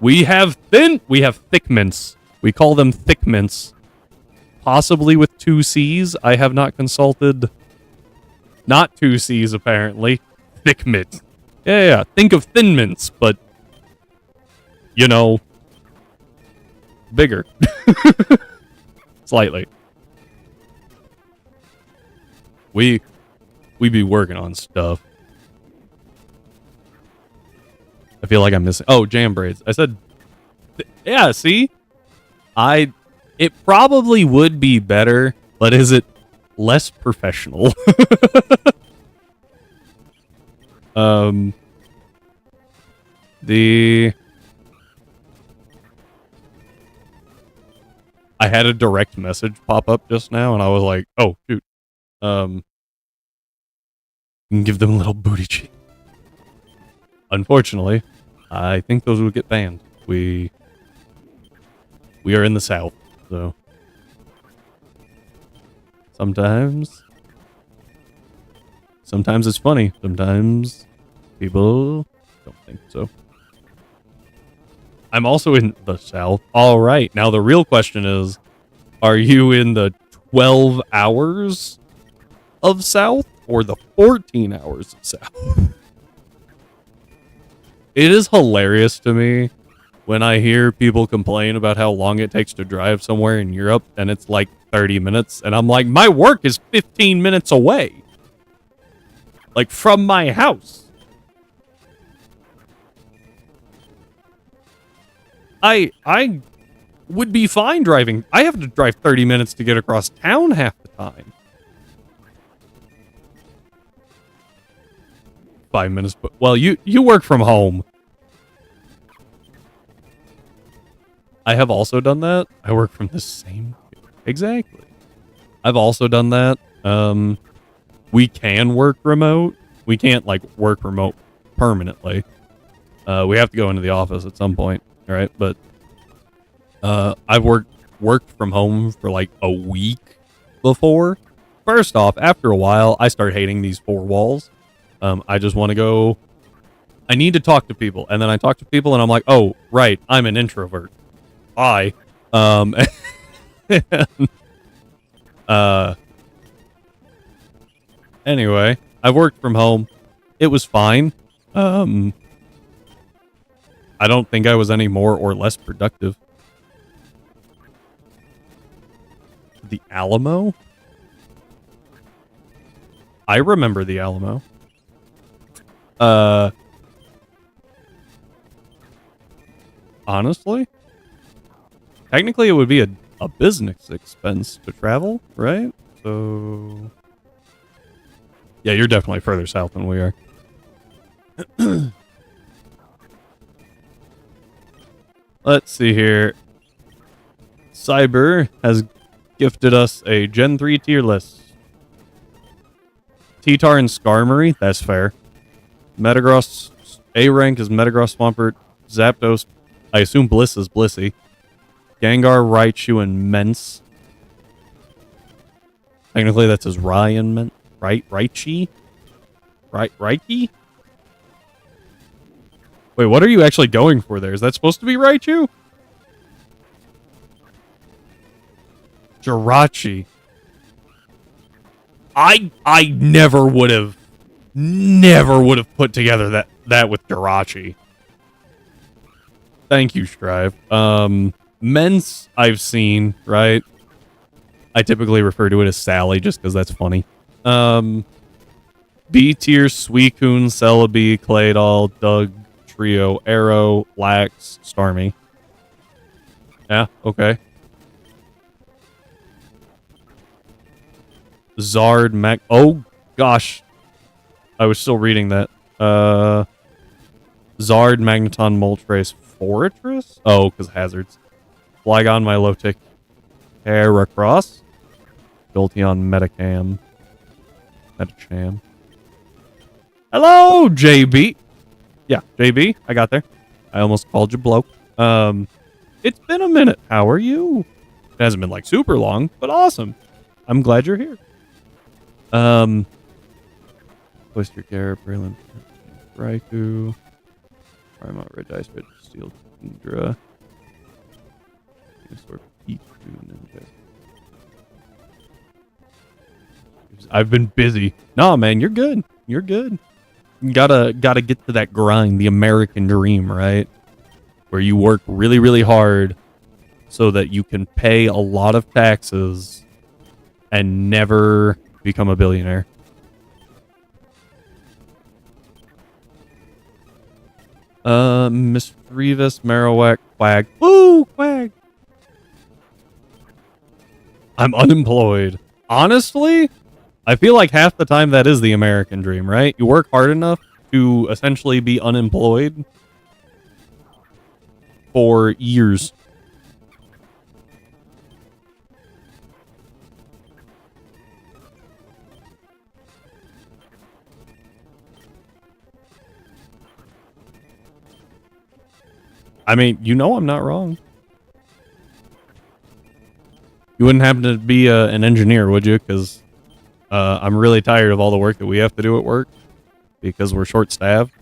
A: We have thick mints. We call them thick mints. Possibly with 2 C's. I have not consulted. Not 2 C's apparently. Thick mint. Yeah. Think of thin mints, but you know, bigger. Slightly. We be working on stuff. I feel like I'm missing. Oh, jam braids. I said, yeah, see? It probably would be better, but is it less professional? I had a direct message pop up just now, and I was like, oh, shoot. You can give them a little booty cheek. Unfortunately, I think those would get banned. We are in the South, so sometimes it's funny. Sometimes people don't think so. I'm also in the South. All right. Now the real question is, are you in the 12 hours of South or the 14 hours of South? It is hilarious to me when I hear people complain about how long it takes to drive somewhere in Europe and it's like 30 minutes. And I'm like, my work is 15 minutes away. Like from my house. I would be fine driving. I have to drive 30 minutes to get across town half the time. 5 minutes, but well, you work from home. I have also done that. I work from the same. Exactly. I've also done that. We can work remote. We can't like work remote permanently. We have to go into the office at some point. All right, but I've worked from home for like a week before. First off, after a while, I start hating these 4 walls. I just want to go. I need to talk to people, and then I talk to people, and I'm like, oh, right, I'm an introvert. Anyway, I've worked from home. It was fine. I don't think I was any more or less productive. The Alamo? I remember the Alamo. Honestly? Technically, it would be a business expense to travel, right? So... yeah, you're definitely further south than we are. Let's see here. Cyber has gifted us a Gen 3 tier list. T-Tar and Skarmory, that's fair. Metagross, A rank is Metagross, Swampert, Zapdos. I assume Bliss is Blissey. Gengar, Raichu, and Mence. Technically, that's his Ryan Mence. Raichi? Raiki? Wait, what are you actually going for there? Is that supposed to be Raichu? Jirachi. I never would have put together that with Jirachi. Thank you, Strive. Mence I've seen, right? I typically refer to it as Sally just because that's funny. B tier, Suicune, Celebi, Claydol, Doug, Trio, Arrow, Lax, Starmie. Yeah, okay. Zard, oh gosh. I was still reading that. Zard, Magneton, Moltres, Fortress? Oh, because hazards. Flygon, Milotic, Heracross, Jolteon, Metacham. Hello, JB. Yeah, JB, I got there. I almost called you bloke. It's been a minute. How are you? It hasn't been like super long, but awesome. I'm glad you're here. Twister, Garrett, Braylon, Raikou, Paramount, Red Ice, Red Steel, Tundra, Dinosaur, Pikachu, Ninja. I've been busy. No, man, you're good. You're good. You gotta get to that grind, the American dream, right? Where you work really, really hard so that you can pay a lot of taxes and never become a billionaire. Mischievous, Marowak, Quag. Woo, Quag! I'm unemployed. Honestly, I feel like half the time that is the American dream, right? You work hard enough to essentially be unemployed for years. I mean, you know I'm not wrong. You wouldn't happen to be an engineer, would you? Because I'm really tired of all the work that we have to do at work because we're short-staffed.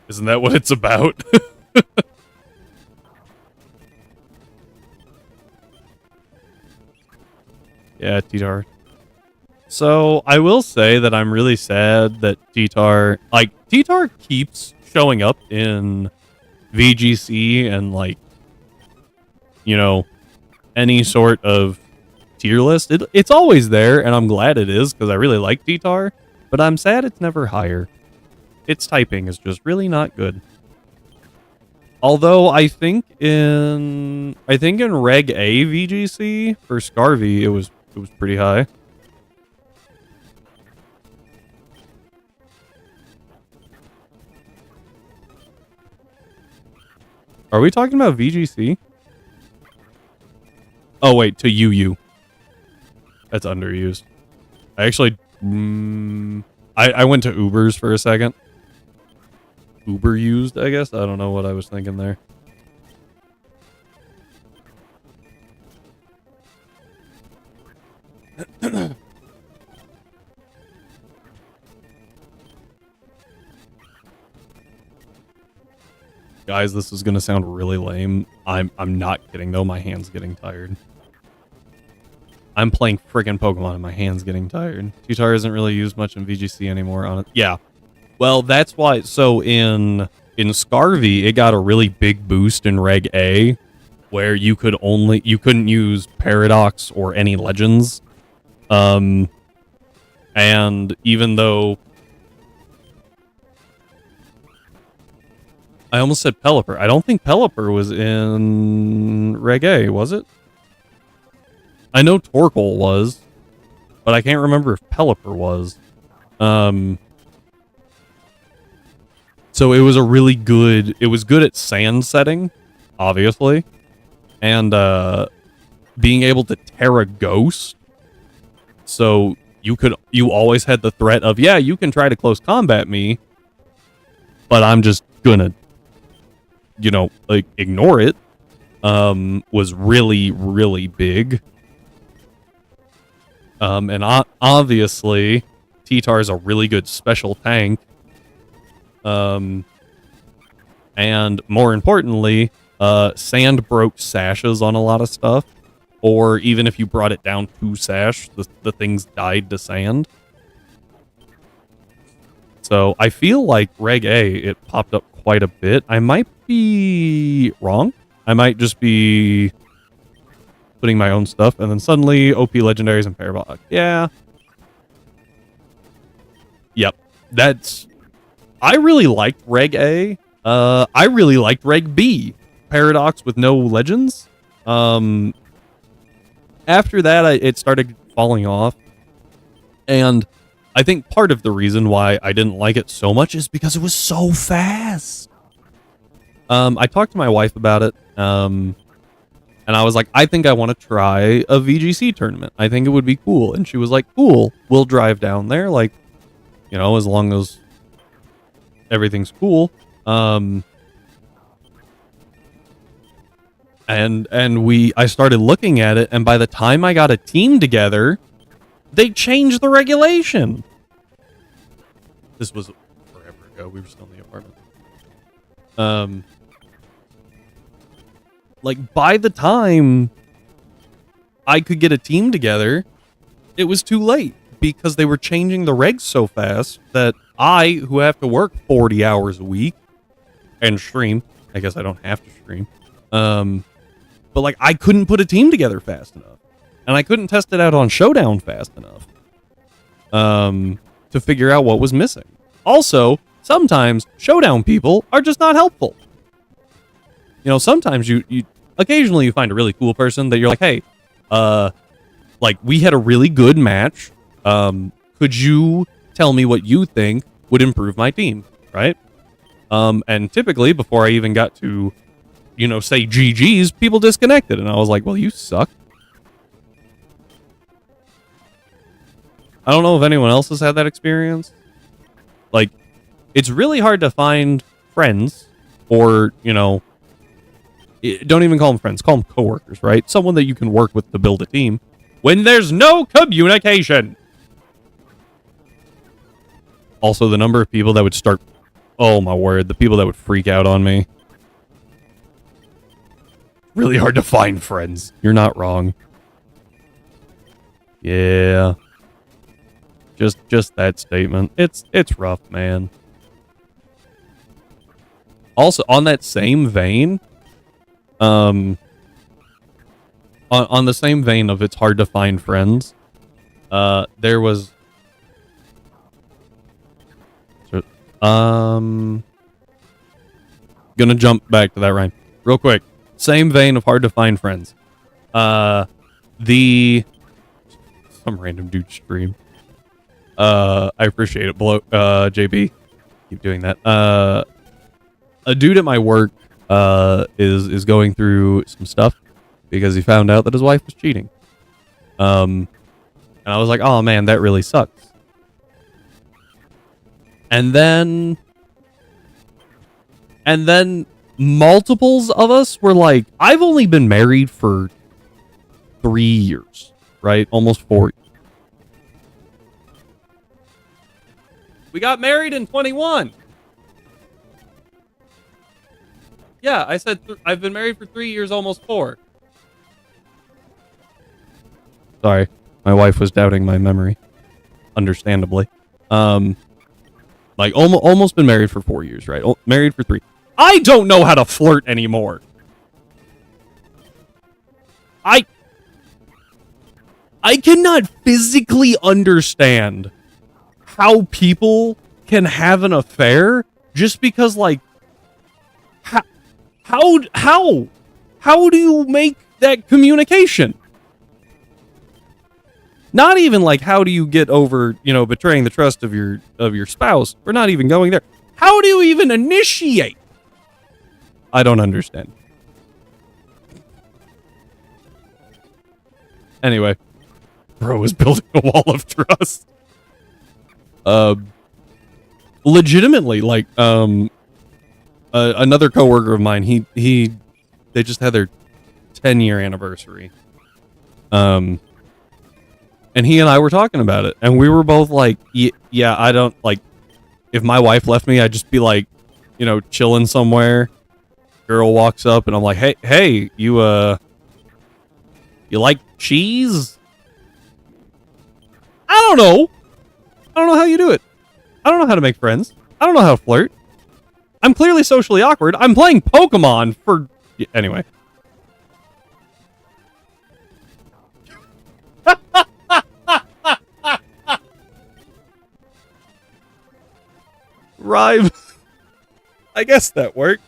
A: Isn't that what it's about? Yeah, T-Tar. So, I will say that I'm really sad that T-Tar keeps showing up in VGC and, like, you know, any sort of tier list. It's always there, and I'm glad it is, because I really like T-Tar, but I'm sad it's never higher. Its typing is just really not good. Although, I think in Reg A VGC, for Scarvy, it was pretty high. Are we talking about VGC? Oh, wait, to UU. That's underused. I actually... I went to Ubers for a second. Uber used, I guess? I don't know what I was thinking there. Guys, this is gonna sound really lame. I'm not kidding though, my hand's getting tired. I'm playing friggin' Pokemon and my hand's getting tired. T-Tar isn't really used much in VGC anymore on it. Yeah. Well, that's why. So in Scarvy, it got a really big boost in Reg A, where you couldn't use Paradox or any Legends. And even though I almost said Pelipper. I don't think Pelipper was in Reg A, was it? I know Torkoal was, but I can't remember if Pelipper was. So it was it was good at sand setting, obviously. And being able to tear a ghost. So you always had the threat of, yeah, you can try to close combat me, but I'm just gonna, like, ignore it. Was really, really big. And obviously, T-Tar is a really good special tank. And more importantly, sand broke sashes on a lot of stuff. Or even if you brought it down to sash, the things died to sand. So I feel like Reg A, it popped up quite a bit. I might be wrong. I might just be putting my own stuff, and then suddenly OP legendaries and parabolic. Yeah. Yep. I really liked Reg A. I really liked Reg B. Paradox with no legends. After that, it started falling off. And I think part of the reason why I didn't like it so much is because it was so fast. I talked to my wife about it. And I was like, I think I want to try a VGC tournament. I think it would be cool. And she was like, cool, we'll drive down there. Like, as long as everything's cool. And I started looking at it, and by the time I got a team together, they changed the regulation. This was forever ago. We were still in the apartment. Like, by the time I could get a team together, it was too late because they were changing the regs so fast that I, who have to work 40 hours a week and stream, I guess I don't have to stream, but like, I couldn't put a team together fast enough, and I couldn't test it out on Showdown fast enough to figure out what was missing. Also, sometimes Showdown people are just not helpful. Sometimes you occasionally you find a really cool person that you're like, hey, like, we had a really good match. Could you tell me what you think would improve my team, right? And typically, before I even got to, say GG's, people disconnected. And I was like, well, you suck. I don't know if anyone else has had that experience. Like, it's really hard to find friends or, don't even call them friends. Call them coworkers, right? Someone that you can work with to build a team when there's no communication. Also, the number of people that would start... Oh, my word. The people that would freak out on me. Really hard to find friends. You're not wrong. Yeah. Just that statement. It's rough, man. Also, on that same vein... on the same vein of it's hard to find friends, there was... Gonna jump back to that rhyme real quick. Same vein of hard to find friends. Some random dude stream. I appreciate it. JB, keep doing that. A dude at my work is going through some stuff because he found out that his wife was cheating. And I was like, oh man, that really sucks. And then multiples of us were like, I've only been married for 3 years, right? Almost 4. We got married in 21. Yeah, I said I've been married for 3 years, almost 4. Sorry, my wife was doubting my memory, understandably. Like, almost been married for 4 years, right? Married for 3. I don't know how to flirt anymore. I cannot physically understand how people can have an affair just because, like, how do you make that communication? Not even like, how do you get over, betraying the trust of your spouse? We're not even going there. How do you even initiate? I don't understand. Anyway, bro is building a wall of trust. Legitimately, like, another coworker of mine, they just had their 10-year anniversary. And he and I were talking about it, and we were both like, yeah, I don't, like, if my wife left me, I'd just be like, you know, chilling somewhere. Girl walks up, and I'm like, hey, you like cheese? I don't know. I don't know how you do it. I don't know how to make friends. I don't know how to flirt. I'm clearly socially awkward. I'm playing Pokemon for... Anyway. Rhyme. I guess that worked.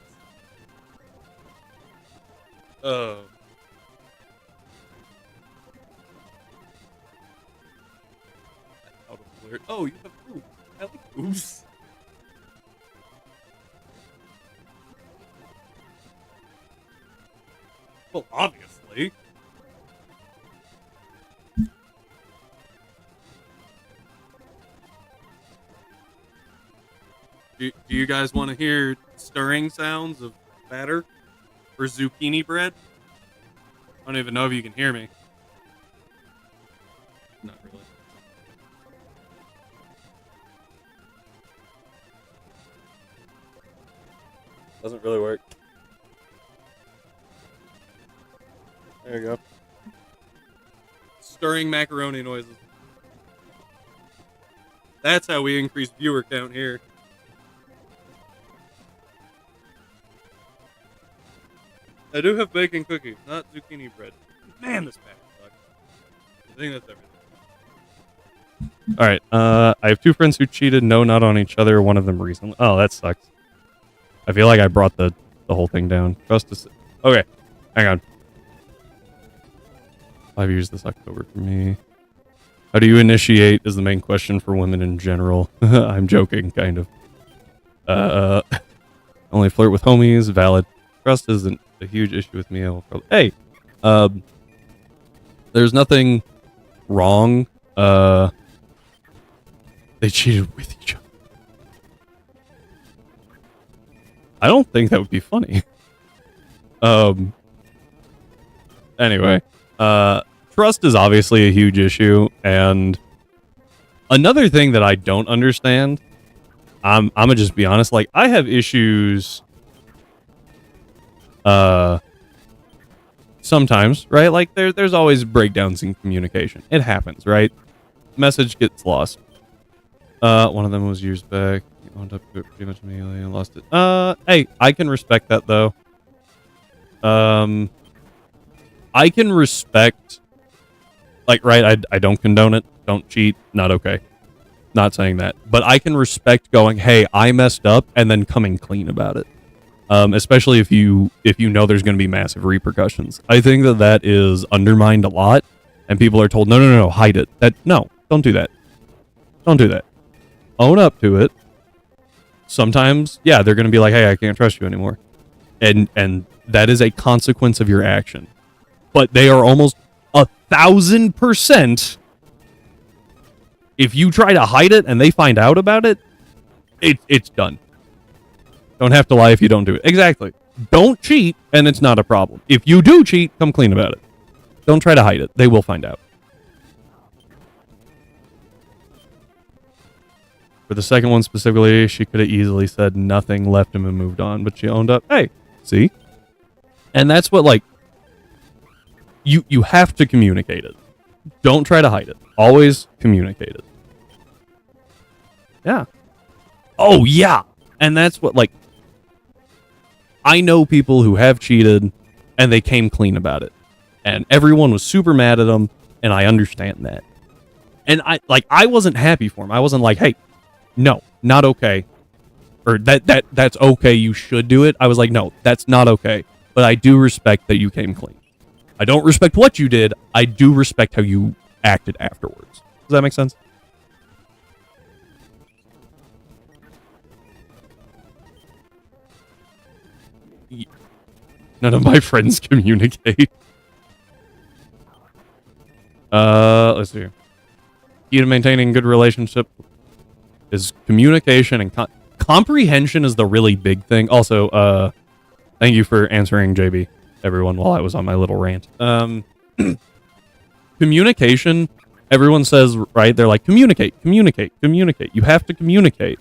A: Oh, you have food. I like boobs. Well, obviously. Do you guys want to hear stirring sounds of batter for zucchini bread? I don't even know if you can hear me. Not really. Doesn't really work. There you go. Stirring macaroni noises. That's how we increase viewer count here. I do have bacon cookies, not zucchini bread. Man, this pack sucks. I think that's everything. Alright, I have two friends who cheated. No, not on each other. One of them recently. Oh, that sucks. I feel like I brought the whole thing down. Trust us. Okay, hang on. 5 years this October for me. How do you initiate is the main question for women in general. I'm joking, kind of. Only flirt with homies. Valid. Trust isn't a huge issue with me. I will probably... Hey! There's nothing wrong. They cheated with each other. I don't think that would be funny. Anyway. Trust is obviously a huge issue, and another thing that I don't understand, I'm gonna just be honest, like, I have issues, sometimes, right? Like, there's always breakdowns in communication. It happens, right? Message gets lost. One of them was years back. He owned up to it pretty much immediately and lost it. Hey, I can respect that, though. I can respect... Like, right, I don't condone it. Don't cheat. Not okay. Not saying that. But I can respect going, hey, I messed up, and then coming clean about it. Especially if you know there's going to be massive repercussions. I think that is undermined a lot, and people are told, no, hide it. No, don't do that. Don't do that. Own up to it. Sometimes, yeah, they're going to be like, hey, I can't trust you anymore. And that is a consequence of your action. But they are almost 1,000%. If you try to hide it and they find out about it, it's done. Don't have to lie if you don't do it. Exactly. Don't cheat, and it's not a problem. If you do cheat, come clean about it. Don't try to hide it. They will find out. For the second one specifically, she could have easily said nothing, left him, and moved on, but she owned up. Hey, see? And that's what, like, you have to communicate it. Don't try to hide it. Always communicate it. Yeah. Oh, yeah. And that's what, like, I know people who have cheated, and they came clean about it. And everyone was super mad at them, and I understand that. And I wasn't happy for him. I wasn't like, hey, no, not okay. Or that's okay, you should do it. I was like, no, that's not okay. But I do respect that you came clean. I don't respect what you did. I do respect how you acted afterwards. Does that make sense? None of my friends communicate. Let's see. Key to maintaining good relationship is communication and comprehension is the really big thing. Also, thank you for answering JB, everyone, while I was on my little rant. Communication, everyone says, right? They're like, communicate, communicate, communicate. You have to communicate.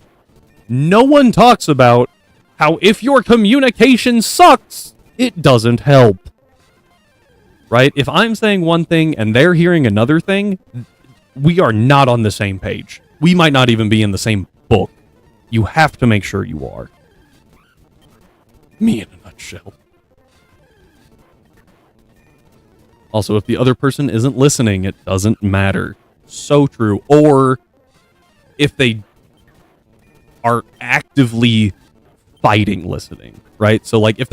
A: No one talks about how if your communication sucks, it doesn't help. Right? If I'm saying one thing and they're hearing another thing, we are not on the same page. We might not even be in the same book. You have to make sure you are. Me in a nutshell. Also, if the other person isn't listening, it doesn't matter. So true. Or if they are actively fighting listening, right? So like if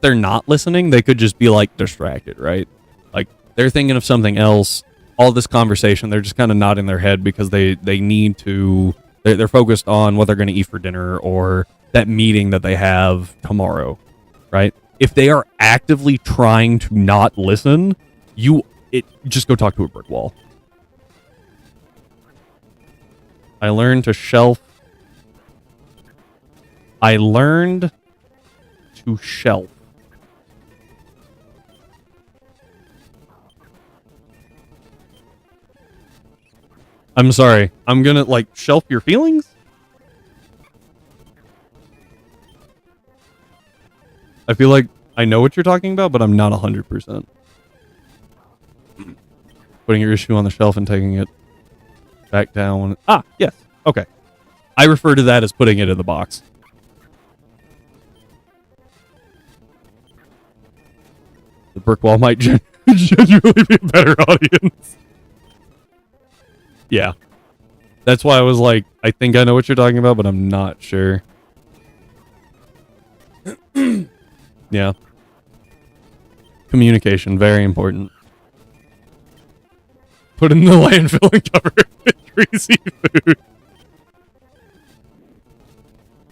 A: they're not listening, they could just be like distracted, right? Like they're thinking of something else. All this conversation, they're just kind of nodding their head because they need to. They're focused on what they're going to eat for dinner or that meeting that they have tomorrow, right? If they are actively trying to not listen, just go talk to a brick wall. I learned to shelf. I'm sorry. I'm gonna, like, shelf your feelings? I feel like I know what you're talking about, but I'm not 100%. Putting your issue on the shelf and taking it back down. Ah, yes. Okay. I refer to that as putting it in the box. The brick wall might genuinely be a better audience. Yeah. That's why I was like, I think I know what you're talking about, but I'm not sure. Yeah. Communication, very important. Put in the landfill and cover it with greasy food.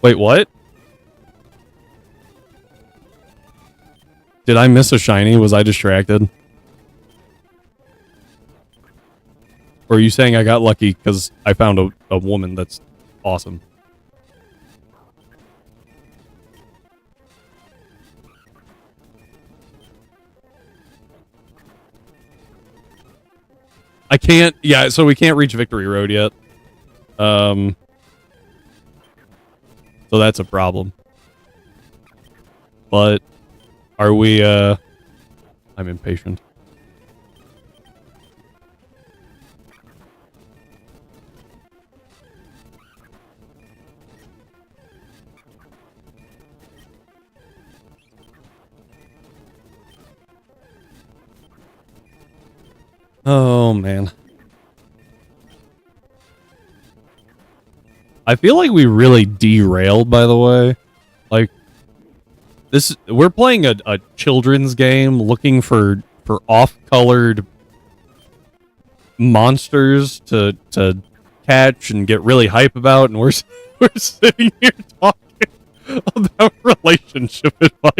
A: Wait, what? Did I miss a shiny? Was I distracted? Or are you saying I got lucky because I found a woman that's awesome? I can't... Yeah, so we can't reach Victory Road yet. So that's a problem. But are we... I'm impatient. Oh, man. I feel like we really derailed, by the way. Like, we're playing a children's game looking for off-colored monsters to catch and get really hype about, and we're sitting here talking about relationship advice.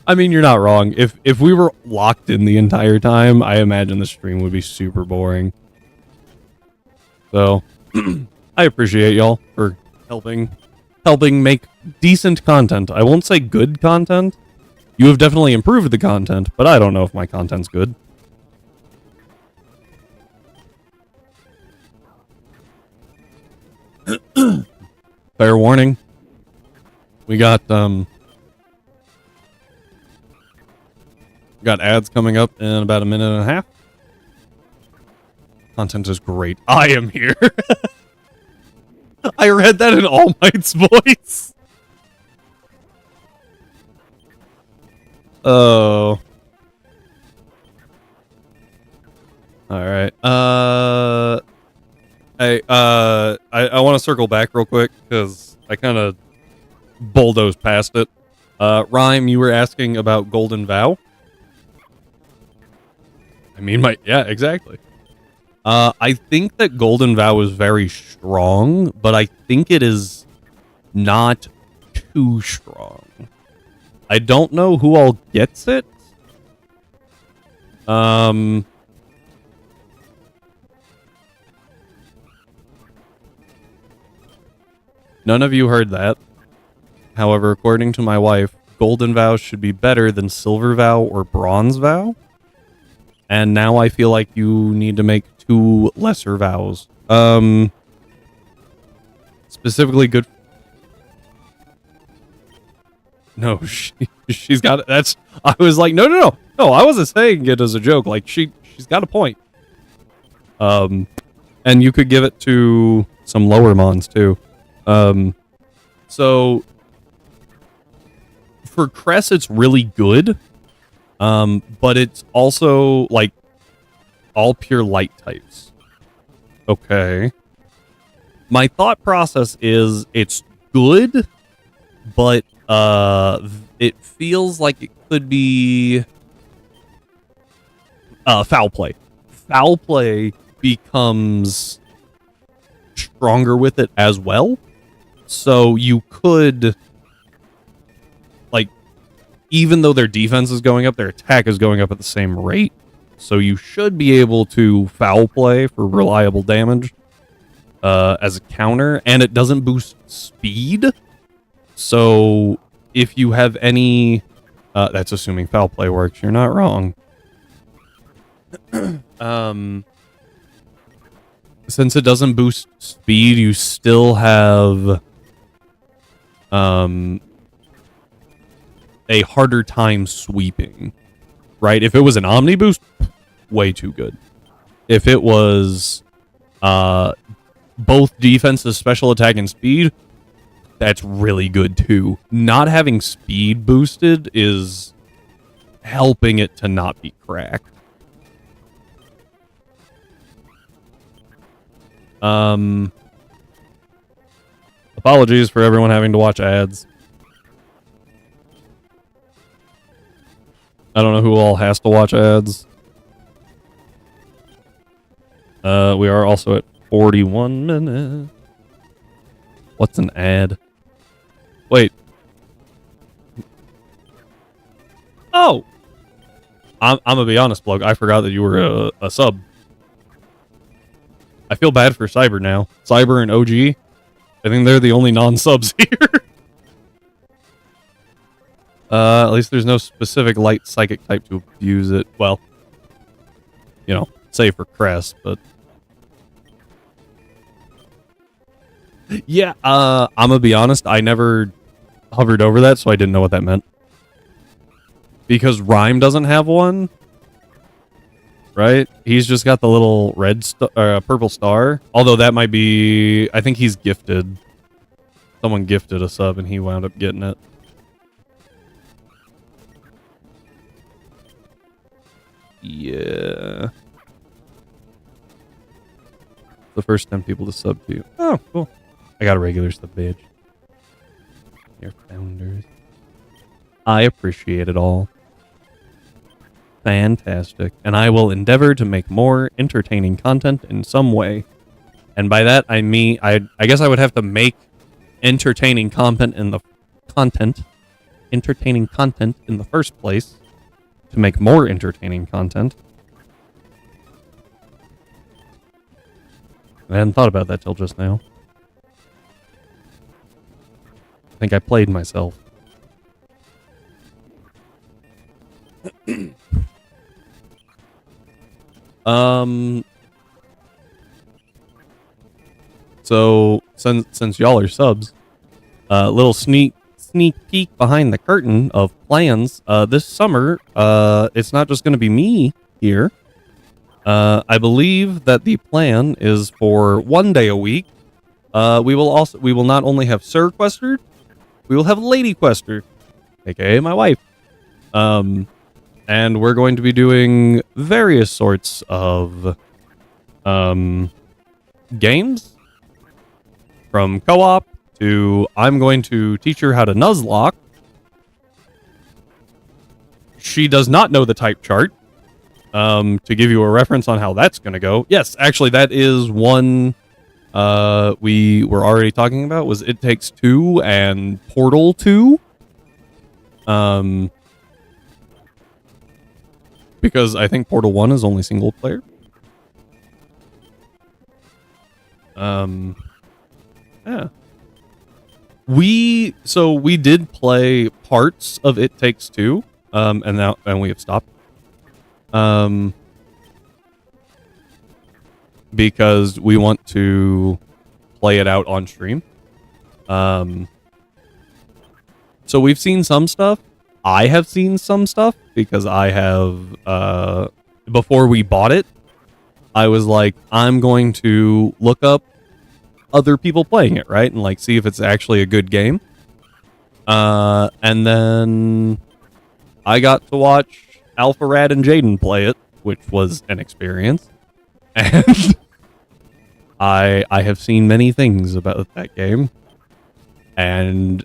A: I mean, you're not wrong. If we were locked in the entire time, I imagine the stream would be super boring. So, I appreciate y'all for helping make decent content. I won't say good content. You have definitely improved the content, but I don't know if my content's good. Fair warning. We got ads coming up in about a minute and a half. Content is great. I am here. I read that in All Might's voice. Oh. Alright. I want to circle back real quick because I kind of bulldozed past it. Rhyme, you were asking about Golden Vow? I mean, yeah, exactly. I think that Golden Vow is very strong, but I think it is not too strong. I don't know who all gets it. None of you heard that. However, according to my wife, golden vow should be better than silver vow or bronze vow. And now I feel like you need to make 2 lesser vows. Specifically good. No, she's got it. That's, I was like, no, I wasn't saying it as a joke. Like she's got a point. And you could give it to some lower mons too. So for Cress, it's really good. But it's also like all pure light types. Okay. My thought process is it's good, but it feels like it could be foul play. Foul play becomes stronger with it as well. So you could, like, even though their defense is going up, their attack is going up at the same rate. So you should be able to foul play for reliable damage as a counter, and it doesn't boost speed. So if you have any, that's assuming foul play works. You're not wrong. Since it doesn't boost speed, you still have a harder time sweeping, right? If it was an Omni boost, way too good. If it was both defense, special attack, and speed, that's really good too. Not having speed boosted is helping it to not be cracked. Apologies for everyone having to watch ads. I don't know who all has to watch ads. We are also at 41 minutes. What's an ad? Wait. Oh! I'm gonna be honest, Plug. I forgot that you were a sub. I feel bad for Cyber now. Cyber and OG. I think they're the only non-subs here. At least there's no specific light psychic type to abuse it. Well, you know, save for Crest, but... Yeah, I'm gonna be honest, I never hovered over that, so I didn't know what that meant. Because Rhyme doesn't have one, right? He's just got the little red purple star. Although that might be... I think he's gifted. Someone gifted a sub and he wound up getting it. Yeah. The first 10 people to sub to you. Oh, cool. I got a regular sub badge. Your founders. I appreciate it all. Fantastic. And I will endeavor to make more entertaining content in some way. And by that, I mean, I guess I would have to make entertaining content in the first place to make more entertaining content. I hadn't thought about that till just now. I think I played myself. So since y'all are subs, little sneak peek behind the curtain of plans. This summer, it's not just going to be me here. I believe that the plan is for 1 day a week. We will not only have SirQuester, we will have LadyQuester, aka my wife. And we're going to be doing various sorts of games, from co-op to I'm going to teach her how to Nuzlocke. She does not know the type chart. To give you a reference on how that's going to go. Yes, actually, that is one we were already talking about, was It Takes Two and Portal 2. Um, because I think Portal 1 is only single player. Yeah. We did play parts of It Takes Two, and we have stopped. Because we want to play it out on stream. So we've seen some stuff. I have seen some stuff because I have, before we bought it, I was like, I'm going to look up other people playing it, right? And like see if it's actually a good game. And then I got to watch Alpha Rad and Jaden play it, which was an experience. And I have seen many things about that game. And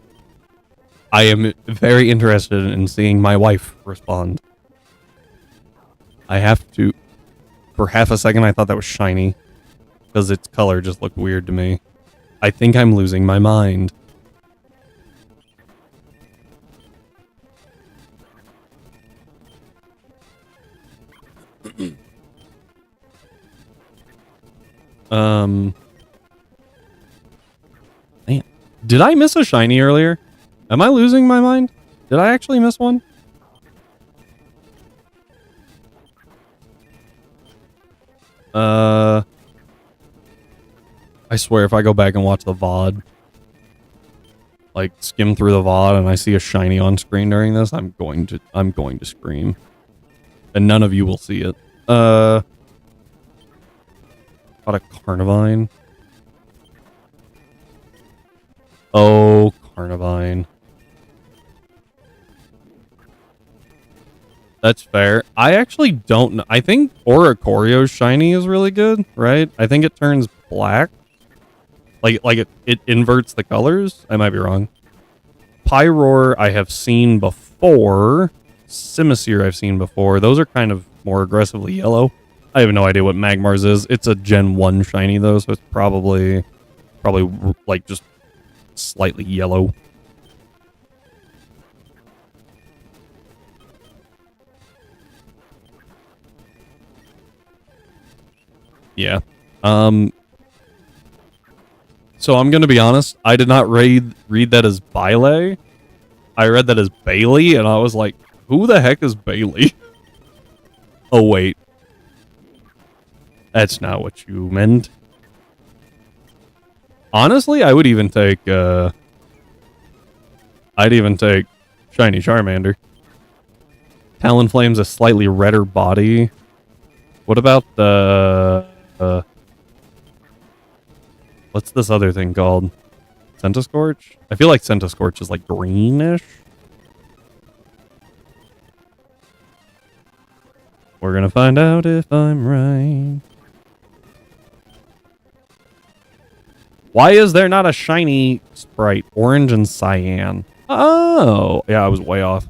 A: I am very interested in seeing my wife respond. I have to... For half a second, I thought that was shiny. Because its color just looked weird to me. I think I'm losing my mind. Man. Did I miss a shiny earlier? Am I losing my mind? Did I actually miss one? I swear if I go back and watch the VOD, like skim through the VOD and I see a shiny on screen during this, I'm going to scream. And none of you will see it. Got a Carnivine. Oh, Carnivine. That's fair. I actually don't know. I think Oricorio's shiny is really good, right? I think it turns black. Like it inverts the colors. I might be wrong. Pyroar I have seen before. Simisear I've seen before. Those are kind of more aggressively yellow. I have no idea what Magmar's is. It's a Gen 1 shiny though, so it's probably like just slightly yellow. Yeah. So I'm gonna be honest, I did not read that as Bailey. I read that as Bailey, and I was like, who the heck is Bailey? Oh wait. That's not what you meant. Honestly, I would even take I'd even take Shiny Charmander. Talonflame's a slightly redder body. What about the what's this other thing called? Centiskorch? I feel like Centiskorch is like greenish. We're gonna find out if I'm right. Why is there not a shiny sprite? Orange and cyan. Oh, yeah, I was way off.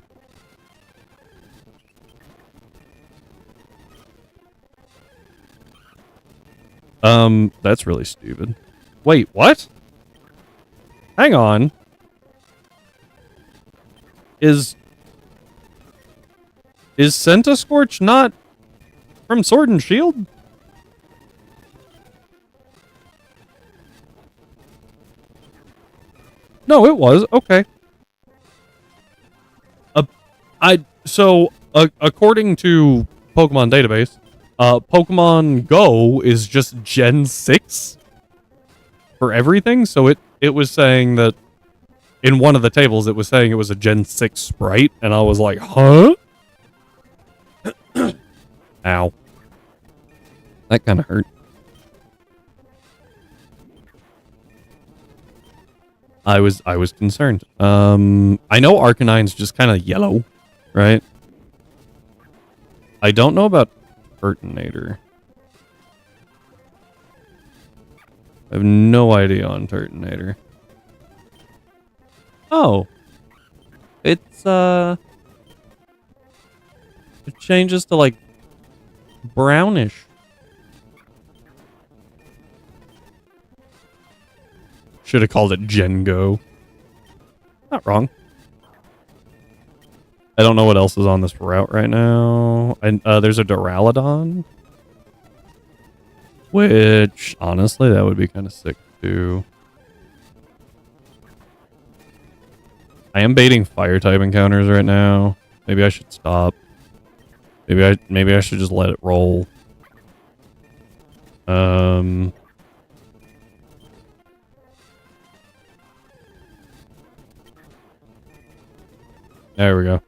A: That's really stupid. Wait, what? Hang on. Is Centiskorch not from Sword and Shield? No, it was. Okay. According to Pokemon Database, Pokemon Go is just Gen 6 for everything. So it was saying that in one of the tables, it was saying it was a Gen 6 sprite. And I was like, huh? Ow. That kind of hurt. I was concerned. I know Arcanine's just kind of yellow, right? I don't know about Turtonator. I have no idea on Turtonator. Oh. It's, it changes to, like, brownish. Should have called it Gen Go. Not wrong. I don't know what else is on this route right now. And there's a Duraludon, which honestly that would be kind of sick too. I am baiting fire type encounters right now. Maybe I should stop. Maybe I should just let it roll. There we go.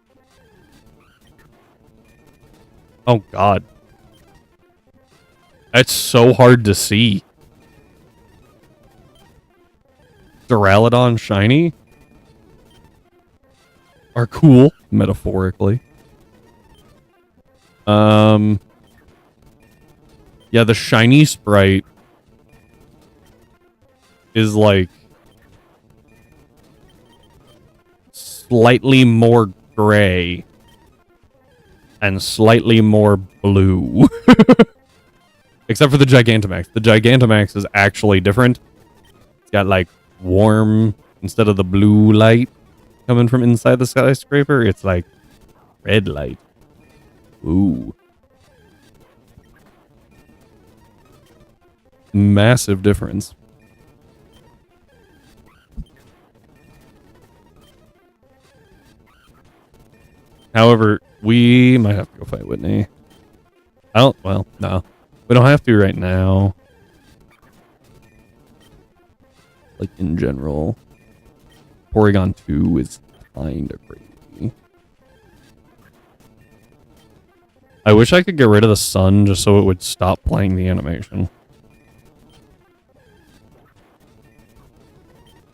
A: Oh god. That's so hard to see. Duraludon shiny are cool, metaphorically. Yeah, the shiny sprite is like slightly more gray and slightly more blue. Except for the Gigantamax. The Gigantamax is actually different. It's got like warm, instead of the blue light coming from inside the skyscraper, it's like red light. Ooh. Massive difference. However, we might have to go fight Whitney. Well, no. We don't have to right now. Like, in general. Porygon 2 is kind of crazy. I wish I could get rid of the sun just so it would stop playing the animation.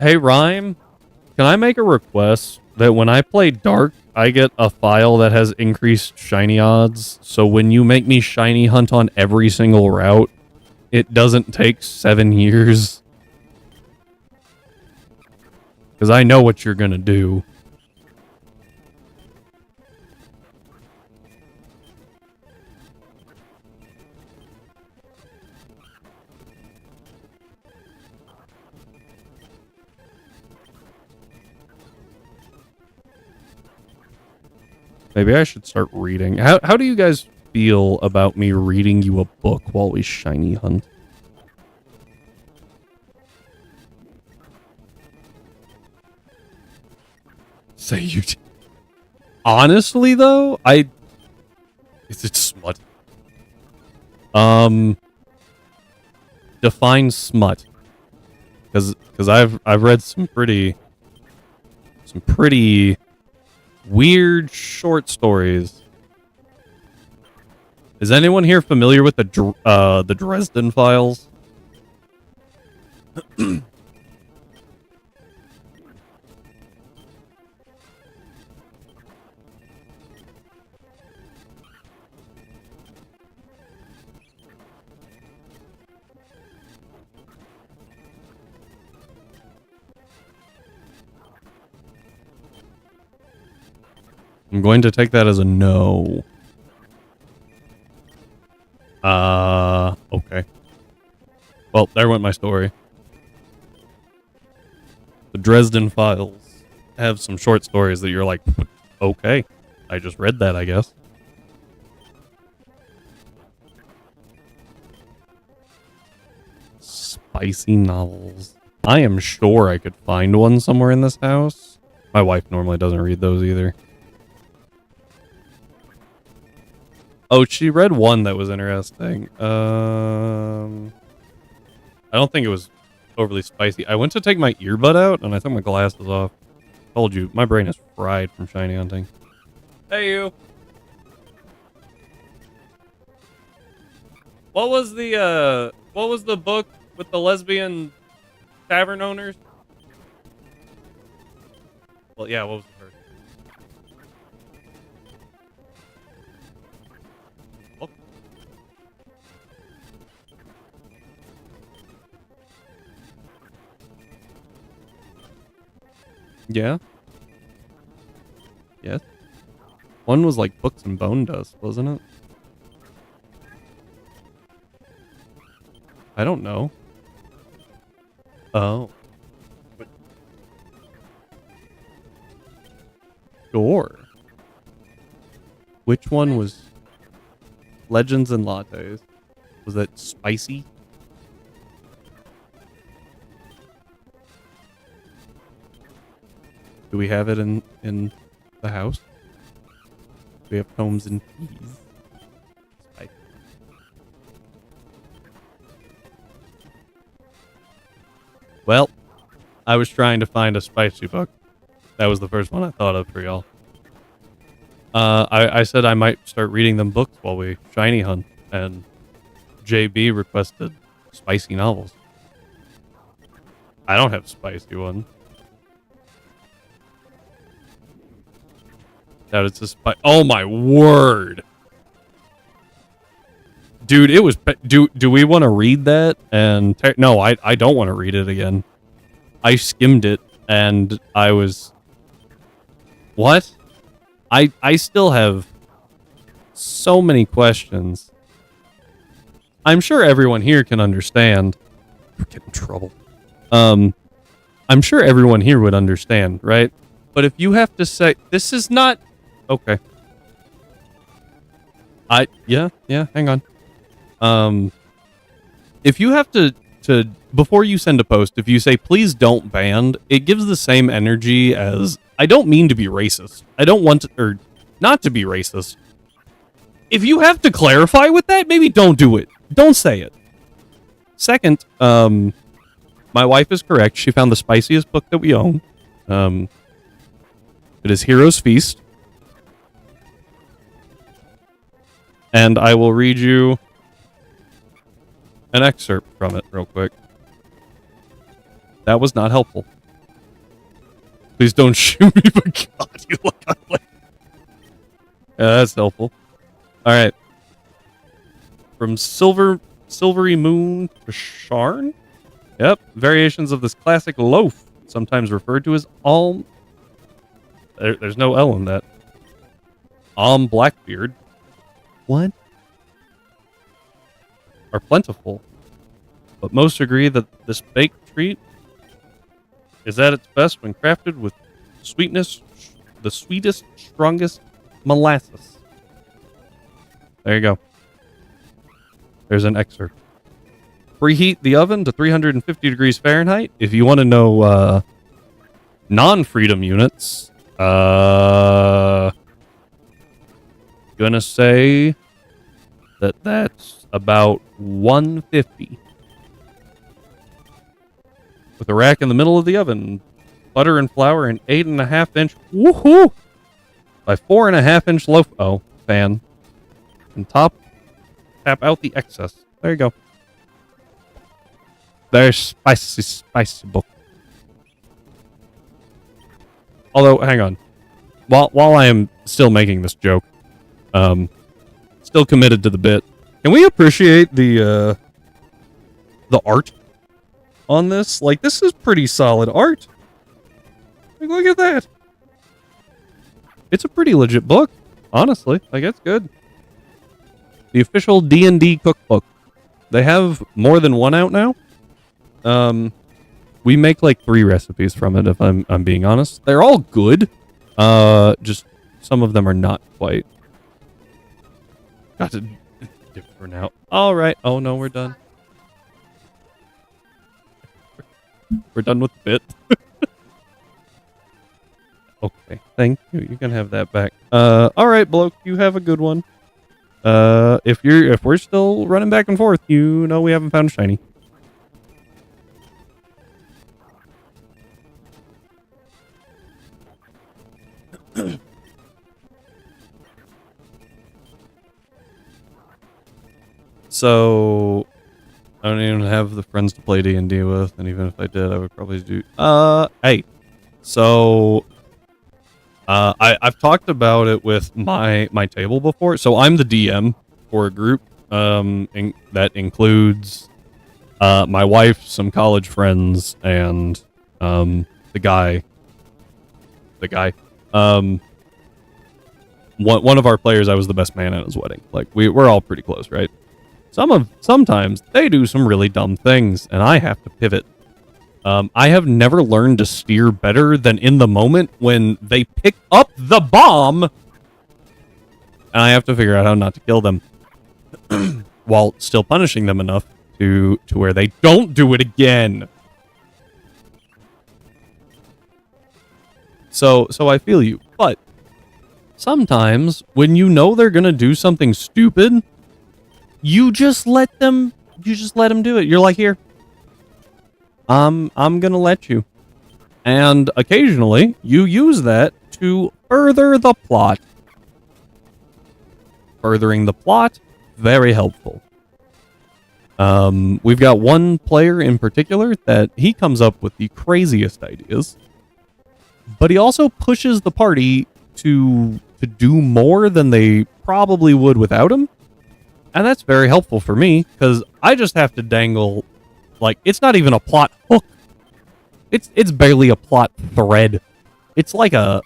A: Hey, Rhyme, can I make a request that when I play Dark, I get a file that has increased shiny odds, so when you make me shiny hunt on every single route, it doesn't take 7 years? Because I know what you're gonna do. Maybe I should start reading. How do you guys feel about me reading you a book while we shiny hunt? Say you... Honestly, though, Is it smut? Define smut. Because I've read some pretty weird short stories. Is anyone here familiar with the Dresden Files? I'm going to take that as a no. Okay. Well, there went my story. The Dresden Files have some short stories that you're like, okay, I just read that, I guess. Spicy novels. I am sure I could find one somewhere in this house. My wife normally doesn't read those either. Oh, she read one that was interesting. I don't think it was overly spicy. I went to take my earbud out, and I took my glasses off. Told you, my brain is fried from shiny hunting. Hey, you. What was the book with the lesbian tavern owners? Well, yeah, what was the first? Oh. Yeah. Yes. One was like Books and Bone Dust, wasn't it? I don't know. Oh. But... Sure. Which one was Legends and Lattes? Was that spicy? Do we have it in the house? Do we have tomes and teas? Spicy. Well, I was trying to find a spicy book. That was the first one I thought of for y'all. I said I might start reading them books while we shiny hunt, and JB requested spicy novels. I don't have spicy ones. That it's a oh my word, dude! It was. Do we want to read that? And no, I don't want to read it again. I skimmed it and I was. What? I still have so many questions. I'm sure everyone here can understand. We're getting in trouble. I'm sure everyone here would understand, right? But if you have to say this is not okay. Yeah, hang on. If you have to before you send a post, if you say please don't ban, it gives the same energy as I don't mean to be racist. I don't want to, or not to be racist. If you have to clarify with that, maybe don't do it. Don't say it. Second, my wife is correct. She found the spiciest book that we own. It is Hero's Feast. And I will read you an excerpt from it real quick. That was not helpful. Please don't shoot me, but God, you look ugly. Yeah, that's helpful. All right. From Silvery Moon to Sharn? Yep. Variations of this classic loaf, sometimes referred to as Alm. There's no L in that. Alm Blackbeard. What? Are plentiful. But most agree that this baked treat is at its best when crafted with sweetness, the sweetest, strongest molasses. There you go. There's an excerpt. Preheat the oven to 350 degrees Fahrenheit. If you want to know non-freedom units, gonna say that that's about 150. With a rack in the middle of the oven, butter and flour, an 8.5-inch woohoo by 4.5-inch loaf fan, and tap out the excess. There you go. There's spicy book. Although, hang on. While I am still making this joke, still committed to the bit, can we appreciate the art on this? Like, this is pretty solid art. Like, look at that. It's a pretty legit book, honestly. Like, it's good. The official D&D cookbook. They have more than one out now. We make like 3 recipes from it, if I'm being honest. They're all good. Just some of them are not quite. Got to dip for now. All right. Oh no, we're done. We're done with the bit. Okay, thank you. You can have that back. All right, bloke. You have a good one. If we're still running back and forth, you know we haven't found a shiny. So I don't even have the friends to play D&D with, and even if I did, I would probably do. Hey, so I've talked about it with my table before. So I'm the DM for a group that includes my wife, some college friends, and the guy. One of our players, I was the best man at his wedding. Like we're all pretty close, right? Sometimes they do some really dumb things, and I have to pivot. I have never learned to steer better than in the moment when they pick up the bomb And I have to figure out how not to kill them while still punishing them enough to where they don't do it again. So I feel you, but sometimes when you know they're gonna do something stupid, you just let them do it. You're like, here, I'm gonna let you. And occasionally you use that to further the plot. Furthering the plot, very helpful. We've got one player in particular that he comes up with the craziest ideas, but he also pushes the party to do more than they probably would without him. And that's very helpful for me, because I just have to dangle, like, it's not even a plot hook. It's barely a plot thread. It's like a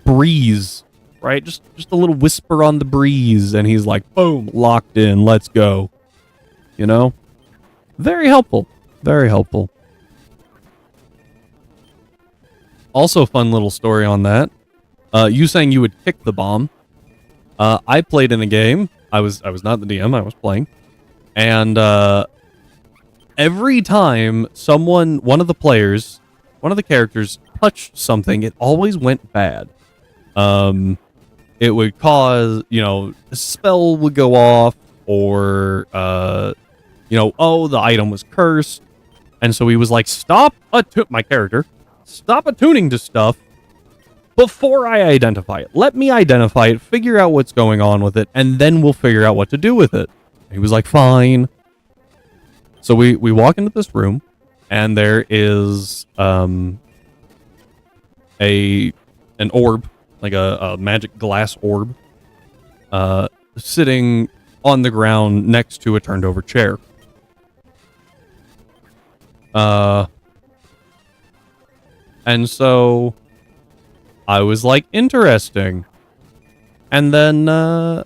A: breeze, right? Just a little whisper on the breeze, and he's like, boom, locked in, let's go. You know? Very helpful. Very helpful. Also, fun little story on that. You saying you would kick the bomb. I played in a game. I was not the DM, I was playing. And every time one of the characters touched something, it always went bad. It would cause, a spell would go off, or, oh, the item was cursed. And so he was like, my character, stop attuning to stuff before I identify it. Let me identify it, figure out what's going on with it, and then we'll figure out what to do with it. He was like, fine. So we walk into this room, and there is an orb, like a magic glass orb, sitting on the ground next to a turned over chair. And so I was like, interesting. And then I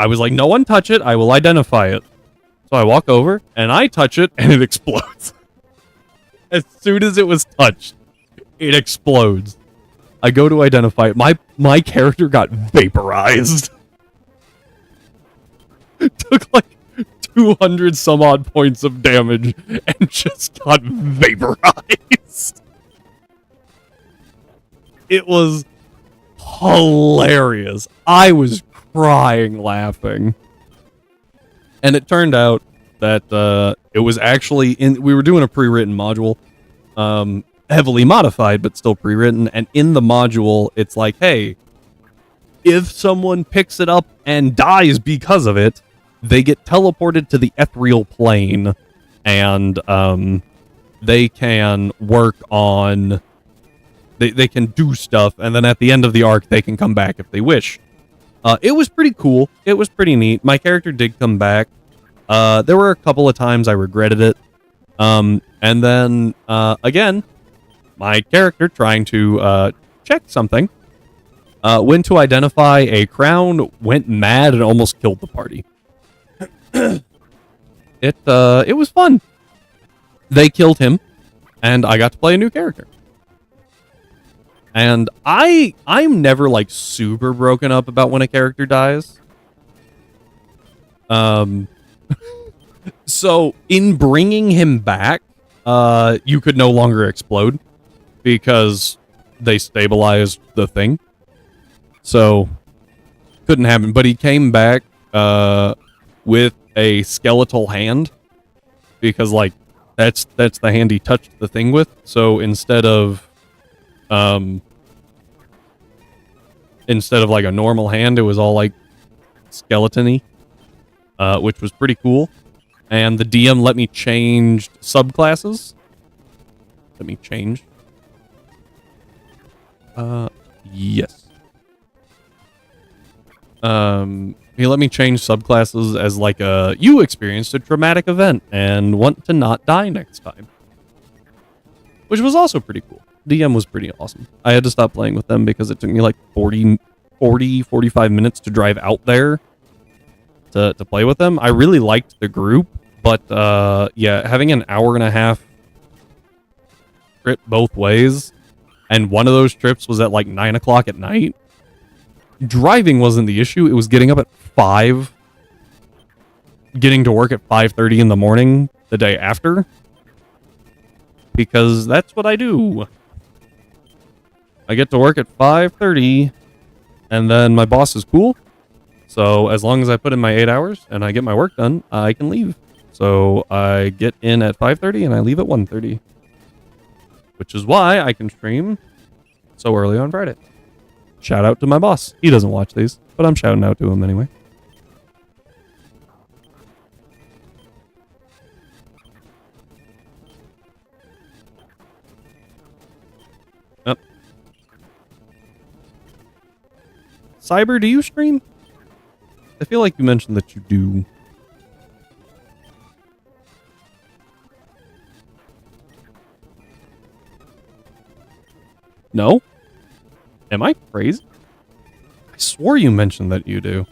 A: was like, no one touch it, I will identify it. So I walk over and I touch it and it explodes. As soon as it was touched, it explodes. I go to identify it. My character got vaporized. It took like 200 some odd points of damage and just got vaporized. It was hilarious. I was crying laughing. And it turned out that it was actually we were doing a pre-written module, heavily modified, but still pre-written. And in the module, it's like, hey, if someone picks it up and dies because of it, they get teleported to the ethereal plane, and they can work on... They can do stuff, and then at the end of the arc, they can come back if they wish. It was pretty cool. It was pretty neat. My character did come back. There were a couple of times I regretted it. And then, again, my character, trying to check something, went to identify a crown, went mad, and almost killed the party. It was fun. They killed him, and I got to play a new character. And I'm never, like, super broken up about when a character dies. So, in bringing him back, you could no longer explode, because they stabilized the thing. So, couldn't happen. But he came back, with a skeletal hand, because, like, that's the hand he touched the thing with. So, instead of like a normal hand, it was all like skeleton-y, which was pretty cool. And the DM let me change subclasses. Let me change. Yes. He let me change subclasses as like you experienced a traumatic event and want to not die next time, which was also pretty cool. DM was pretty awesome. I had to stop playing with them because it took me like 45 minutes to drive out there to play with them. I really liked the group, but yeah, having an hour and a half trip both ways, and one of those trips was at like 9 o'clock at night, driving wasn't the issue. It was getting up at 5, getting to work at 5:30 in the morning the day after, because that's what I do. I get to work at 5:30, and then my boss is cool. So as long as I put in my 8 hours and I get my work done, I can leave. So I get in at 5:30 and I leave at 1:30, which is why I can stream so early on Friday. Shout out to my boss. He doesn't watch these, but I'm shouting out to him anyway. Yep. Cyber, do you stream? I feel like you mentioned that you do. No? Am I crazy? I swore you mentioned that you do.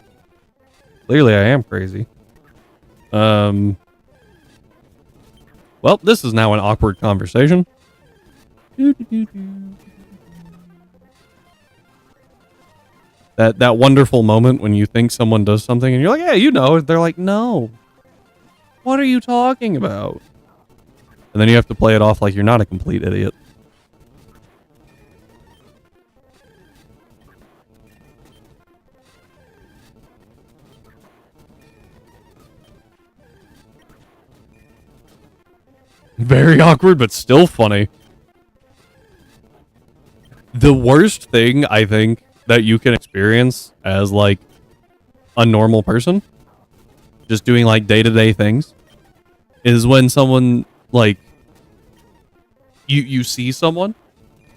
A: Clearly I am crazy. Well, this is now an awkward conversation. That wonderful moment when you think someone does something and you're like, yeah, you know. They're like, no. What are you talking about? And then you have to play it off like you're not a complete idiot. Very awkward, but still funny. The worst thing, I think, that you can experience as, like, a normal person, just doing, like, day-to-day things, is when someone, like, you see someone,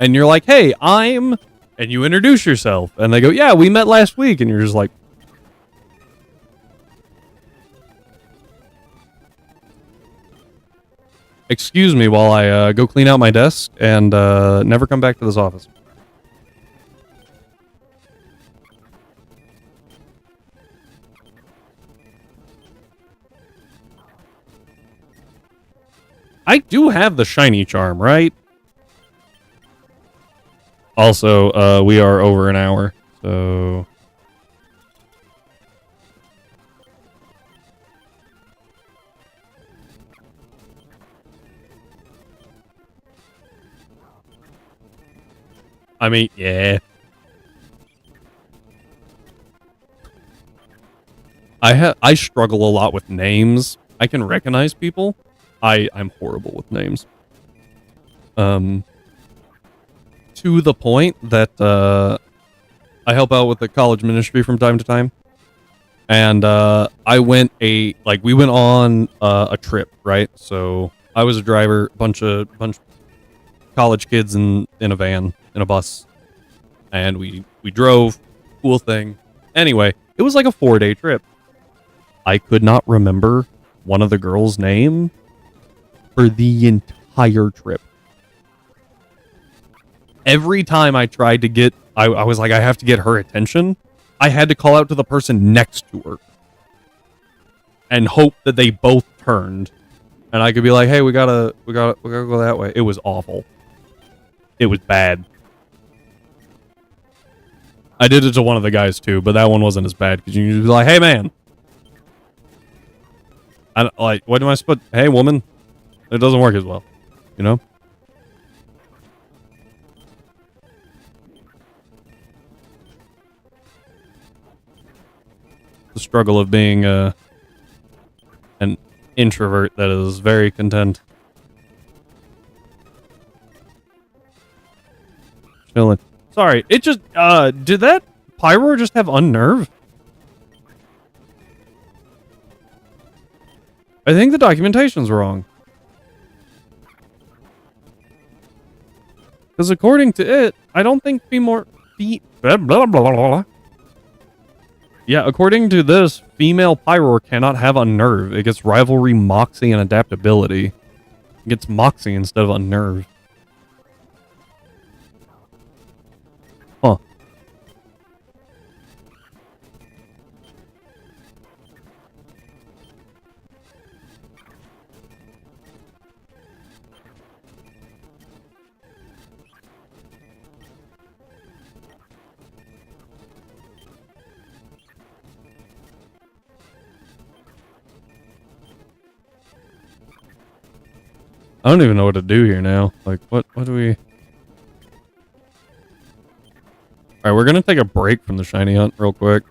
A: and you're like, hey, and you introduce yourself, and they go, yeah, we met last week, and you're just like, excuse me while I go clean out my desk and never come back to this office. I do have the shiny charm, right? Also, we are over an hour, so... I mean, yeah. I struggle a lot with names. I can recognize people. I'm horrible with names. To the point that I help out with the college ministry from time to time. And we went on a trip, right? So I was a driver, bunch of college kids in a van, in a bus, and we drove. Cool thing. Anyway, it was like a 4-day trip. I could not remember one of the girls' name for the entire trip. Every time I tried to get, I was like, I have to get her attention. I had to call out to the person next to her and hope that they both turned, and I could be like, hey, we gotta go that way. It was awful. It was bad. I did it to one of the guys too, but that one wasn't as bad because you could be like, hey man. What am I supposed? Hey woman. It doesn't work as well, you know? The struggle of being an introvert that is very content. Chilling. Sorry, it just, did that Pyro just have unnerve? I think the documentation's wrong. Because according to it, I don't think blah, blah, blah, blah. Yeah, according to this, female Pyro cannot have unnerve. It gets rivalry, moxie, and adaptability. It gets moxie instead of unnerve. Huh. I don't even know what to do here now. Like, what do we... Alright, we're gonna take a break from the shiny hunt real quick.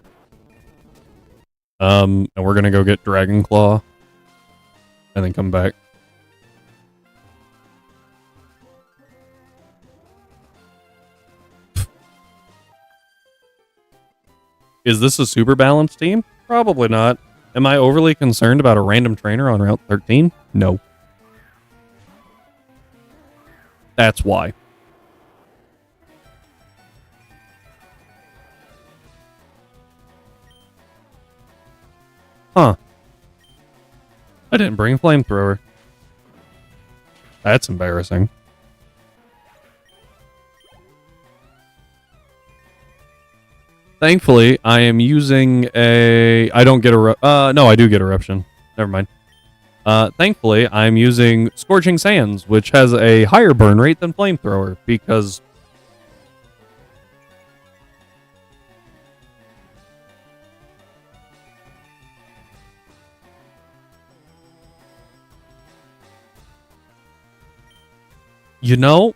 A: And we're gonna go get Dragon Claw. And then come back. Is this a super balanced team? Probably not. Am I overly concerned about a random trainer on Route 13? No. That's why. Huh. I didn't bring a flamethrower. That's embarrassing. Thankfully, I am using a... I don't get a... no, I do get Eruption. Never mind. Thankfully, I'm using Scorching Sands, which has a higher burn rate than Flamethrower, because... You know...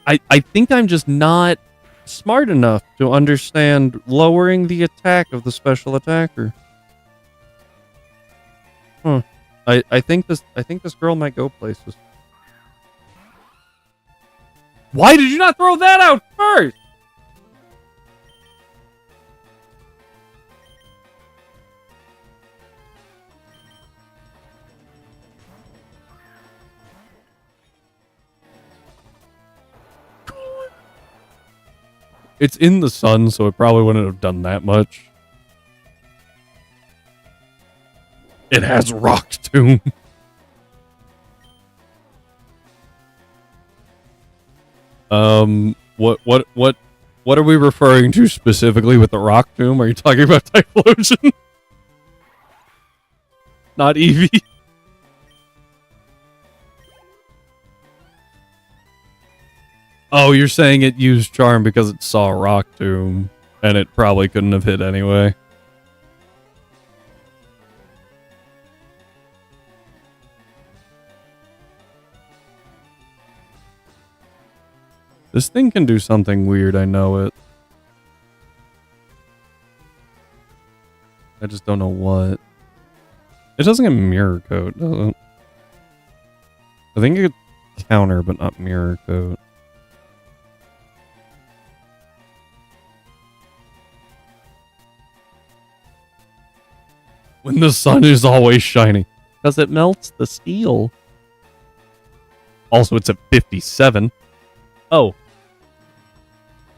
A: I think I'm just not smart enough to understand lowering the attack of the special attacker. Huh. I think this girl might go places. Why did you not throw that out first? It's in the sun, so it probably wouldn't have done that much. It has Rock Tomb. What are we referring to specifically with the Rock Tomb? Are you talking about Typhlosion? Not Eevee? Oh, you're saying it used Charm because it saw Rock Tomb, and it probably couldn't have hit anyway. This thing can do something weird, I know it. I just don't know what. It doesn't get Mirror Coat, does it? I think it could counter, but not Mirror Coat. When the sun is always shining. Because it melts the steel. Also, it's at 57. Oh.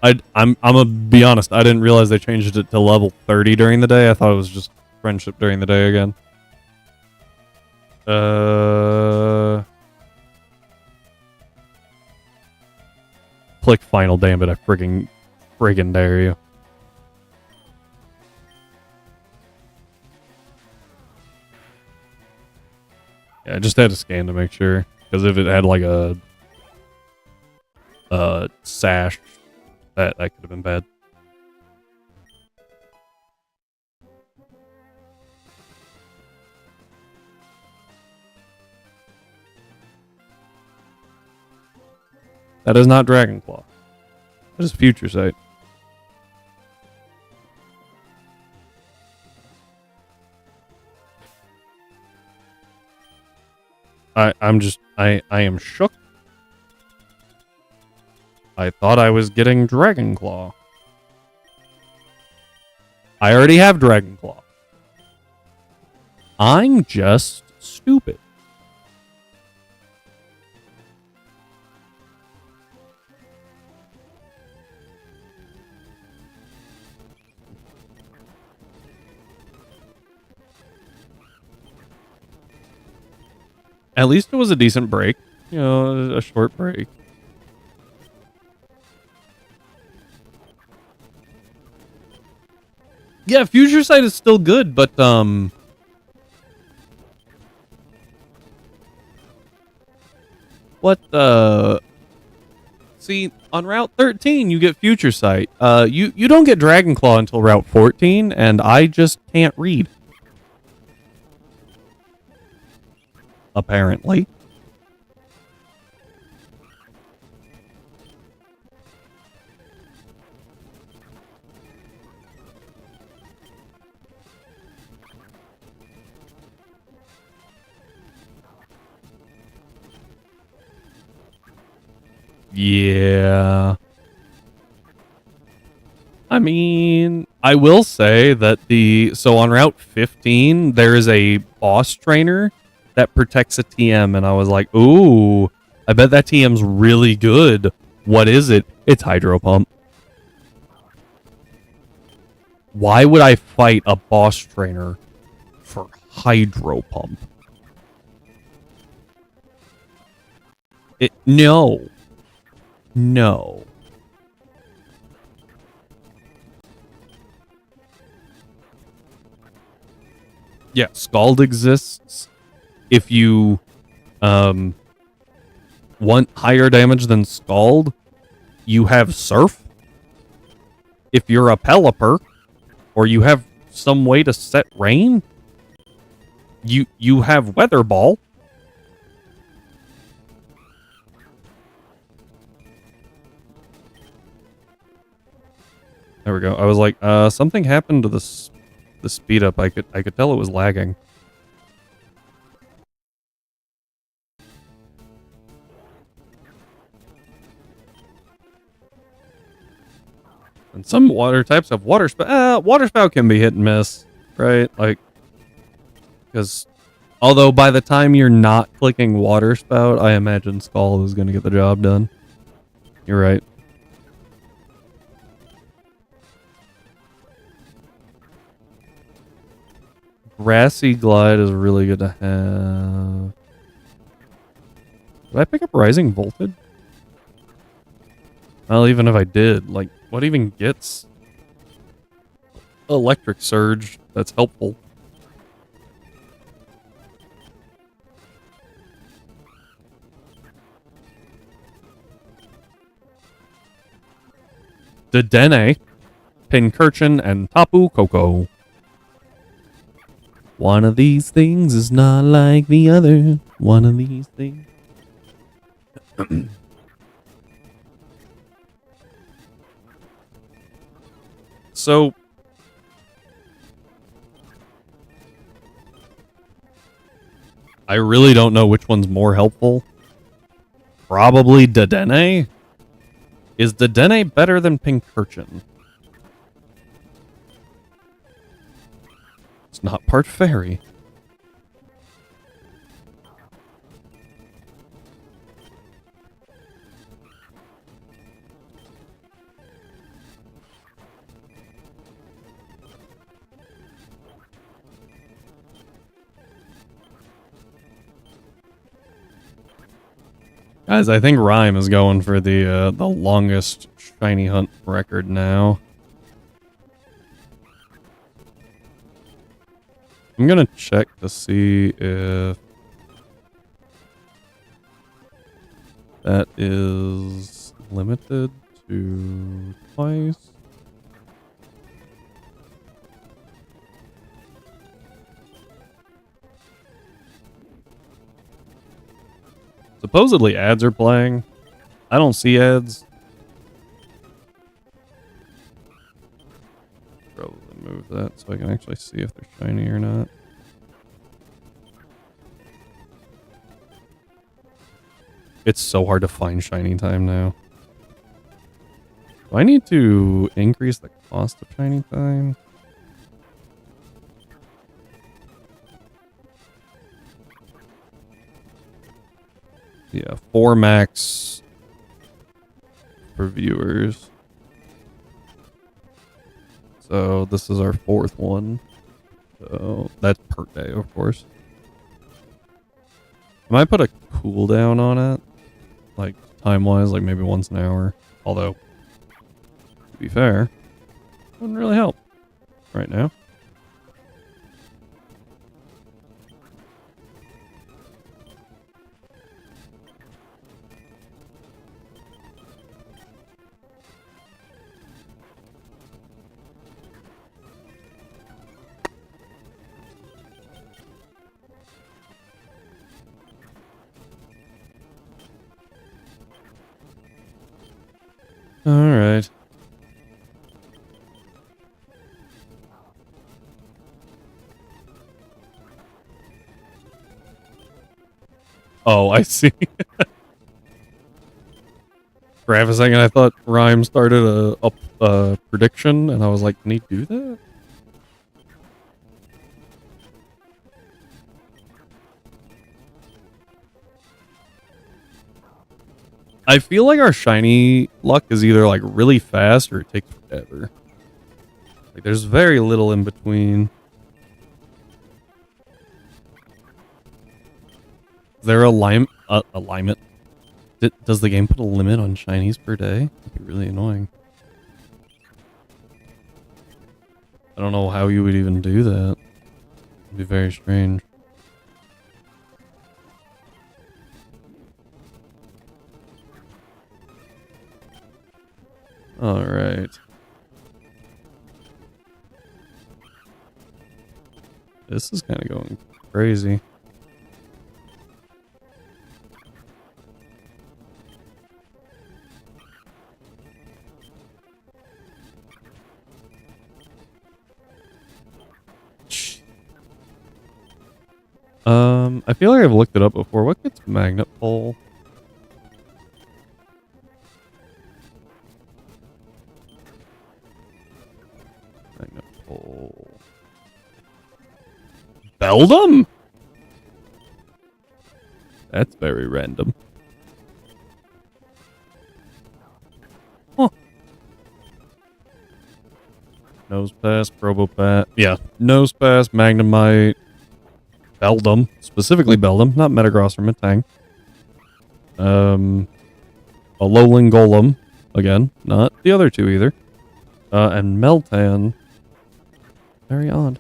A: I'm gonna be honest, I didn't realize they changed it to level 30 during the day. I thought it was just friendship during the day again. Click final, damn it, I friggin' dare you. Yeah, I just had to scan to make sure. Because if it had like a sash, that could have been bad. That is not Dragon Claw. That is Future Sight. I am shook. I thought I was getting Dragon Claw. I already have Dragon Claw. I'm just stupid. At least it was a decent break. You know, a short break. Yeah, Future Sight is still good, but see, on Route 13 you get Future Sight. You don't get Dragon Claw until Route 14, and I just can't read. apparently. Yeah. I mean, I will say that so on Route 15, there is a boss trainer that protects a TM, and I was like, ooh, I bet that TM's really good. What is it? It's Hydro Pump. Why would I fight a boss trainer for Hydro Pump? No. No. Yeah, Scald exists. If you want higher damage than Scald, you have Surf. If you're a Pelipper, or you have some way to set rain, you have Weather Ball. There we go. I was like, something happened to the speed up. I could tell it was lagging. And some water types have water spout. Water spout can be hit and miss, right? Like, because although by the time you're not clicking water spout, I imagine Scald is going to get the job done. You're right. Grassy Glide is really good to have. Did I pick up Rising Voltage? Well, even if I did, like, what even gets Electric Surge that's helpful? Dedenne, Pincurchin, and Tapu Koko. One of these things is not like the other. One of these things. So, I really don't know which one's more helpful. Probably Dedenne. Is Dedenne better than Pincurchin? It's not part fairy. Guys, I think Rhyme is going for the longest shiny hunt record now. I'm gonna check to see if that is limited to twice. Supposedly ads are playing. I don't see ads. Probably move that so I can actually see if they're shiny or not. It's so hard to find shiny time now. Do I need to increase the cost of shiny time? Yeah, 4 max for viewers. So this is our 4th one. So that's per day, of course. I might put a cooldown on it. Like, time-wise, like maybe once an hour. Although, to be fair, wouldn't really help right now. Alright. Oh, I see. For half a second, I thought Rhyme started a prediction, and I was like, can he do that? I feel like our shiny luck is either like really fast or it takes forever. Like there's very little in between. Is there a alignment? Does the game put a limit on shinies per day? That'd be really annoying. I don't know how you would even do that. It'd be very strange. All right. This is kind of going crazy. I feel like I've looked it up before. What gets magnet pole? Magnet pole. Beldum? That's very random. Huh. Nose pass, Probopat. Yeah, nose pass, Magnemite, Beldum, specifically Beldum, not Metagross or Metang. A Alolan Golem, again, not the other two either. And Meltan. Very odd.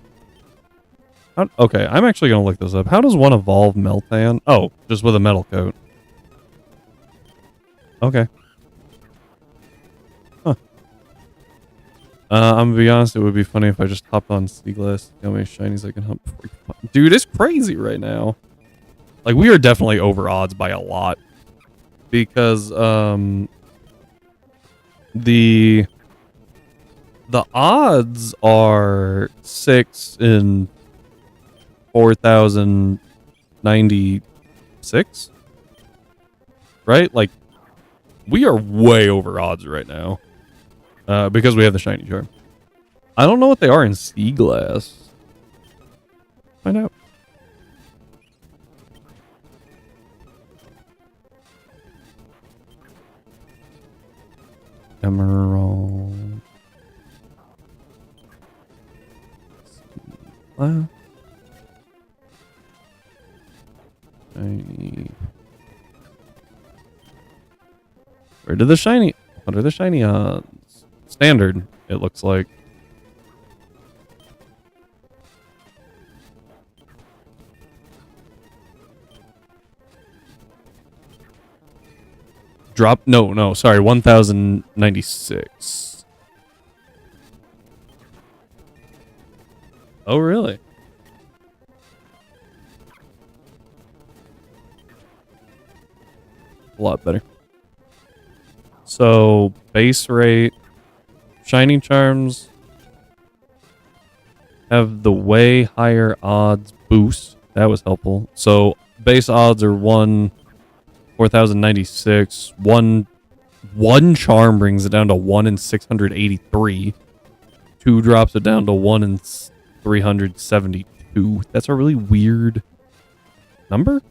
A: Okay, I'm actually gonna look this up. How does one evolve Meltan? Oh, just with a metal coat. Okay. Huh. I'm gonna be honest, it would be funny if I just hopped on Seaglass. See how many shinies I can hunt before you... Dude, it's crazy right now. Like, we are definitely over odds by a lot. Because, the odds are 6 in 4,096? Right? Like, we are way over odds right now. Because we have the shiny charm. I don't know what they are in sea glass. Find out. Emerald. Shiny. Where did the shiny? What are the shiny odds? Standard, it looks like. Drop? No, sorry, 1,096. Oh, really? A lot better. So, base rate, shiny charms have the way higher odds boost. That was helpful. So, base odds are 4,096. One charm brings it down to 1 in 683. 2 drops it down to 1 in 372. That's a really weird number.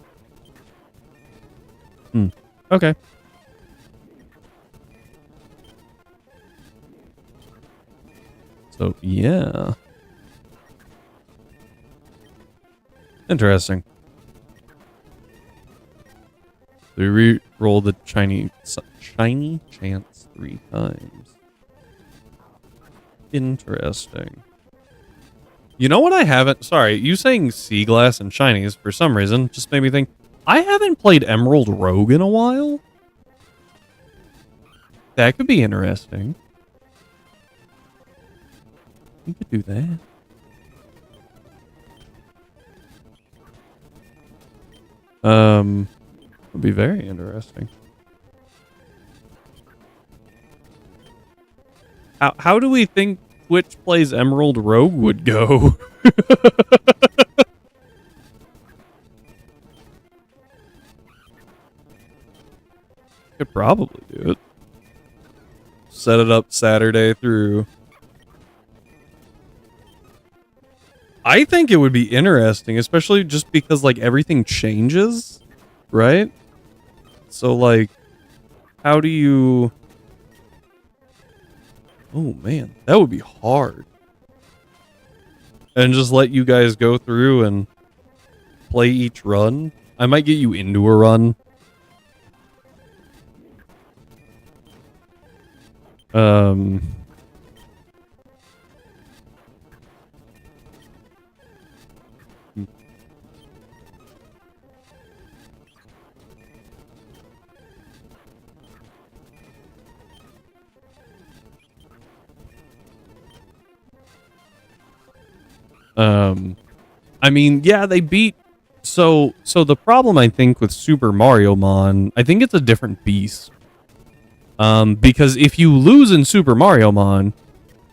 A: Okay. So, yeah. Interesting. We re-roll the shiny chance 3 times. Interesting. You know what I haven't... Sorry, you saying sea glass and shinies for some reason just made me think... I haven't played Emerald Rogue in a while. That could be interesting. You could do that. Would be very interesting. How do we think Twitch plays Emerald Rogue would go? Could probably do it. Set it up Saturday through. I think it would be interesting, especially just because like everything changes, right? So like, how do you... Oh man, that would be hard. And just let you guys go through and play each run. I might get you into a run. I mean, yeah, they beat. So the problem I think with Super Mario Mon, I think it's a different beast. Because if you lose in Super Mario Mon,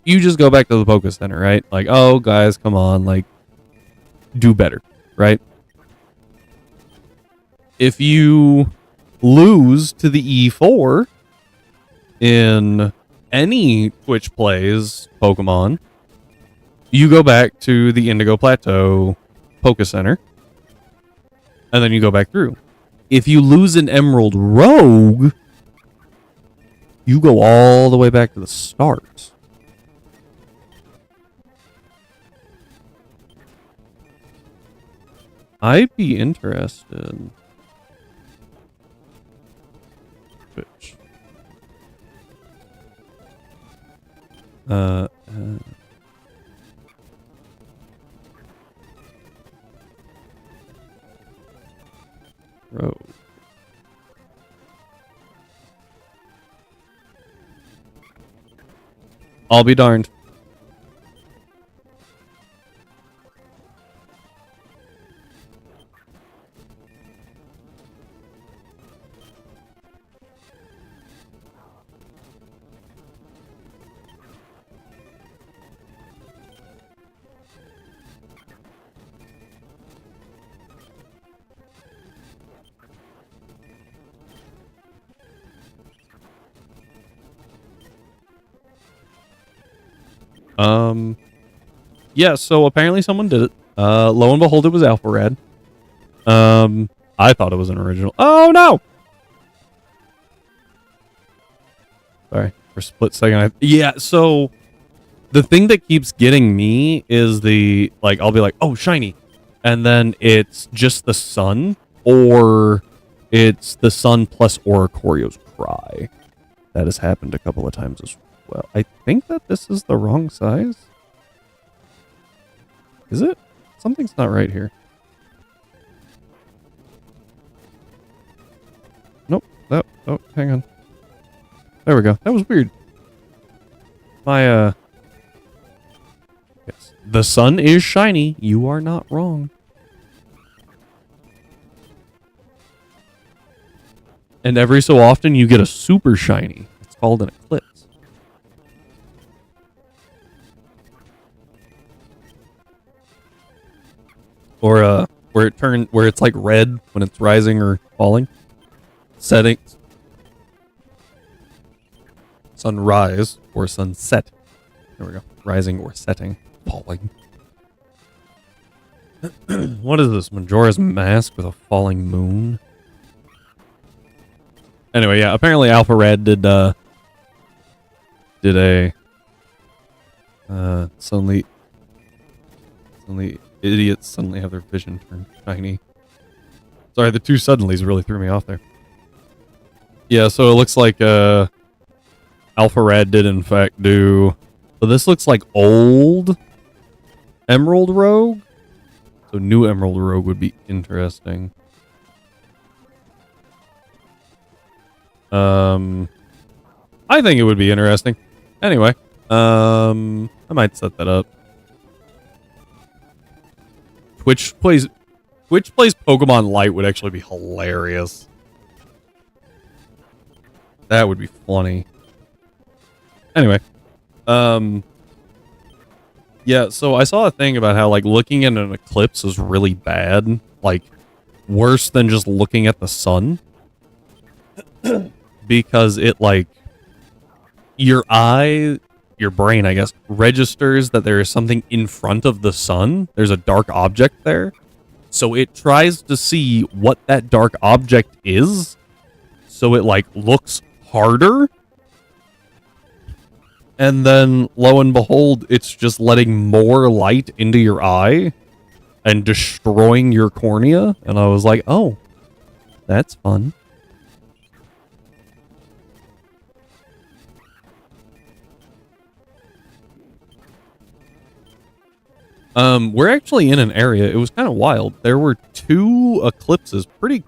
A: you just go back to the Poké Center, right? Like, oh, guys, come on, like, do better, right? If you lose to the E4 in any Twitch plays Pokemon, you go back to the Indigo Plateau Poké Center, and then you go back through. If you lose an Emerald Rogue, you go all the way back to the start. I'd be interested. Twitch. Rogue. I'll be darned. Yeah, so apparently someone did it. Lo and behold, it was Alpharad. I thought it was an original. Oh, no! Sorry, for a split second. Yeah, so the thing that keeps getting me is the, like, I'll be like, oh, shiny. And then it's just the sun, or it's the sun plus Oricorio's Cry. That has happened a couple of times as well. I think that this is the wrong size. Is it? Something's not right here. Nope. Oh, hang on. There we go. That was weird. My, yes. The sun is shiny. You are not wrong. And every so often you get a super shiny. It's called an eclipse. Or where it's like red when it's rising or falling. Setting. Sunrise or sunset. There we go. Rising or setting. Falling. What is this? Majora's Mask with a falling moon? Anyway, yeah, apparently Alpharad did a suddenly idiots suddenly have their vision turn shiny. Sorry, the two suddenlies really threw me off there. Yeah, so it looks like Alpharad did in fact do. So this looks like old Emerald Rogue. So new Emerald Rogue would be interesting. I think it would be interesting. Anyway, I might set that up. Twitch plays Pokemon Light would actually be hilarious. That would be funny. Anyway, Um, yeah, so I saw a thing about how, like, looking at an eclipse is really bad. Like, worse than just looking at the sun. Because it, like, your eye, your brain, I guess, registers that there is something in front of the sun. There's a dark object there. So it tries to see what that dark object is. So it, like, looks harder. And then, lo and behold, it's just letting more light into your eye and destroying your cornea. And I was like, oh, that's fun. We're actually in an area. It was kind of wild. There were 2 eclipses pretty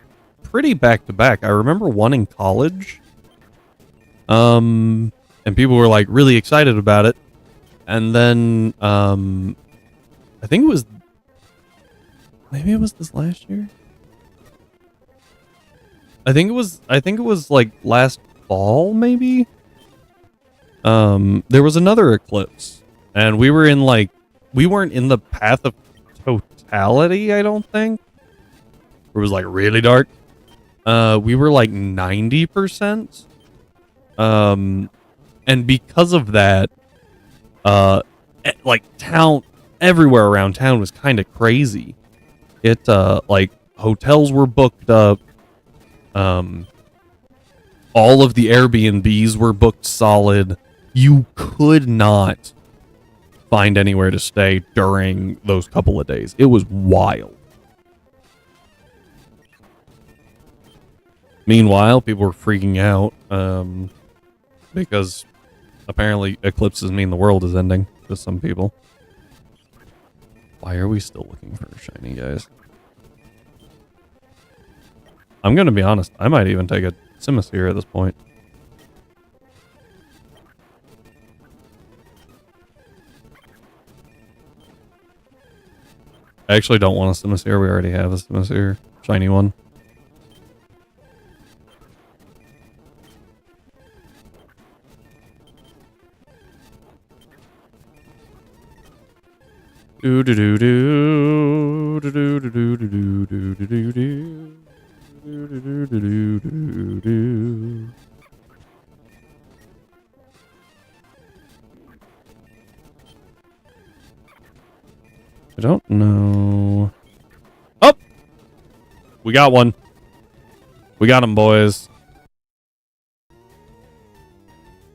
A: back to back. I remember one in college. And people were like really excited about it. And then, I think maybe it was this last year. I think it was like last fall, maybe. There was another eclipse and we weren't in the path of totality, I don't think. It was like really dark. We were like 90%. And because of that, like town, everywhere around town was kind of crazy. It, like hotels were booked up. All of the Airbnbs were booked solid. You could not find anywhere to stay during those couple of days. It was wild. Meanwhile, people were freaking out, because apparently eclipses mean the world is ending to some people. Why are we still looking for a shiny, guys? I'm gonna be honest, I might even take a Simisear at this point. I actually don't want a Simisear. We already have a Simisear. Shiny one. Do do do do do do do do do do do do do do do. I don't know. Oh! We got one. We got him, boys.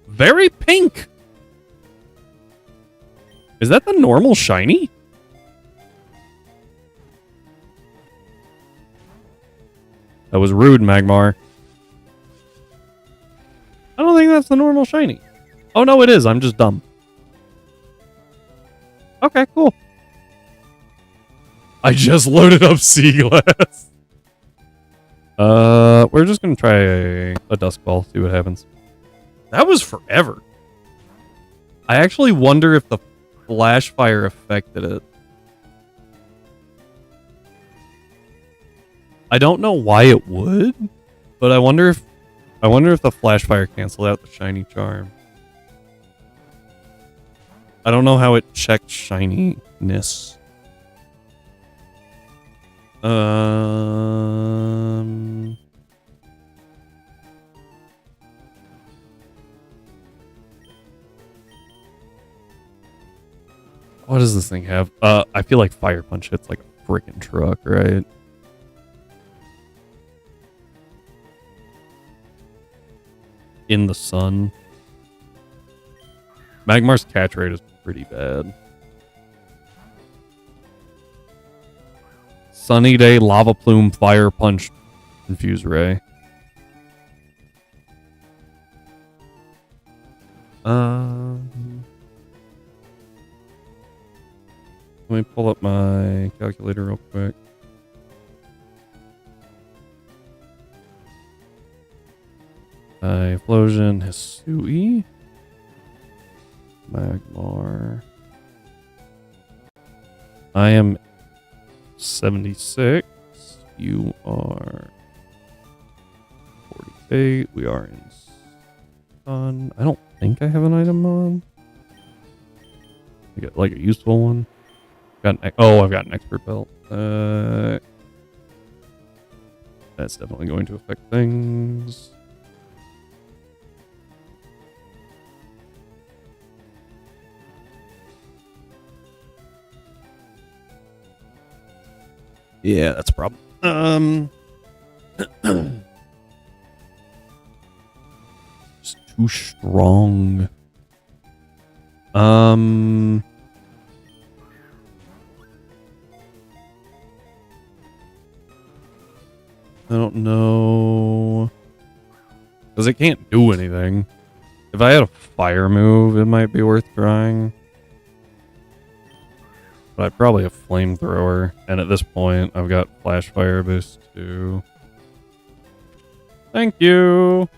A: Very pink. Is that the normal shiny? That was rude, Magmar. I don't think that's the normal shiny. Oh, no, it is. I'm just dumb. Okay, cool. I just loaded up Sea Glass. We're just gonna try a Dusk Ball, see what happens. That was forever. I actually wonder if the Flash Fire affected it. I don't know why it would, but I wonder if the Flash Fire canceled out the shiny charm. I don't know how it checked shininess. What does this thing have? I feel like Fire Punch hits like a freaking truck, right? In the sun. Magmar's catch rate is pretty bad. Sunny Day, Lava Plume, Fire Punch, Infuse Ray. Let me pull up my calculator real quick. Typhlosion, Hisui, Magmar. I am 76. You are 48. We are in Sun. I don't think I have an item on. I get like a useful one. I've got an expert belt. That's definitely going to affect things. Yeah, that's a problem. It's too strong. I don't know. Because it can't do anything. If I had a fire move, it might be worth trying. But I probably have flamethrower. And at this point, I've got flash fire boost too. Thank you.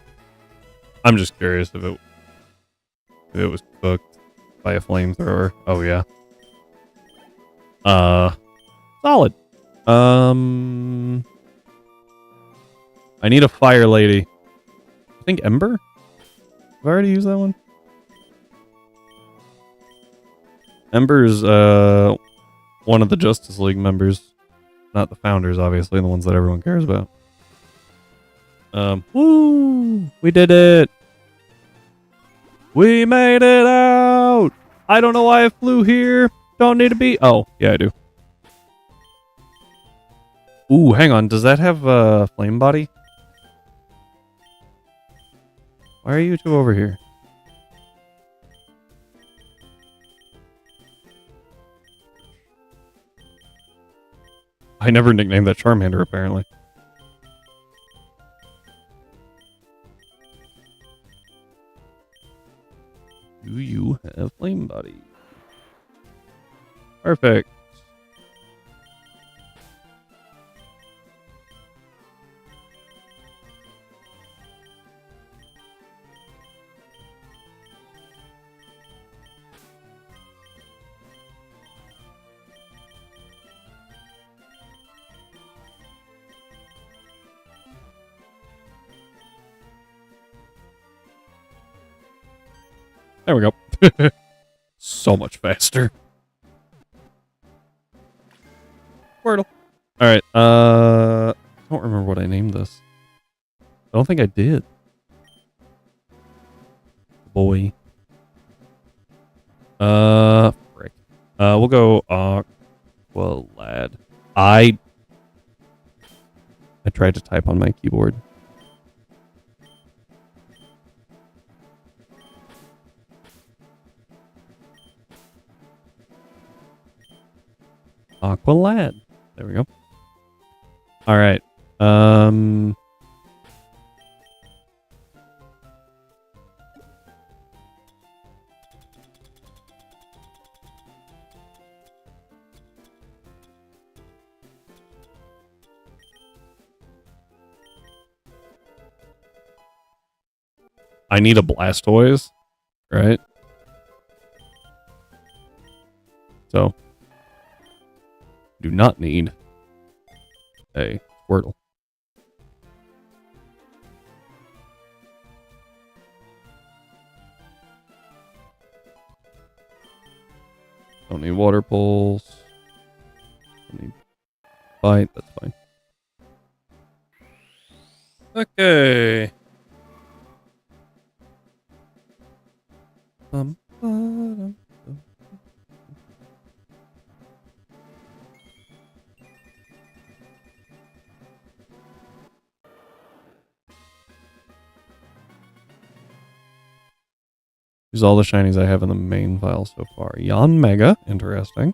A: I'm just curious if it was cooked by a flamethrower. Oh yeah. Solid. I need a fire lady. I think Ember? Have I already used that one? Ember's one of the Justice League members. Not the founders, obviously, the ones that everyone cares about. Woo! We did it! We made it out! I don't know why I flew here. Don't need to be. Oh, yeah, I do. Ooh, hang on. Does that have flame body? Why are you two over here? I never nicknamed that Charmander, apparently. Do you have flame body? Perfect. There we go. So much faster. Squirtle. Alright, I don't remember what I named this. I don't think I did. Boy. Frick. We'll go Aqualad. I tried to type on my keyboard. Aqualad. There we go. All right. I need a Blastoise, right? So, do not need a Squirtle. Don't need Water Pulse. Don't need Bite, that's fine. Okay. Use all the shinies I have in the main file so far. Yon Mega, interesting.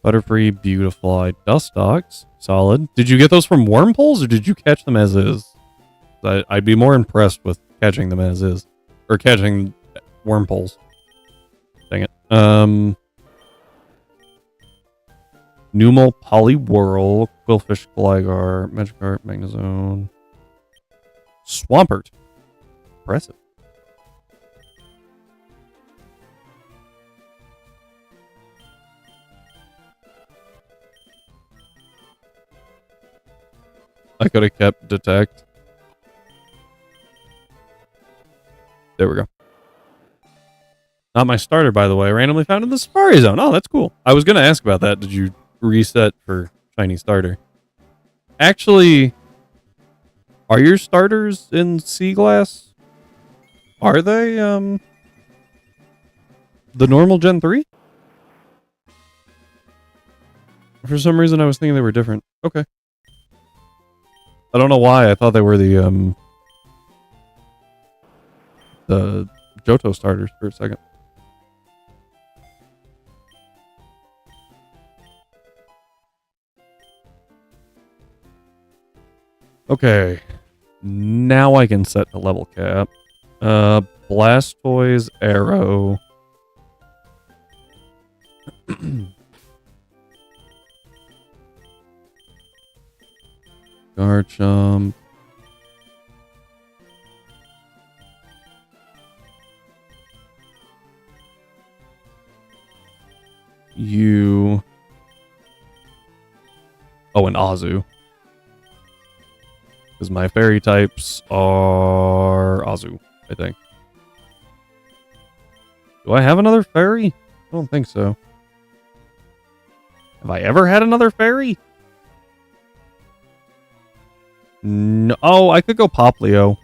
A: Butterfree, Beautifly, Dustox, solid. Did you get those from Wormholes or did you catch them as is? I'd be more impressed with catching them as is. Or catching Wormholes. Dang it. Numel, Poliwhirl, Quillfish, Gligar, Magikarp, Magnezone. Swampert. Impressive. I could have kept Detect. There we go. Not my starter, by the way. Randomly found in the Safari Zone. Oh, that's cool. I was going to ask about that. Did you reset for shiny starter? Actually, are your starters in Sea Glass? Are they, the normal Gen 3? For some reason, I was thinking they were different. Okay. I don't know why. I thought they were the Johto starters for a second. Okay. Now I can set the level cap. Blastoise, Arrow. Garchomp. You. Oh, and Azu. Because my fairy types are Azu, I think. Do I have another fairy? I don't think so. Have I ever had another fairy? No. Oh, I could go Poplio.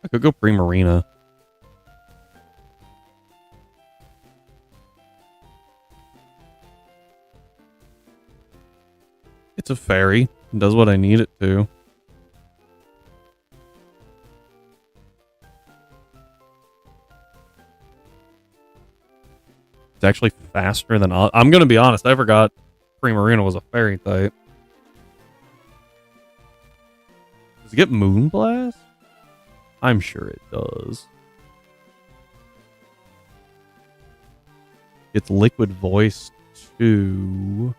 A: I could go Primarina. It's a fairy. It does what I need it to. It's actually faster than... I'm going to be honest. I forgot Primarina was a fairy type. Does it get Moonblast? I'm sure it does. It's Liquid Voice too.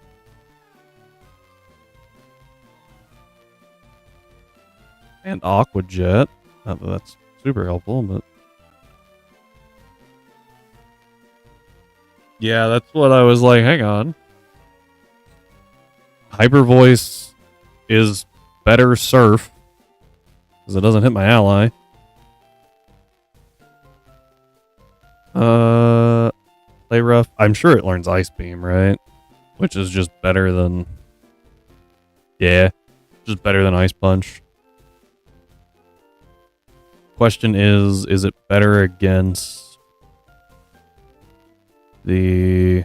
A: And Aqua Jet. Not that that's super helpful, but... Yeah, that's what I was like, hang on. Hyper Voice is better Surf. Because it doesn't hit my ally. Play Rough. I'm sure it learns Ice Beam, right? Which is just better than... Yeah. Just better than Ice Punch. Question is it better against the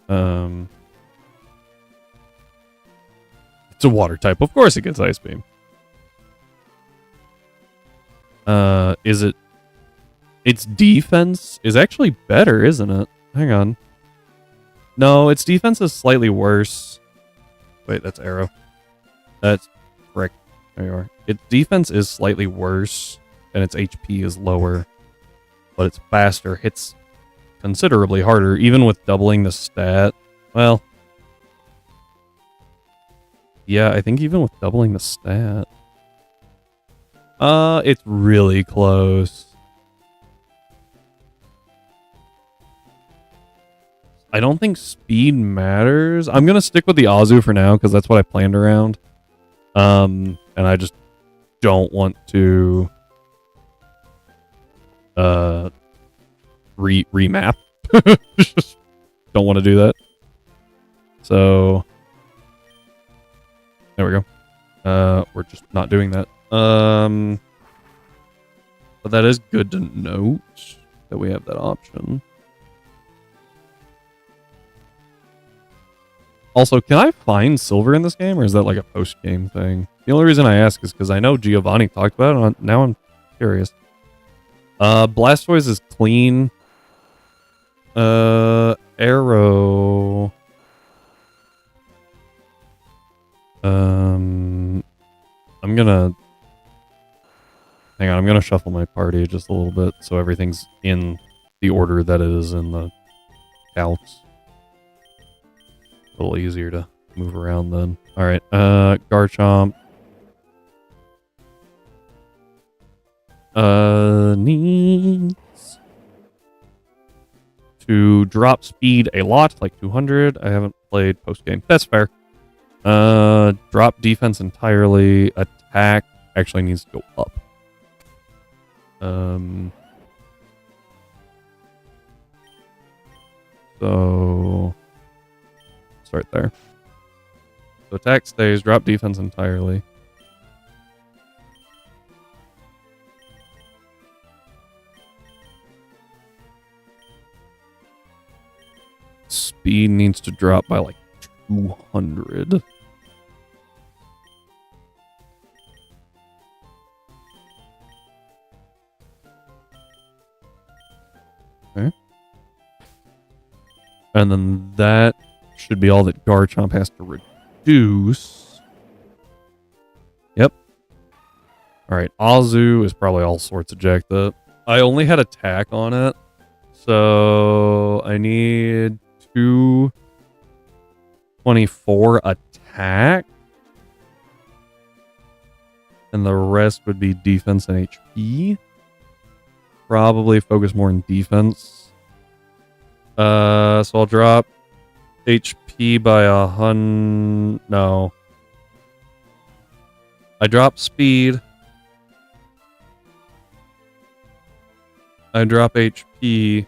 A: it's a water type. Of course it gets Ice Beam. Is it its defense is actually better, isn't it? Hang on. No, its defense is slightly worse. Wait, that's Arrow. That's frick. There you are. Its defense is slightly worse, and its HP is lower, but it's faster. Hits considerably harder, even with doubling the stat. Well, yeah, I think even with doubling the stat. It's really close. I don't think speed matters. I'm gonna stick with the Azu for now, because that's what I planned around. And I just don't want to remap. Just don't want to do that. So there we go. We're just not doing that. But that is good to note that we have that option. Also, can I find silver in this game, or is that like a post-game thing? The only reason I ask is because I know Giovanni talked about it, and now I'm curious. Blastoise is clean. Arrow. I'm gonna... Hang on, I'm gonna shuffle my party just a little bit so everything's in the order that it is in the counts. A little easier to move around then. Alright, Garchomp. Needs to drop speed a lot, like 200. I haven't played post-game. That's fair. Drop defense entirely. Attack actually needs to go up. So start there. So attack stays, drop defense entirely. Speed needs to drop by like 200. Okay. And then that should be all that Garchomp has to reduce. Yep. Alright, Azu is probably all sorts of jacked up. I only had attack on it. So I need 224 attack. And the rest would be defense and HP. Probably focus more on defense. So I'll drop HP by 100. No. I drop speed. I drop HP.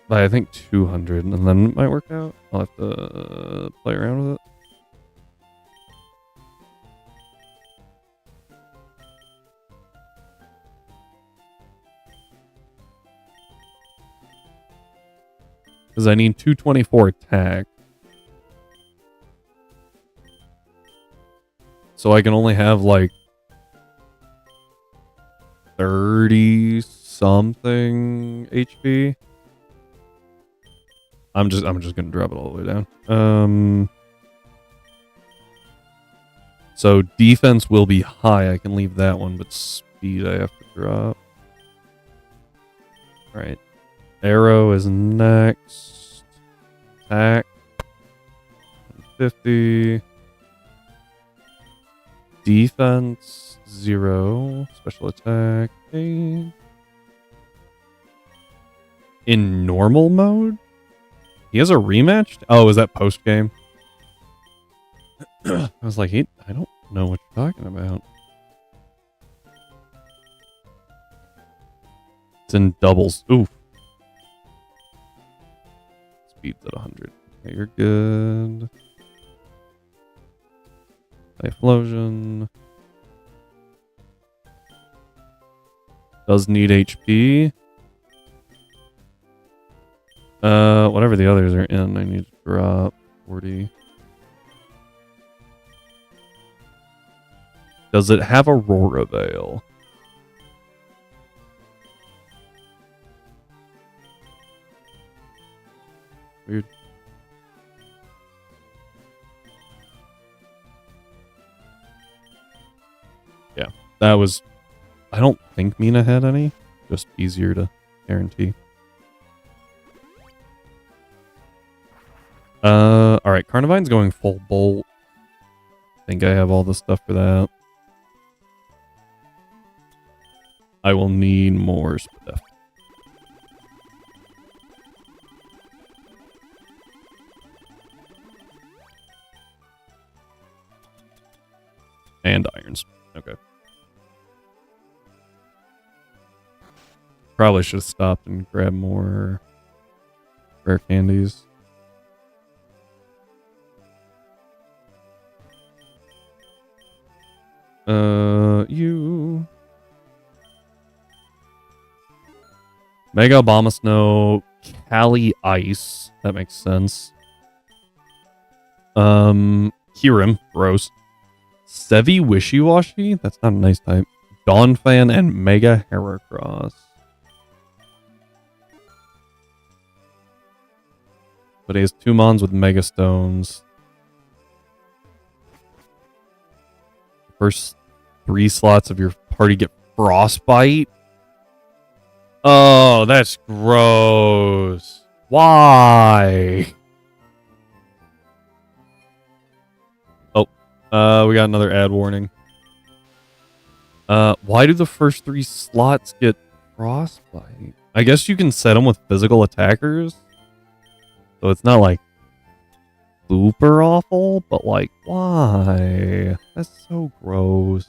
A: By I think 200, and then it might work out. I'll have to play around with it. Because I need 224 attack. So I can only have like 30 something HP. I'm just gonna drop it all the way down. So defense will be high. I can leave that one, but speed I have to drop. All right. Arrow is next. Attack. 50. Defense 0. Special attack 8. In normal mode? He has a rematch? Oh, is that post game? I was like, I don't know what you're talking about. It's in doubles. Oof. Speed's at 100. Okay, you're good. Explosion. Does need HP. Whatever the others are in, I need to drop 40. Does it have Aurora Veil? Weird. Yeah, that was... I don't think Mina had any. Just easier to guarantee. Alright, Carnivine's going full bolt. I think I have all the stuff for that. I will need more stuff. And irons. Okay. Probably should have stopped and grabbed more rare candies. You. Mega Abomasnow, Cali Ice. That makes sense. Kyurem, gross. Sevi Wishy-Washy? That's not a nice type. Dawnfan and Mega Heracross. But he has 2 Mons with Mega Stones. First 3 slots of your party get Frostbite. Oh, that's gross. Why? Oh, we got another ad warning. Why do the first 3 slots get Frostbite? I guess you can set them with physical attackers. So it's not like super awful, but like, why? That's so gross.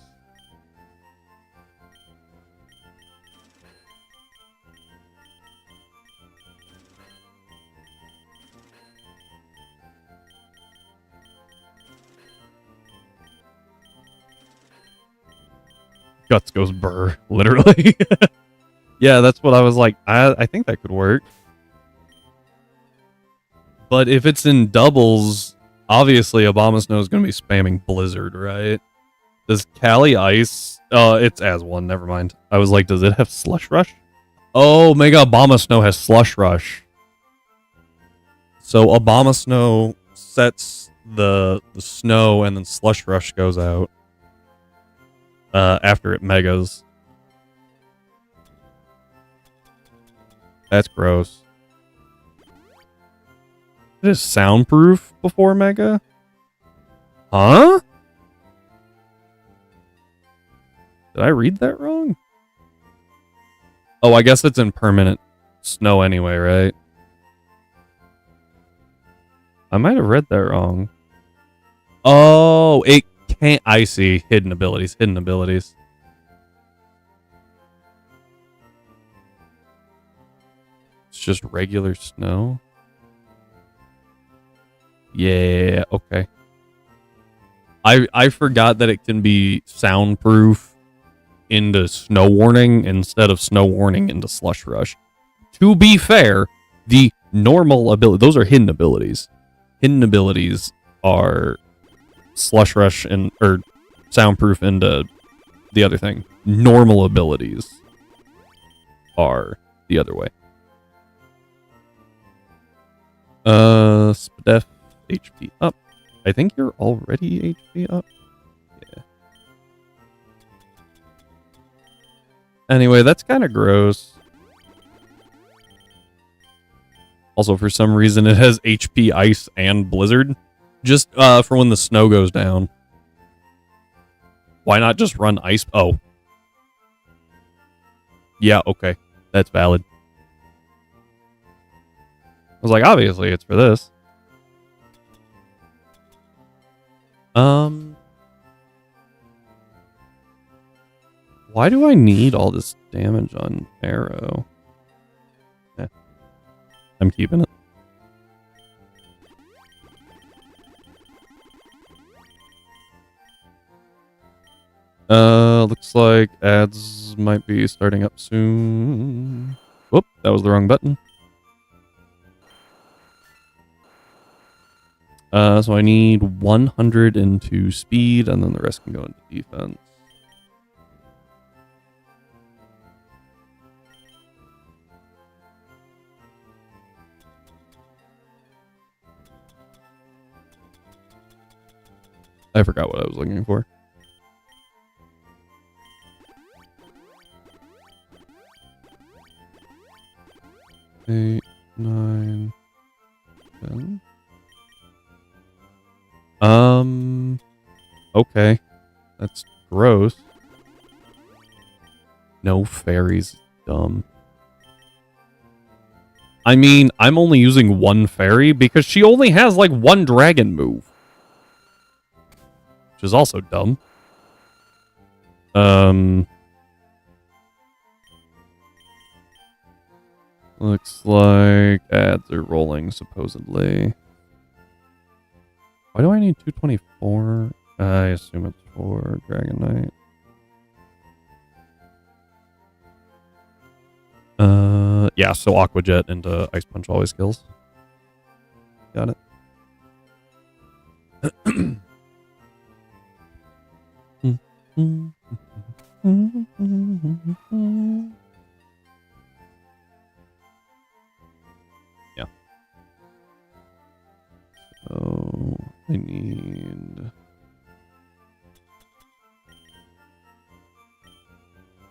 A: Guts goes burr, literally. Yeah, that's what I was like. I think that could work. But if it's in doubles, obviously Abomasnow is going to be spamming Blizzard, right? Does Cali Ice... it's as one, never mind. I was like, does it have Slush Rush? Oh, Mega Abomasnow has Slush Rush. So Abomasnow sets the snow and then Slush Rush goes out. After it Megas. That's gross. It is soundproof before Mega? Huh? Did I read that wrong? Oh, I guess it's in permanent snow anyway, right? I might have read that wrong. Oh, it can't... I see. Hidden abilities. Hidden abilities. It's just regular snow? Yeah, okay. I forgot that it can be soundproof into snow warning instead of snow warning into slush rush. To be fair, the normal ability, those are hidden abilities. Hidden abilities are slush rush and or soundproof into the other thing. Normal abilities are the other way. Spadef HP up. I think you're already HP up. Yeah. Anyway, that's kind of gross. Also, for some reason, it has HP Ice and Blizzard. Just for when the snow goes down. Why not just run Ice? Oh. Yeah, okay. That's valid. I was like, obviously, it's for this. Why do I need all this damage on Arrow? Yeah. I'm keeping it. Looks like ads might be starting up soon. Whoop, that was the wrong button. So I need 100 into speed, and then the rest can go into defense. I forgot what I was looking for. Eight, 9, 10. Okay. That's gross. No fairies. Dumb. I mean, I'm only using one fairy because she only has like one dragon move. Which is also dumb. Looks like ads are rolling, supposedly. Why do I need 224? I assume it's for Dragon Knight. Yeah, so Aqua Jet into Ice Punch always kills. Got it. Yeah. So I need...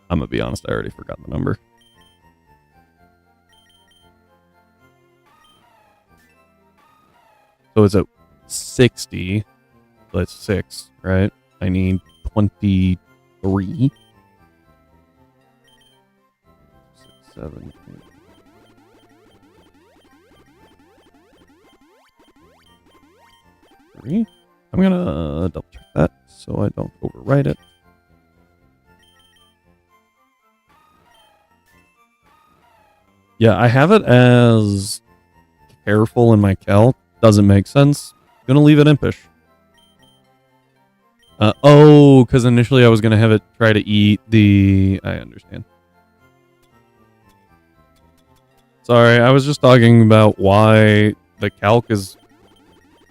A: I'm gonna be honest, I already forgot the number. So it's at 60. So that's 6, right? I need 23. 6, 7, 8. 3. I'm gonna double check that so I don't overwrite it. Yeah, I have it as careful in my calc. Doesn't make sense. Gonna leave it impish. Oh, because initially I was gonna have it try to eat the... I understand. Sorry, I was just talking about why the calc is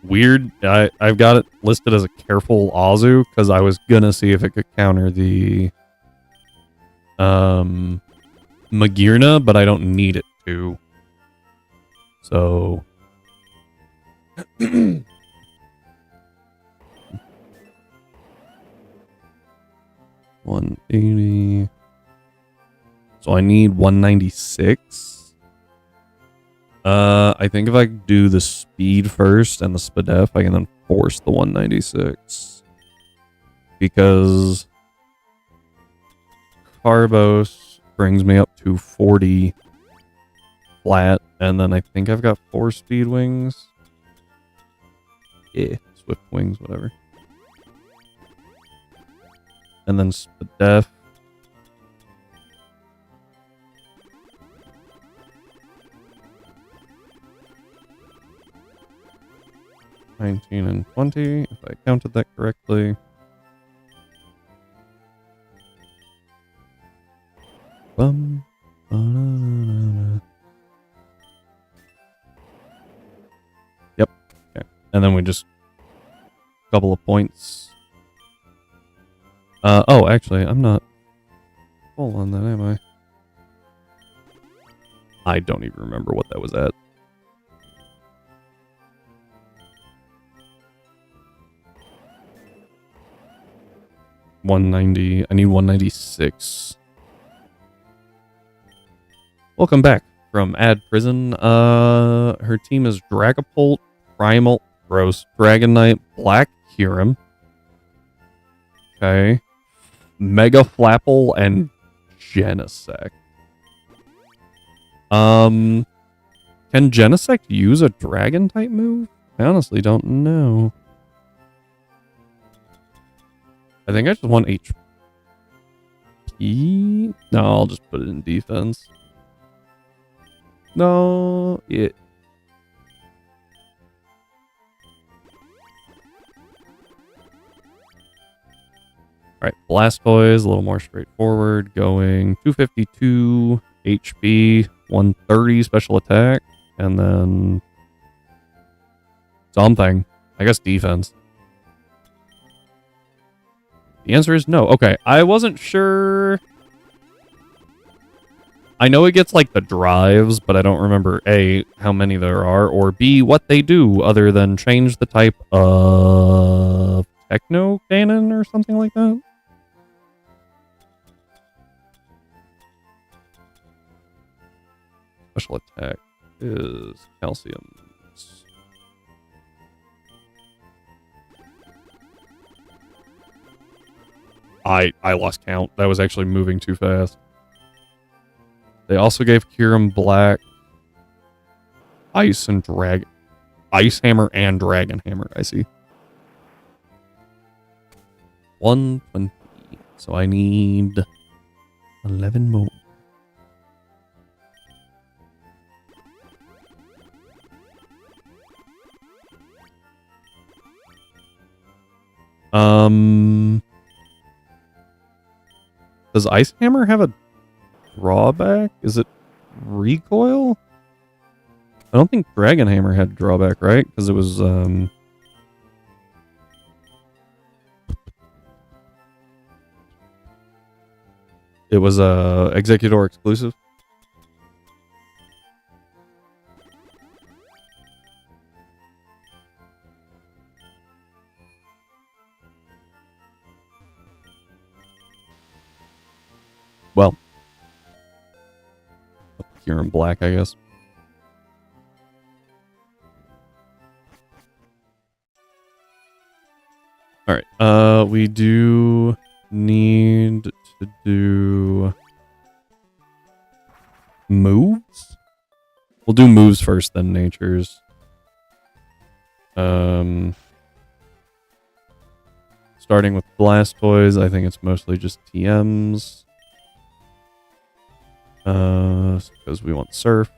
A: weird. I've got it listed as a careful Azu because I was gonna see if it could counter the Magirna, but I don't need it to. So 180. So I need 196. I think if I do the speed first and the SPDEF, I can then force the 196. Because Carbos brings me up to 40 flat, and then I think I've got 4 speed wings. Yeah, swift wings, whatever. And then SPDEF. $19 and $20, if I counted that correctly. Bum. Yep. Okay. And then we just couple of points. Oh, actually, I'm not full on that, am I? I don't even remember what that was at. $190. I need 196. Welcome back from Ad Prison. Her team is Dragapult, Primal, Gross, Dragon Knight, Black Huron. Okay. Mega Flapple and Genesect. Can Genesect use a dragon type move? I honestly don't know. I think I just want HP. No, I'll just put it in defense. No, it. Alright, Blastoise, a little more straightforward. Going 252 HP, 130 special attack, and then something. I guess defense. The answer is no. Okay, I wasn't sure. I know it gets like the drives, but I don't remember A, how many there are, or B, what they do other than change the type of Techno Cannon or something like that. Special attack is Calcium. I lost count. That was actually moving too fast. They also gave Kyurem Black Ice and Dragon. Ice Hammer and Dragon Hammer, I see. 120. So I need 11 more. Does Ice Hammer have a drawback? Is it recoil? I don't think Dragon Hammer had drawback, right? Because it was Executor exclusive. Well, here in black, I guess. All right. We do need to do moves. We'll do moves first, then natures. Starting with Blastoise, I think it's mostly just TMs. Because we want Surf.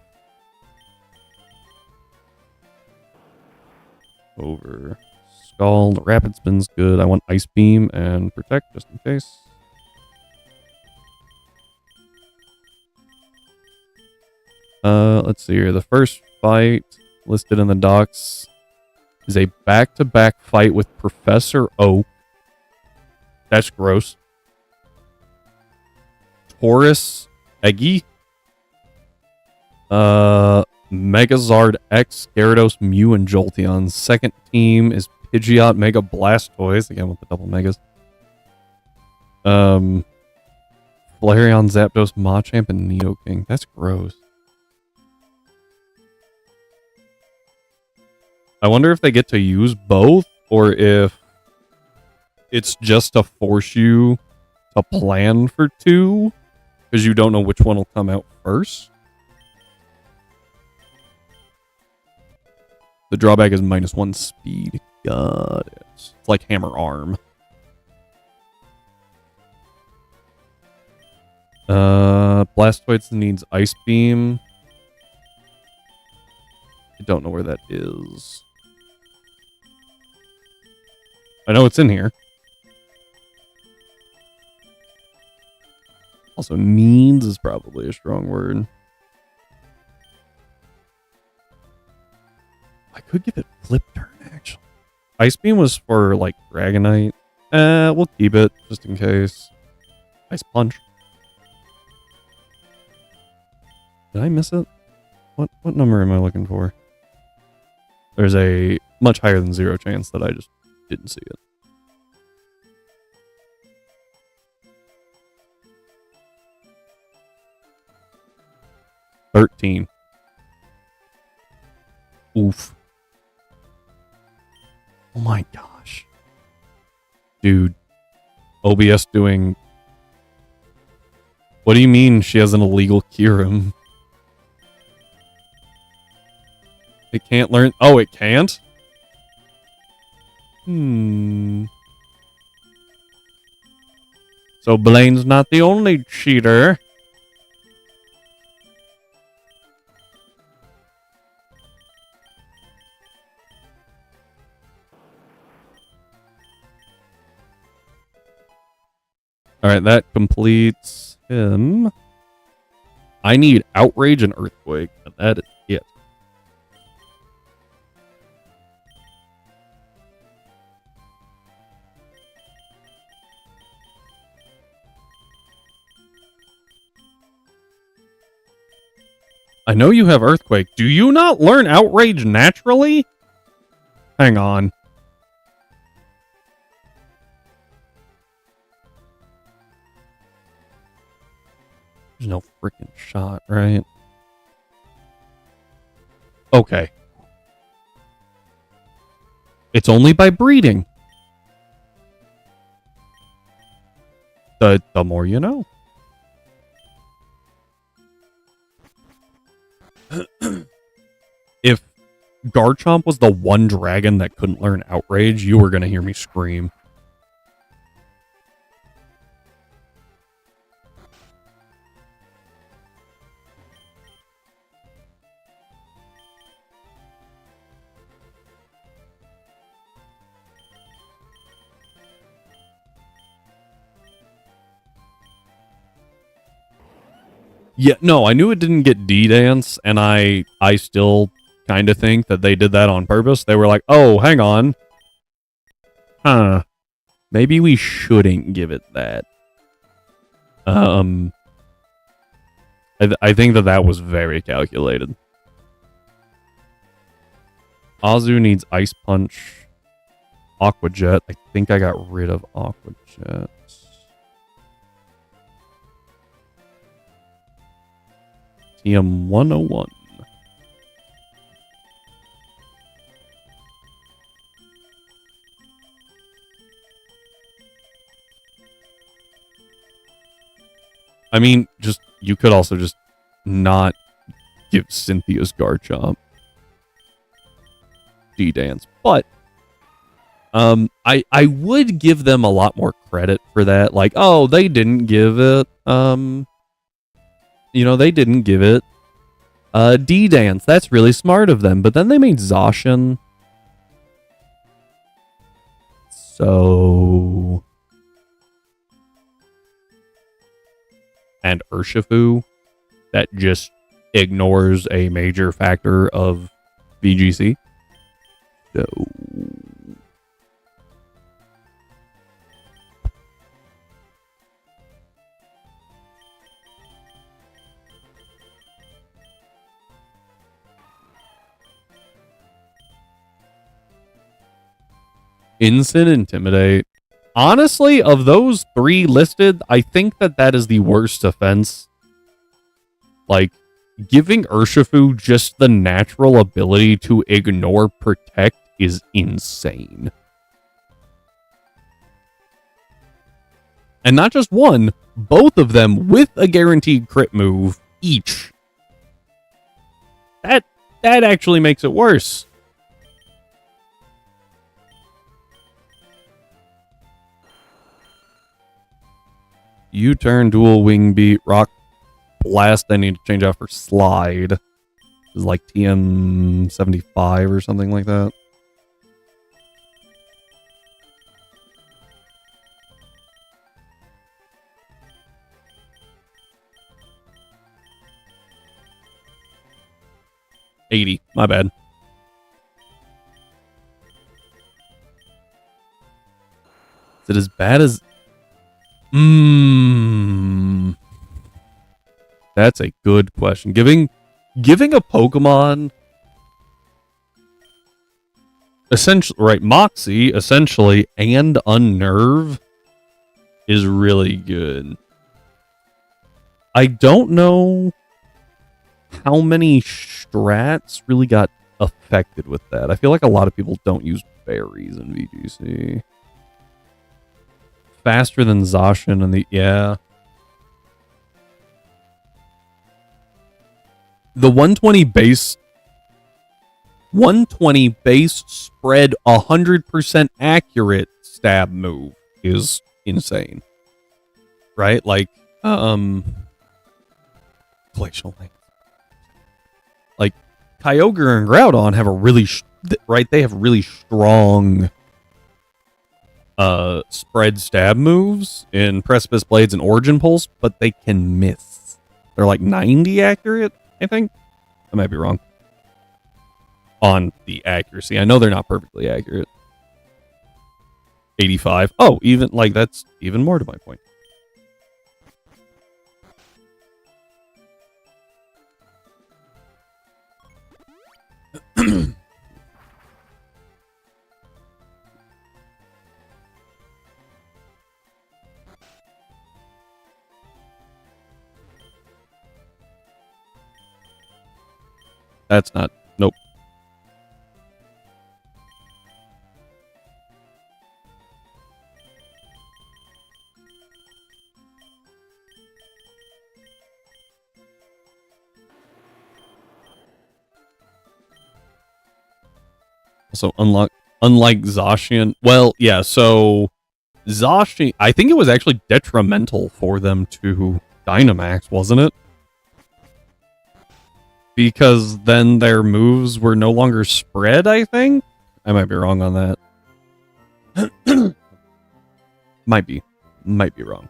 A: Over Scald. Rapid Spin's good. I want Ice Beam and Protect just in case. Let's see here. The first fight listed in the docs is a back-to-back fight with Professor Oak. That's gross. Taurus Eggy. Megazard X, Gyarados, Mew, and Jolteon. Second team is Pidgeot, Mega Blastoise. Again with the double megas. Flareon, Zapdos, Machamp, and Nidoking. That's gross. I wonder if they get to use both, or if it's just to force you to plan for two, because you don't know which one will come out first. The drawback is -1 speed. Got it. It's like Hammer Arm. Blastoise needs Ice Beam. I don't know where that is. I know it's in here. Also, needs is probably a strong word. I could give it Flip Turn, actually. Ice Beam was for, like, Dragonite. We'll keep it, just in case. Ice Punch. Did I miss it? What number am I looking for? There's a much higher than 0 chance that I just didn't see it. $13. Oof. Oh my gosh. Dude. OBS doing... What do you mean she has an illegal Kyurem? It can't learn... Oh, it can't? So Blaine's not the only cheater. Alright, that completes him. I need Outrage and Earthquake, and that is it. I know you have Earthquake. Do you not learn Outrage naturally? Hang on. There's no freaking shot, right? Okay. It's only by breeding. The more you know. If Garchomp was the one dragon that couldn't learn Outrage, you were going to hear me scream. Yeah, no, I knew it didn't get D-Dance, and I still kind of think that they did that on purpose. They were like, oh, hang on. Huh. Maybe we shouldn't give it that. I think that was very calculated. Azu needs Ice Punch. Aqua Jet. I think I got rid of Aqua Jet. TM 101. I mean, you could also just not give Cynthia's Garchomp D-Dance, but I would give them a lot more credit for that. Like, oh, they didn't give it, they didn't give it D-Dance. That's really smart of them. But then they made Zacian. So... And Urshifu. That just ignores a major factor of VGC. So... Instant Intimidate. Honestly, of those 3 listed, I think that is the worst offense. Like, giving Urshifu just the natural ability to ignore Protect is insane. And not just one, both of them with a guaranteed crit move each. That actually makes it worse. U-turn, dual wing beat, rock blast. I need to change out for slide. This is like TM 75 or something like that. $80. My bad. Is it as bad as... That's a good question. Giving a Pokemon essentially, right, Moxie essentially and Unnerve is really good. I don't know how many strats really got affected with that. I feel like a lot of people don't use berries in VGC. Faster than Zacian and the... Yeah. The 120 base spread 100% accurate stab move is insane. Right? Like, Glacial Link. Like, Kyogre and Groudon have a really... right? They have really strong... spread stab moves in Precipice Blades and Origin Pulse, but they can miss. They're like 90 accurate, I think. I might be wrong on the accuracy. I know they're not perfectly accurate. 85. Oh, even like that's even more to my point. That's not... Nope. Also, unlike Zacian... Well, yeah, so... Zacian... I think it was actually detrimental for them to Dynamax, wasn't it? Because then their moves were no longer spread, I think? I might be wrong on that. Might be wrong.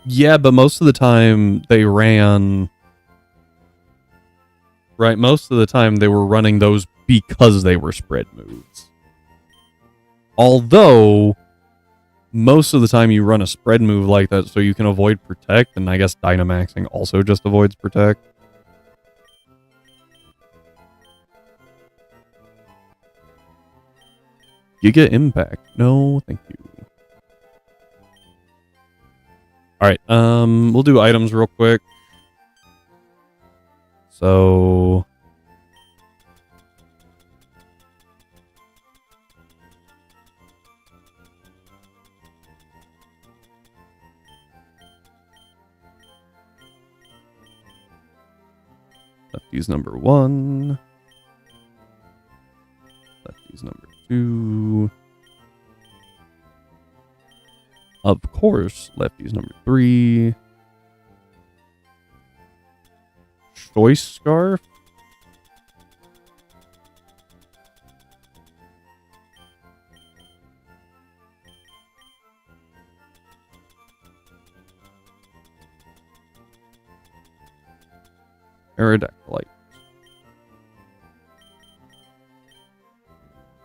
A: Yeah, but most of the time they ran... Right, most of the time they were running those because they were spread moves. Although, most of the time you run a spread move like that so you can avoid Protect, and I guess Dynamaxing also just avoids Protect. Giga Impact. No, thank you. Alright, we'll do items real quick. So... Lefty's number 1. Lefty's number 2. Of course, Lefty's number 3. Choice Scarf. Aerodactylite.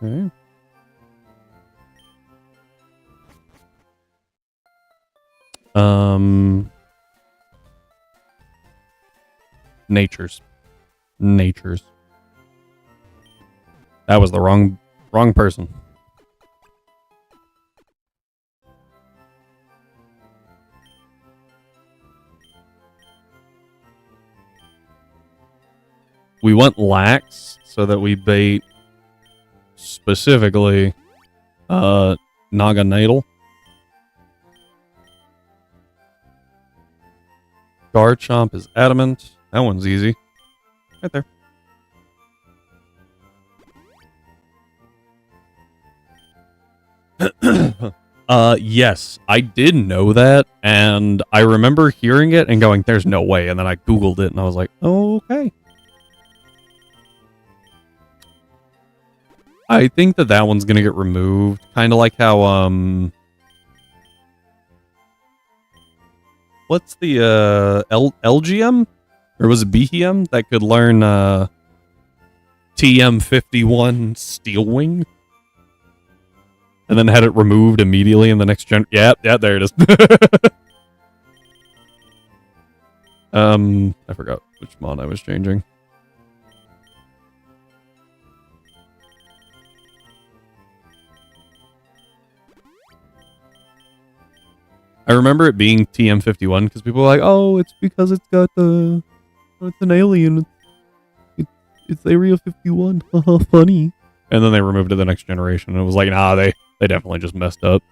A: Okay. Natures. That was the wrong person. We went lax so that we bait specifically Naga Natal. Garchomp is adamant. That one's easy. Right there. Yes, I did know that, and I remember hearing it and going, there's no way, and then I Googled it, and I was like, oh, okay. I think that one's gonna get removed, kind of like how, what's the, LGM? Or was it BHM that could learn, TM51 Steel Wing? And then had it removed immediately in the next gen. Yeah, there it is. I forgot which mod I was changing. I remember it being TM51 because people were like, "Oh, it's because it's got the, it's an alien. It's Area 51. Funny." And then they removed it the next generation, and it was like, nah, they definitely just messed up.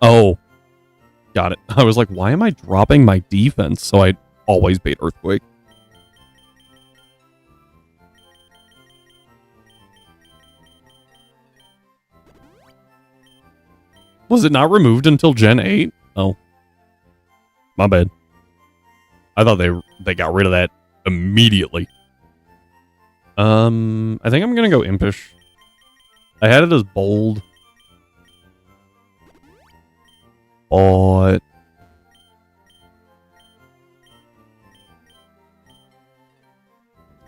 A: Oh, got it. I was like, why am I dropping my defense? So I always bait Earthquake. Was it not removed until Gen 8? Oh. My bad. I thought they got rid of that immediately. I think I'm gonna go Impish. I had it as bold. But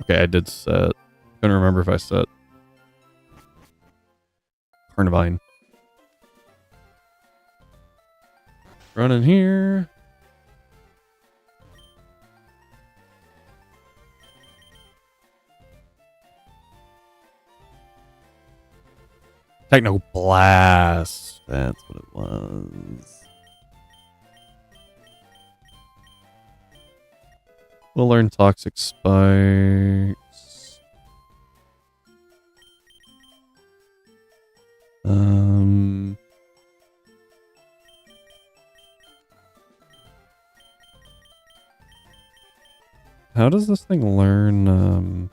A: okay, I did set. Couldn't remember if I set Carnivine. Running here. Techno Blast. That's what it was. We'll learn Toxic Spikes. How does this thing learn,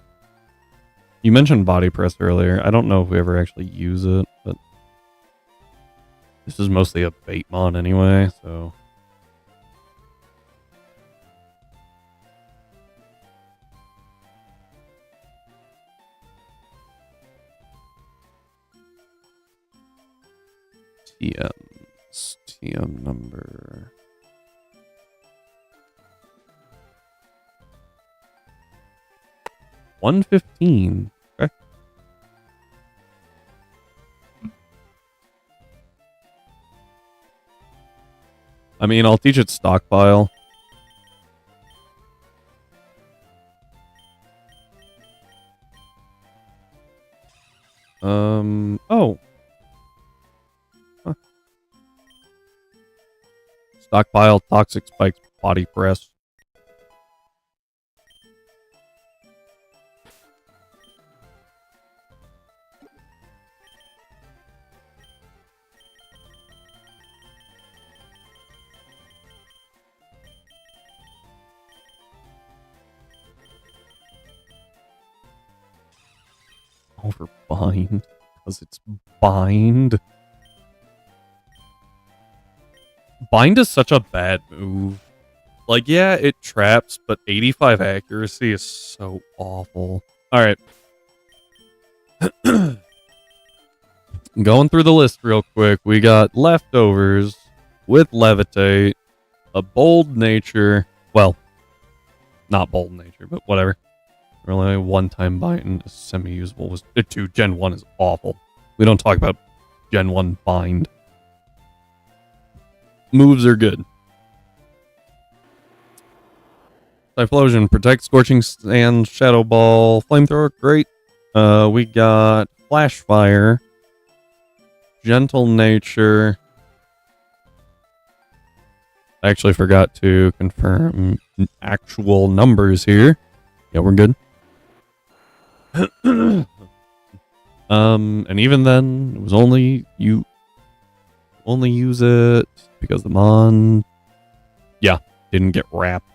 A: You mentioned Body Press earlier. I don't know if we ever actually use it, but this is mostly a bait mon anyway, so... TM number... 115. Okay. I mean, I'll teach it Stockpile. Oh. Huh. Stockpile, Toxic Spikes, Body Press. over bind. Because it's bind. Bind is such a bad move. Like, yeah, it traps, but 85 accuracy is so awful. Alright. Going through the list real quick. We got Leftovers with Levitate, a Bold Nature. Well, not Bold Nature, but whatever. Really, one-time bind is semi-usable. Was 2. Gen 1 is awful. We don't talk about Gen 1 bind. Moves are good. Typhlosion, Protect, Scorching Sand, Shadow Ball, Flamethrower, great. We got Flash Fire, Gentle Nature. I actually forgot to confirm actual numbers here. Yeah, we're good. And even then, it was only you only use it because the mon, yeah, didn't get wrapped.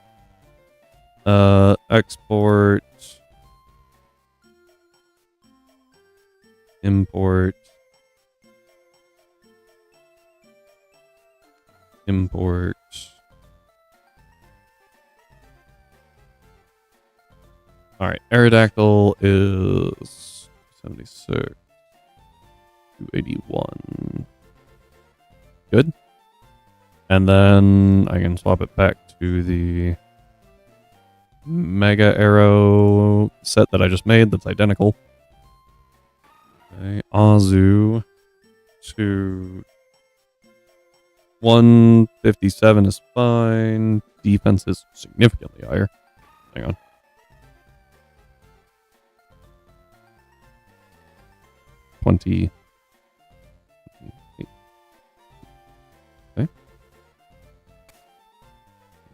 A: Export, import, import. All right, Aerodactyl is 76, 281. Good. And then I can swap it back to the Mega Arrow set that I just made that's identical. Okay, Azu to 157 is fine. Defense is significantly higher. Hang on. Okay.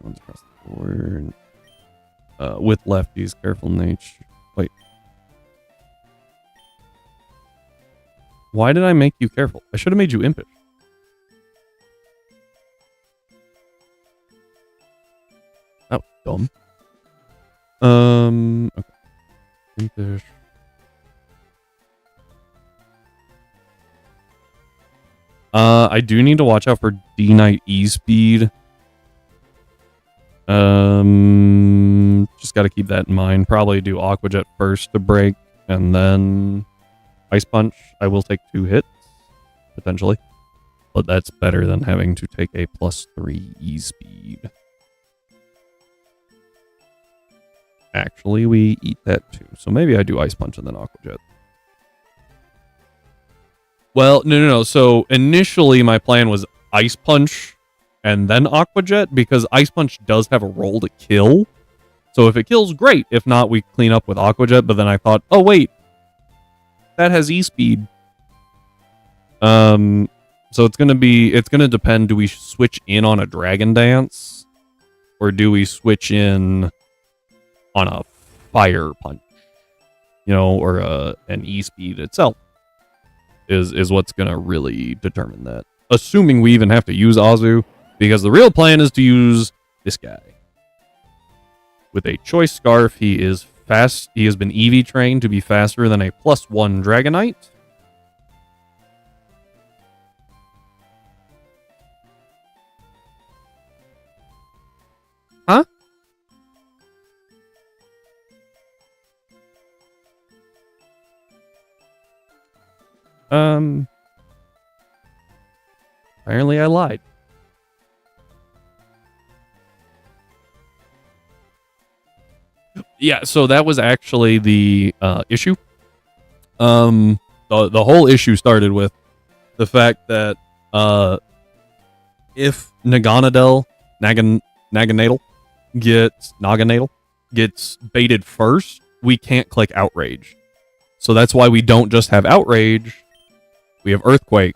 A: One's across the board. With lefties, careful nature. Wait. Why did I make you careful? I should have made you impish. Oh, dumb. Okay. Impish. I do need to watch out for D-Knight E-Speed. Just got to keep that in mind. Probably do Aqua Jet first to break, and then Ice Punch. I will take 2 hits, potentially. But that's better than having to take a +3 E-Speed. Actually, we eat that too. So maybe I do Ice Punch and then Aqua Jet. Well, no. So initially my plan was Ice Punch and then Aqua Jet because Ice Punch does have a roll to kill. So if it kills, great. If not, we clean up with Aqua Jet. But then I thought, oh wait, that has E-Speed. So it's gonna depend. Do we switch in on a Dragon Dance, or do we switch in on a Fire Punch? You know, or an E-Speed itself is what's gonna really determine that. Assuming we even have to use Azu, because the real plan is to use this guy. With a Choice Scarf, he is fast. He has been EV trained to be faster than a +1 Dragonite. Huh? Apparently I lied. Yeah, so that was actually the issue. The whole issue started with the fact that if Naganadel gets baited first, we can't click Outrage. So that's why we don't just have Outrage. We have Earthquake.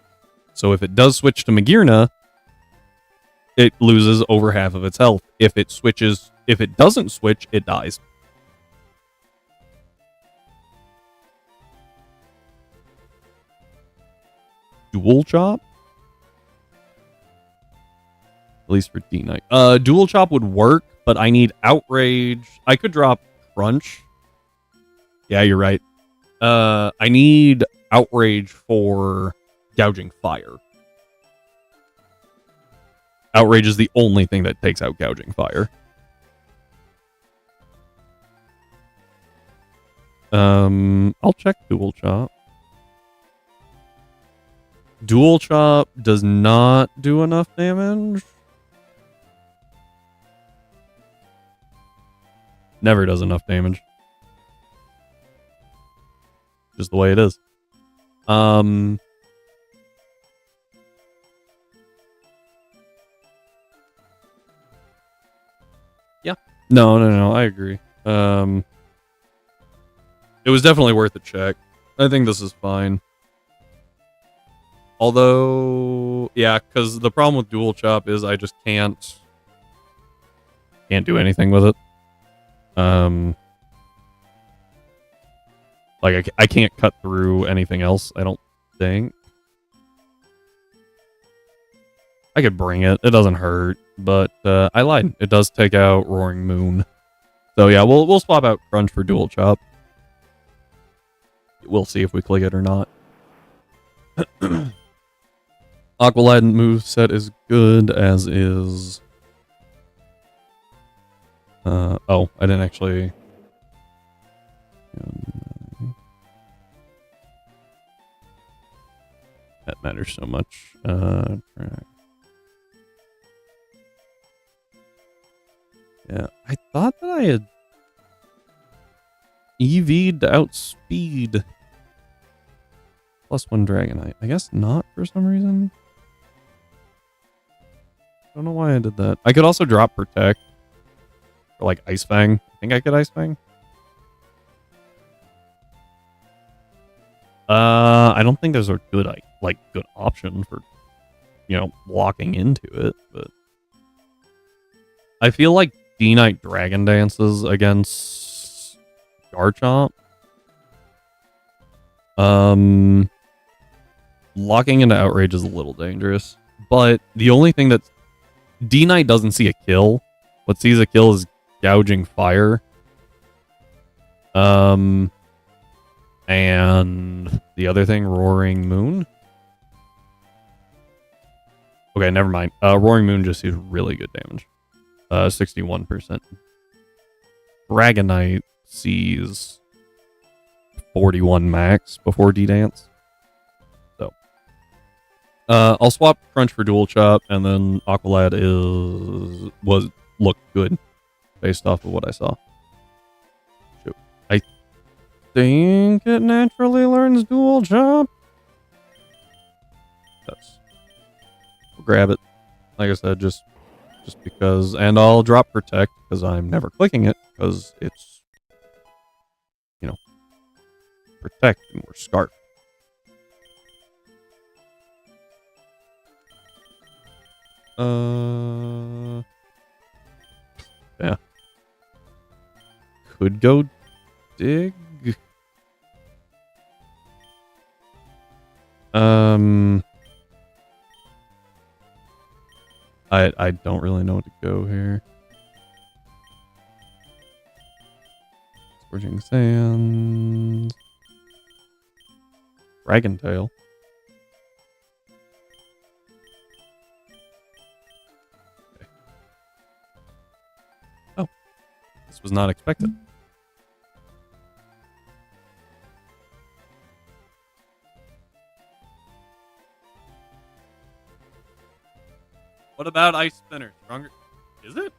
A: So if it does switch to Magearna, it loses over half of its health. If it doesn't switch, it dies. Dual Chop? At least for D-Knight. Dual Chop would work, but I need Outrage. I could drop Crunch. Yeah, you're right. I need Outrage for gouging fire. Outrage is the only thing that takes out gouging fire. I'll check Dual Chop. Dual Chop does not do enough damage. Never does enough damage. Just the way it is. Yeah. No, I agree. It was definitely worth a check. I think this is fine. Although, yeah, because the problem with Dual Chop is I just can't do anything with it. Like I can't cut through anything else, I don't think. I could bring it. It doesn't hurt, but I lied. It does take out Roaring Moon. So yeah, we'll swap out Crunch for Dual Chop. We'll see if we click it or not. Aqualad moveset is good, as is... oh, I didn't actually... That matters so much. Yeah, I thought that I had EV'd outspeed +1 Dragonite. I guess not for some reason. I don't know why I did that. I could also drop Protect. Or like Ice Fang. I think I could Ice Fang. I don't think there's a good good option for, locking into it, but I feel like D-Knight Dragon Dances against Garchomp. Locking into Outrage is a little dangerous, but the only thing that D-Knight doesn't see a kill. What sees a kill is Gouging Fire. And the other thing, Roaring Moon. Okay, never mind. Roaring Moon just sees really good damage. 61%. Dragonite sees 41 max before D-Dance. So. I'll swap Crunch for Dual Chop, and then Aqualad looked good based off of what I saw. Shoot. I think it naturally learns Dual Chop. Yes. We'll grab it. Like I said, just because. And I'll drop Protect, because I'm never clicking it, because it's, Protect or Scarf. Yeah. Could go Dig. I don't really know what to go here. Scorching Sands. Dragon Tail. Okay. Oh. This was not expected. What about Ice Spinner? Stronger? Is it?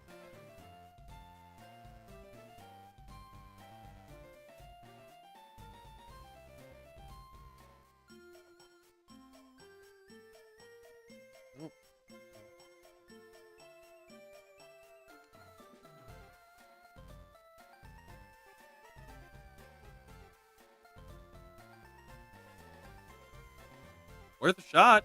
A: Worth a shot.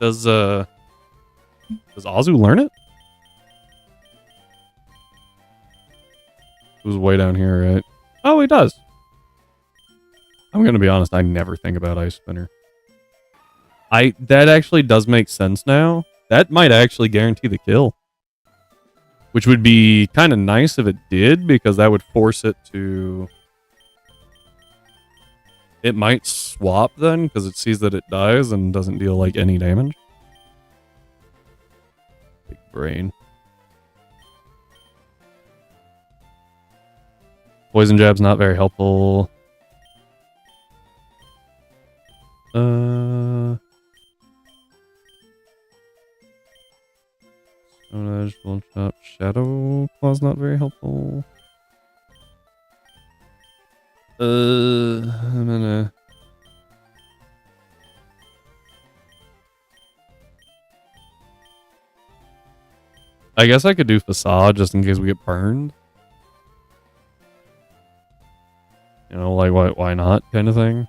A: Does Azu learn it? Who's way down here, right? Oh, he does. I'm gonna be honest, I never think about Ice Spinner. That actually does make sense now. That might actually guarantee the kill. which would be kind of nice if it did, because that would force it to... It might swap then, because it sees that it dies and doesn't deal, like, any damage. Big brain. Poison jab's not very helpful. Stone Edge, One Shot, Shadow Claw's not very helpful. I'm gonna... I guess I could do Facade just in case we get burned. You know, like, why not kind of thing.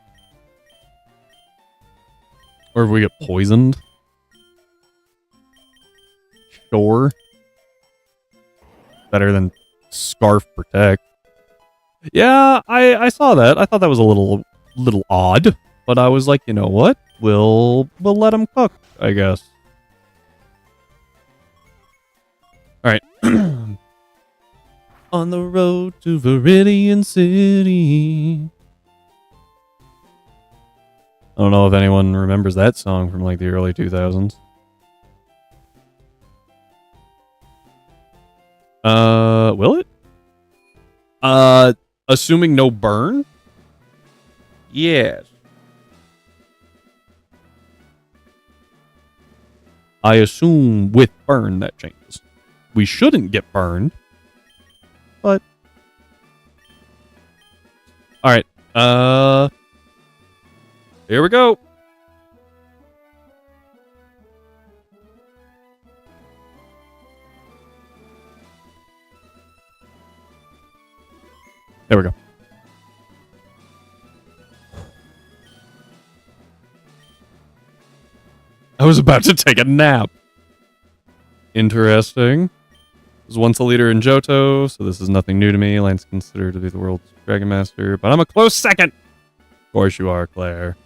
A: Or if we get poisoned. Sure. Better than Scarf Protect. Yeah, I saw that. I thought that was a little odd. But I was like, you know what? We'll let him cook, I guess. Alright. On the road to Viridian City. I don't know if anyone remembers that song from like the early 2000s. Will it? Assuming no burn? Yes. I assume with burn that changes. We shouldn't get burned. But all right. Here we go. There we go. I was about to take a nap. Interesting. Was once a leader in Johto, so this is nothing new to me. Lance's considered to be the world's Dragon Master, but I'm a close second. Of course you are, Claire.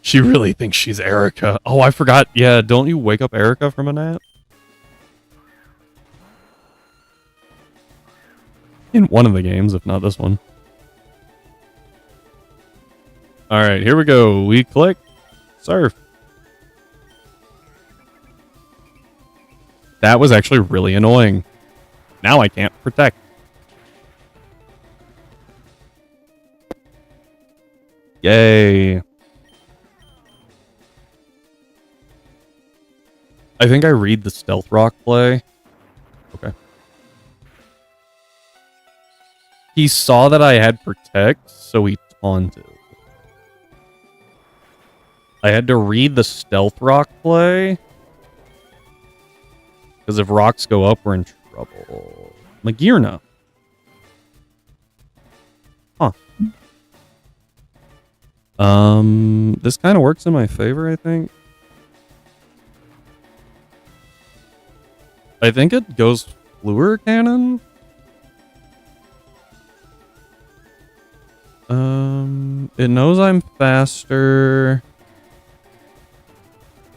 A: She really thinks she's Erica. Oh, I forgot. Yeah, don't you wake up Erica from a nap? In one of the games, if not this one. Alright, here we go. We click Surf. That was actually really annoying. Now I can't protect. Yay. I think I read the Stealth Rock play. Okay. He saw that I had Protect, so he taunted. I had to read the Stealth Rock play. Because if rocks go up, we're in trouble. Magirna. Huh. This kind of works in my favor, I think. I think it goes Fluor Cannon. It knows I'm faster.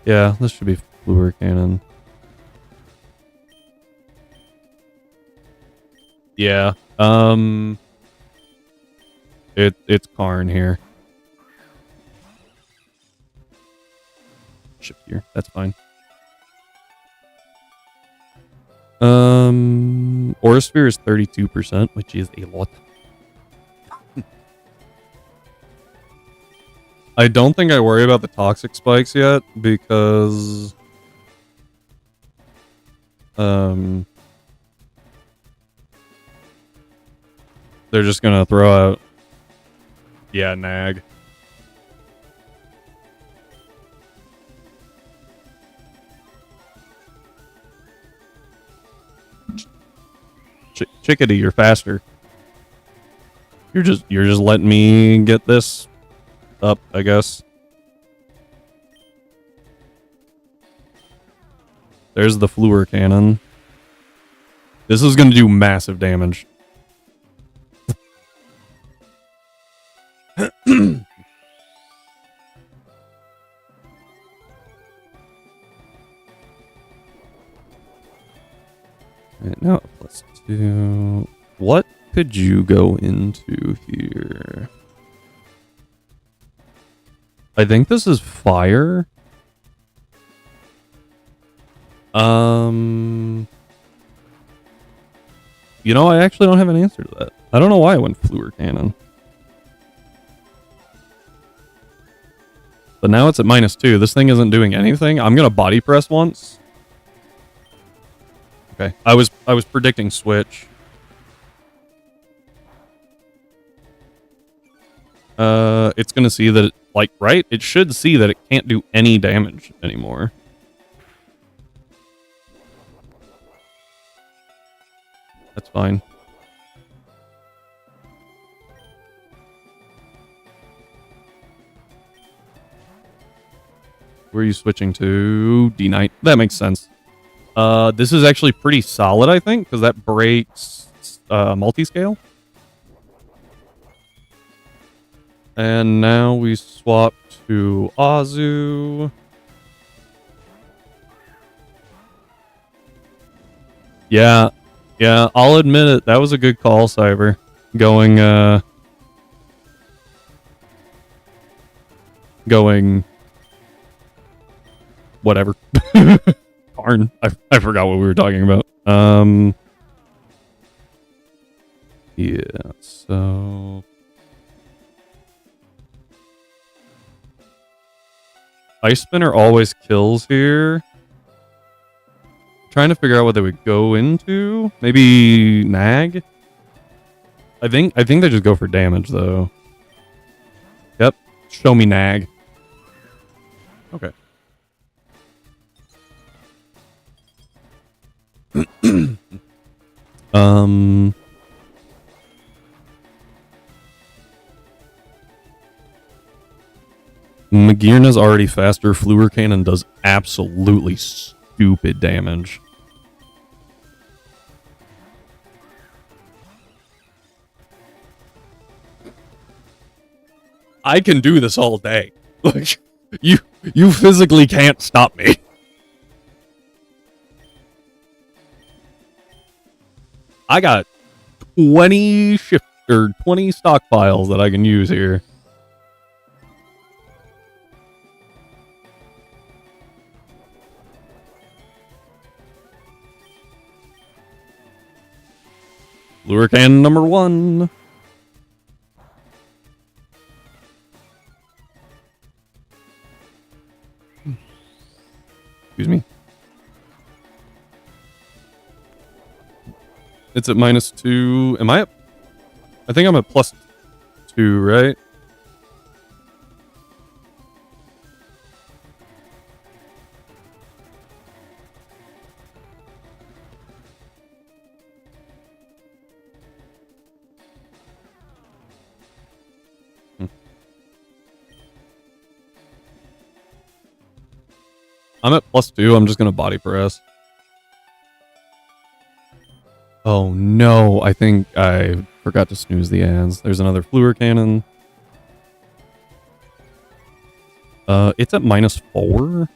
A: Yeah, this should be Fluor Cannon. Yeah. It's Karn here. Shift here. That's fine. Aura Sphere is 32%, which is a lot. I don't think I worry about the toxic spikes yet because they're just gonna throw out, yeah, nag. Chickadee, you're faster. You're just letting me get this up, I guess. There's the Fluor Cannon. This is gonna do massive damage. Right now, +2. What could you go into here? I think this is fire. You know, I actually don't have an answer to that. I don't know why I went Fluor Cannon. But now it's at -2. This thing isn't doing anything. I'm gonna body press once. Okay. I was predicting switch. It's gonna see that it, like, right? It should see that it can't do any damage anymore. That's fine. Where are you switching to? D-Knight. That makes sense. This is actually pretty solid, I think, because that breaks multi-scale. And now we swap to Azu. Yeah, I'll admit it. That was a good call, Cyber. Going whatever. Darn, I forgot what we were talking about. Yeah, so Ice Spinner always kills here. Trying to figure out what they would go into. Maybe Nag? I think they just go for damage though. Yep. Show me Nag. Okay. Magirna's already faster. Fluor Cannon does absolutely stupid damage. I can do this all day. Like, you physically can't stop me. I got 20 stockpiles that I can use here. Fluor Cannon number 1. Excuse me. It's at -2. Am I at... I think I'm at +2, right? I'm at +2. I'm just going to body press. Oh no, I think I forgot to snooze the ads. There's another Fluor Cannon. It's at -4.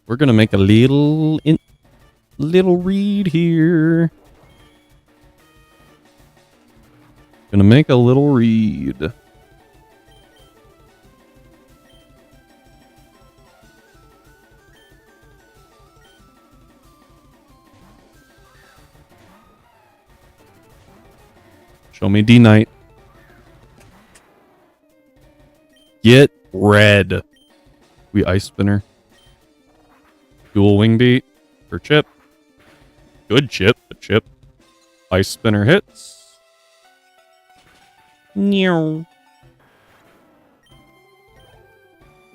A: We're going to make a little read here. Gonna make a little read. Show me D-Knight. Get red. We Ice Spinner. Dual Wing Beat for chip. Good chip, but chip. Ice Spinner hits. And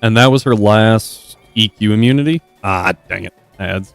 A: that was her last EQ immunity. Ah, dang it. Ads.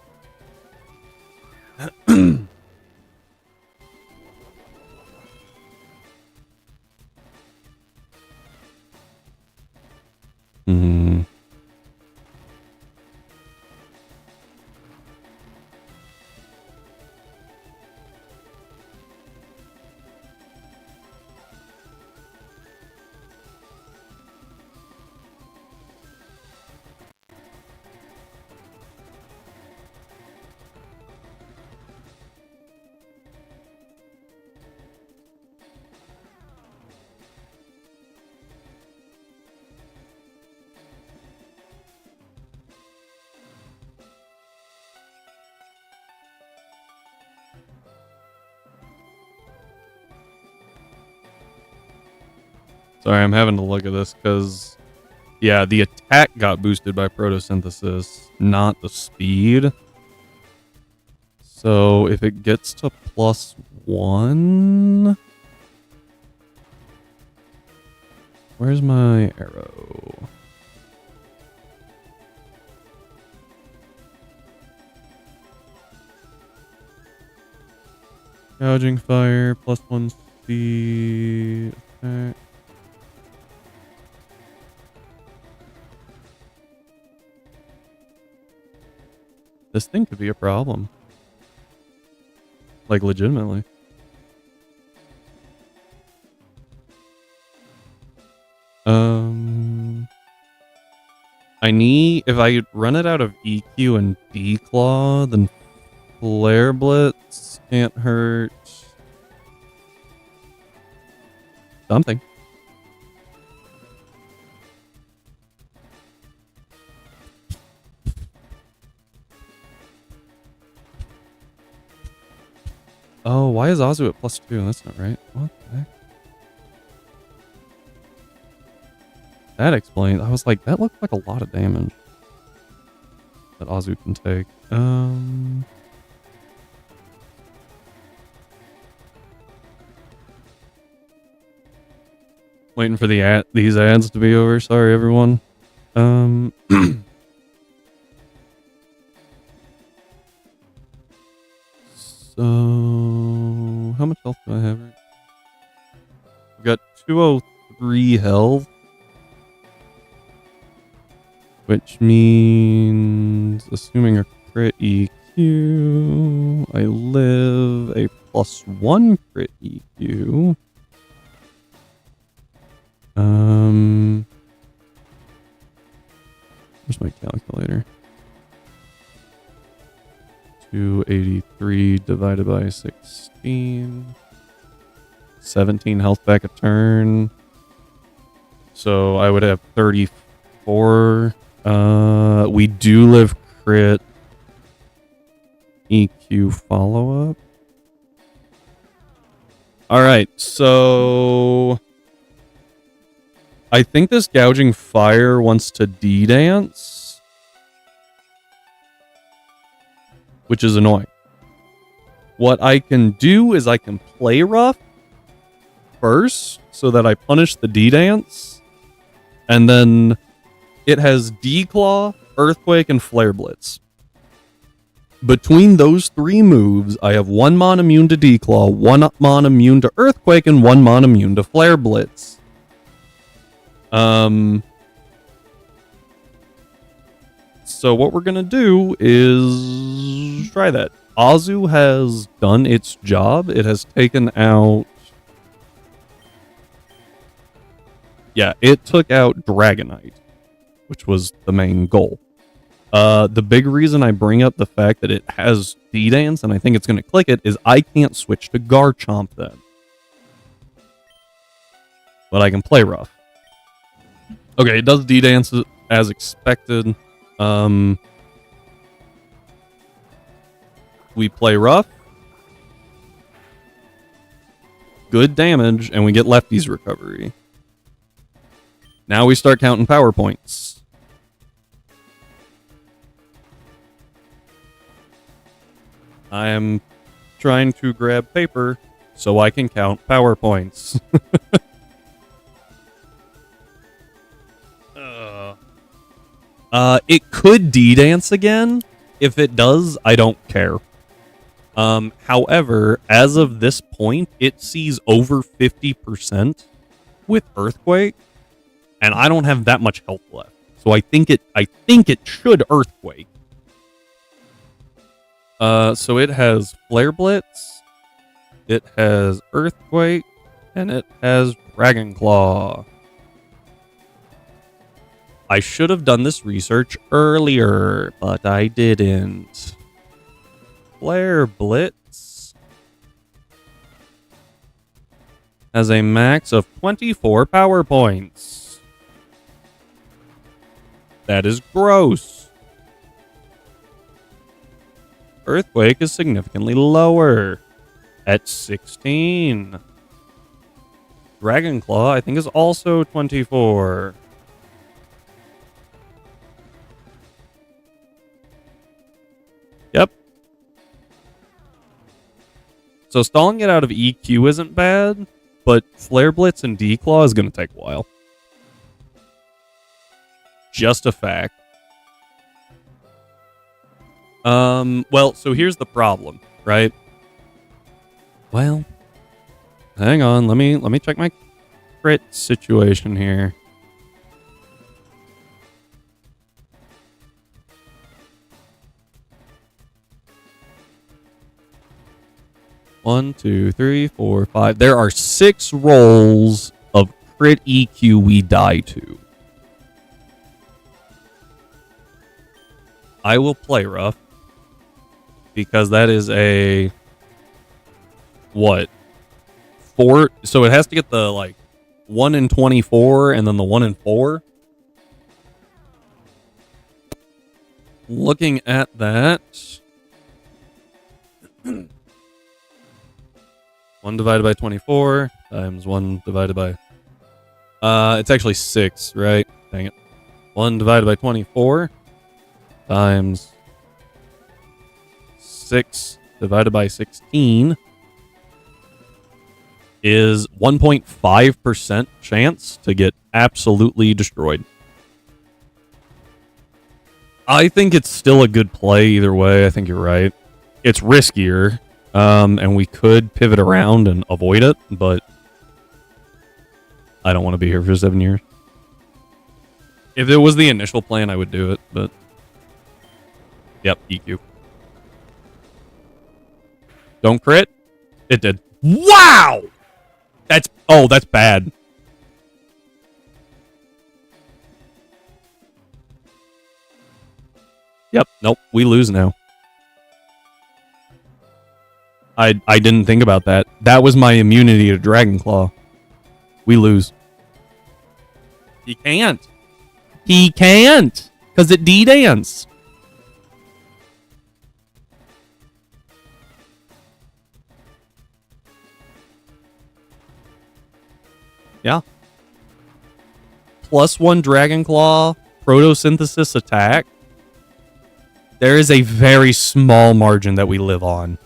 A: Sorry, I'm having to look at this because, yeah, the attack got boosted by photosynthesis, not the speed. So if it gets to +1... Where's my arrow? Gouging fire, +1 speed. Attack. This thing could be a problem. Like, legitimately. If I run it out of EQ and Declaw, then Flare Blitz can't hurt something. Oh, why is Azu at +2? That's not right. What the heck? That explains. I was like, that looked like a lot of damage that Azu can take. Waiting for these ads to be over. Sorry, everyone. So, how much health do I have? I've got 203 health. Which means, assuming a crit EQ, I live a +1 crit EQ. Where's my calculator? 283 divided by 16. 17 health back a turn. So I would have 34. We do live crit EQ follow-up. Alright, so I think this gouging fire wants to D-dance, which is annoying. What I can do is I can play rough first so that I punish the D-dance, and then it has Declaw, Earthquake, and Flare Blitz. Between those three moves, I have 1 mon immune to Declaw, 1 mon immune to Earthquake, and 1 mon immune to Flare Blitz. So what we're gonna do is try that. Azu has done its job. It has taken out... Yeah, it took out Dragonite, which was the main goal. The big reason I bring up the fact that it has D-Dance, and I think it's going to click it, is I can't switch to Garchomp then. But I can play rough. Okay, it does D-Dance as expected. We play rough. Good damage, and we get Lefty's recovery. Now we start counting power points. I am trying to grab paper so I can count power points. It could D-Dance again. If it does, I don't care. However, as of this point, it sees over 50% with Earthquake, and I don't have that much health left. So I think it should Earthquake. So it has Flare Blitz, it has Earthquake, and it has Dragon Claw. I should have done this research earlier, but I didn't. Flare Blitz has a max of 24 power points. That is gross. Earthquake is significantly lower at 16. Dragon Claw, I think, is also 24. Yep. So stalling it out of EQ isn't bad, but Flare Blitz and D-Claw is going to take a while. Just a fact. Well, so here's the problem, right? Well, hang on, let me check my crit situation here. One, two, three, four, five. There are 6 rolls of crit EQ we die to. I will play rough because that is a what? 4. So it has to get the like 1 in 24 and then the 1 in 4. Looking at that, 1 divided by 24 times 1 divided by... it's actually 6, right? Dang it. 1 divided by 24 times 6 divided by 16 is 1.5% chance to get absolutely destroyed. I think it's still a good play either way. I think you're right. It's riskier. And we could pivot around and avoid it, but I don't want to be here for 7 years. If it was the initial plan, I would do it, but... Yep, EQ. Don't crit? It did. Wow! That's... Oh, that's bad. Yep, nope, we lose now. I didn't think about that. That was my immunity to Dragon Claw. We lose. He can't. He can't! Because it D-dance. Yeah. +1 Dragon Claw, Protosynthesis attack. There is a very small margin that we live on.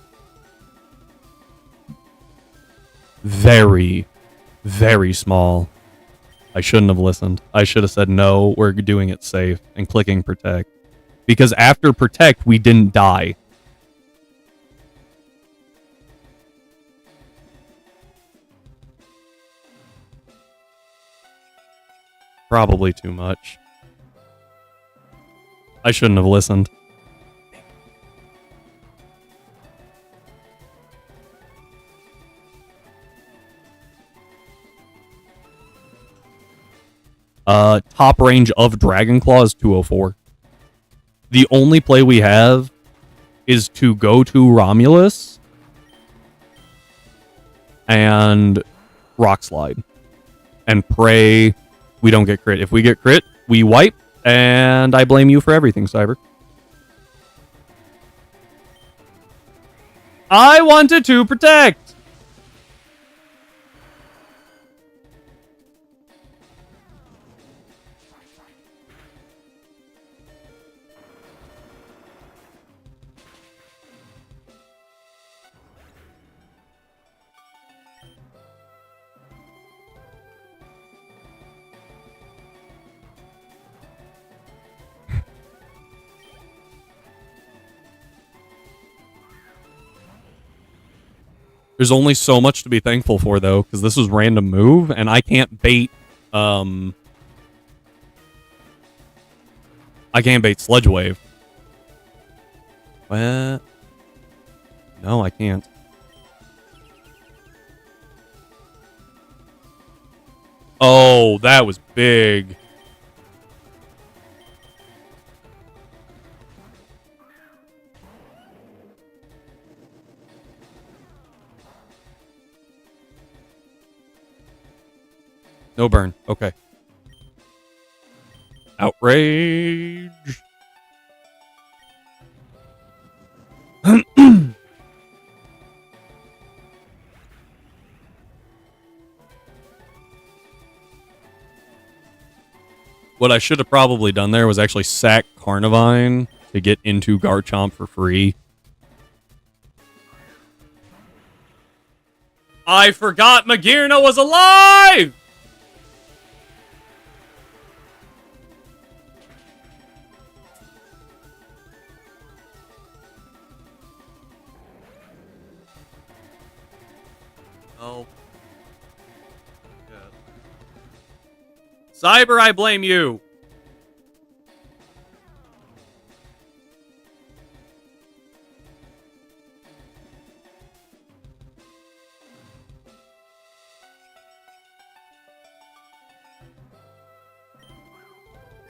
A: Very, very small. I shouldn't have listened. I should have said, no, we're doing it safe and clicking protect. Because after protect, we didn't die. Probably too much. I shouldn't have listened. Top range of Dragon Claw is 204. The only play we have is to go to Romulus and Rock Slide and pray we don't get crit. If we get crit, we wipe, and I blame you for everything, Cyber. I wanted to protect! There's only so much to be thankful for, though, because this was random move, and I can't bait, I can't bait Sludge Wave. What? No, I can't. Oh, that was big. No burn. Okay. Outrage. What I should have probably done there was actually sack Carnivine to get into Garchomp for free. I forgot Magearna was alive! Oh. Cyber, I blame you.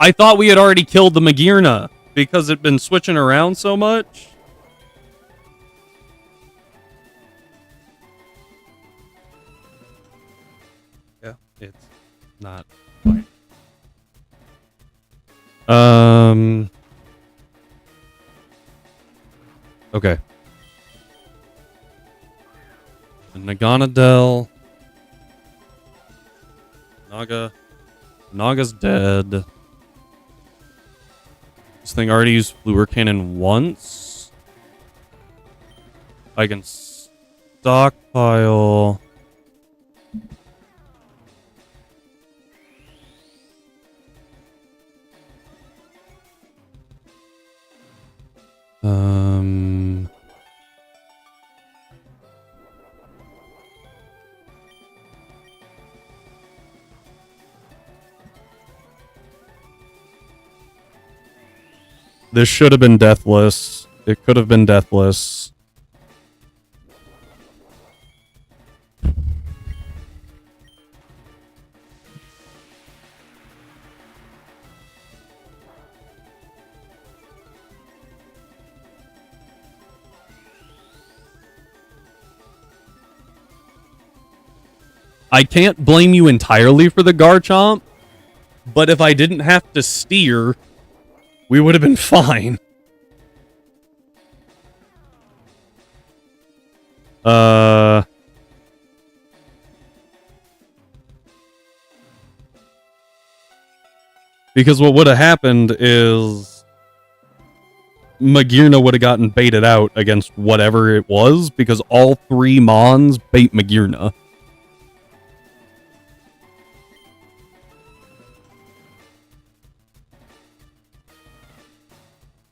A: I thought we had already killed the Magearna because it'd been switching around so much. Yeah, it's not fine. Okay. Naganadel. Naga's dead. This thing already used Fluor Cannon once. I can stockpile. This should have been deathless. It could have been deathless. I can't blame you entirely for the Garchomp, but if I didn't have to steer, we would have been fine. Because what would have happened is Magearna would have gotten baited out against whatever it was, because all three Mons bait Magearna.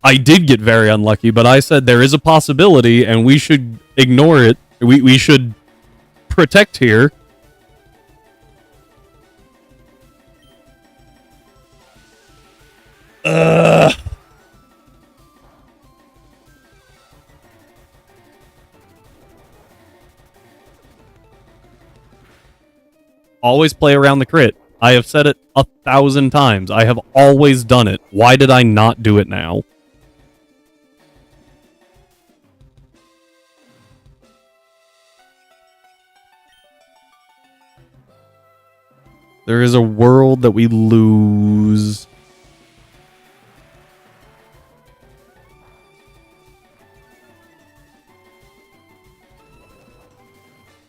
A: I did get very unlucky, but I said there is a possibility, and we should ignore it. We should protect here. Always play around the crit. I have said it 1,000 times. I have always done it. Why did I not do it now? There is a world that we lose.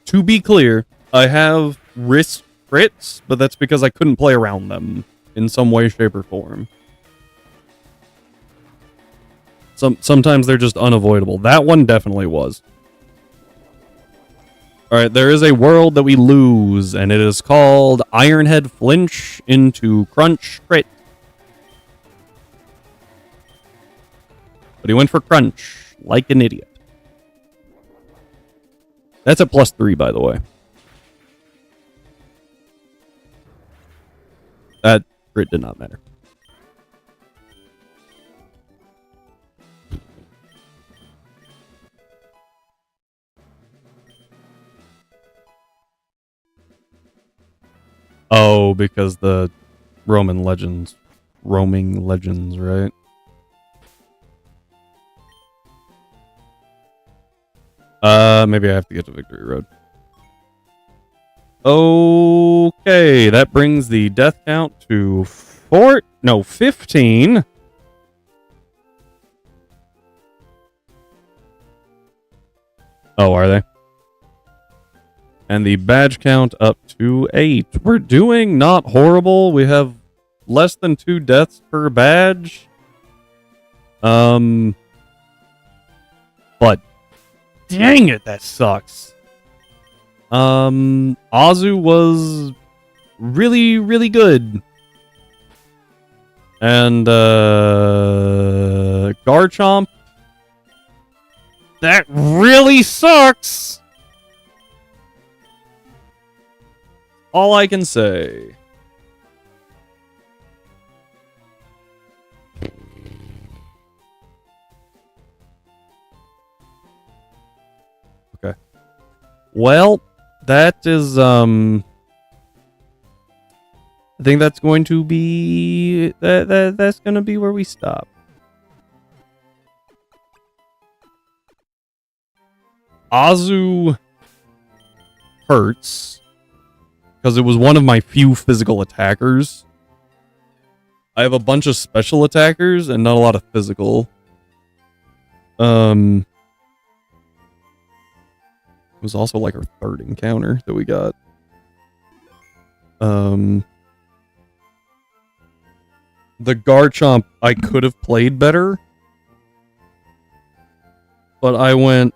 A: To be clear, I have risk crits, but that's because I couldn't play around them in some way, shape, or form. Sometimes they're just unavoidable. That one definitely was. Alright, there is a world that we lose, and it is called Ironhead Flinch into Crunch Crit. But he went for Crunch, like an idiot. That's at +3, by the way. That crit did not matter. Oh, because the roaming legends, right? Maybe I have to get to Victory Road. Okay, that brings the death count to 15. Oh, are they? And the badge count up to 8. We're doing not horrible. We have less than 2 deaths per badge. But dang it, that sucks. Azu was really, really good. And, Garchomp, that really sucks. All I can say. Okay. Well, that is, I think that's going to be, that's going to be where we stop. Azu hurts because it was one of my few physical attackers. I have a bunch of special attackers and not a lot of physical. It was also like our third encounter that we got. The Garchomp I could have played better, but I went.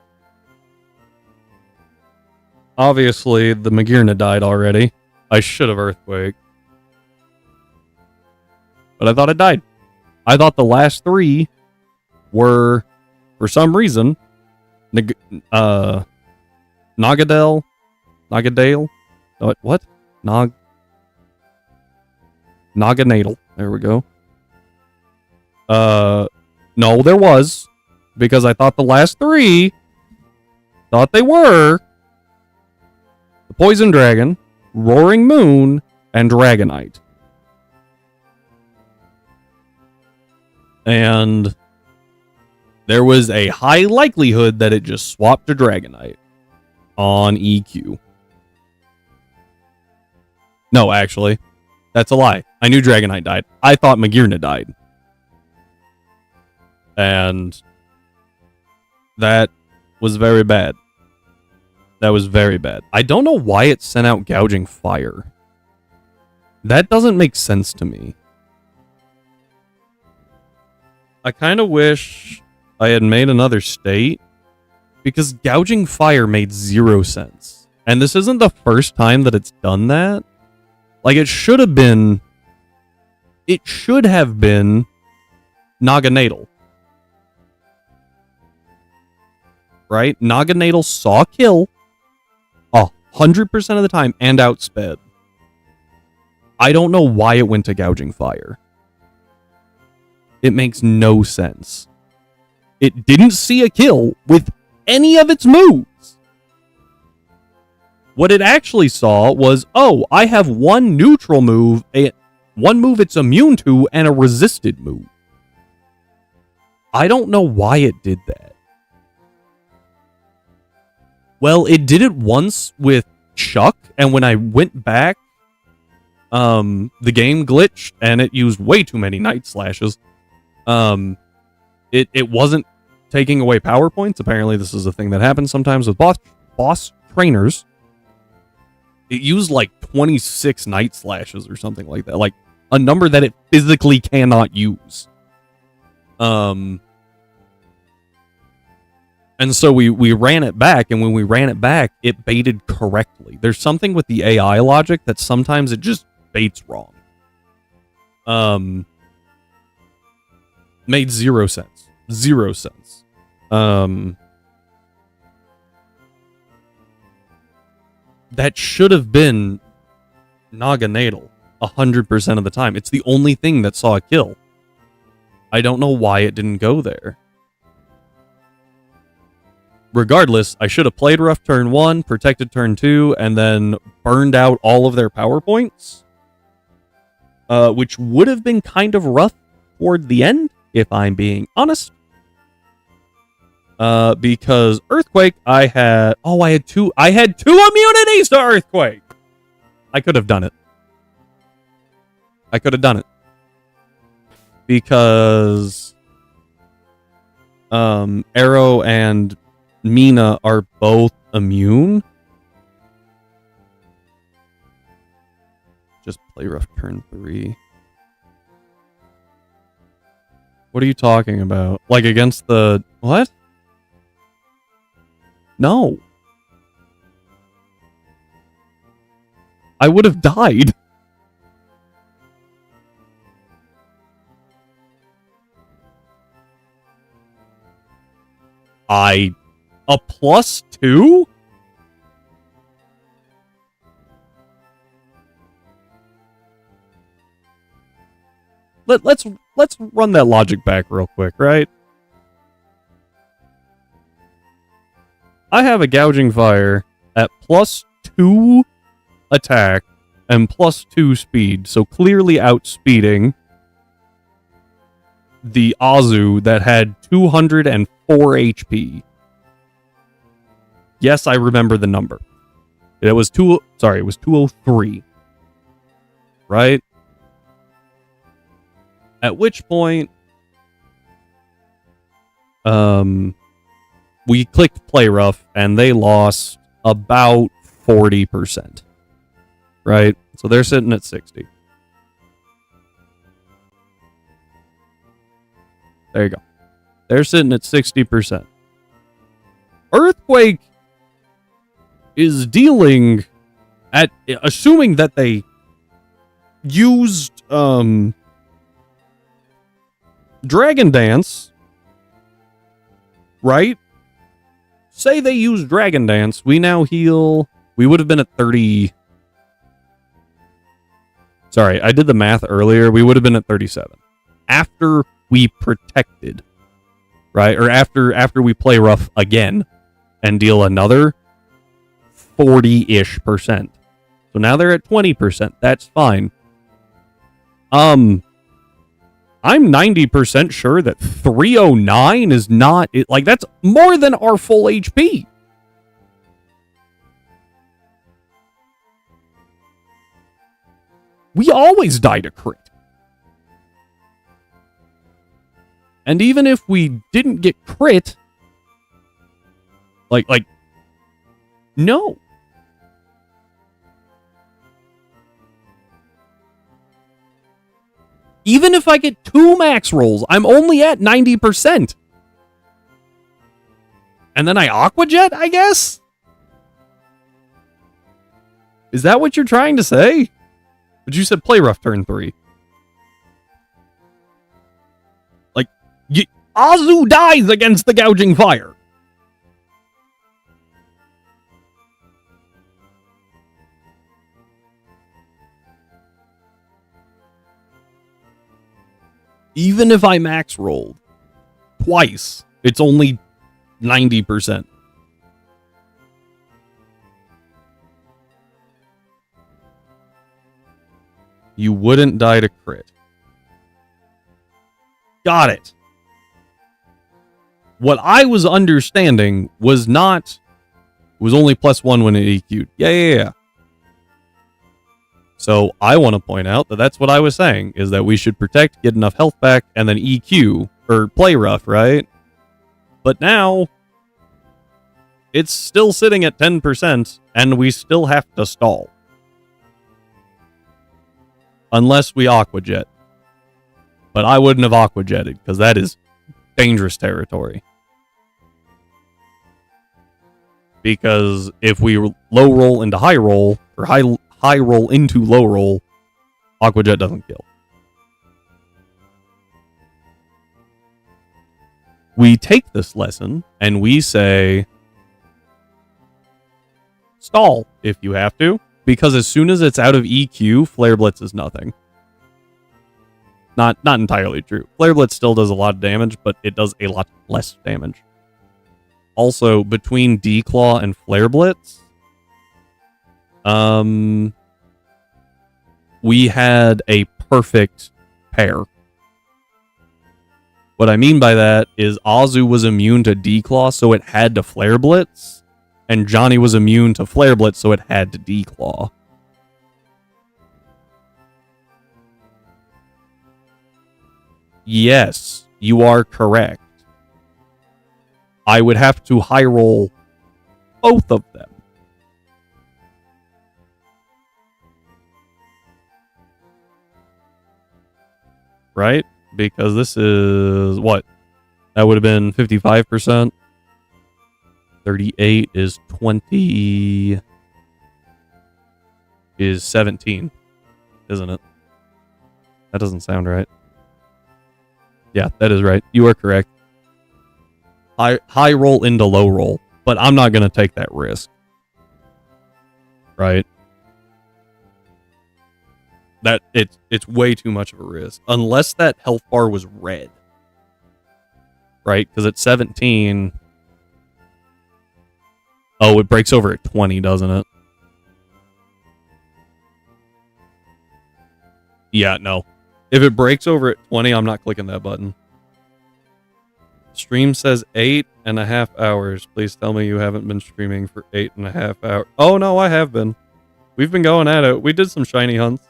A: Obviously, the Magearna died already. I should have Earthquake. But I thought it died. I thought the last 3 were, for some reason, Nagadale? What? Naganadal. There we go. No, there was. Because I thought the last 3 thought they were the Poison Dragon, Roaring Moon, and Dragonite. And there was a high likelihood that it just swapped to Dragonite on EQ. No, actually, that's a lie. I knew Dragonite died. I thought Magearna died. And that was very bad. That was very bad. I don't know why it sent out Gouging Fire. That doesn't make sense to me. I kind of wish I had made another state, because Gouging Fire made 0 sense. And this isn't the first time that it's done that. Like, it should have been Naganadal. Right? Naganadal saw kill 100% of the time and outsped. I don't know why it went to Gouging Fire. It makes no sense. It didn't see a kill with any of its moves. What it actually saw was, oh, I have one neutral move, one move it's immune to, and a resisted move. I don't know why it did that. Well, it did it once with Chuck, and when I went back, the game glitched, and it used way too many Night Slashes. It wasn't taking away power points. Apparently, this is a thing that happens sometimes with boss trainers. It used like 26 Night Slashes or something like that. Like, a number that it physically cannot use. And so we ran it back, and when we ran it back, it baited correctly. There's something with the AI logic that sometimes it just baits wrong. Made 0 sense. 0 sense. That should have been Naganadal 100% of the time. It's the only thing that saw a kill. I don't know why it didn't go there. Regardless, I should have played rough turn 1, protected turn 2, and then burned out all of their power points. Which would have been kind of rough toward the end, if I'm being honest. Because Earthquake, I had two immunities to Earthquake! I could have done it. Because Arrow and Mina are both immune. Just play rough turn 3. What are you talking about? Like against the... What? No. I would have died. A +2? Let's run that logic back real quick, right? I have a gouging fire at +2 attack and +2 speed, so clearly outspeeding the Azu that had 204 HP. Yes, I remember the number. It was 203. Right? At which point we clicked play rough and they lost about 40%. Right? So they're sitting at 60. There you go. They're sitting at 60%. Earthquake is dealing at, assuming that they used Dragon Dance, right? Say they used Dragon Dance, we now heal, we would have been at 30. Sorry, I did the math earlier. We would have been at 37. After we protected, right? Or after we play rough again and deal another 40-ish%. So now they're at 20%. That's fine. I'm 90% sure that 309 is not, like, that's more than our full HP. We always die to crit. And even if we didn't get crit, like, no. Even if I get 2 max rolls, I'm only at 90%. And then I Aqua Jet, I guess? Is that what you're trying to say? But you said play rough turn 3. Like, Azu dies against the gouging fire. Even if I max rolled twice, it's only 90%. You wouldn't die to crit. Got it. What I was understanding was not... It was only +1 when it EQ'd. Yeah. So I want to point out that that's what I was saying, is that we should protect, get enough health back, and then EQ, or play rough, right? But now, it's still sitting at 10%, and we still have to stall. Unless we Aqua Jet. But I wouldn't have Aqua Jetted, because that is dangerous territory. Because if we low roll into high roll, or high roll into low roll, Aqua Jet doesn't kill. We take this lesson and we say, stall if you have to, because as soon as it's out of EQ, Flare Blitz is nothing. Not entirely true. Flare Blitz still does a lot of damage, but it does a lot less damage. Also, between Declaw and Flare Blitz, we had a perfect pair. What I mean by that is Azu was immune to Declaw, so it had to Flare Blitz, and Johnny was immune to Flare Blitz, so it had to Declaw. Yes, you are correct. I would have to high roll both of them. Right? because this is what? That would have been 55%. 38 is 20 is 17, isn't it? That doesn't sound right. Yeah, that is right. You are correct. High roll into low roll, but I'm not going to take that risk. Right? That it's way too much of a risk. Unless that health bar was red. Right? Because at 17... Oh, it breaks over at 20, doesn't it? Yeah, no. If it breaks over at 20, I'm not clicking that button. Stream says 8.5 hours. Please tell me you haven't been streaming for 8.5 hours. Oh, no, I have been. We've been going at it. We did some shiny hunts.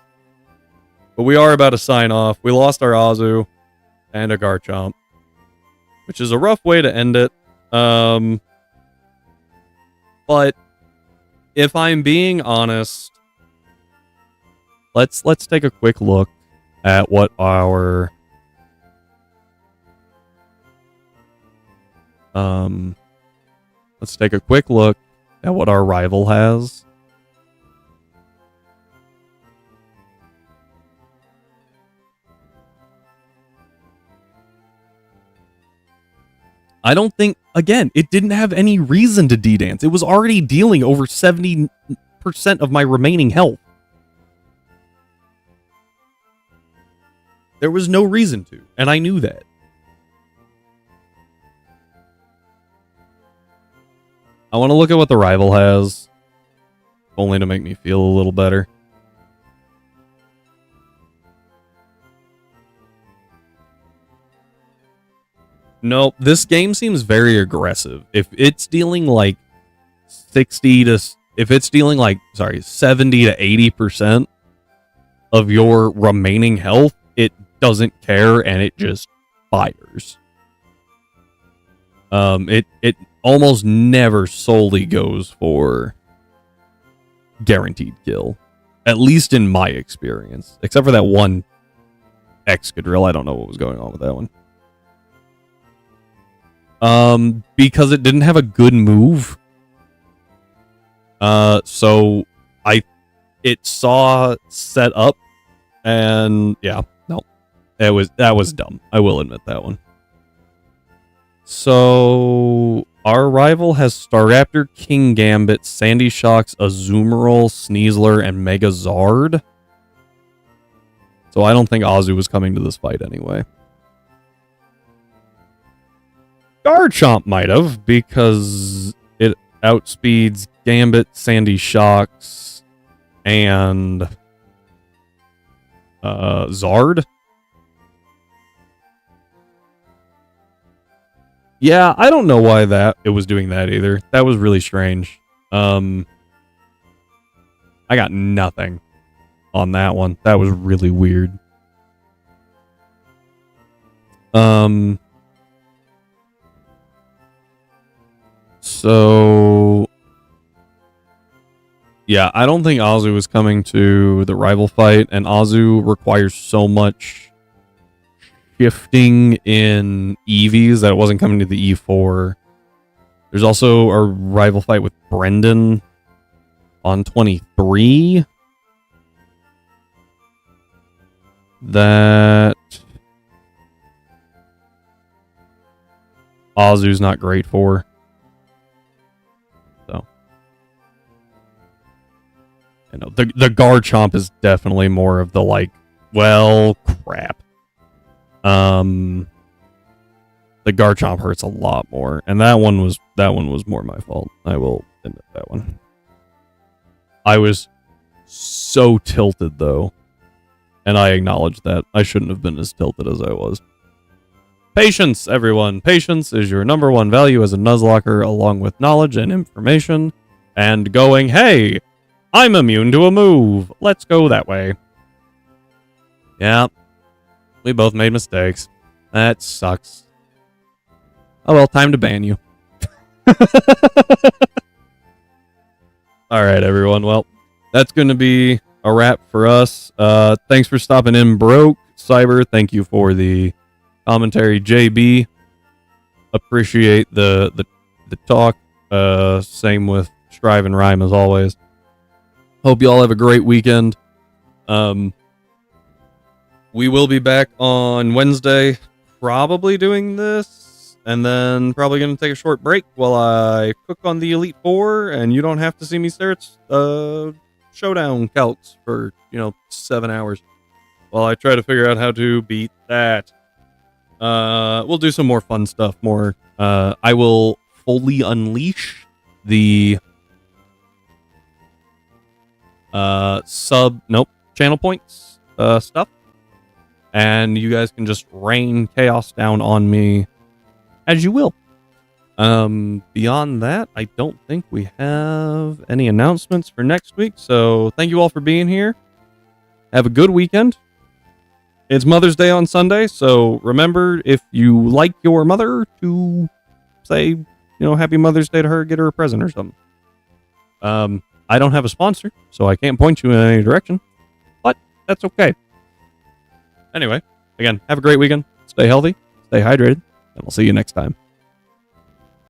A: But we are about to sign off. We lost our Azu and a Garchomp, which is a rough way to end it. But if I'm being honest, let's take a quick look at what our let's take a quick look at what our rival has. I don't think, again, it didn't have any reason to D-Dance. It was already dealing over 70% of my remaining health. There was no reason to, and I knew that. I want to look at what the rival has, only to make me feel a little better. Nope, this game seems very aggressive. If it's dealing like 70 to 80% of your remaining health, it doesn't care and it just fires. It almost never solely goes for guaranteed kill. At least in my experience. Except for that one Excadrill. I don't know what was going on with that one. Because it didn't have a good move. So it saw set up, and yeah, no, that was dumb. I will admit that one. So our rival has Staraptor, Kingambit, Sandy Shocks, Azumarill, Sneasler, and Megazard. So I don't think Azu was coming to this fight anyway. Garchomp might have, because it outspeeds Gambit, Sandy Shocks, and Zard. Yeah, I don't know why it was doing that either. That was really strange. I got nothing on that one. That was really weird. So, yeah, I don't think Azu is coming to the rival fight, and Azu requires so much shifting in EVs that it wasn't coming to the E4. There's also a rival fight with Brendan on 23. That Azu's not great for. You know, the Garchomp is definitely more of the like, well, crap. The Garchomp hurts a lot more, and that one was more my fault. I will admit that one. I was so tilted though, and I acknowledge that I shouldn't have been as tilted as I was. Patience, everyone. Patience is your number one value as a Nuzlocker, along with knowledge and information, and going, hey, I'm immune to a move. Let's go that way. Yeah. We both made mistakes. That sucks. Oh well, time to ban you. Alright, everyone. Well, that's going to be a wrap for us. Thanks for stopping in, Broke. Cyber, thank you for the commentary. JB, appreciate the talk. Same with Strive and Rhyme as always. Hope you all have a great weekend. We will be back on Wednesday, probably doing this, and then probably going to take a short break while I cook on the Elite Four, and you don't have to see me search showdown calcs for 7 hours while I try to figure out how to beat that. We'll do some more fun stuff. I will fully unleash the channel points stuff, and you guys can just rain chaos down on me as you will. Beyond that, I don't think we have any announcements for next week, so thank you all for being here. Have a good weekend. It's Mother's Day on Sunday, so remember, if you like your mother, to say, Happy Mother's Day to her, get her a present or something. I don't have a sponsor, so I can't point you in any direction, but that's okay. Anyway, again, have a great weekend. Stay healthy, stay hydrated, and we'll see you next time.